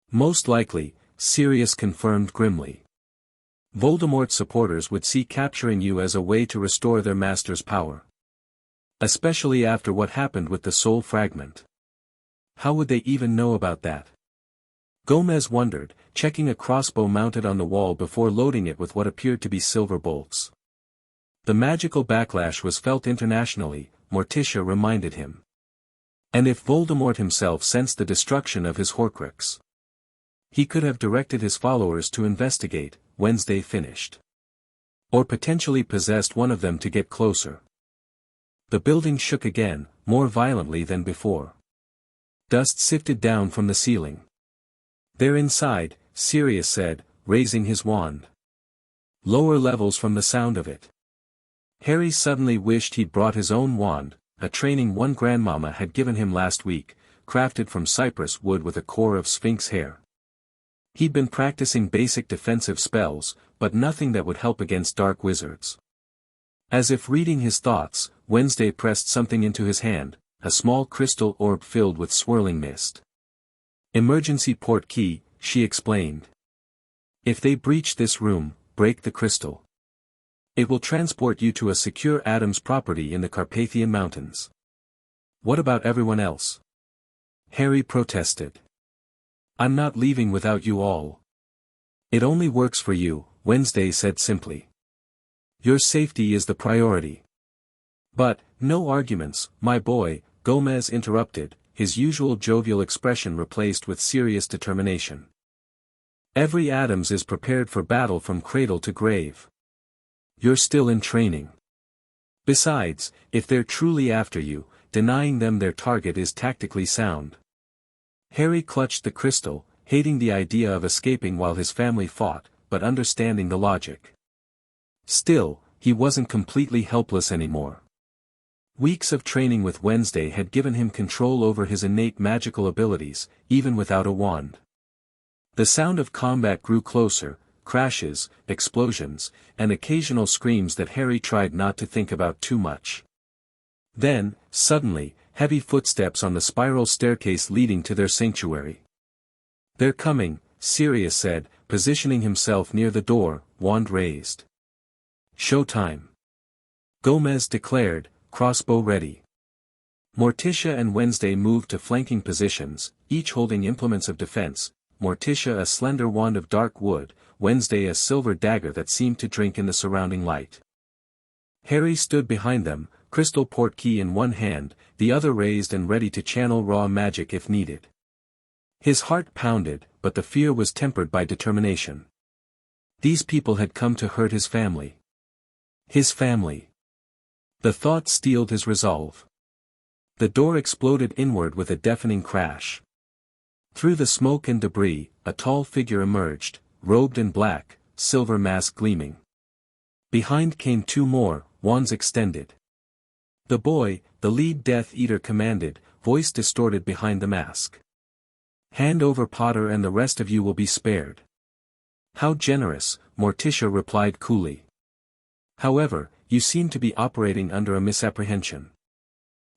"Most likely," Sirius confirmed grimly. "Voldemort's supporters would see capturing you as a way to restore their master's power. Especially after what happened with the soul fragment. How would they even know about that?" Gomez wondered, checking a crossbow mounted on the wall before loading it with what appeared to be silver bolts. "The magical backlash was felt internationally," Morticia reminded him. "And if Voldemort himself sensed the destruction of his Horcrux, he could have directed his followers to investigate," Wednesday finished. "Or potentially possessed one of them to get closer." The building shook again, more violently than before. Dust sifted down from the ceiling. "They're inside," Sirius said, raising his wand. "Lower levels from the sound of it." Harry suddenly wished he'd brought his own wand, a training one grandmama had given him last week, crafted from cypress wood with a core of sphinx hair. He'd been practicing basic defensive spells, but nothing that would help against dark wizards. As if reading his thoughts, Wednesday pressed something into his hand, a small crystal orb filled with swirling mist. "Emergency port key," she explained. "If they breach this room, break the crystal. It will transport you to a secure Adam's property in the Carpathian Mountains." "What about everyone else?" Harry protested. "I'm not leaving without you all." "It only works for you," Wednesday said simply. "Your safety is the priority." "But, no arguments, my boy," Gomez interrupted, his usual jovial expression replaced with serious determination. "Every Adams is prepared for battle from cradle to grave. You're still in training. Besides, if they're truly after you, denying them their target is tactically sound." Harry clutched the crystal, hating the idea of escaping while his family fought, but understanding the logic. Still, he wasn't completely helpless anymore. Weeks of training with Wednesday had given him control over his innate magical abilities, even without a wand. The sound of combat grew closer, crashes, explosions, and occasional screams that Harry tried not to think about too much. Then, suddenly, heavy footsteps on the spiral staircase leading to their sanctuary. "They're coming," Sirius said, positioning himself near the door, wand raised. "Showtime," Gomez declared, crossbow ready. Morticia and Wednesday moved to flanking positions, each holding implements of defense, Morticia a slender wand of dark wood, Wednesday a silver dagger that seemed to drink in the surrounding light. Harry stood behind them, crystal port key in one hand, the other raised and ready to channel raw magic if needed. His heart pounded, but the fear was tempered by determination. These people had come to hurt his family. His family. The thought steeled his resolve. The door exploded inward with a deafening crash. Through the smoke and debris, a tall figure emerged, robed in black, silver mask gleaming. Behind came two more, wands extended. "The boy," the lead Death Eater commanded, voice distorted behind the mask. "Hand over Potter and the rest of you will be spared." "How generous," Morticia replied coolly. "However, you seem to be operating under a misapprehension.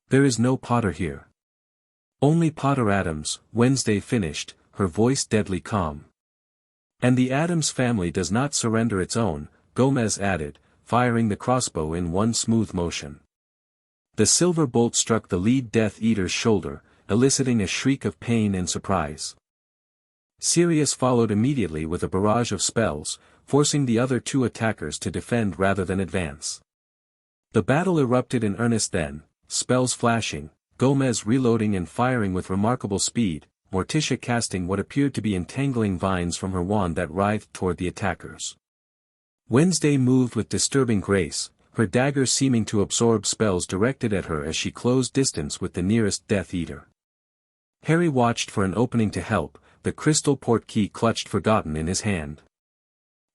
There is no Potter here. Only Potter Adams," Wednesday finished, her voice deadly calm. "And the Adams family does not surrender its own," Gomez added, firing the crossbow in one smooth motion. The silver bolt struck the lead Death Eater's shoulder, eliciting a shriek of pain and surprise. Sirius followed immediately with a barrage of spells, forcing the other two attackers to defend rather than advance. The battle erupted in earnest then, spells flashing, Gomez reloading and firing with remarkable speed, Morticia casting what appeared to be entangling vines from her wand that writhed toward the attackers. Wednesday moved with disturbing grace, her dagger seeming to absorb spells directed at her as she closed distance with the nearest Death Eater. Harry watched for an opening to help, the crystal port key clutched forgotten in his hand.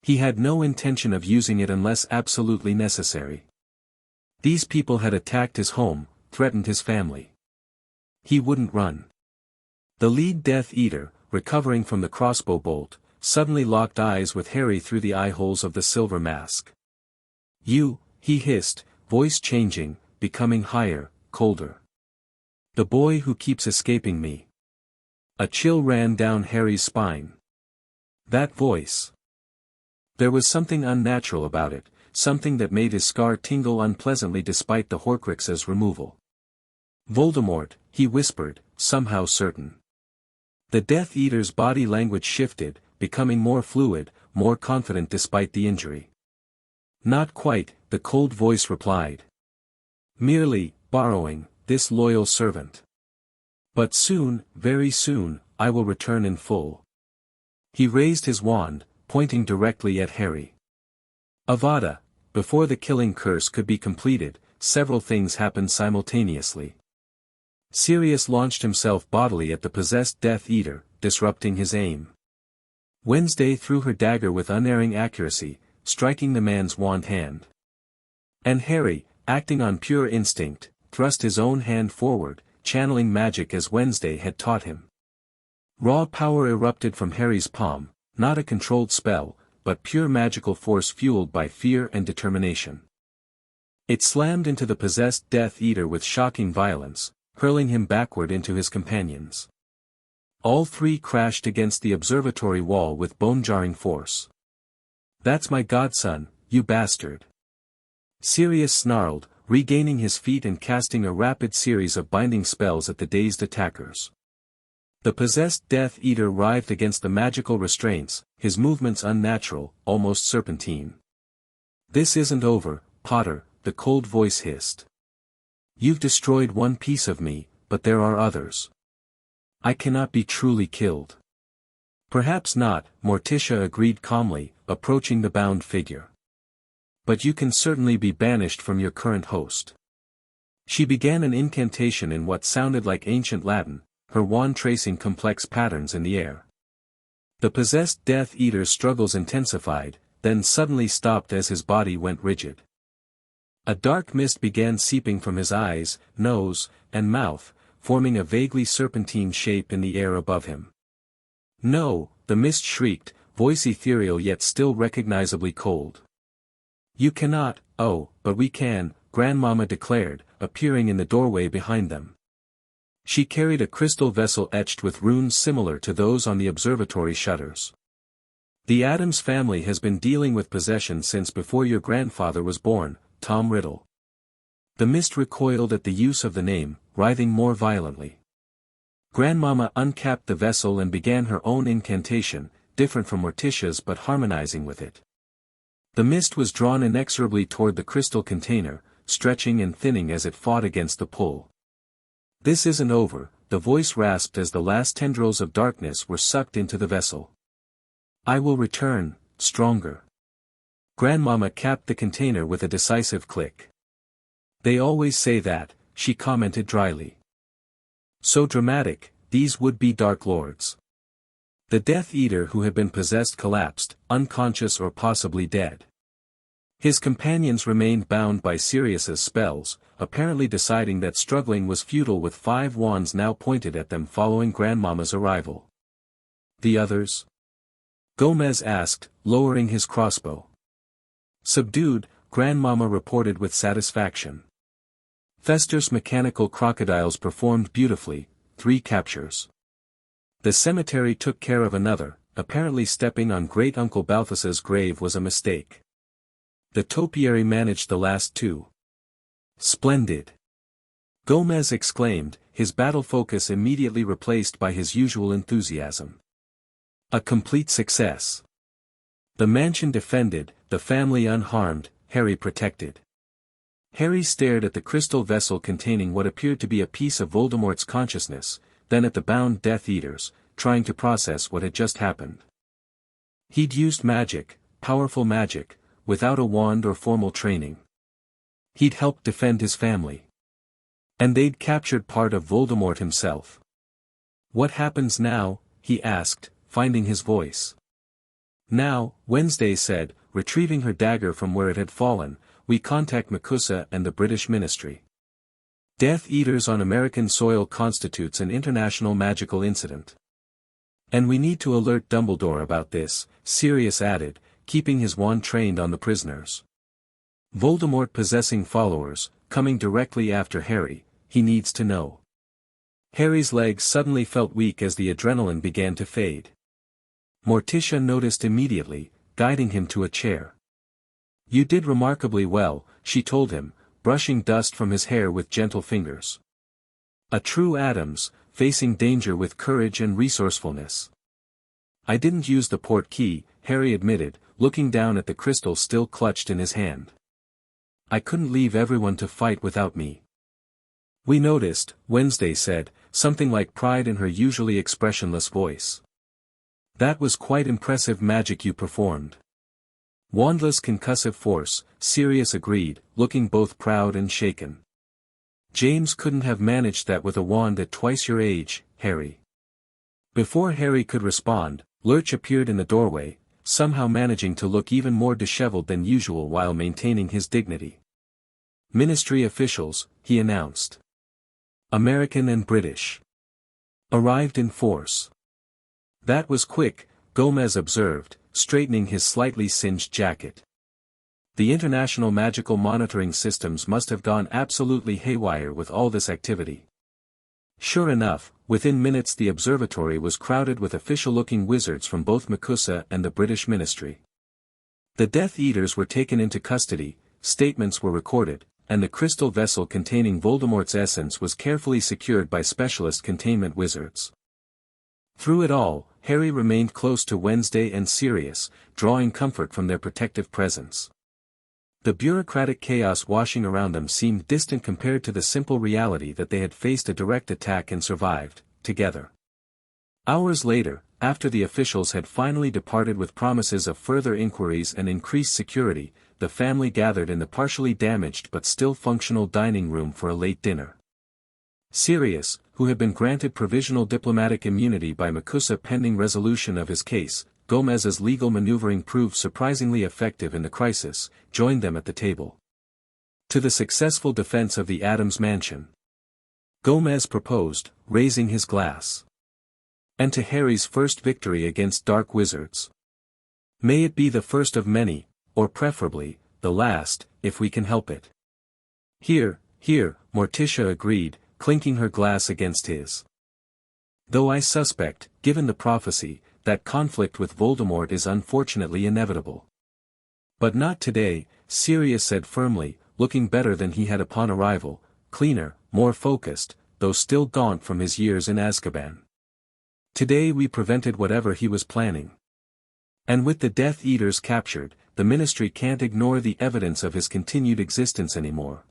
He had no intention of using it unless absolutely necessary. These people had attacked his home, threatened his family. He wouldn't run. The lead Death Eater, recovering from the crossbow bolt, suddenly locked eyes with Harry through the eye holes of the silver mask. "You," he hissed, voice changing, becoming higher, colder. "The boy who keeps escaping me." A chill ran down Harry's spine. That voice. There was something unnatural about it, something that made his scar tingle unpleasantly despite the Horcrux's removal. "Voldemort," he whispered, somehow certain. The Death Eater's body language shifted, becoming more fluid, more confident despite the injury. "Not quite," the cold voice replied. "Merely, borrowing, this loyal servant. But soon, very soon, I will return in full." He raised his wand, pointing directly at Harry. Avada, before the killing curse could be completed, several things happened simultaneously. Sirius launched himself bodily at the possessed Death Eater, disrupting his aim. Wednesday threw her dagger with unerring accuracy, striking the man's wand hand. And Harry, acting on pure instinct, thrust his own hand forward, channeling magic as Wednesday had taught him. Raw power erupted from Harry's palm, not a controlled spell, but pure magical force fueled by fear and determination. It slammed into the possessed Death Eater with shocking violence, hurling him backward into his companions. All three crashed against the observatory wall with bone-jarring force. "That's my godson, you bastard!" Sirius snarled, regaining his feet and casting a rapid series of binding spells at the dazed attackers. The possessed Death Eater writhed against the magical restraints, his movements unnatural, almost serpentine. "This isn't over, Potter," the cold voice hissed. "You've destroyed one piece of me, but there are others. I cannot be truly killed." "Perhaps not," Morticia agreed calmly, approaching the bound figure. "But you can certainly be banished from your current host." She began an incantation in what sounded like ancient Latin, her wand tracing complex patterns in the air. The possessed Death Eater's struggles intensified, then suddenly stopped as his body went rigid. A dark mist began seeping from his eyes, nose, and mouth, forming a vaguely serpentine shape in the air above him. "No," the mist shrieked, voice ethereal yet still recognizably cold. "You cannot." "Oh, but we can," Grandmama declared, appearing in the doorway behind them. She carried a crystal vessel etched with runes similar to those on the observatory shutters. "The Addams family has been dealing with possession since before your grandfather was born, Tom Riddle." The mist recoiled at the use of the name, writhing more violently. Grandmama uncapped the vessel and began her own incantation, different from Morticia's but harmonizing with it. The mist was drawn inexorably toward the crystal container, stretching and thinning as it fought against the pull. "This isn't over," the voice rasped as the last tendrils of darkness were sucked into the vessel. "I will return, stronger." Grandmama capped the container with a decisive click. "They always say that," she commented dryly. "So dramatic, these would-be Dark Lords." The Death Eater who had been possessed collapsed, unconscious or possibly dead. His companions remained bound by Sirius's spells, apparently deciding that struggling was futile with 5 wands now pointed at them following Grandmama's arrival. "The others?" Gomez asked, lowering his crossbow. "Subdued," Grandmama reported with satisfaction. Fester's mechanical crocodiles performed beautifully, 3 captures. The cemetery took care of another, apparently stepping on Great-Uncle Balthus's grave was a mistake. The topiary managed the last 2. "Splendid!" Gomez exclaimed, his battle focus immediately replaced by his usual enthusiasm. "A complete success. The mansion defended, the family unharmed, Harry protected." Harry stared at the crystal vessel containing what appeared to be a piece of Voldemort's consciousness, then at the bound Death Eaters, trying to process what had just happened. He'd used magic, powerful magic, without a wand or formal training. He'd helped defend his family. And they'd captured part of Voldemort himself. "What happens now?" he asked, finding his voice. "Now," Wednesday said, retrieving her dagger from where it had fallen, "we contact Makusa and the British Ministry. Death Eaters on American soil constitutes an international magical incident. And we need to alert Dumbledore about this," Sirius added, keeping his wand trained on the prisoners. "Voldemort possessing followers, coming directly after Harry, he needs to know." Harry's legs suddenly felt weak as the adrenaline began to fade. Morticia noticed immediately, guiding him to a chair. "You did remarkably well," she told him, brushing dust from his hair with gentle fingers. "A true Addams, facing danger with courage and resourcefulness." "I didn't use the port key," Harry admitted, looking down at the crystal still clutched in his hand. "I couldn't leave everyone to fight without me." "We noticed," Wednesday said, something like pride in her usually expressionless voice. "That was quite impressive magic you performed." "Wandless concussive force," Sirius agreed, looking both proud and shaken. "James couldn't have managed that with a wand at twice your age, Harry." Before Harry could respond, Lurch appeared in the doorway, somehow managing to look even more disheveled than usual while maintaining his dignity. Ministry officials, he announced. American and British. Arrived in force. That was quick, Gomez observed, straightening his slightly singed jacket. The international magical monitoring systems must have gone absolutely haywire with all this activity. Sure enough, within minutes the observatory was crowded with official-looking wizards from both Makusa and the British Ministry. The Death Eaters were taken into custody, statements were recorded, and the crystal vessel containing Voldemort's essence was carefully secured by specialist containment wizards. Through it all, Harry remained close to Wednesday and Sirius, drawing comfort from their protective presence. The bureaucratic chaos washing around them seemed distant compared to the simple reality that they had faced a direct attack and survived, together. Hours later, after the officials had finally departed with promises of further inquiries and increased security, the family gathered in the partially damaged but still functional dining room for a late dinner. Sirius, who had been granted provisional diplomatic immunity by Makusa pending resolution of his case, Gomez's legal maneuvering proved surprisingly effective in the crisis, joined them at the table. To the successful defense of the Adams mansion, Gomez proposed, raising his glass. And to Harry's first victory against dark wizards. May it be the first of many, or preferably, the last, if we can help it. Here, Morticia agreed, clinking her glass against his. Though I suspect, given the prophecy, that conflict with Voldemort is unfortunately inevitable. But not today, Sirius said firmly, looking better than he had upon arrival, cleaner, more focused, though still gaunt from his years in Azkaban. Today we prevented whatever he was planning. And with the Death Eaters captured, the Ministry can't ignore the evidence of his continued existence anymore.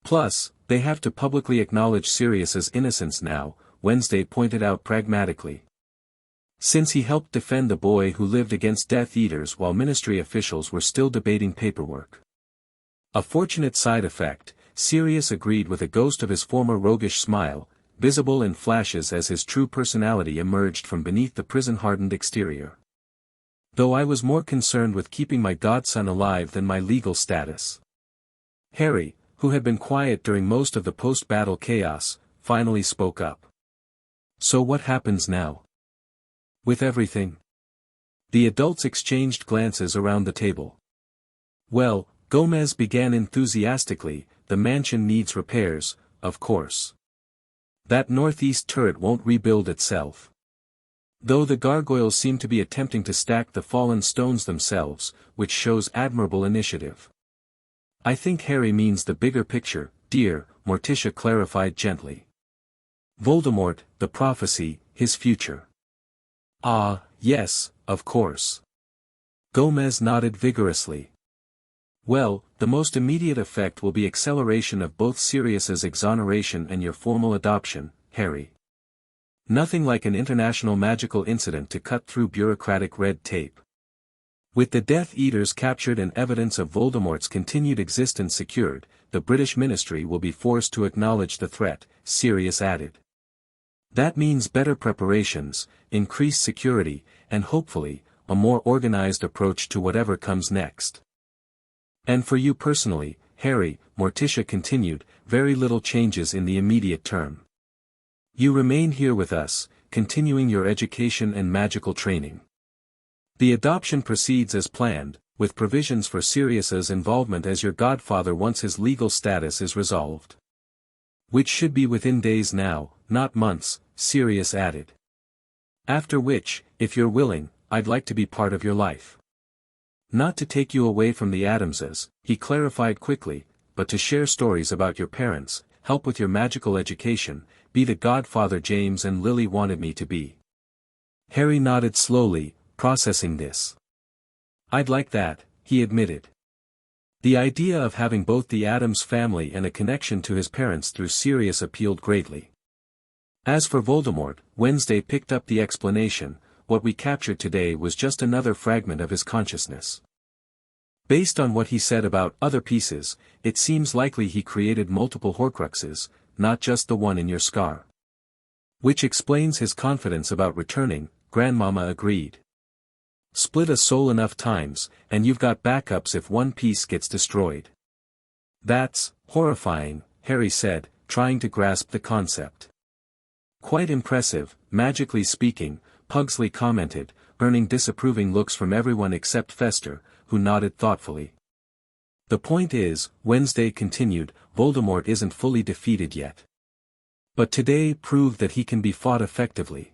Plus, they have to publicly acknowledge Sirius's innocence now, Wednesday pointed out pragmatically. Since he helped defend the boy who lived against Death Eaters while Ministry officials were still debating paperwork. A fortunate side effect, Sirius agreed with a ghost of his former roguish smile, visible in flashes as his true personality emerged from beneath the prison-hardened exterior. Though I was more concerned with keeping my godson alive than my legal status. Harry, who had been quiet during most of the post-battle chaos, finally spoke up. So what happens now? With everything? The adults exchanged glances around the table. Well, Gomez began enthusiastically, the mansion needs repairs, of course. That northeast turret won't rebuild itself. Though the gargoyles seem to be attempting to stack the fallen stones themselves, which shows admirable initiative. I think Harry means the bigger picture, dear, Morticia clarified gently. Voldemort, the prophecy, his future. Ah, yes, of course. Gomez nodded vigorously. Well, the most immediate effect will be acceleration of both Sirius's exoneration and your formal adoption, Harry. Nothing like an international magical incident to cut through bureaucratic red tape. With the Death Eaters captured and evidence of Voldemort's continued existence secured, the British Ministry will be forced to acknowledge the threat, Sirius added. That means better preparations, increased security, and hopefully, a more organized approach to whatever comes next. And for you personally, Harry, Morticia continued, very little changes in the immediate term. You remain here with us, continuing your education and magical training. The adoption proceeds as planned, with provisions for Sirius's involvement as your godfather once his legal status is resolved. Which should be within days now, not months, Sirius added. After which, if you're willing, I'd like to be part of your life. Not to take you away from the Adamses, he clarified quickly, but to share stories about your parents, help with your magical education, be the godfather James and Lily wanted me to be. Harry nodded slowly, processing this. I'd like that, he admitted. The idea of having both the Adams family and a connection to his parents through Sirius appealed greatly. As for Voldemort, Wednesday picked up the explanation, what we captured today was just another fragment of his consciousness. Based on what he said about other pieces, it seems likely he created multiple Horcruxes, not just the one in your scar. Which explains his confidence about returning, Grandmama agreed. Split a soul enough times, and you've got backups if one piece gets destroyed. That's horrifying, Harry said, trying to grasp the concept. Quite impressive, magically speaking, Pugsley commented, earning disapproving looks from everyone except Fester, who nodded thoughtfully. The point is, Wednesday continued, Voldemort isn't fully defeated yet. But today proved that he can be fought effectively.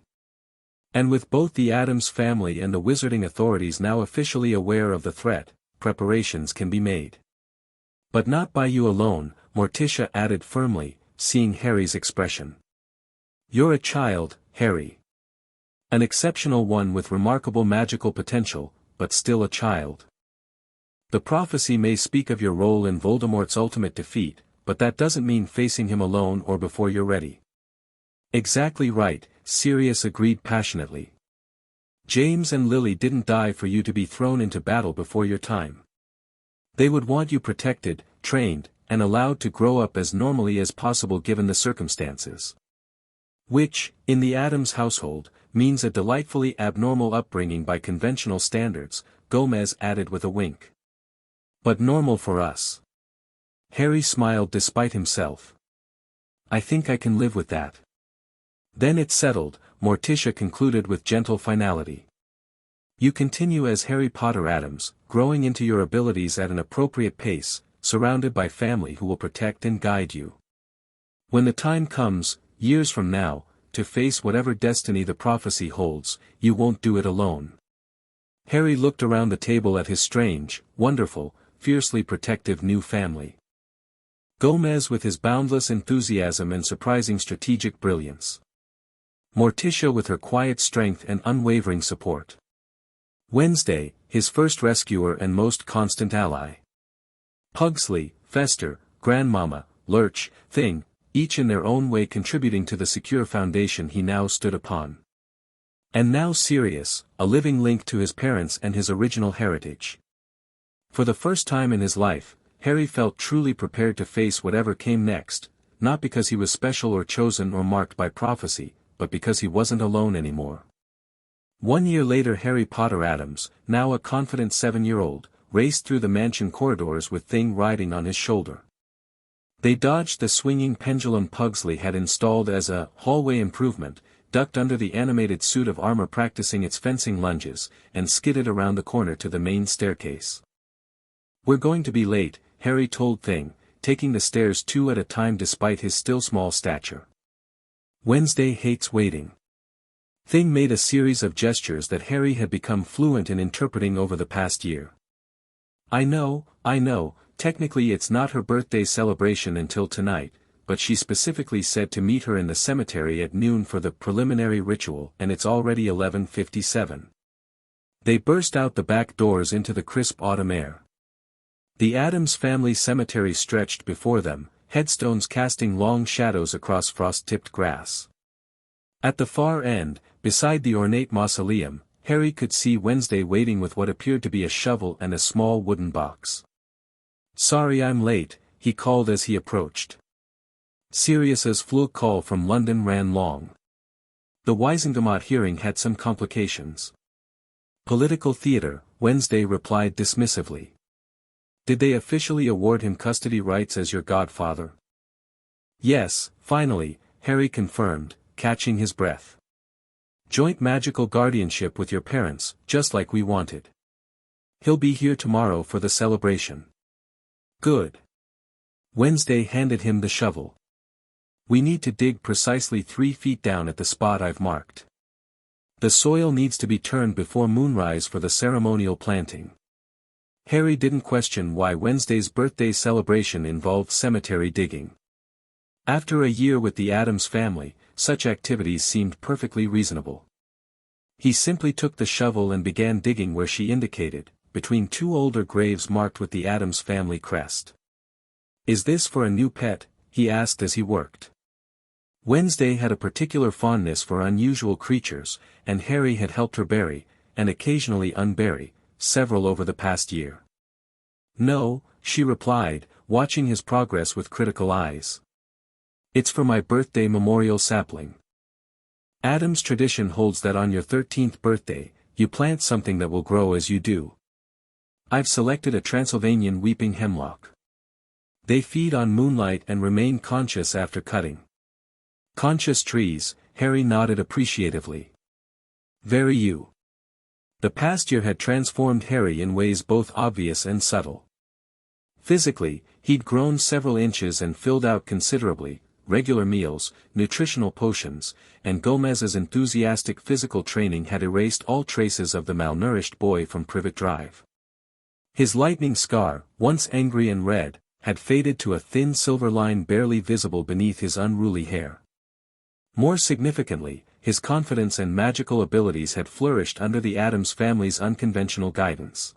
And with both the Addams family and the Wizarding authorities now officially aware of the threat, preparations can be made. But not by you alone, Morticia added firmly, seeing Harry's expression. You're a child, Harry. An exceptional one with remarkable magical potential, but still a child. The prophecy may speak of your role in Voldemort's ultimate defeat, but that doesn't mean facing him alone or before you're ready. Exactly right, Sirius agreed passionately. James and Lily didn't die for you to be thrown into battle before your time. They would want you protected, trained, and allowed to grow up as normally as possible given the circumstances. Which, in the Addams household, means a delightfully abnormal upbringing by conventional standards, Gomez added with a wink. But normal for us. Harry smiled despite himself. I think I can live with that. Then it's settled, Morticia concluded with gentle finality. You continue as Harry Potter Addams, growing into your abilities at an appropriate pace, surrounded by family who will protect and guide you. When the time comes, years from now, to face whatever destiny the prophecy holds, you won't do it alone. Harry looked around the table at his strange, wonderful, fiercely protective new family. Gomez with his boundless enthusiasm and surprising strategic brilliance. Morticia with her quiet strength and unwavering support. Wednesday, his first rescuer and most constant ally. Pugsley, Fester, Grandmama, Lurch, Thing, each in their own way contributing to the secure foundation he now stood upon. And now Sirius, a living link to his parents and his original heritage. For the first time in his life, Harry felt truly prepared to face whatever came next, not because he was special or chosen or marked by prophecy, but because he wasn't alone anymore. 1 year later Harry Potter Addams, now a confident 7-year-old, raced through the mansion corridors with Thing riding on his shoulder. They dodged the swinging pendulum Pugsley had installed as a hallway improvement, ducked under the animated suit of armor practicing its fencing lunges, and skidded around the corner to the main staircase. We're going to be late, Harry told Thing, taking the stairs 2 at a time despite his still small stature. Wednesday hates waiting. Thing made a series of gestures that Harry had become fluent in interpreting over the past year. I know, technically it's not her birthday celebration until tonight, but she specifically said to meet her in the cemetery at noon for the preliminary ritual and it's already 11:57. They burst out the back doors into the crisp autumn air. The Addams family cemetery stretched before them, headstones casting long shadows across frost-tipped grass. At the far end, beside the ornate mausoleum, Harry could see Wednesday waiting with what appeared to be a shovel and a small wooden box. Sorry I'm late, he called as he approached. Sirius's flu call from London ran long. The Wisengamot hearing had some complications. Political theatre, Wednesday replied dismissively. Did they officially award him custody rights as your godfather? Yes, finally, Harry confirmed, catching his breath. Joint magical guardianship with your parents, just like we wanted. He'll be here tomorrow for the celebration. Good. Wednesday handed him the shovel. We need to dig precisely 3 feet down at the spot I've marked. The soil needs to be turned before moonrise for the ceremonial planting. Harry didn't question why Wednesday's birthday celebration involved cemetery digging. After a year with the Addams family, such activities seemed perfectly reasonable. He simply took the shovel and began digging where she indicated, between 2 older graves marked with the Addams family crest. Is this for a new pet? He asked as he worked. Wednesday had a particular fondness for unusual creatures, and Harry had helped her bury, and occasionally unbury, several over the past year. No, she replied, watching his progress with critical eyes. It's for my birthday memorial sapling. Addams tradition holds that on your 13th birthday, you plant something that will grow as you do. I've selected a Transylvanian weeping hemlock. They feed on moonlight and remain conscious after cutting. Conscious trees, Harry nodded appreciatively. Very you. The past year had transformed Harry in ways both obvious and subtle. Physically, he'd grown several inches and filled out considerably. Regular meals, nutritional potions, and Gomez's enthusiastic physical training had erased all traces of the malnourished boy from Privet Drive. His lightning scar, once angry and red, had faded to a thin silver line barely visible beneath his unruly hair. More significantly, his confidence and magical abilities had flourished under the Addams family's unconventional guidance.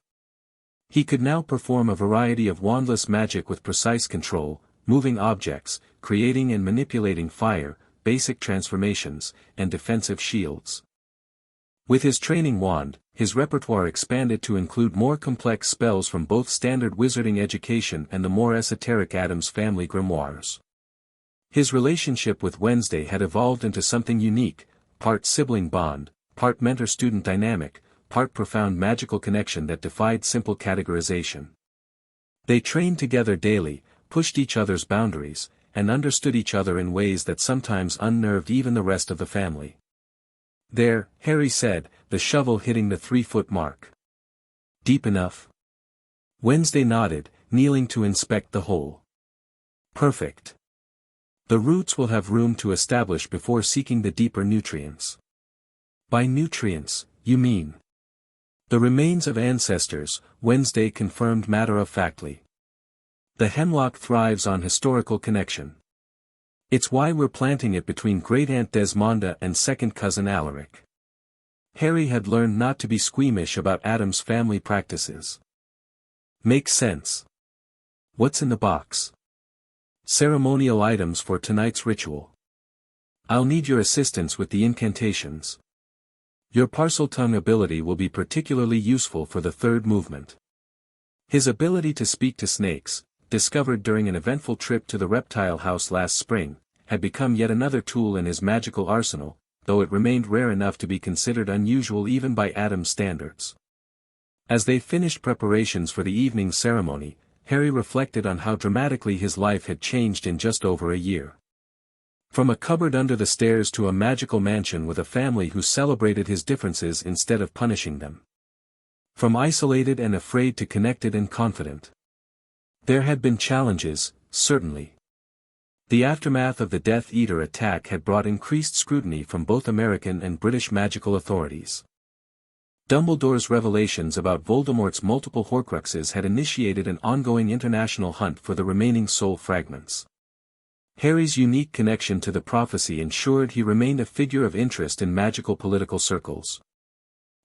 He could now perform a variety of wandless magic with precise control, moving objects, creating and manipulating fire, basic transformations, and defensive shields. With his training wand, his repertoire expanded to include more complex spells from both standard wizarding education and the more esoteric Addams family grimoires. His relationship with Wednesday had evolved into something unique, part sibling bond, part mentor-student dynamic, part profound magical connection that defied simple categorization. They trained together daily, pushed each other's boundaries, and understood each other in ways that sometimes unnerved even the rest of the family. There, Harry said, the shovel hitting the 3-foot mark. Deep enough? Wednesday nodded, kneeling to inspect the hole. Perfect. The roots will have room to establish before seeking the deeper nutrients. By nutrients, you mean? The remains of ancestors, Wednesday confirmed matter-of-factly. The hemlock thrives on historical connection. It's why we're planting it between Great-Aunt Desmonda and second cousin Alaric. Harry had learned not to be squeamish about Addams' family practices. Makes sense. What's in the box? Ceremonial items for tonight's ritual. I'll need your assistance with the incantations. Your Parseltongue ability will be particularly useful for the third movement. His ability to speak to snakes, discovered during an eventful trip to the reptile house last spring, had become yet another tool in his magical arsenal, though it remained rare enough to be considered unusual even by Addams' standards. As they finished preparations for the evening ceremony, Harry reflected on how dramatically his life had changed in just over a year. From a cupboard under the stairs to a magical mansion with a family who celebrated his differences instead of punishing them. From isolated and afraid to connected and confident. There had been challenges, certainly. The aftermath of the Death Eater attack had brought increased scrutiny from both American and British magical authorities. Dumbledore's revelations about Voldemort's multiple Horcruxes had initiated an ongoing international hunt for the remaining soul fragments. Harry's unique connection to the prophecy ensured he remained a figure of interest in magical political circles.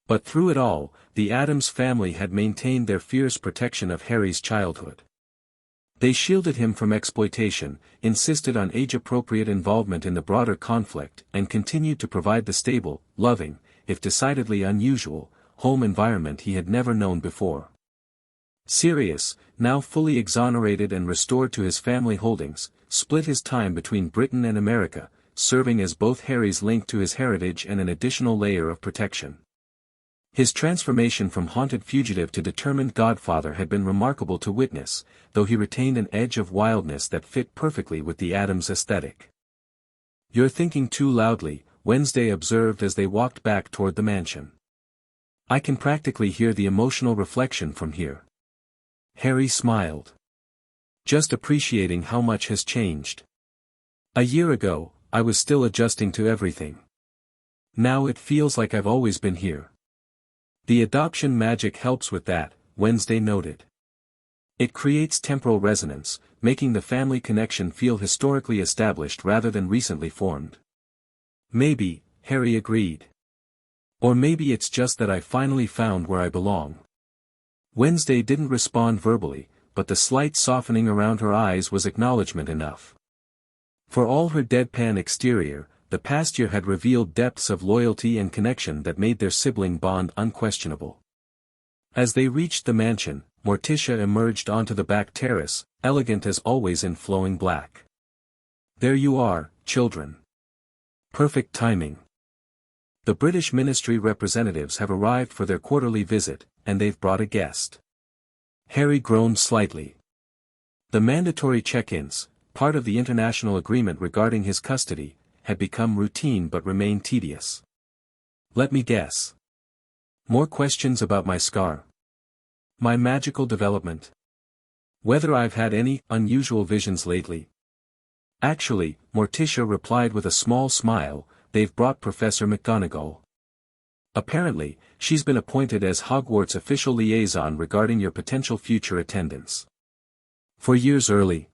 But through it all, the Addams family had maintained their fierce protection of Harry's childhood. They shielded him from exploitation, insisted on age-appropriate involvement in the broader conflict, and continued to provide the stable, loving, if decidedly unusual, home environment he had never known before. Sirius, now fully exonerated and restored to his family holdings, split his time between Britain and America, serving as both Harry's link to his heritage and an additional layer of protection. His transformation from haunted fugitive to determined godfather had been remarkable to witness, though he retained an edge of wildness that fit perfectly with the Addams aesthetic. "You're thinking too loudly," Wednesday observed as they walked back toward the mansion. "I can practically hear the emotional reflection from here." Harry smiled. "Just appreciating how much has changed. A year ago, I was still adjusting to everything. Now it feels like I've always been here." The adoption magic helps with that, Wednesday noted. It creates temporal resonance, making the family connection feel historically established rather than recently formed. "Maybe," Harry agreed. "Or maybe it's just that I finally found where I belong." Wednesday didn't respond verbally, but the slight softening around her eyes was acknowledgement enough. For all her deadpan exterior, the past year had revealed depths of loyalty and connection that made their sibling bond unquestionable. As they reached the mansion, Morticia emerged onto the back terrace, elegant as always in flowing black. "There you are, children. Perfect timing. The British Ministry representatives have arrived for their quarterly visit, and they've brought a guest." Harry groaned slightly. The mandatory check-ins, part of the international agreement regarding his custody, had become routine but remained tedious. Let me guess. More questions about my scar. My magical development. Whether I've had any unusual visions lately. Actually, Morticia replied with a small smile, they've brought Professor McGonagall. Apparently, she's been appointed as Hogwarts official liaison regarding your potential future attendance. 4 years early?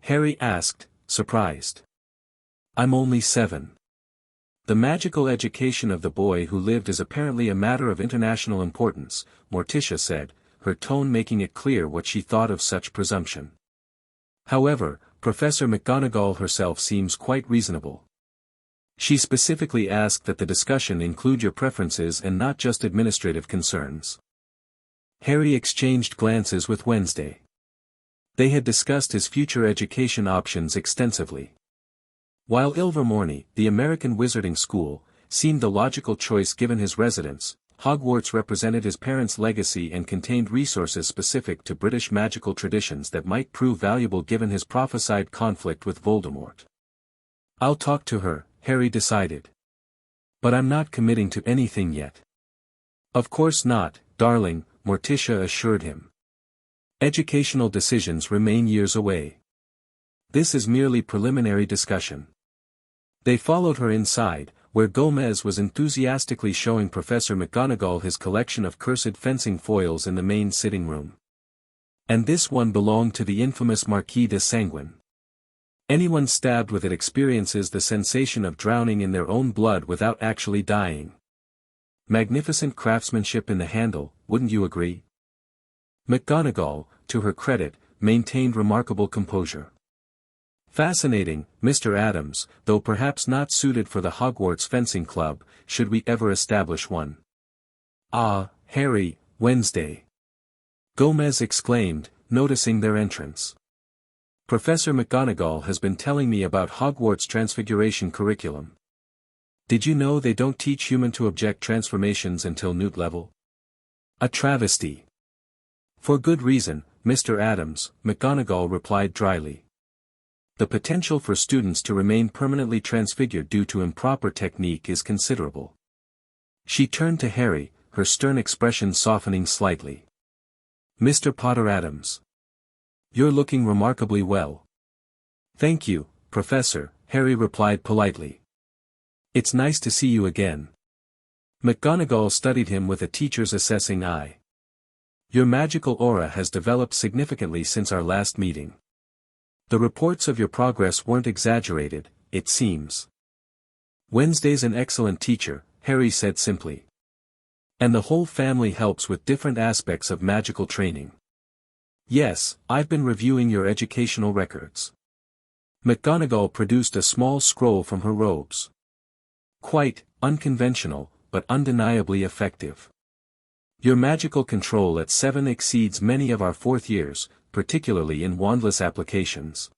Harry asked, surprised. I'm only 7. The magical education of the boy who lived is apparently a matter of international importance, Morticia said, her tone making it clear what she thought of such presumption. However, Professor McGonagall herself seems quite reasonable. She specifically asked that the discussion include your preferences and not just administrative concerns. Harry exchanged glances with Wednesday. They had discussed his future education options extensively. While Ilvermorny, the American Wizarding School, seemed the logical choice given his residence, Hogwarts represented his parents' legacy and contained resources specific to British magical traditions that might prove valuable given his prophesied conflict with Voldemort. I'll talk to her, Harry decided. But I'm not committing to anything yet. Of course not, darling, Morticia assured him. Educational decisions remain years away. This is merely preliminary discussion. They followed her inside, where Gomez was enthusiastically showing Professor McGonagall his collection of cursed fencing foils in the main sitting room. And this one belonged to the infamous Marquis de Sanguine. Anyone stabbed with it experiences the sensation of drowning in their own blood without actually dying. Magnificent craftsmanship in the handle, wouldn't you agree? McGonagall, to her credit, maintained remarkable composure. Fascinating, Mr. Adams, though perhaps not suited for the Hogwarts Fencing Club, should we ever establish one. Ah, Harry, Wednesday. Gomez exclaimed, noticing their entrance. Professor McGonagall has been telling me about Hogwarts' Transfiguration curriculum. Did you know they don't teach human-to-object transformations until Newt level? A travesty. For good reason, Mr. Adams, McGonagall replied dryly. The potential for students to remain permanently transfigured due to improper technique is considerable. She turned to Harry, her stern expression softening slightly. Mr. Potter Adams. You're looking remarkably well. Thank you, Professor, Harry replied politely. It's nice to see you again. McGonagall studied him with a teacher's assessing eye. Your magical aura has developed significantly since our last meeting. The reports of your progress weren't exaggerated, it seems. Wednesday's an excellent teacher, Harry said simply. And the whole family helps with different aspects of magical training. Yes, I've been reviewing your educational records. McGonagall produced a small scroll from her robes. Quite unconventional, but undeniably effective. Your magical control at 7 exceeds many of our 4th years, particularly in wandless applications.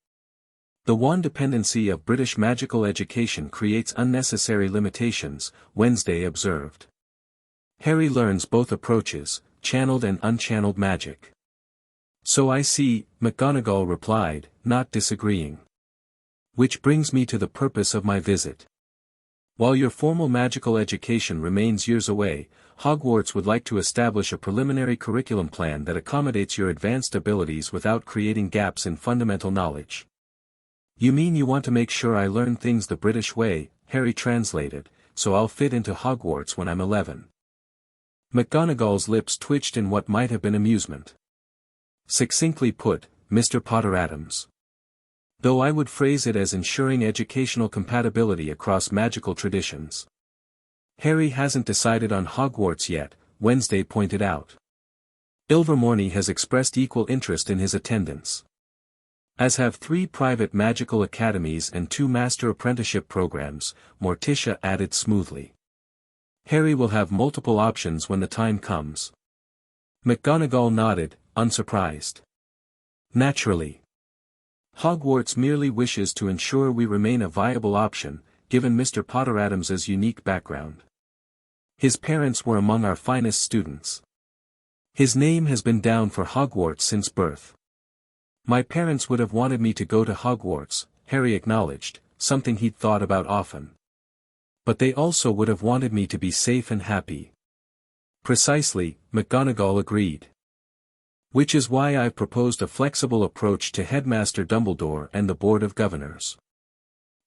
The wand dependency of British magical education creates unnecessary limitations, Wednesday observed. Harry learns both approaches, channeled and unchanneled magic. So I see, McGonagall replied, not disagreeing. Which brings me to the purpose of my visit. While your formal magical education remains years away, Hogwarts would like to establish a preliminary curriculum plan that accommodates your advanced abilities without creating gaps in fundamental knowledge. You mean you want to make sure I learn things the British way, Harry translated, so I'll fit into Hogwarts when I'm 11. McGonagall's lips twitched in what might have been amusement. Succinctly put, Mr. Potter Adams. Though I would phrase it as ensuring educational compatibility across magical traditions. Harry hasn't decided on Hogwarts yet, Wednesday pointed out. Ilvermorny has expressed equal interest in his attendance. As have 3 private magical academies and 2 master apprenticeship programs, Morticia added smoothly. Harry will have multiple options when the time comes. McGonagall nodded, unsurprised. Naturally. Hogwarts merely wishes to ensure we remain a viable option, given Mr. Potter Adams's unique background. His parents were among our finest students. His name has been down for Hogwarts since birth. My parents would have wanted me to go to Hogwarts, Harry acknowledged, something he'd thought about often. But they also would have wanted me to be safe and happy. Precisely, McGonagall agreed. Which is why I've proposed a flexible approach to Headmaster Dumbledore and the Board of Governors.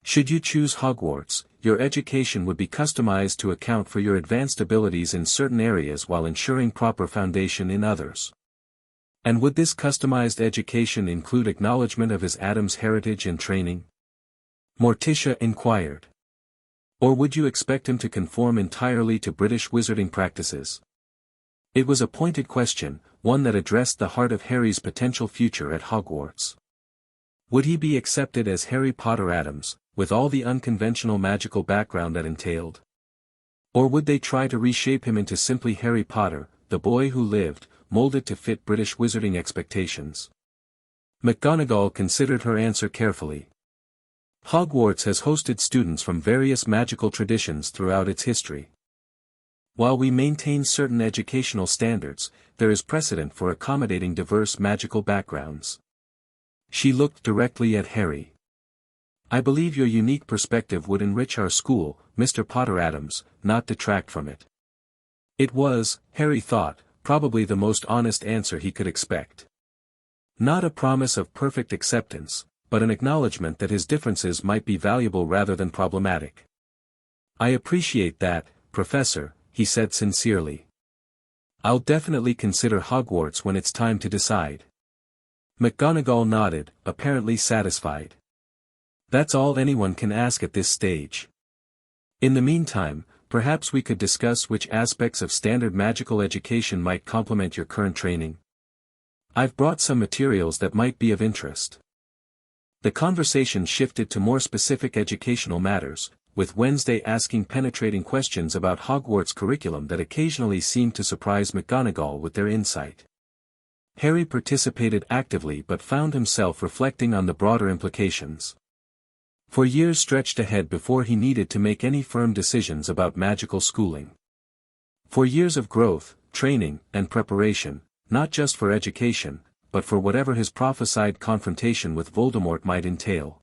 Should you choose Hogwarts, your education would be customized to account for your advanced abilities in certain areas while ensuring proper foundation in others. And would this customized education include acknowledgement of his Adam's heritage and training? Morticia inquired. Or would you expect him to conform entirely to British wizarding practices? It was a pointed question, one that addressed the heart of Harry's potential future at Hogwarts. Would he be accepted as Harry Potter Adams, with all the unconventional magical background that entailed? Or would they try to reshape him into simply Harry Potter, the boy who lived, molded to fit British wizarding expectations? McGonagall considered her answer carefully. Hogwarts has hosted students from various magical traditions throughout its history. While we maintain certain educational standards, there is precedent for accommodating diverse magical backgrounds. She looked directly at Harry. I believe your unique perspective would enrich our school, Mr. Potter Adams, not detract from it. It was, Harry thought, probably the most honest answer he could expect. Not a promise of perfect acceptance, but an acknowledgement that his differences might be valuable rather than problematic. I appreciate that, Professor, he said sincerely. I'll definitely consider Hogwarts when it's time to decide. McGonagall nodded, apparently satisfied. That's all anyone can ask at this stage. In the meantime, perhaps we could discuss which aspects of standard magical education might complement your current training. I've brought some materials that might be of interest. The conversation shifted to more specific educational matters, with Wednesday asking penetrating questions about Hogwarts curriculum that occasionally seemed to surprise McGonagall with their insight. Harry participated actively but found himself reflecting on the broader implications. For years stretched ahead before he needed to make any firm decisions about magical schooling. For years of growth, training, and preparation, not just for education, but for whatever his prophesied confrontation with Voldemort might entail.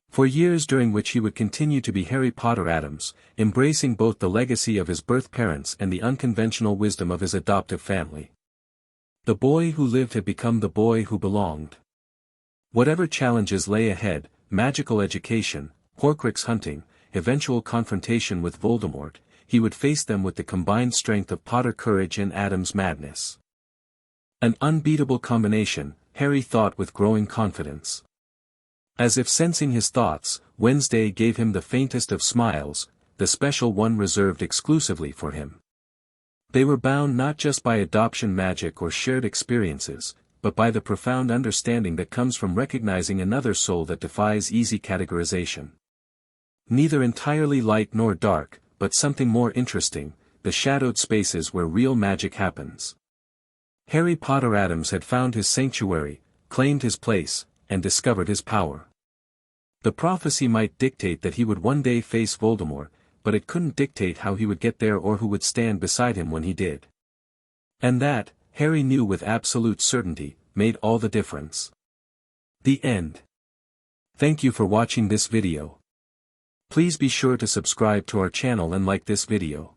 For years during which he would continue to be Harry Potter Adams, embracing both the legacy of his birth parents and the unconventional wisdom of his adoptive family. The boy who lived had become the boy who belonged. Whatever challenges lay ahead, magical education, Horcrux hunting, eventual confrontation with Voldemort, he would face them with the combined strength of Potter courage and Adams madness. An unbeatable combination, Harry thought with growing confidence. As if sensing his thoughts, Wednesday gave him the faintest of smiles, the special one reserved exclusively for him. They were bound not just by adoption magic or shared experiences, but by the profound understanding that comes from recognizing another soul that defies easy categorization. Neither entirely light nor dark, but something more interesting, the shadowed spaces where real magic happens. Harry Potter Adams had found his sanctuary, claimed his place, and discovered his power. The prophecy might dictate that he would one day face Voldemort, but it couldn't dictate how he would get there or who would stand beside him when he did. And that, Harry knew with absolute certainty, made all the difference. The end. Thank you for watching this video. Please be sure to subscribe to our channel and like this video.